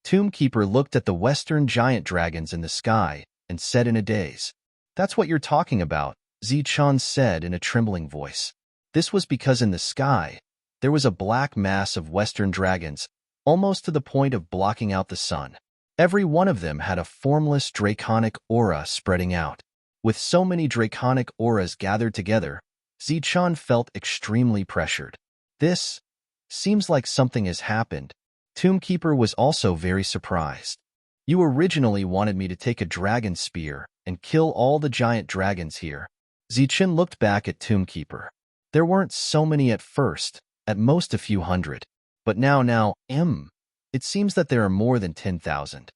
Tombkeeper looked at the Western Giant Dragons in the sky and said in a daze, "That's what you're talking about," Zichun said in a trembling voice. This was because in the sky, there was a black mass of Western dragons, almost to the point of blocking out the sun. Every one of them had a formless draconic aura spreading out. With so many draconic auras gathered together, Zichun felt extremely pressured. "This seems like something has happened." Tombkeeper was also very surprised. "You originally wanted me to take a dragon spear and kill all the giant dragons here." Zichun looked back at Tombkeeper. "There weren't so many at first, at most a few hundred. But now, it seems that there are more than 10,000.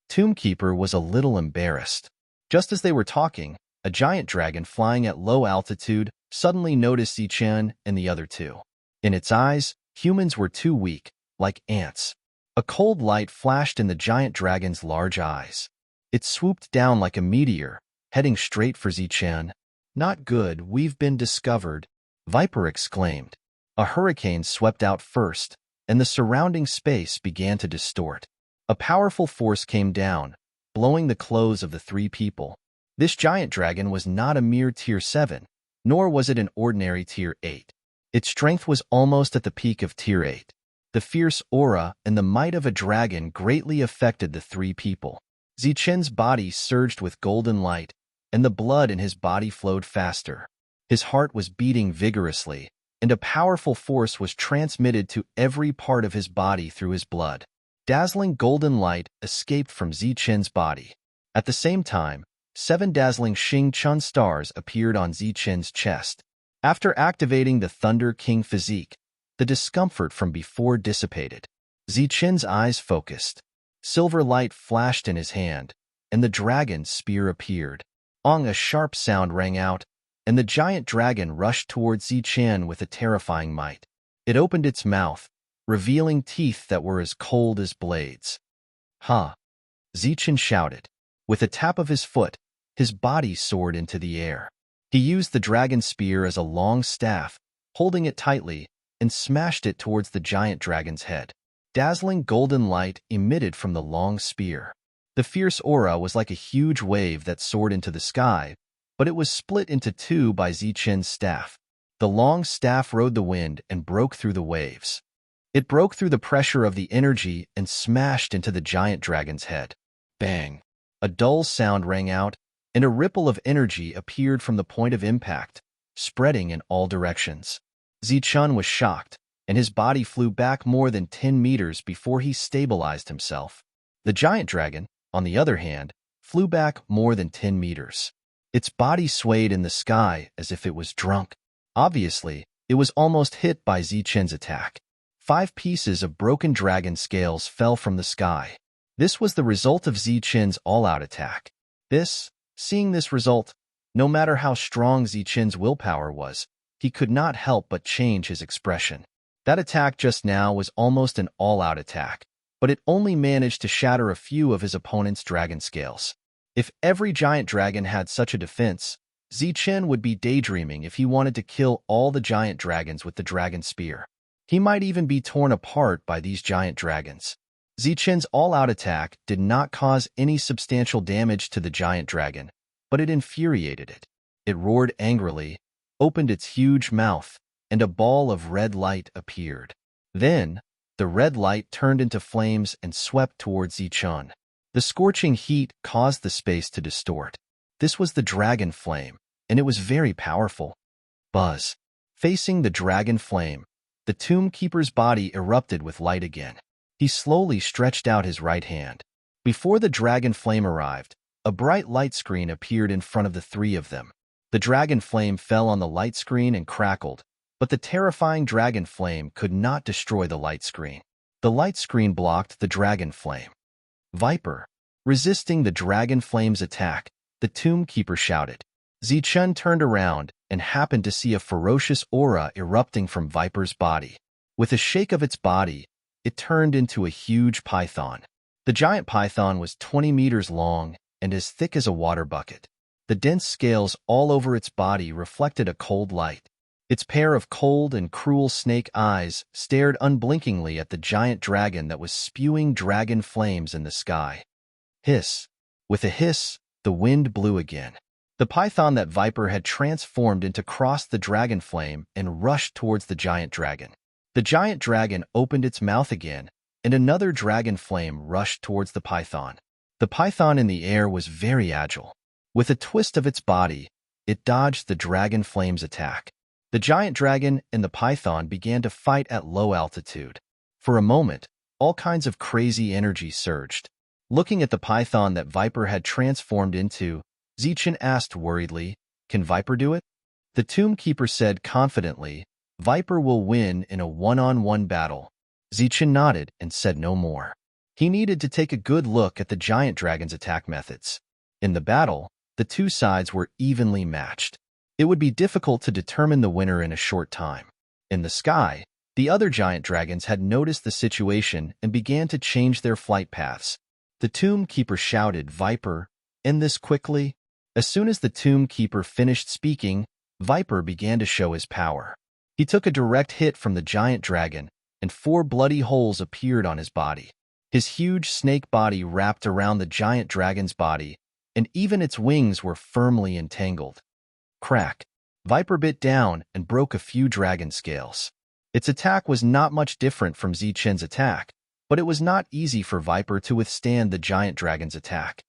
Tombkeeper was a little embarrassed. Just as they were talking, a giant dragon flying at low altitude suddenly noticed Zichun and the other two. In its eyes, humans were too weak, like ants. A cold light flashed in the giant dragon's large eyes. It swooped down like a meteor, heading straight for Zichun. "Not good, we've been discovered," Viper exclaimed. A hurricane swept out first, and the surrounding space began to distort. A powerful force came down, blowing the clothes of the 3 people. This giant dragon was not a mere Tier 7, nor was it an ordinary Tier 8. Its strength was almost at the peak of Tier 8. The fierce aura and the might of a dragon greatly affected the 3 people. Zichun's body surged with golden light, and the blood in his body flowed faster. His heart was beating vigorously, and a powerful force was transmitted to every part of his body through his blood. Dazzling golden light escaped from Zichun's body. At the same time, 7 dazzling Xing Chun stars appeared on Zichun's chest. After activating the Thunder King physique, the discomfort from before dissipated. Zichun's eyes focused. Silver light flashed in his hand, and the dragon's spear appeared. A sharp sound rang out, and the giant dragon rushed towards Zichun with a terrifying might. It opened its mouth, revealing teeth that were as cold as blades. "Ha!" Zichun shouted. With a tap of his foot, his body soared into the air. He used the dragon spear as a long staff, holding it tightly, and smashed it towards the giant dragon's head. Dazzling golden light emitted from the long spear. The fierce aura was like a huge wave that soared into the sky, but it was split into 2 by Zichun's staff. The long staff rode the wind and broke through the waves. It broke through the pressure of the energy and smashed into the giant dragon's head. Bang! A dull sound rang out, and a ripple of energy appeared from the point of impact, spreading in all directions. Zichun was shocked, and his body flew back more than 10 meters before he stabilized himself. The giant dragon, on the other hand, flew back more than 10 meters. Its body swayed in the sky as if it was drunk. Obviously, it was almost hit by Zichen's attack. 5 pieces of broken dragon scales fell from the sky. This was the result of Zichen's all-out attack. Seeing this result, no matter how strong Zichen's willpower was, he could not help but change his expression. That attack just now was almost an all-out attack, but it only managed to shatter a few of his opponent's dragon scales. If every giant dragon had such a defense, Zichen would be daydreaming if he wanted to kill all the giant dragons with the dragon spear. He might even be torn apart by these giant dragons. Zichen's all-out attack did not cause any substantial damage to the giant dragon, but it infuriated it. It roared angrily, opened its huge mouth, and a ball of red light appeared. Then, the red light turned into flames and swept towards Zichen. The scorching heat caused the space to distort. This was the dragon flame, and it was very powerful. Buzz. Facing the dragon flame, the tomb keeper's body erupted with light again. He slowly stretched out his right hand. Before the dragon flame arrived, a bright light screen appeared in front of the 3 of them. The dragon flame fell on the light screen and crackled, but the terrifying dragon flame could not destroy the light screen. The light screen blocked the dragon flame. Viper. Resisting the dragon flame's attack, the tomb keeper shouted. Zichen turned around and happened to see a ferocious aura erupting from Viper's body. With a shake of its body, it turned into a huge python. The giant python was 20 meters long and as thick as a water bucket. The dense scales all over its body reflected a cold light. Its pair of cold and cruel snake eyes stared unblinkingly at the giant dragon that was spewing dragon flames in the sky. Hiss. With a hiss, the wind blew again. The python that Viper had transformed into crossed the dragon flame and rushed towards the giant dragon. The giant dragon opened its mouth again, and another dragon flame rushed towards the python. The python in the air was very agile. With a twist of its body, it dodged the dragon flame's attack. The giant dragon and the python began to fight at low altitude. For a moment, all kinds of crazy energy surged. Looking at the python that Viper had transformed into, Zichen asked worriedly, "Can Viper do it?" The tomb keeper said confidently, "Viper will win in a one-on-one battle." Zichen nodded and said no more. He needed to take a good look at the giant dragon's attack methods. In the battle, the 2 sides were evenly matched. It would be difficult to determine the winner in a short time. In the sky, the other giant dragons had noticed the situation and began to change their flight paths. The tomb keeper shouted, "Viper, end this quickly." As soon as the tomb keeper finished speaking, Viper began to show his power. He took a direct hit from the giant dragon, and 4 bloody holes appeared on his body. His huge snake body wrapped around the giant dragon's body, and even its wings were firmly entangled. Crack. Viper bit down and broke a few dragon scales. Its attack was not much different from Zichen's attack, but it was not easy for Viper to withstand the giant dragon's attack.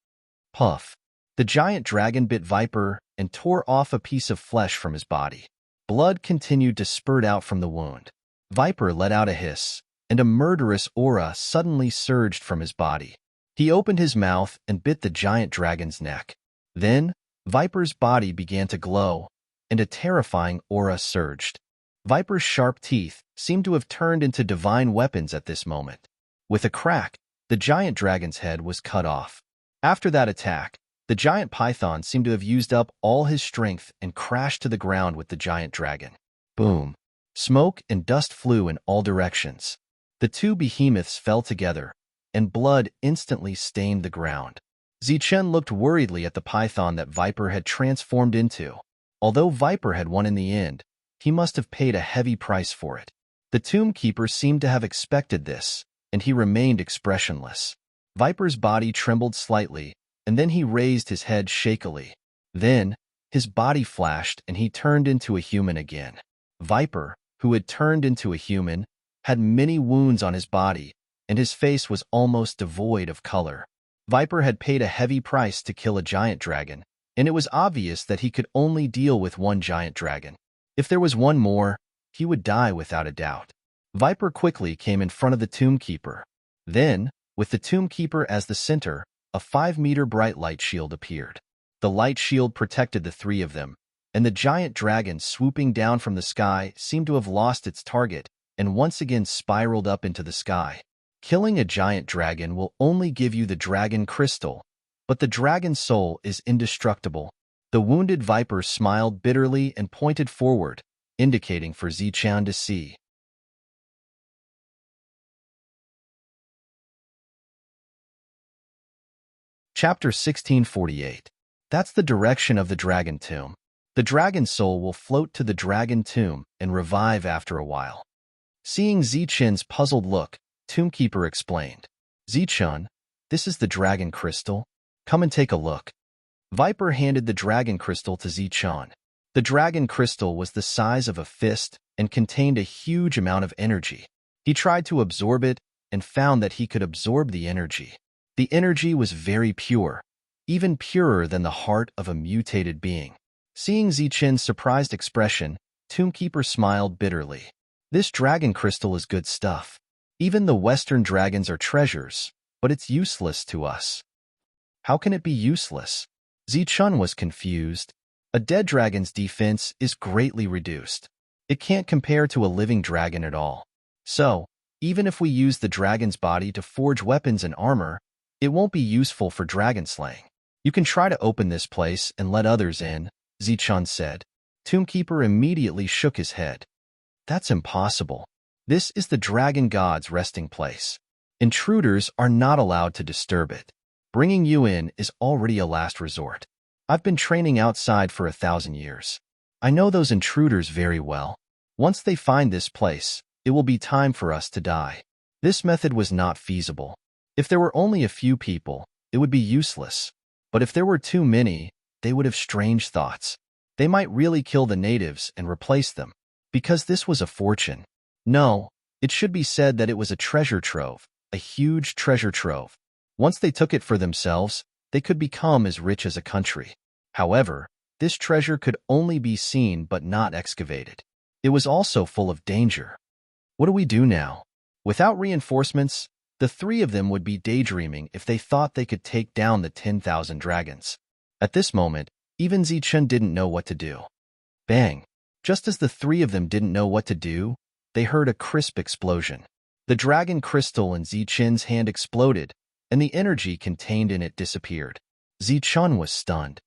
Puff. The giant dragon bit Viper and tore off a piece of flesh from his body. Blood continued to spurt out from the wound. Viper let out a hiss, and a murderous aura suddenly surged from his body. He opened his mouth and bit the giant dragon's neck. Then, Viper's body began to glow, and a terrifying aura surged. Viper's sharp teeth seemed to have turned into divine weapons at this moment. With a crack, the giant dragon's head was cut off. After that attack, the giant python seemed to have used up all his strength and crashed to the ground with the giant dragon. Boom. Smoke and dust flew in all directions. The 2 behemoths fell together, and blood instantly stained the ground. Zichen looked worriedly at the python that Viper had transformed into. Although Viper had won in the end, he must have paid a heavy price for it. The tomb keeper seemed to have expected this, and he remained expressionless. Viper's body trembled slightly, and then he raised his head shakily. Then, his body flashed and he turned into a human again. Viper, who had turned into a human, had many wounds on his body, and his face was almost devoid of color. Viper had paid a heavy price to kill a giant dragon, and it was obvious that he could only deal with one giant dragon. If there was one more, he would die without a doubt. Viper quickly came in front of the tomb keeper. Then, with the tomb keeper as the center, a 5-meter bright light shield appeared. The light shield protected the three of them, and the giant dragon swooping down from the sky seemed to have lost its target and once again spiraled up into the sky. Killing a giant dragon will only give you the dragon crystal, but the dragon soul is indestructible. The wounded viper smiled bitterly and pointed forward, indicating for Zichun to see. Chapter 1648. That's the direction of the dragon tomb. The dragon soul will float to the dragon tomb and revive after a while. Seeing Zichun's puzzled look, Tombkeeper explained. Zichun, this is the dragon crystal. Come and take a look. Viper handed the dragon crystal to Zichun. The dragon crystal was the size of a fist and contained a huge amount of energy. He tried to absorb it and found that he could absorb the energy. The energy was very pure, even purer than the heart of a mutated being. Seeing Zichun's surprised expression, Tombkeeper smiled bitterly. This dragon crystal is good stuff. Even the Western dragons are treasures, but it's useless to us. How can it be useless? Zichun was confused. A dead dragon's defense is greatly reduced. It can't compare to a living dragon at all. So, even if we use the dragon's body to forge weapons and armor, it won't be useful for dragon slaying. You can try to open this place and let others in, Zichun said. Tombkeeper immediately shook his head. That's impossible. This is the dragon god's resting place. Intruders are not allowed to disturb it. Bringing you in is already a last resort. I've been training outside for 1,000 years. I know those intruders very well. Once they find this place, it will be time for us to die. This method was not feasible. If there were only a few people, it would be useless. But if there were too many, they would have strange thoughts. They might really kill the natives and replace them. Because this was a fortune. No, it should be said that it was a treasure trove, a huge treasure trove. Once they took it for themselves, they could become as rich as a country. However, this treasure could only be seen but not excavated. It was also full of danger. What do we do now? Without reinforcements, the three of them would be daydreaming if they thought they could take down the 10,000 dragons. At this moment, even Zichun didn't know what to do. Bang! Just as the three of them didn't know what to do, they heard a crisp explosion. The dragon crystal in Zichun's hand exploded, and the energy contained in it disappeared. Zichun was stunned.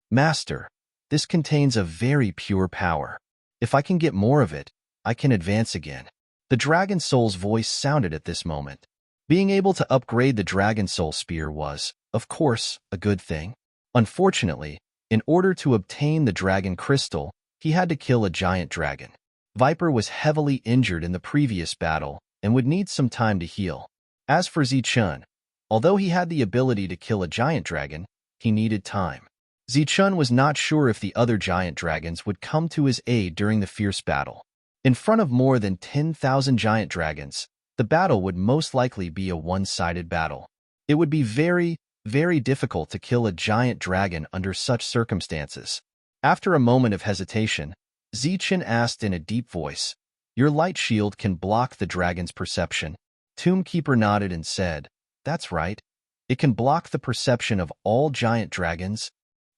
Master, this contains a very pure power. If I can get more of it, I can advance again. The dragon soul's voice sounded at this moment. Being able to upgrade the dragon soul spear was, of course, a good thing. Unfortunately, in order to obtain the dragon crystal, he had to kill a giant dragon. Viper was heavily injured in the previous battle and would need some time to heal. As for Zichun, although he had the ability to kill a giant dragon, he needed time. Zichun was not sure if the other giant dragons would come to his aid during the fierce battle. In front of more than 10,000 giant dragons, the battle would most likely be a one-sided battle. It would be very, very difficult to kill a giant dragon under such circumstances. After a moment of hesitation, Zichun asked in a deep voice, "Your light shield can block the dragon's perception." Tombkeeper nodded and said, "That's right. It can block the perception of all giant dragons."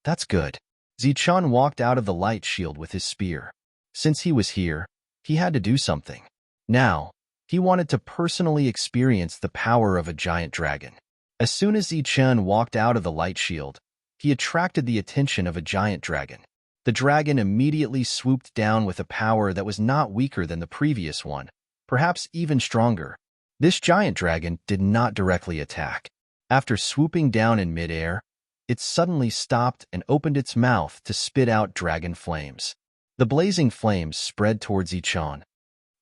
"That's good." Zichun walked out of the light shield with his spear. Since he was here, he had to do something. Now, he wanted to personally experience the power of a giant dragon. As soon as Zichun walked out of the light shield, he attracted the attention of a giant dragon. The dragon immediately swooped down with a power that was not weaker than the previous one, perhaps even stronger. This giant dragon did not directly attack. After swooping down in midair, it suddenly stopped and opened its mouth to spit out dragon flames. The blazing flames spread towards Zichun.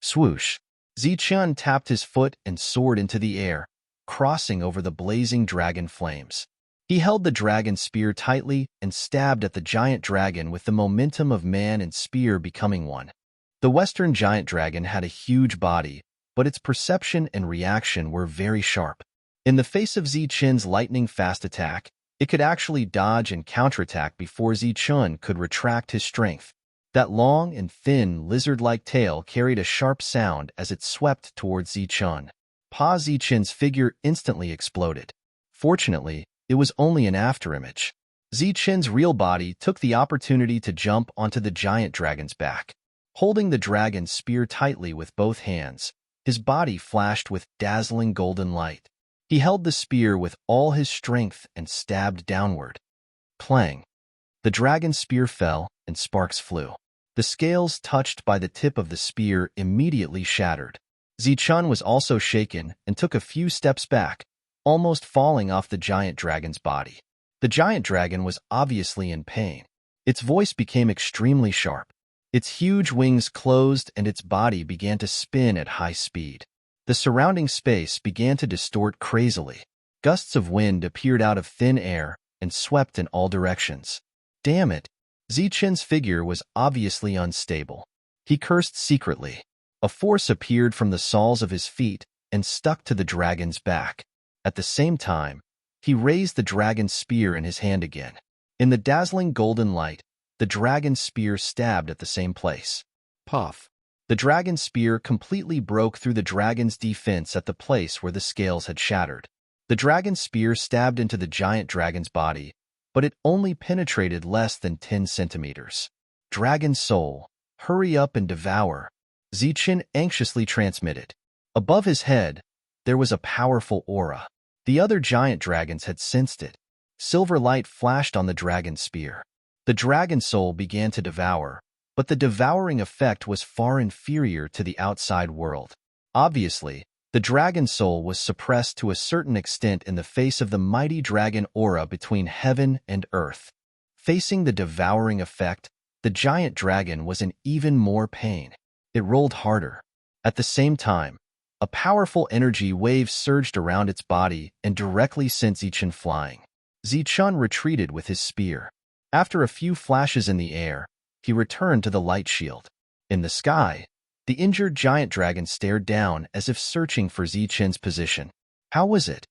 Swoosh! Zichun tapped his foot and soared into the air, crossing over the blazing dragon flames. He held the dragon spear tightly and stabbed at the giant dragon with the momentum of man and spear becoming one. The Western giant dragon had a huge body, but its perception and reaction were very sharp. In the face of Zichun's lightning-fast attack, it could actually dodge and counterattack before Zichun could retract his strength. That long and thin lizard-like tail carried a sharp sound as it swept towards Zichun. Zichun's figure instantly exploded. Fortunately, it was only an afterimage. Zichen's real body took the opportunity to jump onto the giant dragon's back. Holding the dragon's spear tightly with both hands, his body flashed with dazzling golden light. He held the spear with all his strength and stabbed downward. Clang! The dragon's spear fell, and sparks flew. The scales touched by the tip of the spear immediately shattered. Zichen was also shaken and took a few steps back, almost falling off the giant dragon's body. The giant dragon was obviously in pain. Its voice became extremely sharp. Its huge wings closed and its body began to spin at high speed. The surrounding space began to distort crazily. Gusts of wind appeared out of thin air and swept in all directions. Damn it! Zichen's figure was obviously unstable. He cursed secretly. A force appeared from the soles of his feet and stuck to the dragon's back. At the same time, he raised the dragon's spear in his hand again. In the dazzling golden light, the dragon's spear stabbed at the same place. Puff! The dragon's spear completely broke through the dragon's defense at the place where the scales had shattered. The dragon's spear stabbed into the giant dragon's body, but it only penetrated less than 10 centimeters. Dragon soul, hurry up and devour, Zichen anxiously transmitted. Above his head, there was a powerful aura. The other giant dragons had sensed it. Silver light flashed on the dragon's spear. The dragon soul began to devour, but the devouring effect was far inferior to the outside world. Obviously, the dragon soul was suppressed to a certain extent in the face of the mighty dragon aura between heaven and earth. Facing the devouring effect, the giant dragon was in even more pain. It rolled harder. At the same time, a powerful energy wave surged around its body and directly sent Zichen flying. Zichen retreated with his spear. After a few flashes in the air, he returned to the light shield. In the sky, the injured giant dragon stared down as if searching for Zichen's position. How was it?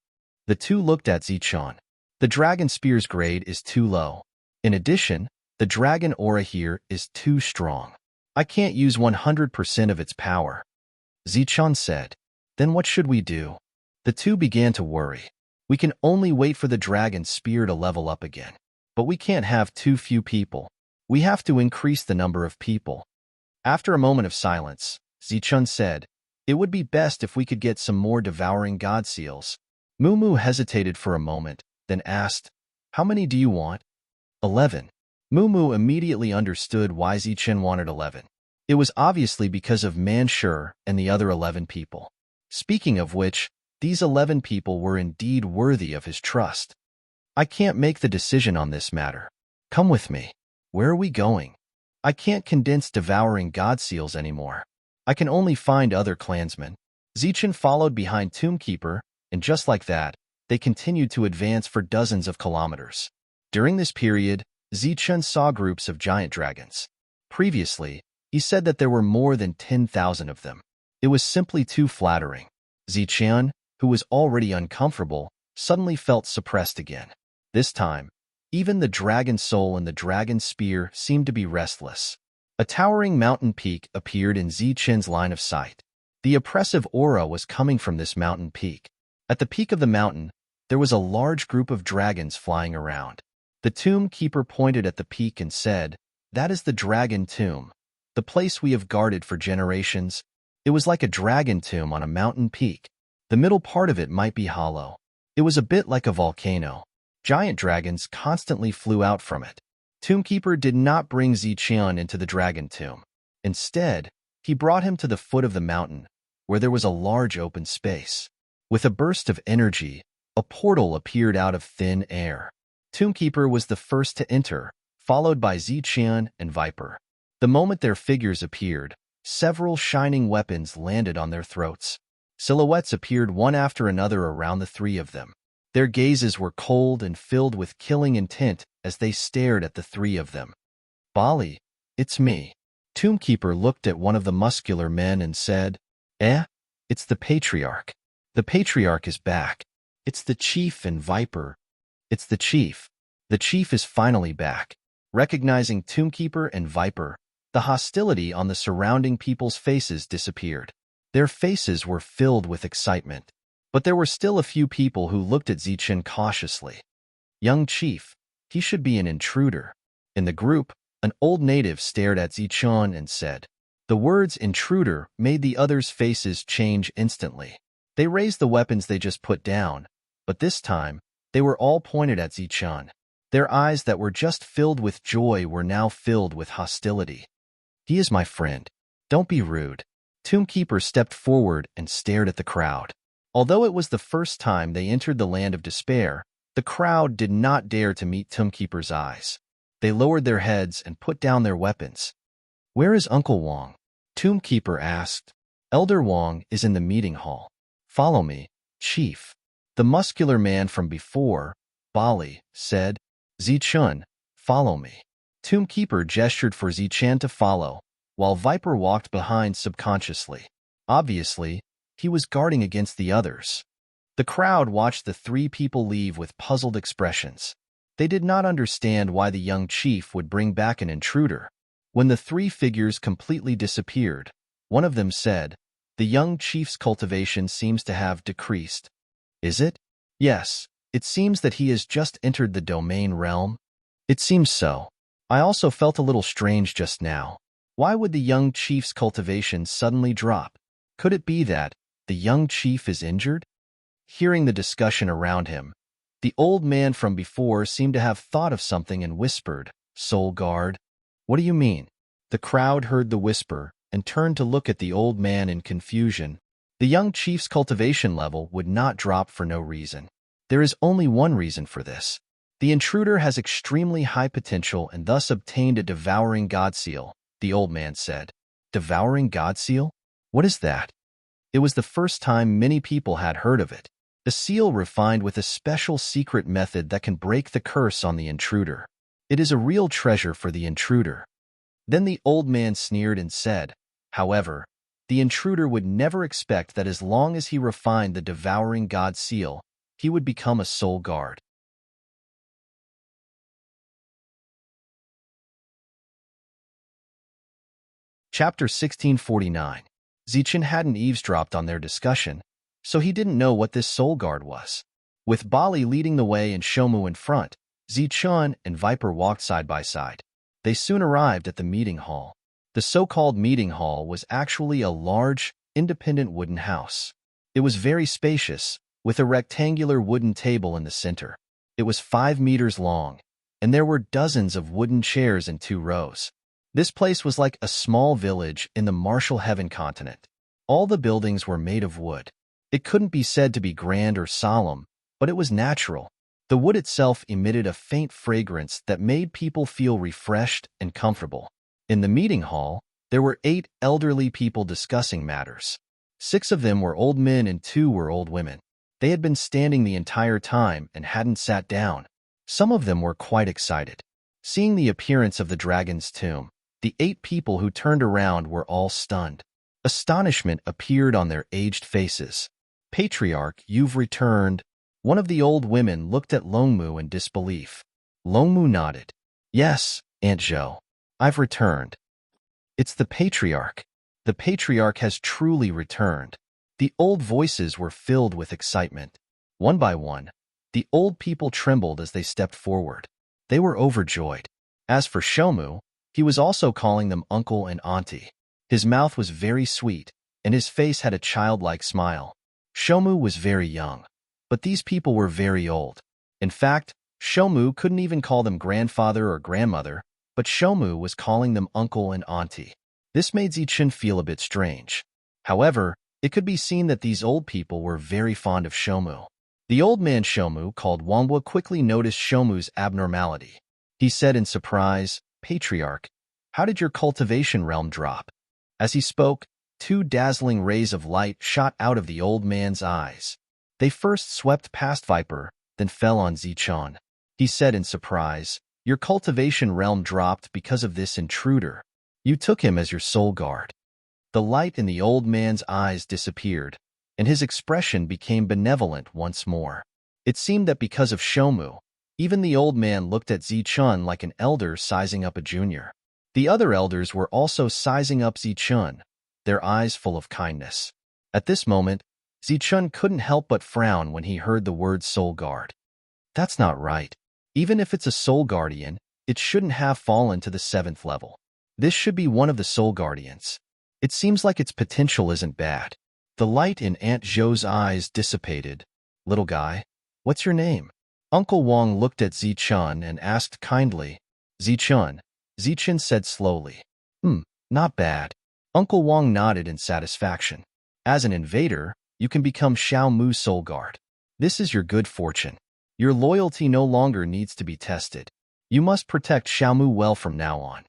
The two looked at Zichen. The dragon spear's grade is too low. In addition, the dragon aura here is too strong. I can't use 100% of its power. Zichen said. Then what should we do? The two began to worry. We can only wait for the dragon's spear to level up again. But we can't have too few people. We have to increase the number of people. After a moment of silence, Zichen said, it would be best if we could get some more devouring god seals. Mumu hesitated for a moment, then asked, how many do you want? 11. Mumu immediately understood why Zichen wanted 11. It was obviously because of Manshur and the other 11 people. Speaking of which, these 11 people were indeed worthy of his trust. I can't make the decision on this matter. Come with me. Where are we going? I can't condense devouring god seals anymore. I can only find other clansmen. Zichen followed behind Tombkeeper, and just like that, they continued to advance for dozens of kilometers. During this period, Zichen saw groups of giant dragons. Previously, he said that there were more than 10,000 of them. It was simply too flattering. Zichen, who was already uncomfortable, suddenly felt suppressed again. This time, even the dragon soul and the dragon spear seemed to be restless. A towering mountain peak appeared in Zichen's line of sight. The oppressive aura was coming from this mountain peak. At the peak of the mountain, there was a large group of dragons flying around. The tomb keeper pointed at the peak and said, that is the dragon tomb, the place we have guarded for generations. It was like a dragon tomb on a mountain peak. The middle part of it might be hollow. It was a bit like a volcano. Giant dragons constantly flew out from it. Tombkeeper did not bring Zichen into the dragon tomb. Instead, he brought him to the foot of the mountain, where there was a large open space. With a burst of energy, a portal appeared out of thin air. Tombkeeper was the first to enter, followed by Zichen and Viper. The moment their figures appeared, several shining weapons landed on their throats. Silhouettes appeared one after another around the three of them. Their gazes were cold and filled with killing intent as they stared at the three of them. Bali, it's me. Tombkeeper looked at one of the muscular men and said, it's the Patriarch. The Patriarch is back. It's the Chief and Viper. It's the Chief. The Chief is finally back. Recognizing Tombkeeper and Viper, the hostility on the surrounding people's faces disappeared. Their faces were filled with excitement. But there were still a few people who looked at Zichen cautiously. Young chief, he should be an intruder. In the group, an old native stared at Zichun and said. The words intruder made the others' faces change instantly. They raised the weapons they just put down, but this time, they were all pointed at Zichun. Their eyes that were just filled with joy were now filled with hostility. He is my friend. Don't be rude. Tombkeeper stepped forward and stared at the crowd. Although it was the first time they entered the land of despair, the crowd did not dare to meet Tombkeeper's eyes. They lowered their heads and put down their weapons. Where is Uncle Wong? Tombkeeper asked. Elder Wong is in the meeting hall. Follow me, chief. The muscular man from before, Bali, said. Zichun, follow me. Tombkeeper gestured for Zichan to follow, while Viper walked behind subconsciously. Obviously, he was guarding against the others. The crowd watched the three people leave with puzzled expressions. They did not understand why the young chief would bring back an intruder. When the three figures completely disappeared, one of them said, the young chief's cultivation seems to have decreased. Is it? Yes, it seems that he has just entered the domain realm. It seems so. I also felt a little strange just now. Why would the young chief's cultivation suddenly drop? Could it be that the young chief is injured? Hearing the discussion around him, the old man from before seemed to have thought of something and whispered, Soul Guard. What do you mean? The crowd heard the whisper and turned to look at the old man in confusion. The young chief's cultivation level would not drop for no reason. There is only one reason for this. The intruder has extremely high potential and thus obtained a devouring god seal, the old man said. Devouring god seal? What is that? It was the first time many people had heard of it. A seal refined with a special secret method that can break the curse on the intruder. It is a real treasure for the intruder. Then the old man sneered and said, however, the intruder would never expect that as long as he refined the devouring god seal, he would become a soul guard. Chapter 1649. Zichun hadn't eavesdropped on their discussion, so he didn't know what this soul guard was. With Bali leading the way and Shomu in front, Zichun and Viper walked side by side. They soon arrived at the meeting hall. The so-called meeting hall was actually a large, independent wooden house. It was very spacious, with a rectangular wooden table in the center. It was 5 meters long, and there were dozens of wooden chairs in 2 rows. This place was like a small village in the Marshall Heaven continent. All the buildings were made of wood. It couldn't be said to be grand or solemn, but it was natural. The wood itself emitted a faint fragrance that made people feel refreshed and comfortable. In the meeting hall, there were 8 elderly people discussing matters. 6 of them were old men and 2 were old women. They had been standing the entire time and hadn't sat down. Some of them were quite excited. Seeing the appearance of the dragon's tomb, the 8 people who turned around were all stunned. Astonishment appeared on their aged faces. Patriarch, you've returned. One of the old women looked at Longmu in disbelief. Longmu nodded. Yes, Aunt Zhou. I've returned. It's the Patriarch. The Patriarch has truly returned. The old voices were filled with excitement. One by one, the old people trembled as they stepped forward. They were overjoyed. As for Shomu, he was also calling them uncle and auntie. His mouth was very sweet, and his face had a childlike smile. Shomu was very young, but these people were very old. In fact, Shomu couldn't even call them grandfather or grandmother, but Shomu was calling them uncle and auntie. This made Zichun feel a bit strange. However, it could be seen that these old people were very fond of Shomu. The old man Shomu, called Wangwa, quickly noticed Shomu's abnormality. He said in surprise, Patriarch, how did your cultivation realm drop? As he spoke, 2 dazzling rays of light shot out of the old man's eyes. They first swept past Viper, then fell on Zichun. He said in surprise, your cultivation realm dropped because of this intruder. You took him as your soul guard. The light in the old man's eyes disappeared, and his expression became benevolent once more. It seemed that because of Shomu, even the old man looked at Zichun like an elder sizing up a junior. The other elders were also sizing up Zichun, their eyes full of kindness. At this moment, Zichun couldn't help but frown when he heard the word soul guard. That's not right. Even if it's a soul guardian, it shouldn't have fallen to the 7th level. This should be one of the soul guardians. It seems like its potential isn't bad. The light in Aunt Zhou's eyes dissipated. Little guy, what's your name? Uncle Wang looked at Zichun and asked kindly. Zichun, Zichun said slowly. Not bad. Uncle Wang nodded in satisfaction. As an invader, you can become Xiao Mu's soul guard. This is your good fortune. Your loyalty no longer needs to be tested. You must protect Xiao Mu well from now on.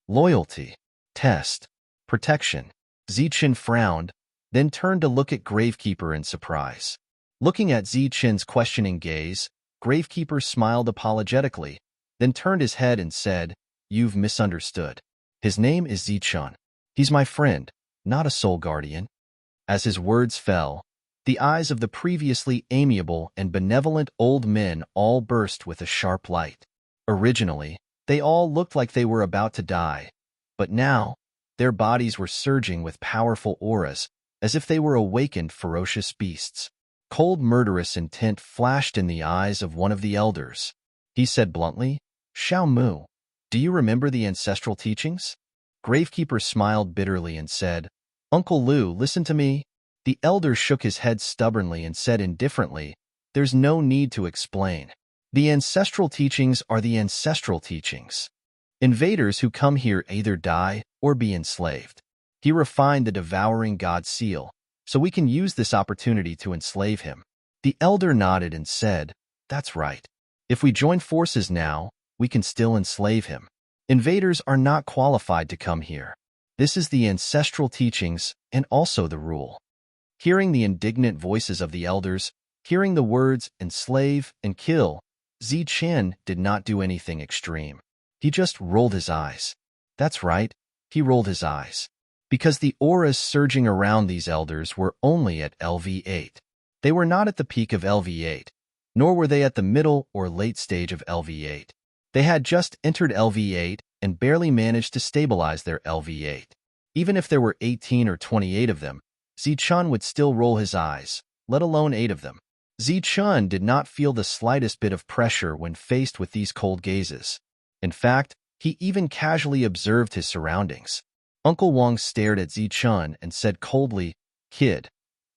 Loyalty, test, protection. Zichun frowned, then turned to look at Gravekeeper in surprise. Looking at Zichun's questioning gaze, Gravekeeper smiled apologetically, then turned his head and said, "You've misunderstood. His name is Zichun. He's my friend, not a soul guardian." As his words fell, the eyes of the previously amiable and benevolent old men all burst with a sharp light. Originally, they all looked like they were about to die, but now, their bodies were surging with powerful auras, as if they were awakened ferocious beasts. Cold murderous intent flashed in the eyes of one of the elders. He said bluntly, "Xiao Mu, do you remember the ancestral teachings?" Gravekeeper smiled bitterly and said, "Uncle Lu, listen to me." The elder shook his head stubbornly and said indifferently, "There's no need to explain. The ancestral teachings are the ancestral teachings. Invaders who come here either die or be enslaved. He refined the devouring god seal, so we can use this opportunity to enslave him." The elder nodded and said, "That's right. If we join forces now, we can still enslave him. Invaders are not qualified to come here. This is the ancestral teachings and also the rule." Hearing the indignant voices of the elders, hearing the words enslave and kill, Zichun did not do anything extreme. He just rolled his eyes. That's right, he rolled his eyes. Because the auras surging around these elders were only at LV8. They were not at the peak of LV8, nor were they at the middle or late stage of LV8. They had just entered LV8 and barely managed to stabilize their LV8. Even if there were 18 or 28 of them, Zichun would still roll his eyes, let alone 8 of them. Zichun did not feel the slightest bit of pressure when faced with these cold gazes. In fact, he even casually observed his surroundings. Uncle Wang stared at Zichun and said coldly, "Kid,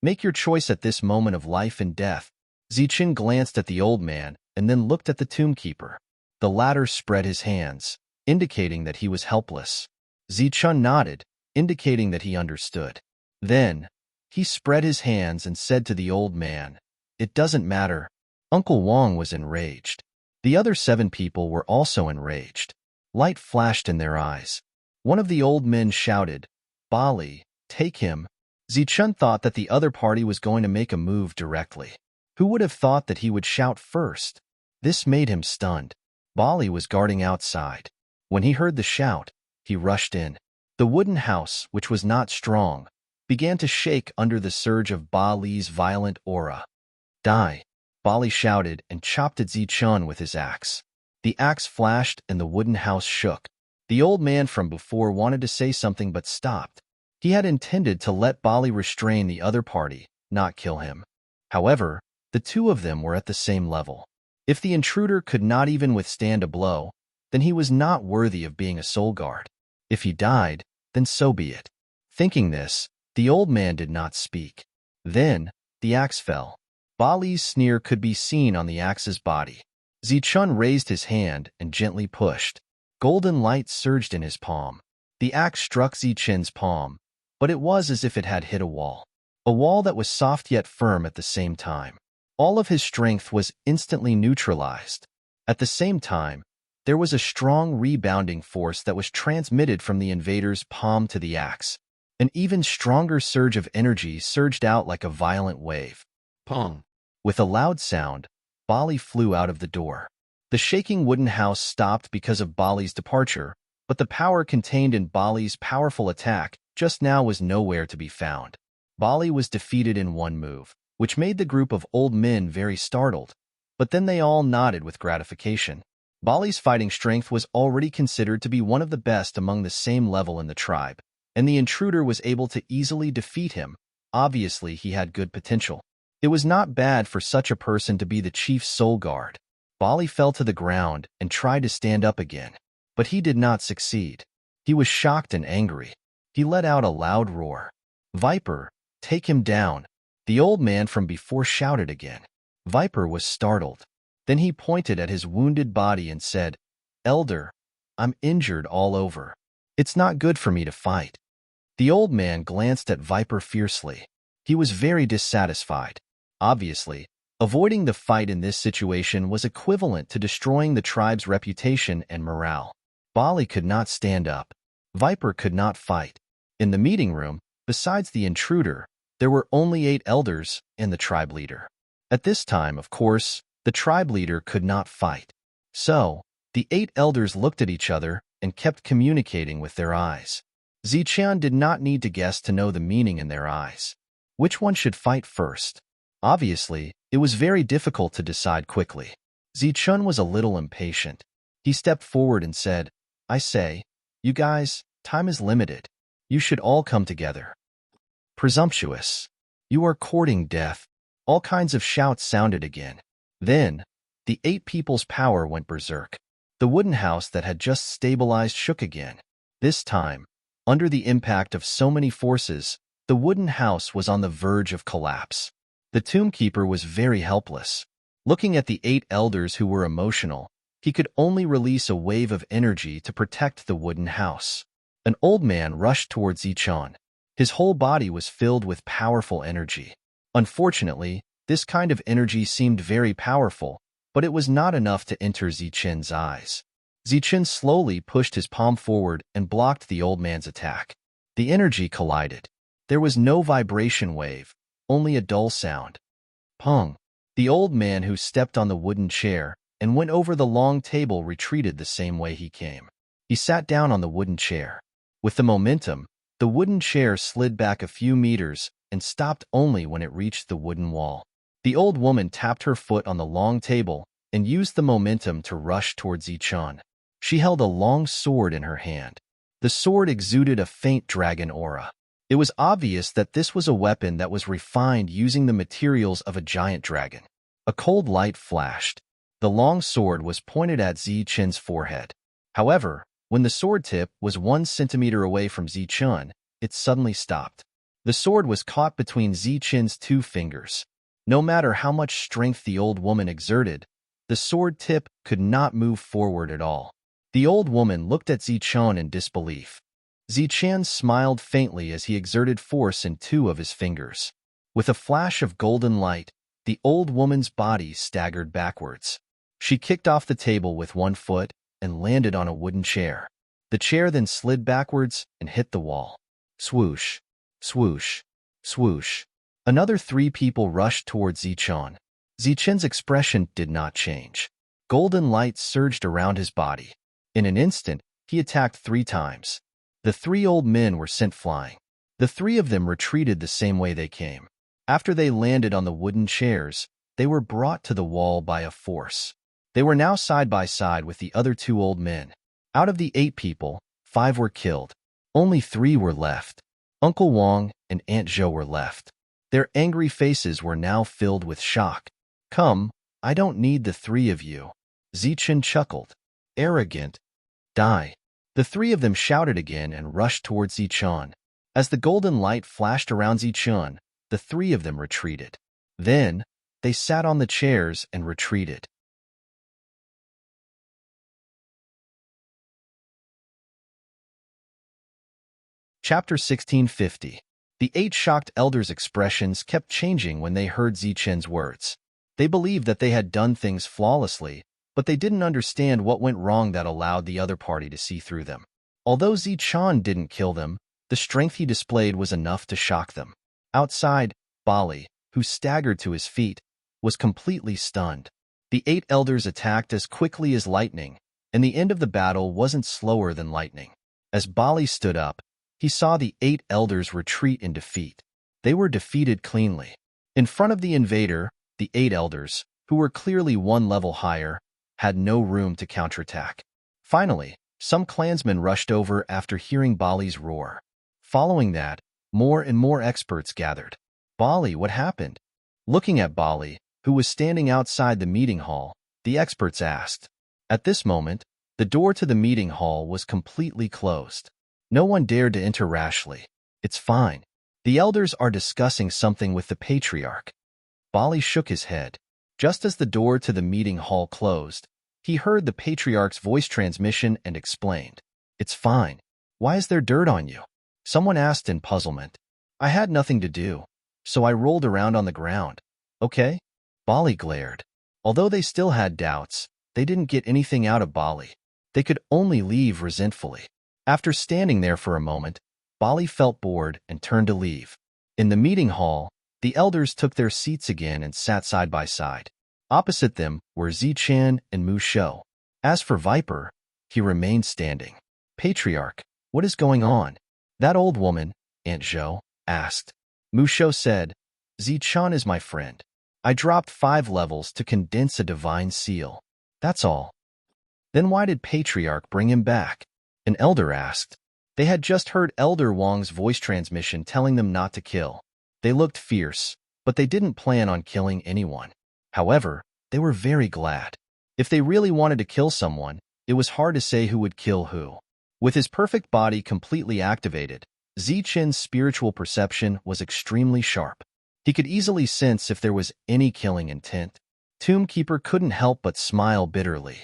make your choice at this moment of life and death." Zichun glanced at the old man and then looked at the tombkeeper. The latter spread his hands, indicating that he was helpless. Zichun nodded, indicating that he understood. Then, he spread his hands and said to the old man, "It doesn't matter." Uncle Wang was enraged. The other 7 people were also enraged. Light flashed in their eyes. One of the old men shouted, "Bali, take him." Zichun thought that the other party was going to make a move directly. Who would have thought that he would shout first? This made him stunned. Bali was guarding outside. When he heard the shout, he rushed in. The wooden house, which was not strong, began to shake under the surge of Bali's violent aura. "Die!" Bali shouted and chopped at Zichun with his axe. The axe flashed and the wooden house shook. The old man from before wanted to say something but stopped. He had intended to let Bali restrain the other party, not kill him. However, the 2 of them were at the same level. If the intruder could not even withstand a blow, then he was not worthy of being a soul guard. If he died, then so be it. Thinking this, the old man did not speak. Then, the axe fell. Bali's sneer could be seen on the axe's body. Zichun raised his hand and gently pushed. Golden light surged in his palm. The axe struck Zichun's palm, but it was as if it had hit a wall that was soft yet firm at the same time. All of his strength was instantly neutralized. At the same time, there was a strong rebounding force that was transmitted from the invader's palm to the axe. An even stronger surge of energy surged out like a violent wave. Pong! With a loud sound, Bali flew out of the door. The shaking wooden house stopped because of Bali's departure, but the power contained in Bali's powerful attack just now was nowhere to be found. Bali was defeated in one move, which made the group of old men very startled, but then they all nodded with gratification. Bali's fighting strength was already considered to be one of the best among the same level in the tribe, and the intruder was able to easily defeat him. Obviously, he had good potential. It was not bad for such a person to be the chief soul guard. Bali fell to the ground and tried to stand up again, but he did not succeed. He was shocked and angry. He let out a loud roar. "Viper, take him down!" The old man from before shouted again. Viper was startled. Then he pointed at his wounded body and said, "Elder, I'm injured all over. It's not good for me to fight." The old man glanced at Viper fiercely. He was very dissatisfied. Obviously, avoiding the fight in this situation was equivalent to destroying the tribe's reputation and morale. Bali could not stand up. Viper could not fight. In the meeting room, besides the intruder, there were only 8 elders and the tribe leader. At this time, of course, the tribe leader could not fight. So, the 8 elders looked at each other and kept communicating with their eyes. Ziqian did not need to guess to know the meaning in their eyes. Which one should fight first? Obviously, it was very difficult to decide quickly. Zichun was a little impatient. He stepped forward and said, "I say, you guys, time is limited. You should all come together." "Presumptuous. You are courting death." All kinds of shouts sounded again. Then, the 8 people's power went berserk. The wooden house that had just stabilized shook again. This time, under the impact of so many forces, the wooden house was on the verge of collapse. The tombkeeper was very helpless. Looking at the 8 elders who were emotional, he could only release a wave of energy to protect the wooden house. An old man rushed towards Zichun. His whole body was filled with powerful energy. Unfortunately, this kind of energy seemed very powerful, but it was not enough to enter Zichun's eyes. Zichun slowly pushed his palm forward and blocked the old man's attack. The energy collided. There was no vibration wave, only a dull sound. Pong! The old man who stepped on the wooden chair and went over the long table retreated the same way he came. He sat down on the wooden chair. With the momentum, the wooden chair slid back a few meters and stopped only when it reached the wooden wall. The old woman tapped her foot on the long table and used the momentum to rush towards Zichun. She held a long sword in her hand. The sword exuded a faint dragon aura. It was obvious that this was a weapon that was refined using the materials of a giant dragon. A cold light flashed. The long sword was pointed at Zichun's forehead. However, when the sword tip was 1 centimeter away from Zichun, it suddenly stopped. The sword was caught between Zichun's 2 fingers. No matter how much strength the old woman exerted, the sword tip could not move forward at all. The old woman looked at Zichun in disbelief. Zichun smiled faintly as he exerted force in 2 of his fingers. With a flash of golden light, the old woman's body staggered backwards. She kicked off the table with 1 foot and landed on a wooden chair. The chair then slid backwards and hit the wall. Swoosh, swoosh, swoosh. Another 3 people rushed towards Zichun. Zichun's expression did not change. Golden light surged around his body. In an instant, he attacked 3 times. The 3 old men were sent flying. The 3 of them retreated the same way they came. After they landed on the wooden chairs, they were brought to the wall by a force. They were now side by side with the other 2 old men. Out of the 8 people, 5 were killed. Only 3 were left. Uncle Wang and Aunt Zhou were left. Their angry faces were now filled with shock. "Come, I don't need the 3 of you." Zichun chuckled. "Arrogant. Die." The 3 of them shouted again and rushed towards Zichun. As the golden light flashed around Zichun, the 3 of them retreated. Then, they sat on the chairs and retreated. Chapter 1650. The 8 shocked elders' expressions kept changing when they heard Zichun's words. They believed that they had done things flawlessly, but they didn't understand what went wrong that allowed the other party to see through them. Although Zichun didn't kill them, the strength he displayed was enough to shock them. Outside, Bali, who staggered to his feet, was completely stunned. The 8 elders attacked as quickly as lightning, and the end of the battle wasn't slower than lightning. As Bali stood up, he saw the 8 elders retreat in defeat. They were defeated cleanly. In front of the invader, the 8 elders, who were clearly 1 level higher, had no room to counterattack. Finally, some clansmen rushed over after hearing Bali's roar. Following that, more and more experts gathered. "Bali, what happened?" Looking at Bali, who was standing outside the meeting hall, the experts asked. At this moment, the door to the meeting hall was completely closed. No one dared to enter rashly. It's fine. The elders are discussing something with the patriarch. Bali shook his head. Just as the door to the meeting hall closed, he heard the patriarch's voice transmission and explained. It's fine. Why is there dirt on you? Someone asked in puzzlement. I had nothing to do, so I rolled around on the ground. Okay? Bali glared. Although they still had doubts, they didn't get anything out of Bali. They could only leave resentfully. After standing there for a moment, Bali felt bored and turned to leave. In the meeting hall, the elders took their seats again and sat side by side. Opposite them were Zichan and Mu Shou. As for Viper, he remained standing. Patriarch, what is going on? That old woman, Aunt Zhou, asked. Mu Shou said, Zichan is my friend. I dropped 5 levels to condense a divine seal. That's all. Then why did Patriarch bring him back? An elder asked. They had just heard Elder Wang's voice transmission telling them not to kill. They looked fierce, but they didn't plan on killing anyone. However, they were very glad. If they really wanted to kill someone, it was hard to say who would kill who. With his perfect body completely activated, Zichan's spiritual perception was extremely sharp. He could easily sense if there was any killing intent. Tombkeeper couldn't help but smile bitterly.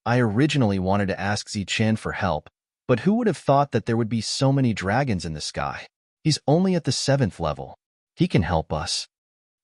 I originally wanted to ask Zichan for help, but who would have thought that there would be so many dragons in the sky? He's only at the 7th level. He can help us.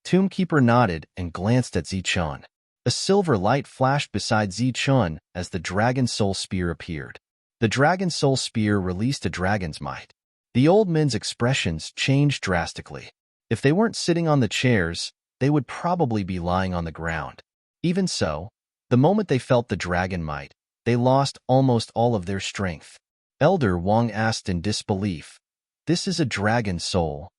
Tombkeeper nodded and glanced at Zichan. A silver light flashed beside Zichan as the Dragon Soul Spear appeared. The Dragon Soul Spear released a dragon's might. The old men's expressions changed drastically. If they weren't sitting on the chairs, they would probably be lying on the ground. Even so, the moment they felt the dragon might, they lost almost all of their strength. Elder Wang asked in disbelief, This is a dragon soul.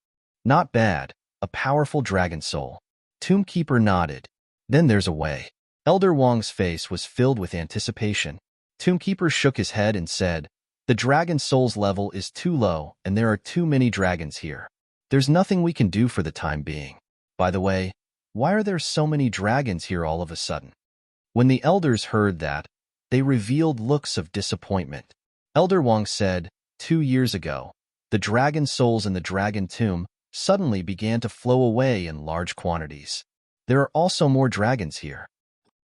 Not bad, a powerful dragon soul. Tombkeeper nodded. Then there's a way. Elder Wang's face was filled with anticipation. Tombkeeper shook his head and said, The dragon soul's level is too low and there are too many dragons here. There's nothing we can do for the time being. By the way, why are there so many dragons here all of a sudden? When the elders heard that, they revealed looks of disappointment. Elder Wang said, 2 years ago, the dragon souls in the dragon tomb suddenly began to flow away in large quantities. There are also more dragons here.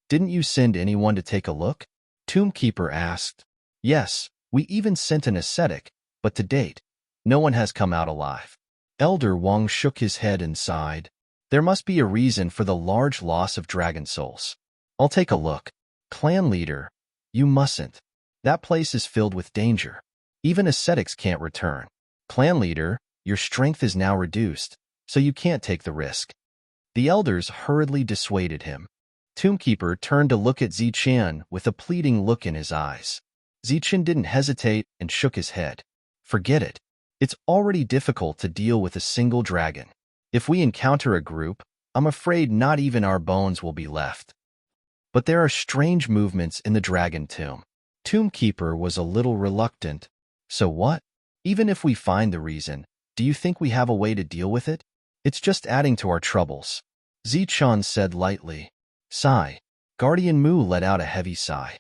Didn't you send anyone to take a look? Tombkeeper asked. Yes, we even sent an ascetic, but to date, no one has come out alive. Elder Wang shook his head and sighed. There must be a reason for the large loss of dragon souls. I'll take a look. Clan leader, you mustn't. That place is filled with danger. Even ascetics can't return. Clan leader, your strength is now reduced, so you can't take the risk. The elders hurriedly dissuaded him. Tombkeeper turned to look at Zichan with a pleading look in his eyes. Zichan didn't hesitate and shook his head. Forget it. It's already difficult to deal with a single dragon. If we encounter a group, I'm afraid not even our bones will be left. But there are strange movements in the dragon tomb. Tombkeeper was a little reluctant. So what? Even if we find the reason, do you think we have a way to deal with it? It's just adding to our troubles. Zichan said lightly. Sigh. Guardian Mu let out a heavy sigh.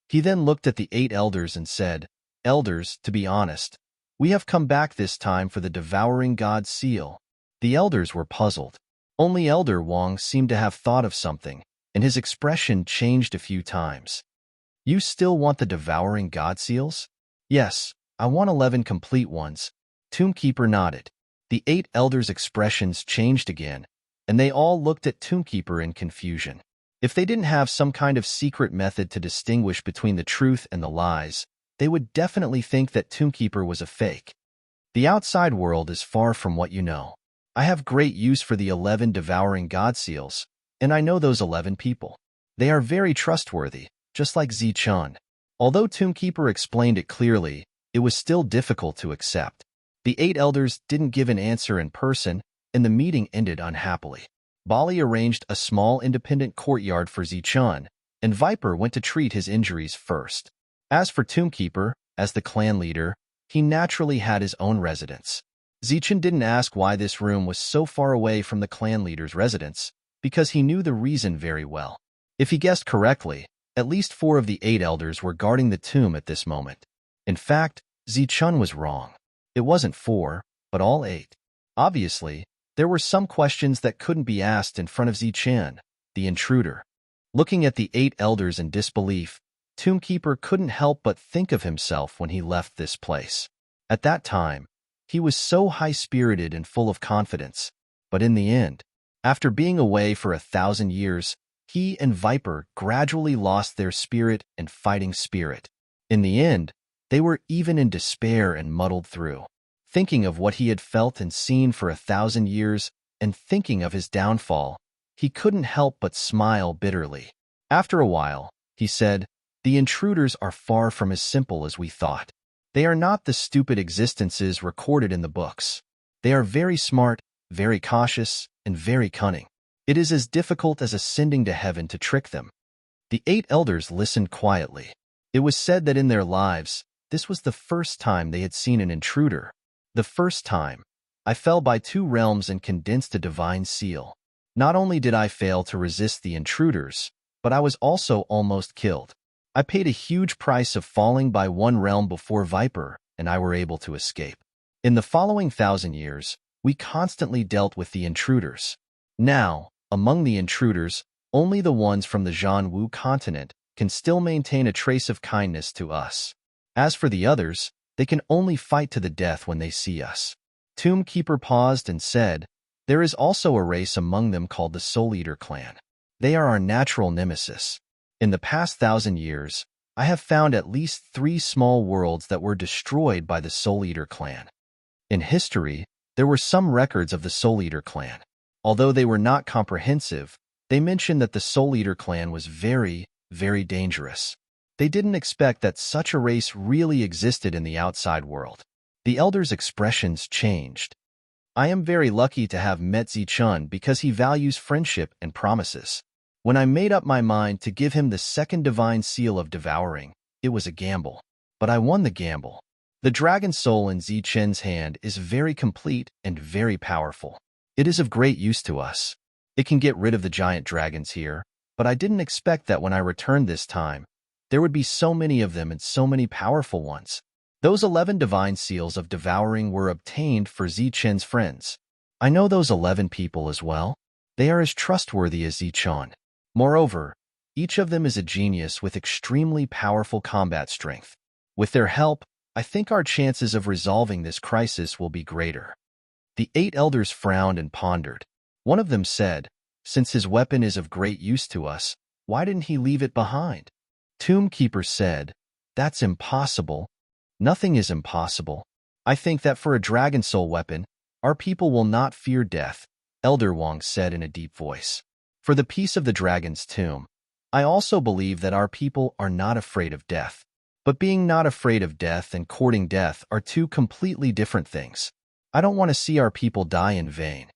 He then looked at the 8 elders and said, Elders, to be honest, we have come back this time for the devouring god seal. The elders were puzzled. Only Elder Wang seemed to have thought of something, and his expression changed a few times. You still want the devouring god seals? Yes, I want 11 complete ones. Tombkeeper nodded. The 8 elders' expressions changed again, and they all looked at Tombkeeper in confusion. If they didn't have some kind of secret method to distinguish between the truth and the lies, they would definitely think that Tombkeeper was a fake. The outside world is far from what you know. I have great use for the 11 devouring god seals, and I know those 11 people. They are very trustworthy, just like Zichan. Although Tombkeeper explained it clearly, it was still difficult to accept. The 8 elders didn't give an answer in person, and the meeting ended unhappily. Bali arranged a small independent courtyard for Zichan, and Viper went to treat his injuries first. As for Tombkeeper, as the clan leader, he naturally had his own residence. Zichan didn't ask why this room was so far away from the clan leader's residence, because he knew the reason very well. If he guessed correctly, at least 4 of the 8 elders were guarding the tomb at this moment. In fact, Zichun was wrong. It wasn't 4, but all 8. Obviously, there were some questions that couldn't be asked in front of Zichun, the intruder. Looking at the 8 elders in disbelief, Tombkeeper couldn't help but think of himself when he left this place. At that time, he was so high-spirited and full of confidence. But in the end, after being away for 1,000 years, he and Viper gradually lost their spirit and fighting spirit. In the end, they were even in despair and muddled through. Thinking of what he had felt and seen for 1,000 years, and thinking of his downfall, he couldn't help but smile bitterly. After a while, he said, "The intruders are far from as simple as we thought. They are not the stupid existences recorded in the books. They are very smart, very cautious, and very cunning. It is as difficult as ascending to heaven to trick them." The 8 elders listened quietly. It was said that in their lives, this was the first time they had seen an intruder. The first time, I fell by 2 realms and condensed a divine seal. Not only did I fail to resist the intruders, but I was also almost killed. I paid a huge price of falling by 1 realm before Viper, and I were able to escape. In the following 1,000 years, we constantly dealt with the intruders. Now, among the intruders, only the ones from the Zhanwu continent can still maintain a trace of kindness to us. As for the others, they can only fight to the death when they see us. Tombkeeper paused and said, "There is also a race among them called the Soul Eater clan. They are our natural nemesis. In the past 1,000 years, I have found at least 3 small worlds that were destroyed by the Soul Eater clan. In history, there were some records of the Soul Eater clan. Although they were not comprehensive, they mentioned that the Soul Eater clan was very, very dangerous. They didn't expect that such a race really existed in the outside world." The elders' expressions changed. "I am very lucky to have met Zichun because he values friendship and promises. When I made up my mind to give him the 2nd divine seal of devouring, it was a gamble. But I won the gamble. The dragon soul in Zichun's hand is very complete and very powerful. It is of great use to us. It can get rid of the giant dragons here, but I didn't expect that when I returned this time, there would be so many of them and so many powerful ones. Those 11 divine seals of devouring were obtained for Zichun's friends. I know those 11 people as well. They are as trustworthy as Zichun. Moreover, each of them is a genius with extremely powerful combat strength. With their help, I think our chances of resolving this crisis will be greater." The 8 elders frowned and pondered. One of them said, "Since his weapon is of great use to us, why didn't he leave it behind?" Tombkeeper said, "That's impossible. Nothing is impossible. I think that for a dragon soul weapon, our people will not fear death," Elder Wang said in a deep voice. "For the peace of the dragon's tomb, I also believe that our people are not afraid of death. But being not afraid of death and courting death are 2 completely different things. I don't want to see our people die in vain."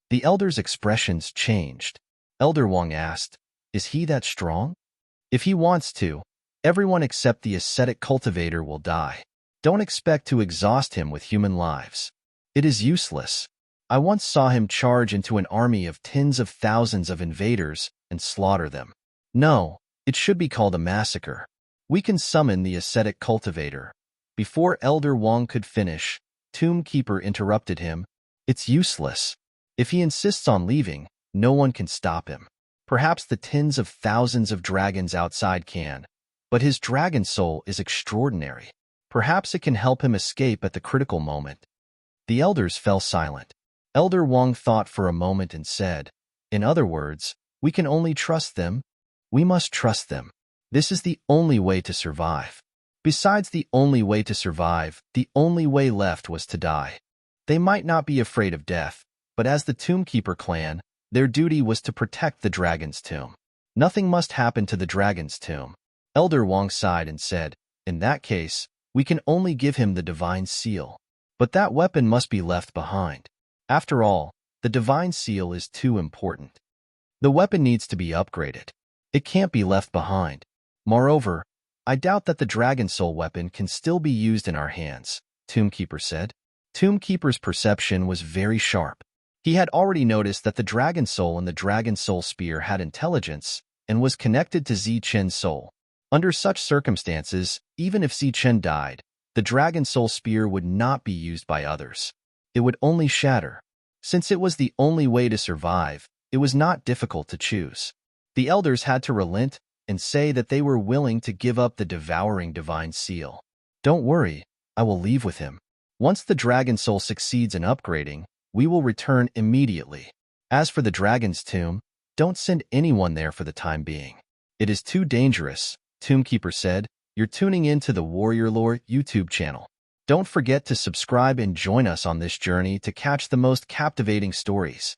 The elders' expressions changed. Elder Wang asked, "Is he that strong?" "If he wants to, everyone except the ascetic cultivator will die. Don't expect to exhaust him with human lives. It is useless. I once saw him charge into an army of tens of thousands of invaders and slaughter them. No, it should be called a massacre. We can summon the ascetic cultivator." Before Elder Wang could finish, Tombkeeper interrupted him. "It's useless. If he insists on leaving, no one can stop him. Perhaps the tens of thousands of dragons outside can, but his dragon soul is extraordinary. Perhaps it can help him escape at the critical moment." The elders fell silent. Elder Wang thought for a moment and said, "In other words, we can only trust them. We must trust them. This is the only way to survive." Besides the only way to survive, the only way left was to die. They might not be afraid of death, but as the Tombkeeper clan, their duty was to protect the dragon's tomb. Nothing must happen to the dragon's tomb. Elder Wang sighed and said, "In that case, we can only give him the divine seal. But that weapon must be left behind. After all, the divine seal is too important. The weapon needs to be upgraded. It can't be left behind. Moreover, I doubt that the dragon soul weapon can still be used in our hands," Tombkeeper said. Tombkeeper's perception was very sharp. He had already noticed that the dragon soul and the dragon soul spear had intelligence, and was connected to Zi-Chen's soul. Under such circumstances, even if Zi-Chen died, the Dragon Soul Spear would not be used by others. It would only shatter. Since it was the only way to survive, it was not difficult to choose. The elders had to relent and say that they were willing to give up the devouring divine seal. Don't worry, I will leave with him. Once the Dragon Soul succeeds in upgrading, we will return immediately. As for the Dragon's Tomb, don't send anyone there for the time being. It is too dangerous, Tombkeeper said. You're tuning in to the Warrior Lore YouTube channel. Don't forget to subscribe and join us on this journey to catch the most captivating stories.